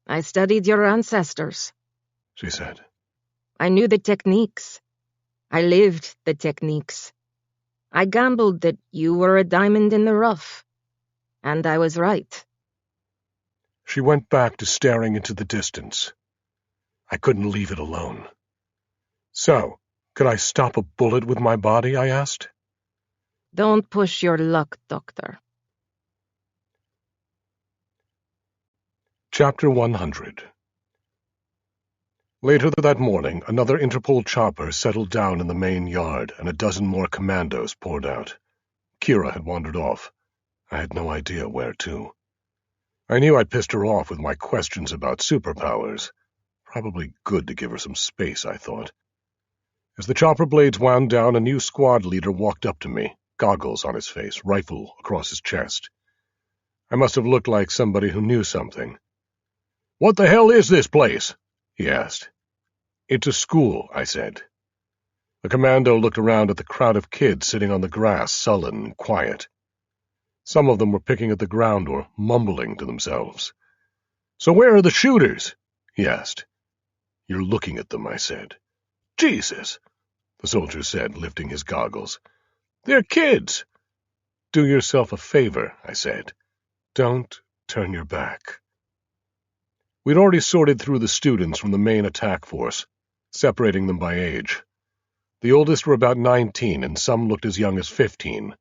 I studied your ancestors, she said. I knew the techniques. I lived the techniques. I gambled that you were a diamond in the rough. And I was right. She went back to staring into the distance. I couldn't leave it alone. So, could I stop a bullet with my body, I asked. Don't push your luck, Doctor. Chapter 100. Later that morning, another Interpol chopper settled down in the main yard, and a dozen more commandos poured out. Kira had wandered off. I had no idea where to. I knew I'd pissed her off with my questions about superpowers. Probably good to give her some space, I thought. As the chopper blades wound down, a new squad leader walked up to me, goggles on his face, rifle across his chest. I must have looked like somebody who knew something. "What the hell is this place?" he asked. "It's a school," I said. The commando looked around at the crowd of kids sitting on the grass, sullen and quiet. Some of them were picking at the ground or mumbling to themselves. "So where are the shooters?" he asked. "You're looking at them," I said. "Jesus," the soldier said, lifting his goggles. "They're kids." "Do yourself a favor," I said. "Don't turn your back." We'd already sorted through the students from the main attack force, separating them by age. The oldest were about 19, and some looked as young as 15.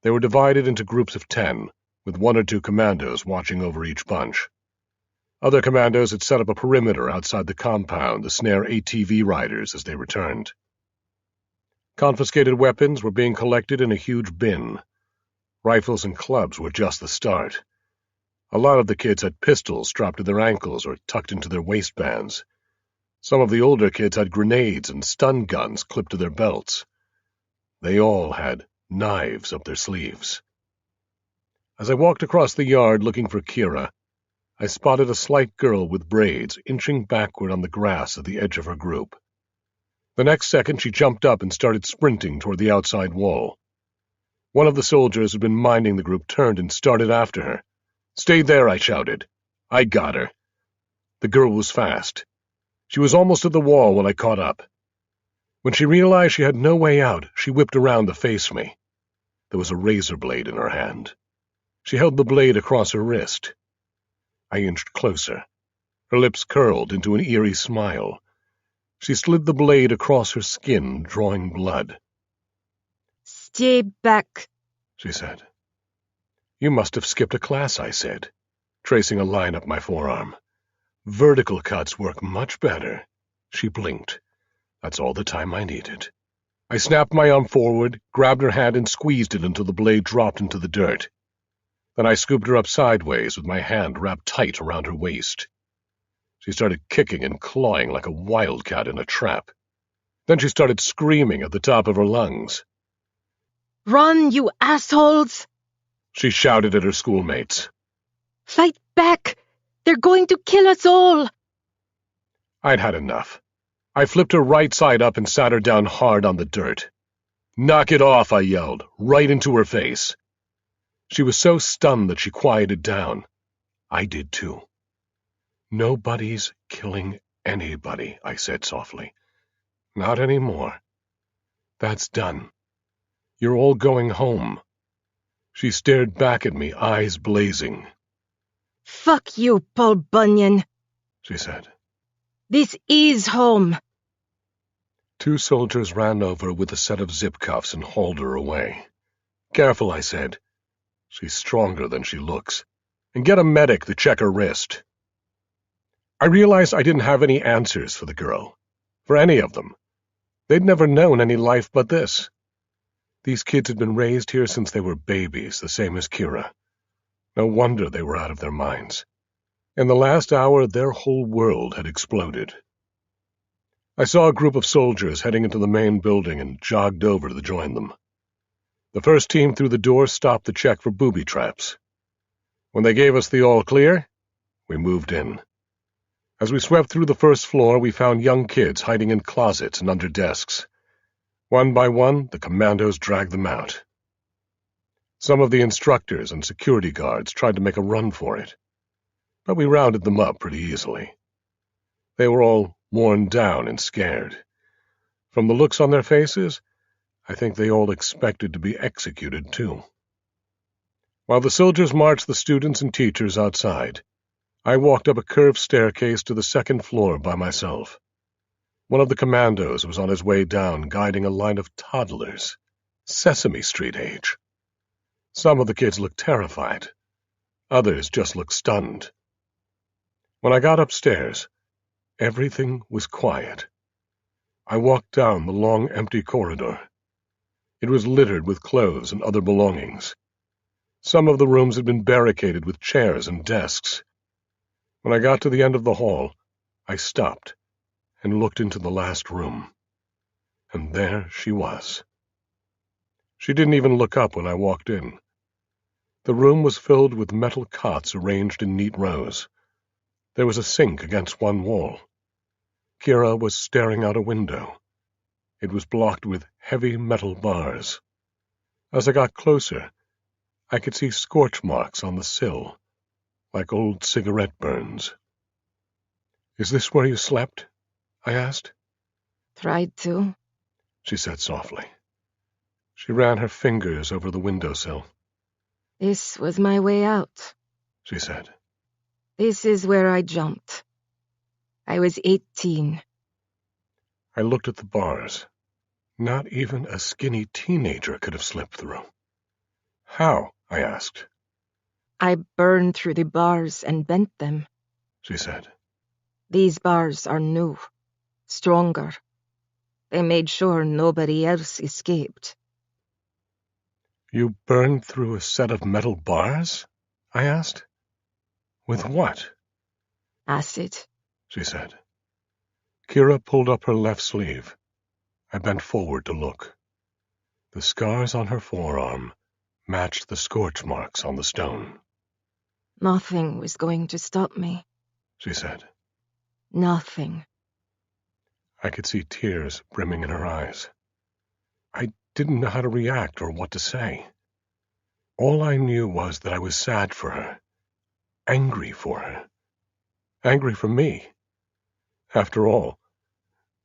They were divided into groups of 10, with 1 or 2 commandos watching over each bunch. Other commandos had set up a perimeter outside the compound to snare ATV riders as they returned. Confiscated weapons were being collected in a huge bin. Rifles and clubs were just the start. A lot of the kids had pistols strapped to their ankles or tucked into their waistbands. Some of the older kids had grenades and stun guns clipped to their belts. They all had knives up their sleeves. As I walked across the yard looking for Kira, I spotted a slight girl with braids inching backward on the grass at the edge of her group. The next second she jumped up and started sprinting toward the outside wall. One of the soldiers who'd been minding the group turned and started after her. "Stay there," I shouted. "I got her." The girl was fast. She was almost at the wall when I caught up. When she realized she had no way out, she whipped around to face me. There was a razor blade in her hand. She held the blade across her wrist. I inched closer. Her lips curled into an eerie smile. She slid the blade across her skin, drawing blood. Stay back, she said. "You must have skipped a class," I said, tracing a line up my forearm. "Vertical cuts work much better." She blinked. That's all the time I needed. I snapped my arm forward, grabbed her hand and squeezed it until the blade dropped into the dirt. Then I scooped her up sideways with my hand wrapped tight around her waist. She started kicking and clawing like a wildcat in a trap. Then she started screaming at the top of her lungs. "Run, you assholes!" she shouted at her schoolmates. "Fight back! They're going to kill us all!" I'd had enough. I flipped her right side up and sat her down hard on the dirt. "Knock it off," I yelled, right into her face. She was so stunned that she quieted down. I did too. "Nobody's killing anybody," I said softly. "Not anymore. That's done. You're all going home." She stared back at me, eyes blazing. "Fuck you, Paul Bunyan," she said. "This is home." 2 soldiers ran over with a set of zip cuffs and hauled her away. "Careful," I said. "She's stronger than she looks. And get a medic to check her wrist." I realized I didn't have any answers for the girl. For any of them. They'd never known any life but this. These kids had been raised here since they were babies, the same as Kira. No wonder they were out of their minds. In the last hour, their whole world had exploded. I saw a group of soldiers heading into the main building and jogged over to join them. The first team through the door stopped to check for booby traps. When they gave us the all-clear, we moved in. As we swept through the first floor, we found young kids hiding in closets and under desks. One by one, the commandos dragged them out. Some of the instructors and security guards tried to make a run for it, but we rounded them up pretty easily. They were all worn down and scared. From the looks on their faces, I think they all expected to be executed, too. While the soldiers marched the students and teachers outside, I walked up a curved staircase to the second floor by myself. One of the commandos was on his way down, guiding a line of toddlers, Sesame Street age. Some of the kids looked terrified. Others just looked stunned. When I got upstairs, everything was quiet. I walked down the long, empty corridor. It was littered with clothes and other belongings. Some of the rooms had been barricaded with chairs and desks. When I got to the end of the hall, I stopped and looked into the last room. And there she was. She didn't even look up when I walked in. The room was filled with metal cots arranged in neat rows. There was a sink against one wall. Kira was staring out a window. It was blocked with heavy metal bars. As I got closer, I could see scorch marks on the sill, like old cigarette burns. "Is this where you slept?" I asked. Tried to. She said softly. She ran her fingers over the windowsill. This was my way out. She said. This is where I jumped. I was 18. I looked at the bars. Not even a skinny teenager could have slipped through. "How?" I asked. I burned through the bars and bent them. She said. These bars are new, stronger. They made sure nobody else escaped. "You burned through a set of metal bars?" I asked. "With what?" Acid. She said. Kira pulled up her left sleeve. I bent forward to look. The scars on her forearm matched the scorch marks on the stone. Nothing was going to stop me. She said. Nothing. I could see tears brimming in her eyes. I didn't know how to react or what to say. All I knew was that I was sad for her, angry for her, angry for me. After all,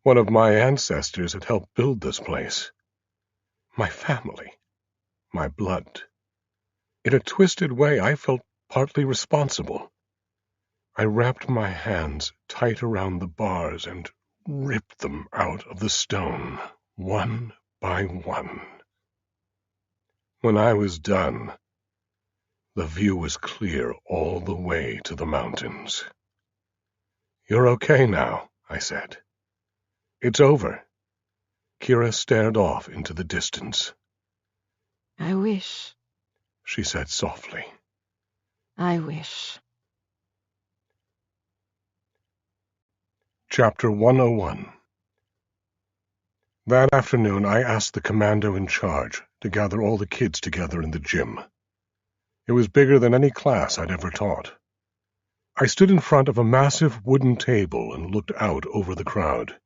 one of my ancestors had helped build this place. My family, my blood. In a twisted way, I felt partly responsible. I wrapped my hands tight around the bars and ripped them out of the stone, one by one. When I was done, the view was clear all the way to the mountains. "You're okay now," I said. "It's over." Kira stared off into the distance. I wish. She said softly. I wish. Chapter 101. That afternoon, I asked the commando in charge to gather all the kids together in the gym. It was bigger than any class I'd ever taught. I stood in front of a massive wooden table and looked out over the crowd.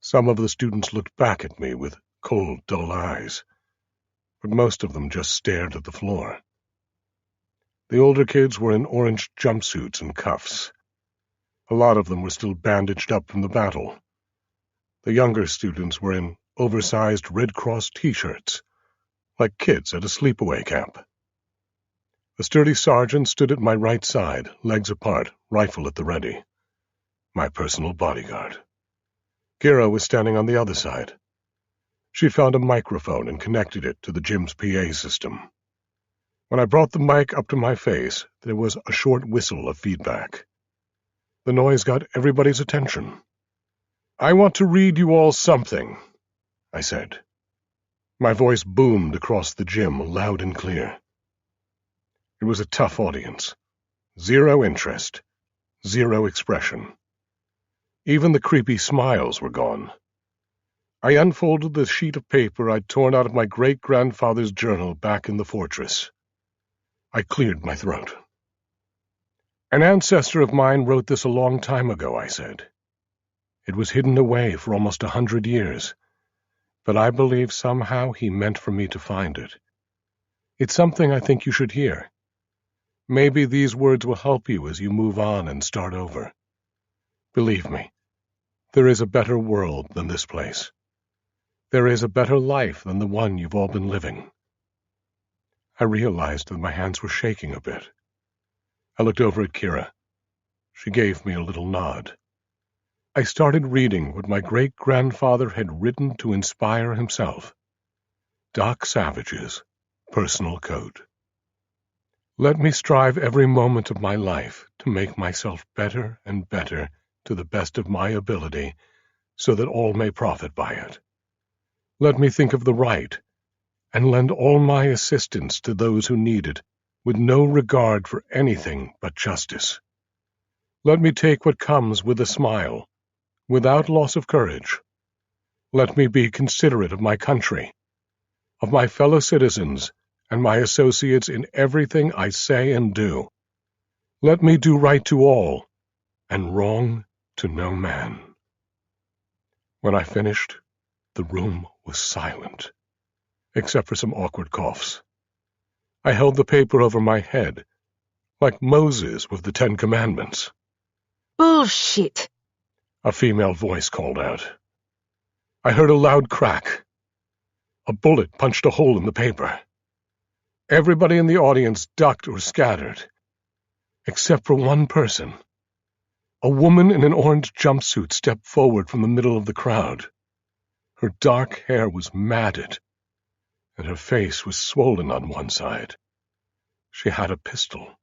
Some of the students looked back at me with cold, dull eyes, but most of them just stared at the floor. The older kids were in orange jumpsuits and cuffs. A lot of them were still bandaged up from the battle. The younger students were in oversized Red Cross t-shirts, like kids at a sleepaway camp. The sturdy sergeant stood at my right side, legs apart, rifle at the ready. My personal bodyguard. Kira was standing on the other side. She'd found a microphone and connected it to the gym's PA system. When I brought the mic up to my face, there was a short whistle of feedback. The noise got everybody's attention. "I want to read you all something," I said. My voice boomed across the gym, loud and clear. It was a tough audience. 0 interest, 0 expression. Even the creepy smiles were gone. I unfolded the sheet of paper I'd torn out of my great-grandfather's journal back in the fortress. I cleared my throat. "An ancestor of mine wrote this a long time ago," I said. "It was hidden away for almost 100 years, but I believe somehow he meant for me to find it. It's something I think you should hear. Maybe these words will help you as you move on and start over. Believe me, there is a better world than this place. There is a better life than the one you've all been living." I realized that my hands were shaking a bit. I looked over at Kira. She gave me a little nod. I started reading what my great-grandfather had written to inspire himself. Doc Savage's personal code. "Let me strive every moment of my life to make myself better and better to the best of my ability, so that all may profit by it. Let me think of the right, and lend all my assistance to those who need it, with no regard for anything but justice. Let me take what comes with a smile, without loss of courage. Let me be considerate of my country, of my fellow citizens, and my associates in everything I say and do. Let me do right to all, and wrong to no man." When I finished, the room was silent, except for some awkward coughs. I held the paper over my head, like Moses with the 10 Commandments. Bullshit! A female voice called out. I heard a loud crack. A bullet punched a hole in the paper. Everybody in the audience ducked or scattered, except for one person. A woman in an orange jumpsuit stepped forward from the middle of the crowd. Her dark hair was matted, and her face was swollen on one side. She had a pistol,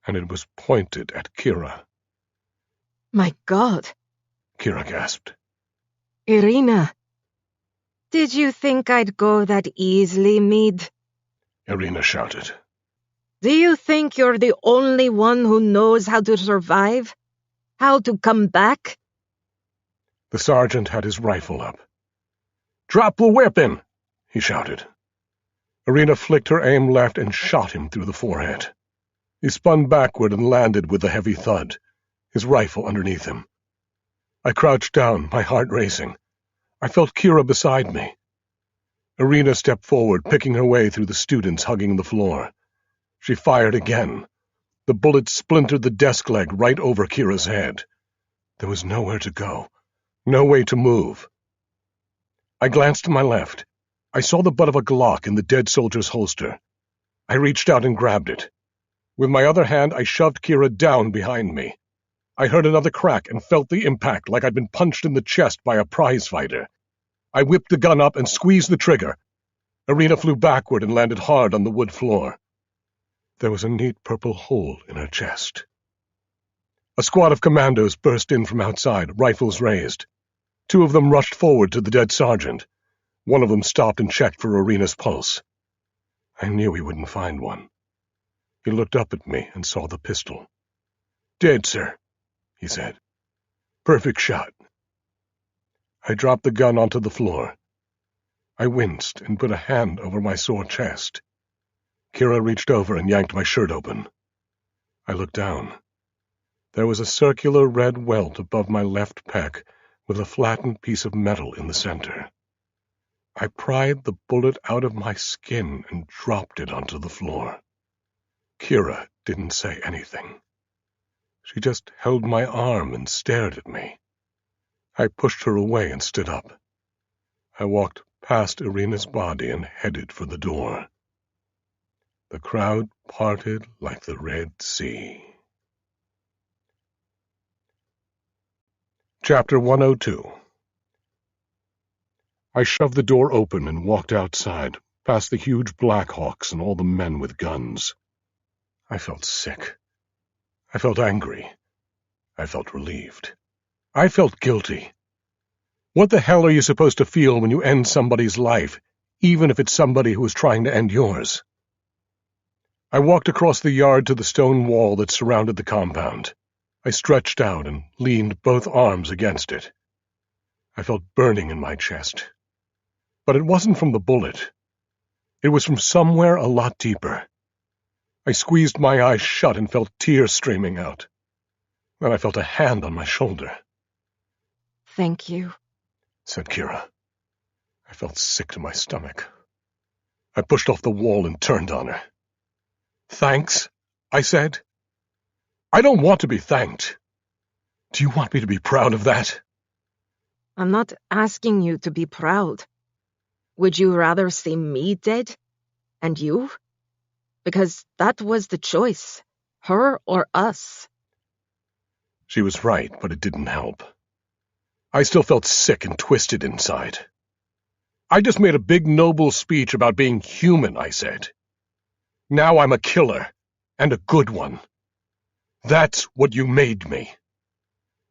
and it was pointed at Kira. My God! Kira gasped. Irina! Did you think I'd go that easily, Mead? Irina shouted. Do you think you're the only one who knows how to survive? How to come back? The sergeant had his rifle up. "Drop the weapon!" he shouted. Irina flicked her aim left and shot him through the forehead. He spun backward and landed with a heavy thud, his rifle underneath him. I crouched down, my heart racing. I felt Kira beside me. Irina stepped forward, picking her way through the students hugging the floor. She fired again. The bullet splintered the desk leg right over Kira's head. There was nowhere to go, no way to move. I glanced to my left. I saw the butt of a Glock in the dead soldier's holster. I reached out and grabbed it. With my other hand, I shoved Kira down behind me. I heard another crack and felt the impact like I'd been punched in the chest by a prizefighter. I whipped the gun up and squeezed the trigger. Irina flew backward and landed hard on the wood floor. There was a neat purple hole in her chest. A squad of commandos burst in from outside, rifles raised. 2 of them rushed forward to the dead sergeant. One of them stopped and checked for Irina's pulse. I knew he wouldn't find one. He looked up at me and saw the pistol. "Dead, sir," he said. "Perfect shot." I dropped the gun onto the floor. I winced and put a hand over my sore chest. Kira reached over and yanked my shirt open. I looked down. There was a circular red welt above my left pec with a flattened piece of metal in the center. I pried the bullet out of my skin and dropped it onto the floor. Kira didn't say anything. She just held my arm and stared at me. I pushed her away and stood up. I walked past Irina's body and headed for the door. The crowd parted like the Red Sea. Chapter 102. I shoved the door open and walked outside, past the huge Blackhawks and all the men with guns. I felt sick. I felt angry. I felt relieved. I felt guilty. What the hell are you supposed to feel when you end somebody's life, even if it's somebody who is trying to end yours? I walked across the yard to the stone wall that surrounded the compound. I stretched out and leaned both arms against it. I felt burning in my chest. But it wasn't from the bullet. It was from somewhere a lot deeper. I squeezed my eyes shut and felt tears streaming out. Then I felt a hand on my shoulder. "Thank you," said Kira. I felt sick to my stomach. I pushed off the wall and turned on her. "Thanks," I said. "I don't want to be thanked. Do you want me to be proud of that?" "I'm not asking you to be proud. Would you rather see me dead? And you? Because that was the choice. Her or us." She was right, but it didn't help. I still felt sick and twisted inside. "I just made a big noble speech about being human," I said. "Now I'm a killer, and a good one. That's what you made me."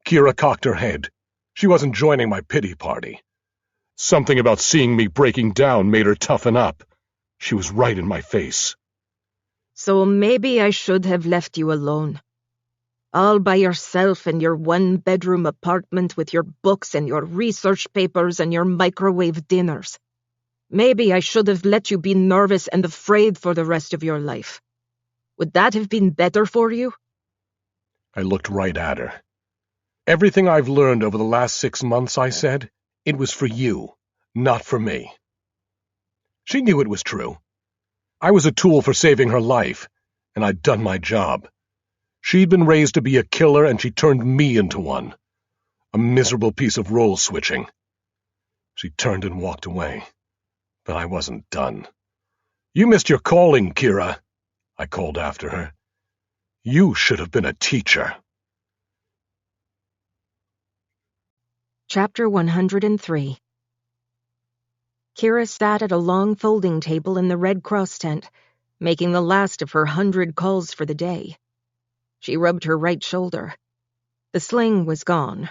Kira cocked her head. She wasn't joining my pity party. Something about seeing me breaking down made her toughen up. She was right in my face. "So maybe I should have left you alone. All by yourself in your one-bedroom apartment with your books and your research papers and your microwave dinners. Maybe I should have let you be nervous and afraid for the rest of your life. Would that have been better for you?" I looked right at her. "Everything I've learned over the last 6 months," I said, "it was for you, not for me." She knew it was true. I was a tool for saving her life, and I'd done my job. She'd been raised to be a killer, and she turned me into one. A miserable piece of role-switching. She turned and walked away. But I wasn't done. "You missed your calling, Kira," I called after her. "You should have been a teacher." Chapter 103. Kira sat at a long folding table in the Red Cross tent, making the last of her 100 calls for the day. She rubbed her right shoulder. The sling was gone.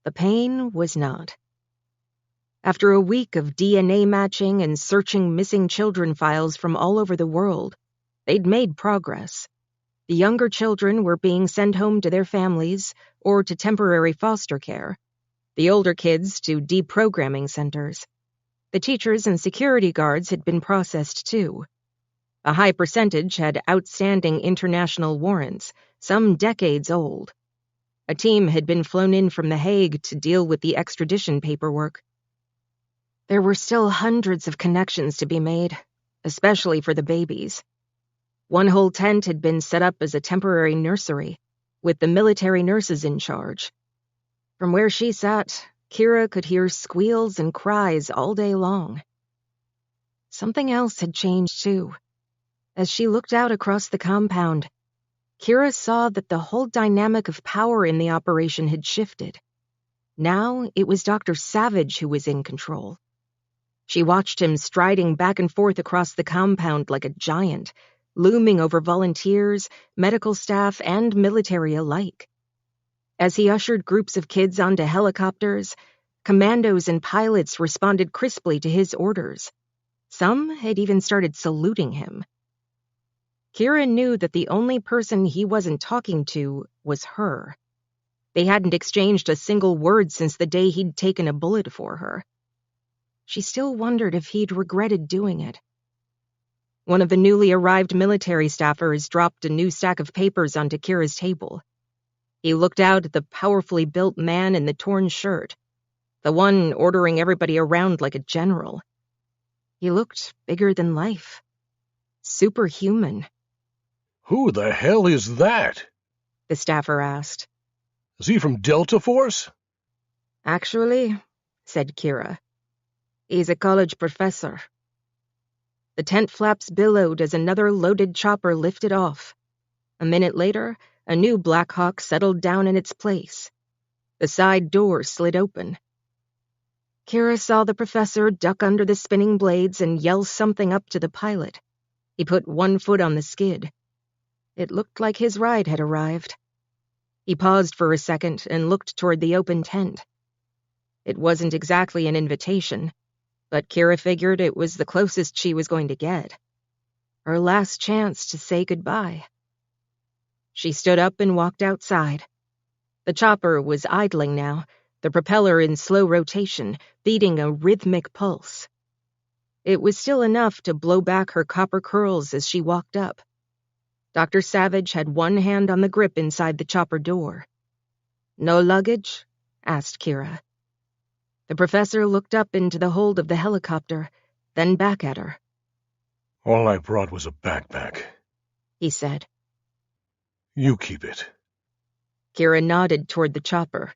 The pain was not. After a week of DNA matching and searching missing children files from all over the world, they'd made progress. The younger children were being sent home to their families or to temporary foster care, the older kids to deprogramming centers. The teachers and security guards had been processed too. A high percentage had outstanding international warrants, some decades old. A team had been flown in from The Hague to deal with the extradition paperwork. There were still hundreds of connections to be made, especially for the babies. One whole tent had been set up as a temporary nursery, with the military nurses in charge. From where she sat, Kira could hear squeals and cries all day long. Something else had changed too. As she looked out across the compound, Kira saw that the whole dynamic of power in the operation had shifted. Now it was Dr. Savage who was in control. She watched him striding back and forth across the compound like a giant, looming over volunteers, medical staff, and military alike. As he ushered groups of kids onto helicopters, commandos and pilots responded crisply to his orders. Some had even started saluting him. Kira knew that the only person he wasn't talking to was her. They hadn't exchanged a single word since the day he'd taken a bullet for her. She still wondered if he'd regretted doing it. One of the newly arrived military staffers dropped a new stack of papers onto Kira's table. He looked out at the powerfully built man in the torn shirt, the one ordering everybody around like a general. He looked bigger than life. Superhuman. "Who the hell is that?" the staffer asked. "Is he from Delta Force?" "Actually," said Kira, "he's a college professor." The tent flaps billowed as another loaded chopper lifted off. A minute later, a new Black Hawk settled down in its place. The side door slid open. Kira saw the professor duck under the spinning blades and yell something up to the pilot. He put one foot on the skid. It looked like his ride had arrived. He paused for a second and looked toward the open tent. It wasn't exactly an invitation, but Kira figured it was the closest she was going to get. Her last chance to say goodbye. She stood up and walked outside. The chopper was idling now, the propeller in slow rotation, beating a rhythmic pulse. It was still enough to blow back her copper curls as she walked up. Dr. Savage had one hand on the grip inside the chopper door. "No luggage?" asked Kira. The professor looked up into the hold of the helicopter, then back at her. All I brought was a backpack, He said. You keep it. Kira nodded toward the chopper.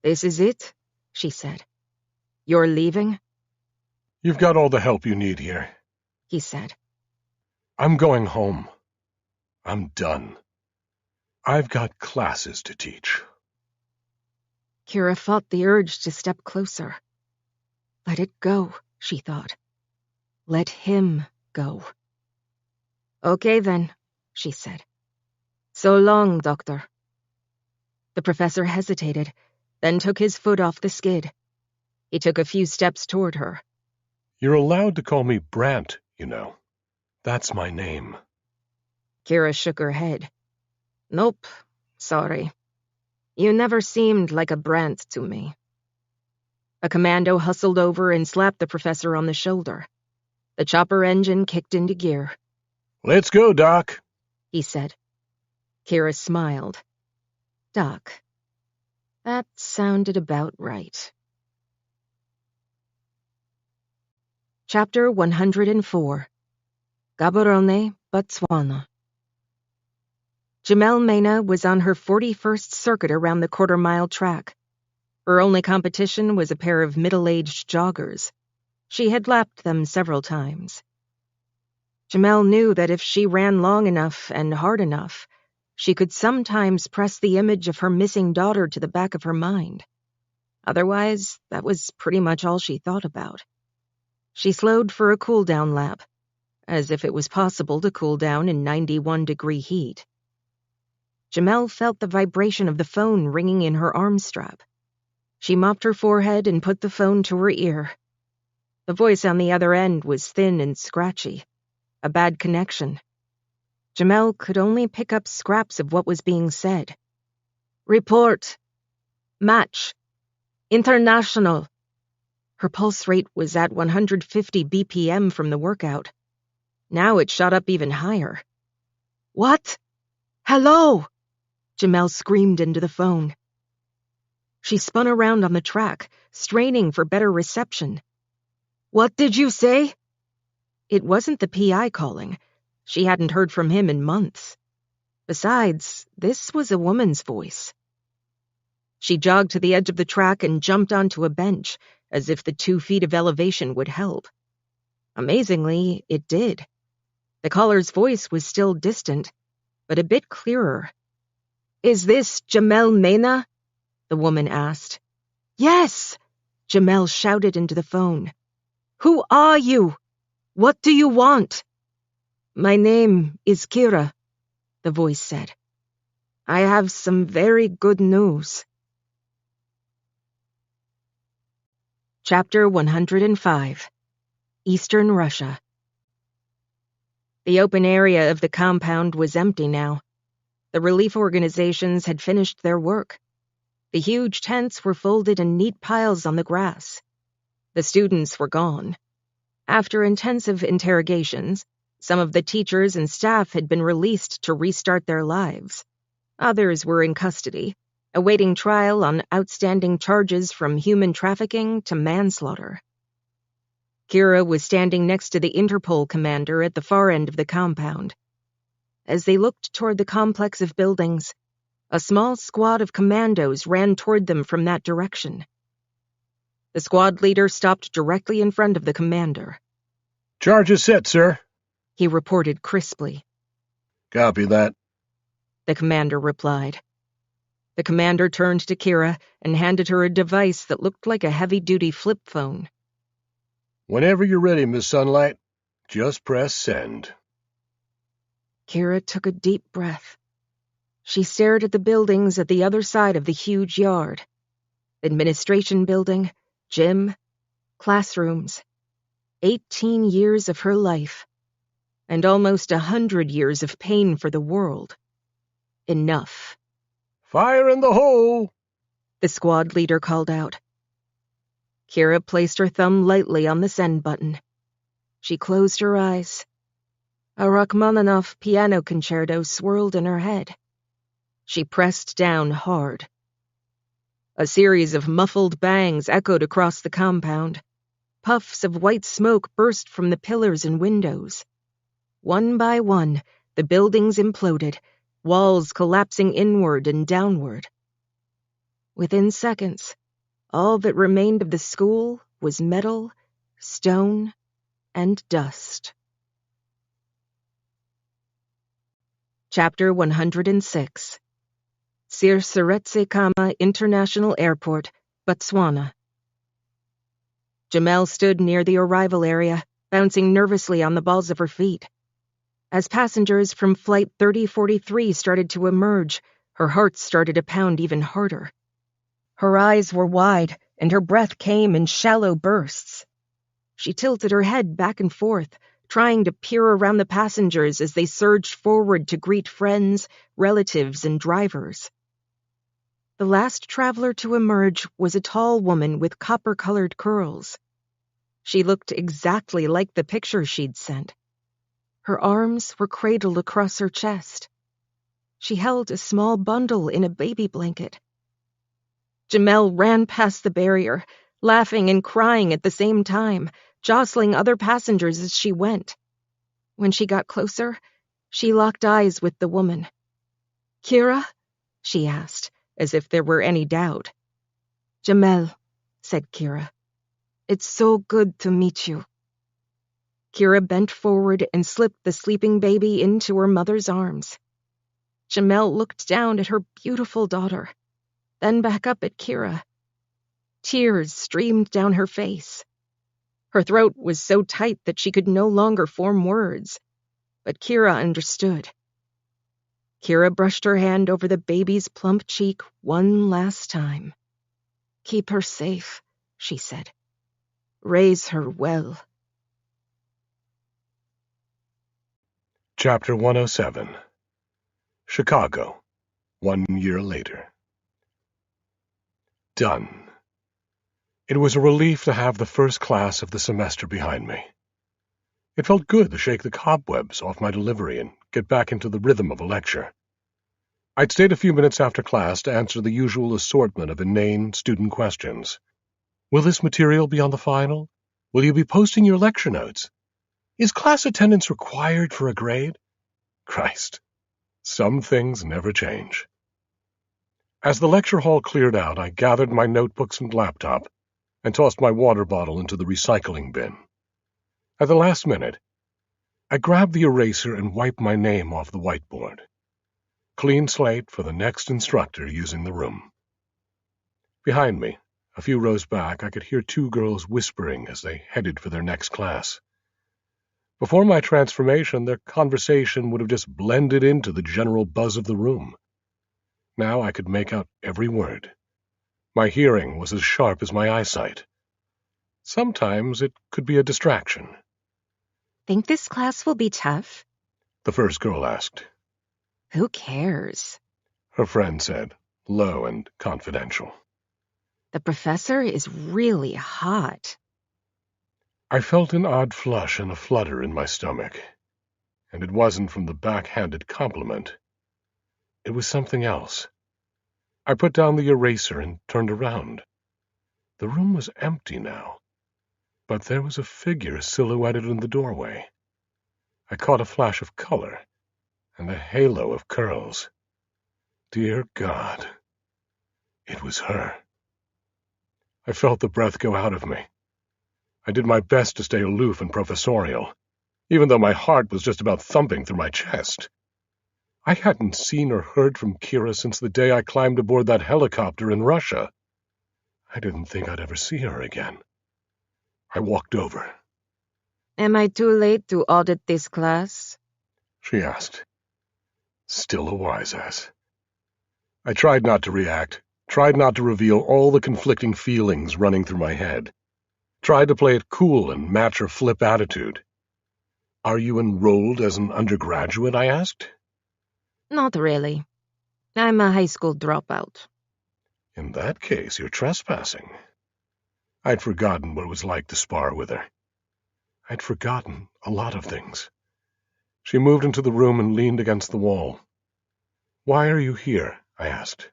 "This is it?" she said. "You're leaving?" You've got all the help you need here. He said. I'm going home. I'm done. I've got classes to teach. Kira fought the urge to step closer. Let it go, she thought. Let him go. "Okay then," she said. "So long, Doctor." The professor hesitated, then took his foot off the skid. He took a few steps toward her. You're allowed to call me Brandt, you know. That's my name. Kira shook her head. "Nope, sorry. You never seemed like a Brandt to me." A commando hustled over and slapped the professor on the shoulder. The chopper engine kicked into gear. Let's go, Doc, he said. Kira smiled. Doc. That sounded about right. Chapter 104. Gaborone, Botswana. Jamel Mena was on her 41st circuit around the quarter-mile track. Her only competition was a pair of middle-aged joggers. She had lapped them several times. Jamel knew that if she ran long enough and hard enough, she could sometimes press the image of her missing daughter to the back of her mind. Otherwise, that was pretty much all she thought about. She slowed for a cool-down lap, as if it was possible to cool down in 91-degree heat. Jamel felt the vibration of the phone ringing in her arm strap. She mopped her forehead and put the phone to her ear. The voice on the other end was thin and scratchy. A bad connection. Jamel could only pick up scraps of what was being said. "Report. Match. International." Her pulse rate was at 150 BPM from the workout. Now it shot up even higher. "What? Hello!" Jamel screamed into the phone. She spun around on the track, straining for better reception. "What did you say?" It wasn't the PI calling. She hadn't heard from him in months. Besides, this was a woman's voice. She jogged to the edge of the track and jumped onto a bench, as if the 2 feet of elevation would help. Amazingly, it did. The caller's voice was still distant, but a bit clearer. "Is this Jamel Mena?" the woman asked. "Yes!" Jamel shouted into the phone. "Who are you? What do you want?" "My name is Kira," the voice said. "I have some very good news." Chapter 105. Eastern Russia. The open area of the compound was empty now. The relief organizations had finished their work. The huge tents were folded in neat piles on the grass. The students were gone. After intensive interrogations, some of the teachers and staff had been released to restart their lives. Others were in custody, awaiting trial on outstanding charges from human trafficking to manslaughter. Kira was standing next to the Interpol commander at the far end of the compound. As they looked toward the complex of buildings, a small squad of commandos ran toward them from that direction. The squad leader stopped directly in front of the commander. "Charge is set, sir," he reported crisply. Copy that. The commander replied. The commander turned to Kira and handed her a device that looked like a heavy-duty flip phone. Whenever you're ready, Miss Sunlight, just press send. Kira took a deep breath. She stared at the buildings at the other side of the huge yard. administration building, gym, classrooms. 18 years of her life, and almost 100 years of pain for the world. Enough. Fire in the hole! The squad leader called out. Kira placed her thumb lightly on the send button. She closed her eyes. A Rachmaninoff piano concerto swirled in her head. She pressed down hard. A series of muffled bangs echoed across the compound. Puffs of white smoke burst from the pillars and windows. One by one, the buildings imploded, walls collapsing inward and downward. Within seconds, all that remained of the school was metal, stone, and dust. Chapter 106. Sirseretse-Khama International Airport, Botswana. Jamel stood near the arrival area, bouncing nervously on the balls of her feet. As passengers from Flight 3043 started to emerge, her heart started to pound even harder. Her eyes were wide, and her breath came in shallow bursts. She tilted her head back and forth, trying to peer around the passengers as they surged forward to greet friends, relatives, and drivers. The last traveler to emerge was a tall woman with copper-colored curls. She looked exactly like the picture she'd sent. Her arms were cradled across her chest. She held a small bundle in a baby blanket. Jamel ran past the barrier, laughing and crying at the same time, jostling other passengers as she went. When she got closer, she locked eyes with the woman. "Kira?" she asked, as if there were any doubt. "Jamel," said Kira. "It's so good to meet you." Kira bent forward and slipped the sleeping baby into her mother's arms. Jamel looked down at her beautiful daughter, then back up at Kira. Tears streamed down her face. Her throat was so tight that she could no longer form words, but Kira understood. Kira brushed her hand over the baby's plump cheek one last time. "Keep her safe," she said. "Raise her well." Chapter 107. Chicago, 1 year later. Done. It was a relief to have the first class of the semester behind me. It felt good to shake the cobwebs off my delivery and get back into the rhythm of a lecture. I'd stayed a few minutes after class to answer the usual assortment of inane student questions. Will this material be on the final? Will you be posting your lecture notes? Is class attendance required for a grade? Christ, some things never change. As the lecture hall cleared out, I gathered my notebooks and laptop and tossed my water bottle into the recycling bin. At the last minute, I grabbed the eraser and wiped my name off the whiteboard. Clean slate for the next instructor using the room. Behind me, a few rows back, I could hear two girls whispering as they headed for their next class. Before my transformation, their conversation would have just blended into the general buzz of the room. Now I could make out every word. My hearing was as sharp as my eyesight. Sometimes it could be a distraction. "Think this class will be tough?" The first girl asked. "Who cares?" Her friend said, low and confidential. "The professor is really hot." I felt an odd flush and a flutter in my stomach, and it wasn't from the backhanded compliment. It was something else. I put down the eraser and turned around. The room was empty now, but there was a figure silhouetted in the doorway. I caught a flash of color and a halo of curls. Dear God, it was her. I felt the breath go out of me. I did my best to stay aloof and professorial, even though my heart was just about thumping through my chest. I hadn't seen or heard from Kira since the day I climbed aboard that helicopter in Russia. I didn't think I'd ever see her again. I walked over. "Am I too late to audit this class?" She asked. Still a wise ass. I tried not to react, Tried not to reveal all the conflicting feelings running through my head. Tried to play it cool and match her flip attitude. "Are you enrolled as an undergraduate?" I asked. Not really. I'm a high school dropout. "In that case, you're trespassing." I'd forgotten what it was like to spar with her. I'd forgotten a lot of things. She moved into the room and leaned against the wall. "Why are you here?" I asked.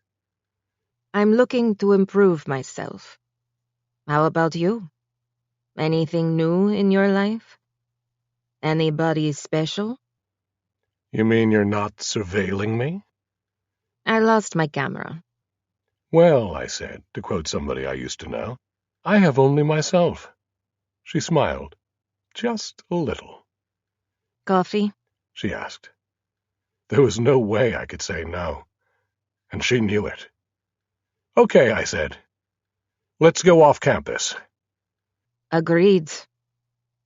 I'm looking to improve myself. How about you? Anything new in your life? Anybody special? "You mean you're not surveilling me?" I lost my camera. "Well," I said, to quote somebody I used to know, "I have only myself." She smiled. Just a little. Coffee? She asked. There was no way I could say no, and she knew it. "Okay," I said. "Let's go off campus." Agreed.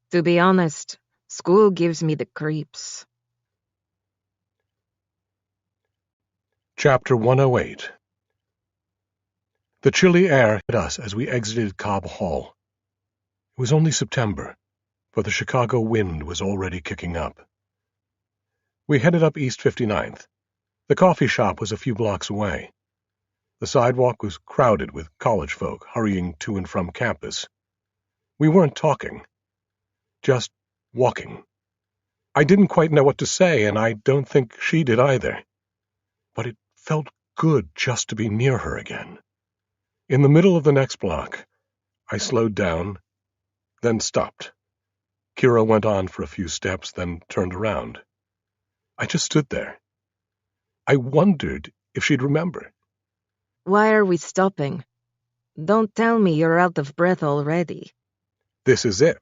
To be honest, school gives me the creeps. Chapter 108. The chilly air hit us as we exited Cobb Hall. It was only September, but the Chicago wind was already kicking up. We headed up East 59th. The coffee shop was a few blocks away. The sidewalk was crowded with college folk hurrying to and from campus. We weren't talking, just walking. I didn't quite know what to say, and I don't think she did either. But it felt good just to be near her again. In the middle of the next block, I slowed down, then stopped. Kira went on for a few steps, then turned around. I just stood there. I wondered if she'd remember. Why are we stopping? Don't tell me you're out of breath already. "This is it,"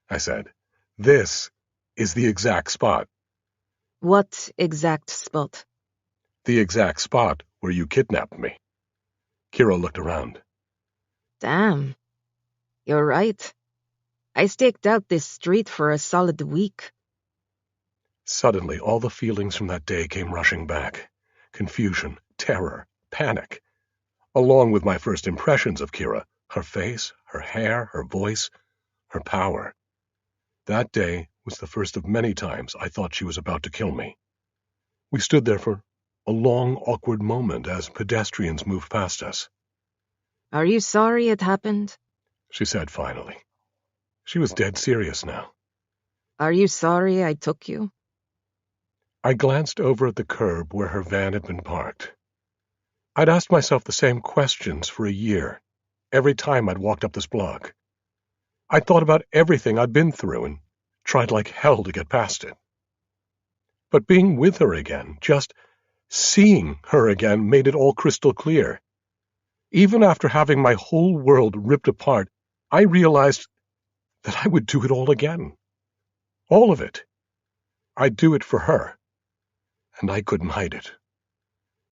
I said. "This is the exact spot." What exact spot? "The exact spot where you kidnapped me." Kira looked around. Damn. You're right. I staked out this street for a solid week. Suddenly, all the feelings from that day came rushing back. Confusion, terror, panic. Along with my first impressions of Kira, her face, her hair, her voice, her power. That day was the first of many times I thought she was about to kill me. We stood there for a long, awkward moment as pedestrians moved past us. Are you sorry it happened? She said finally. She was dead serious now. Are you sorry I took you? I glanced over at the curb where her van had been parked. I'd asked myself the same questions for a year, every time I'd walked up this block. I'd thought about everything I'd been through and tried like hell to get past it. But being with her again, just seeing her again, made it all crystal clear. Even after having my whole world ripped apart, I realized that I would do it all again. All of it. I'd do it for her. And I couldn't hide it.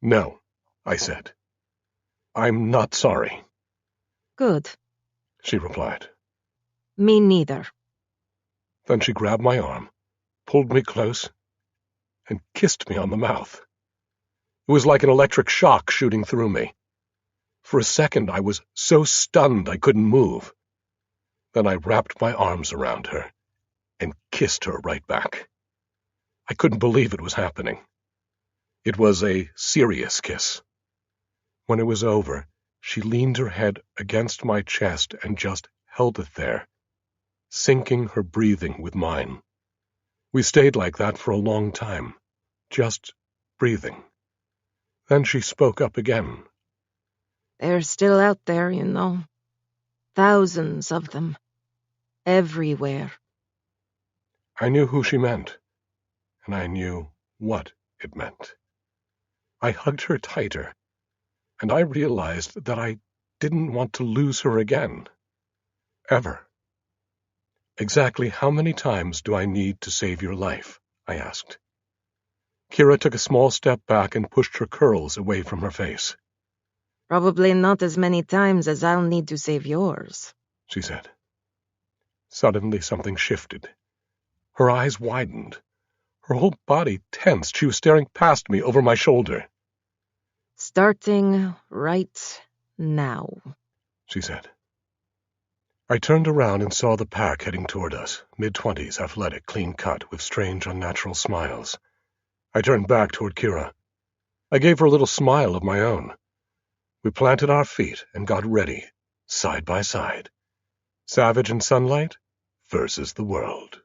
"No," I said. "I'm not sorry." Good. She replied. Me neither. Then she grabbed my arm, pulled me close, and kissed me on the mouth. It was like an electric shock shooting through me. For a second, I was so stunned I couldn't move. Then I wrapped my arms around her and kissed her right back. I couldn't believe it was happening. It was a serious kiss. When it was over, she leaned her head against my chest and just held it there, syncing her breathing with mine. We stayed like that for a long time, just breathing. Then she spoke up again. They're still out there, you know. Thousands of them. Everywhere. I knew who she meant, and I knew what it meant. I hugged her tighter, and I realized that I didn't want to lose her again. Ever. "Exactly how many times do I need to save your life?" I asked. Kira took a small step back and pushed her curls away from her face. Probably not as many times as I'll need to save yours, she said. Suddenly something shifted. Her eyes widened. Her whole body tensed. She was staring past me over my shoulder. Starting right now, she said. I turned around and saw the pack heading toward us, mid-20s, athletic, clean-cut, with strange, unnatural smiles. I turned back toward Kira. I gave her a little smile of my own. We planted our feet and got ready, side by side. Savage and Sunlight versus the world.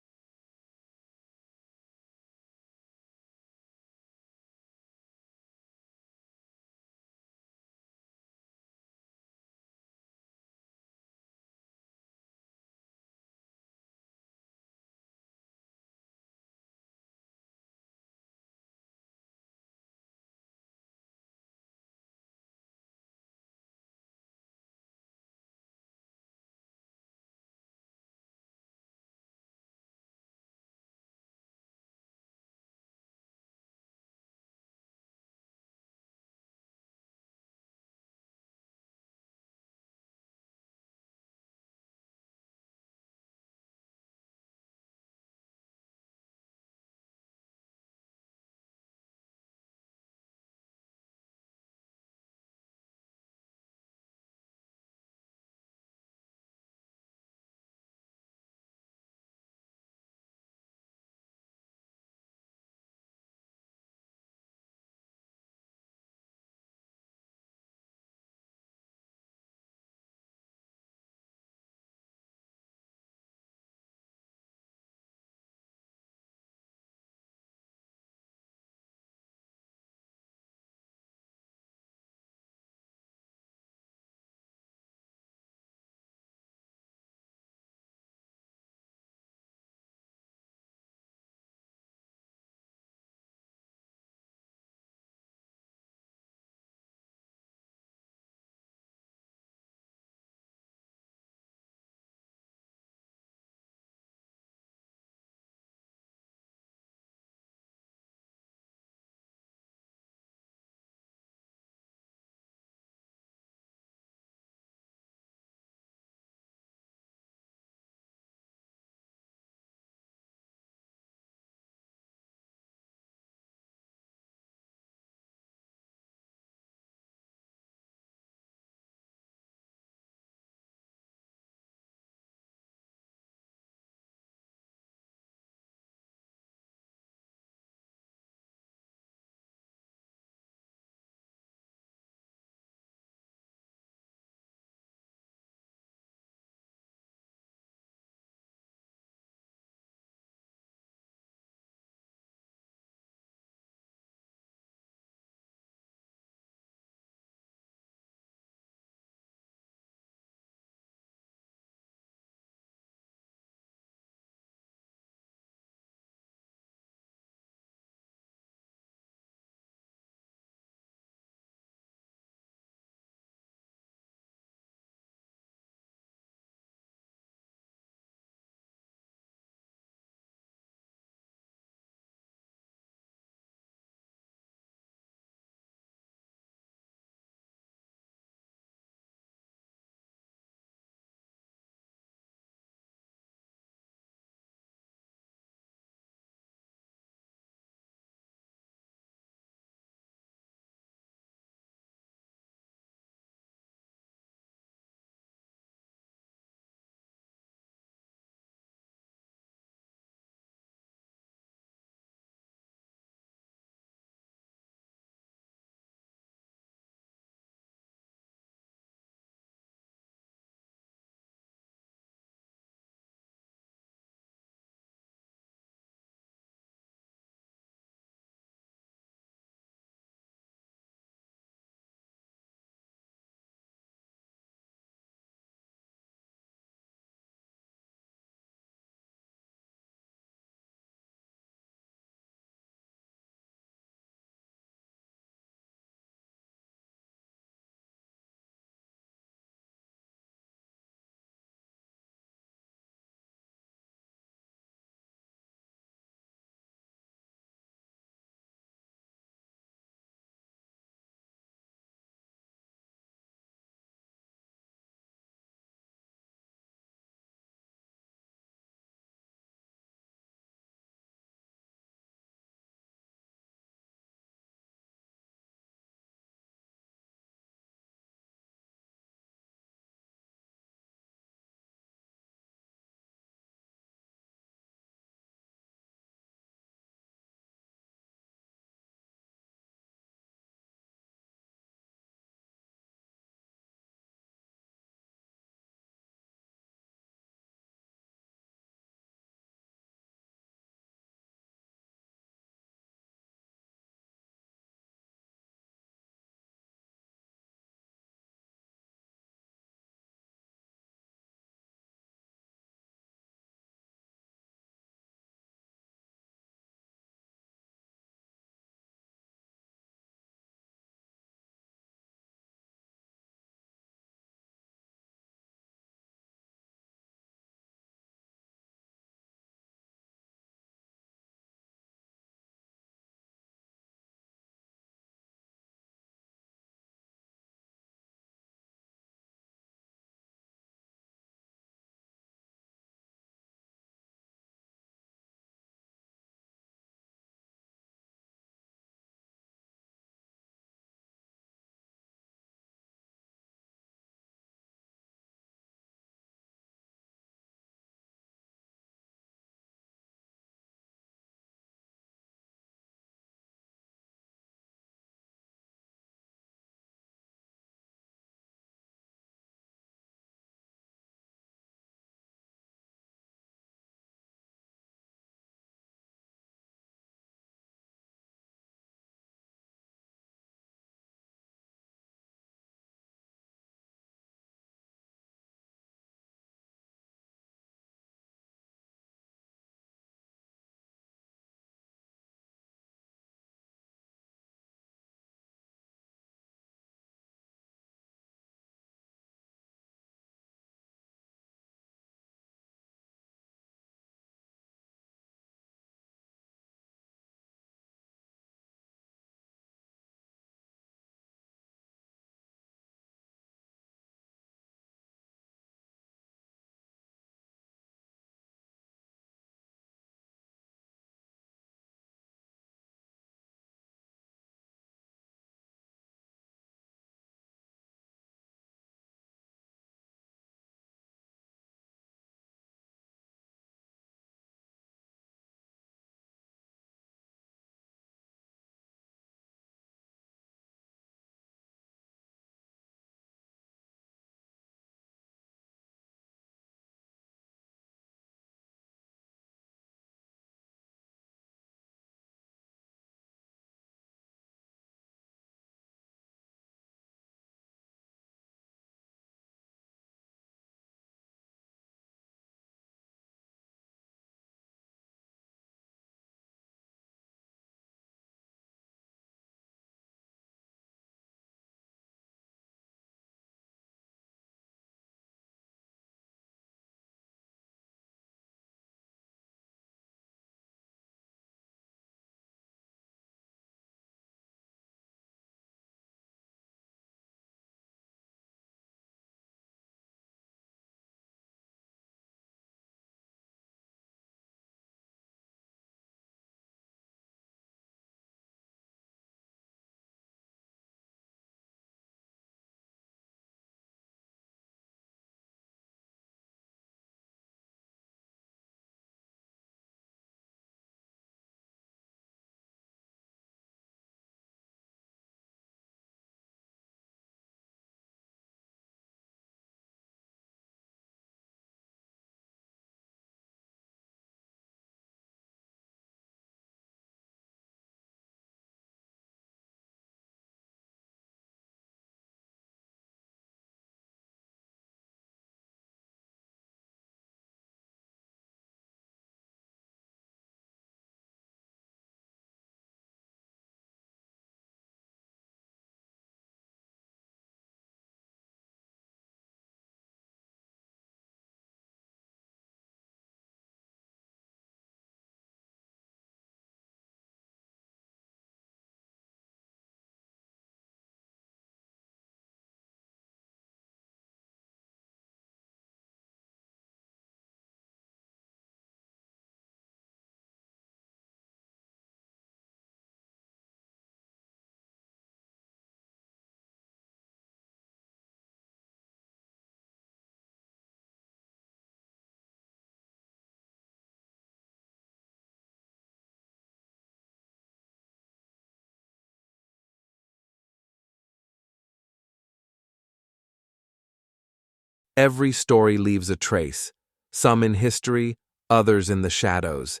Every story leaves a trace, some in history, others in the shadows.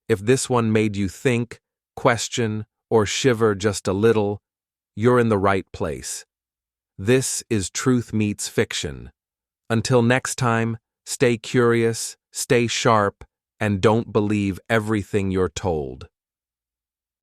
If this one made you think, question, or shiver just a little, you're in the right place. This is Truth Meets Fiction. Until next time, stay curious, stay sharp, and don't believe everything you're told.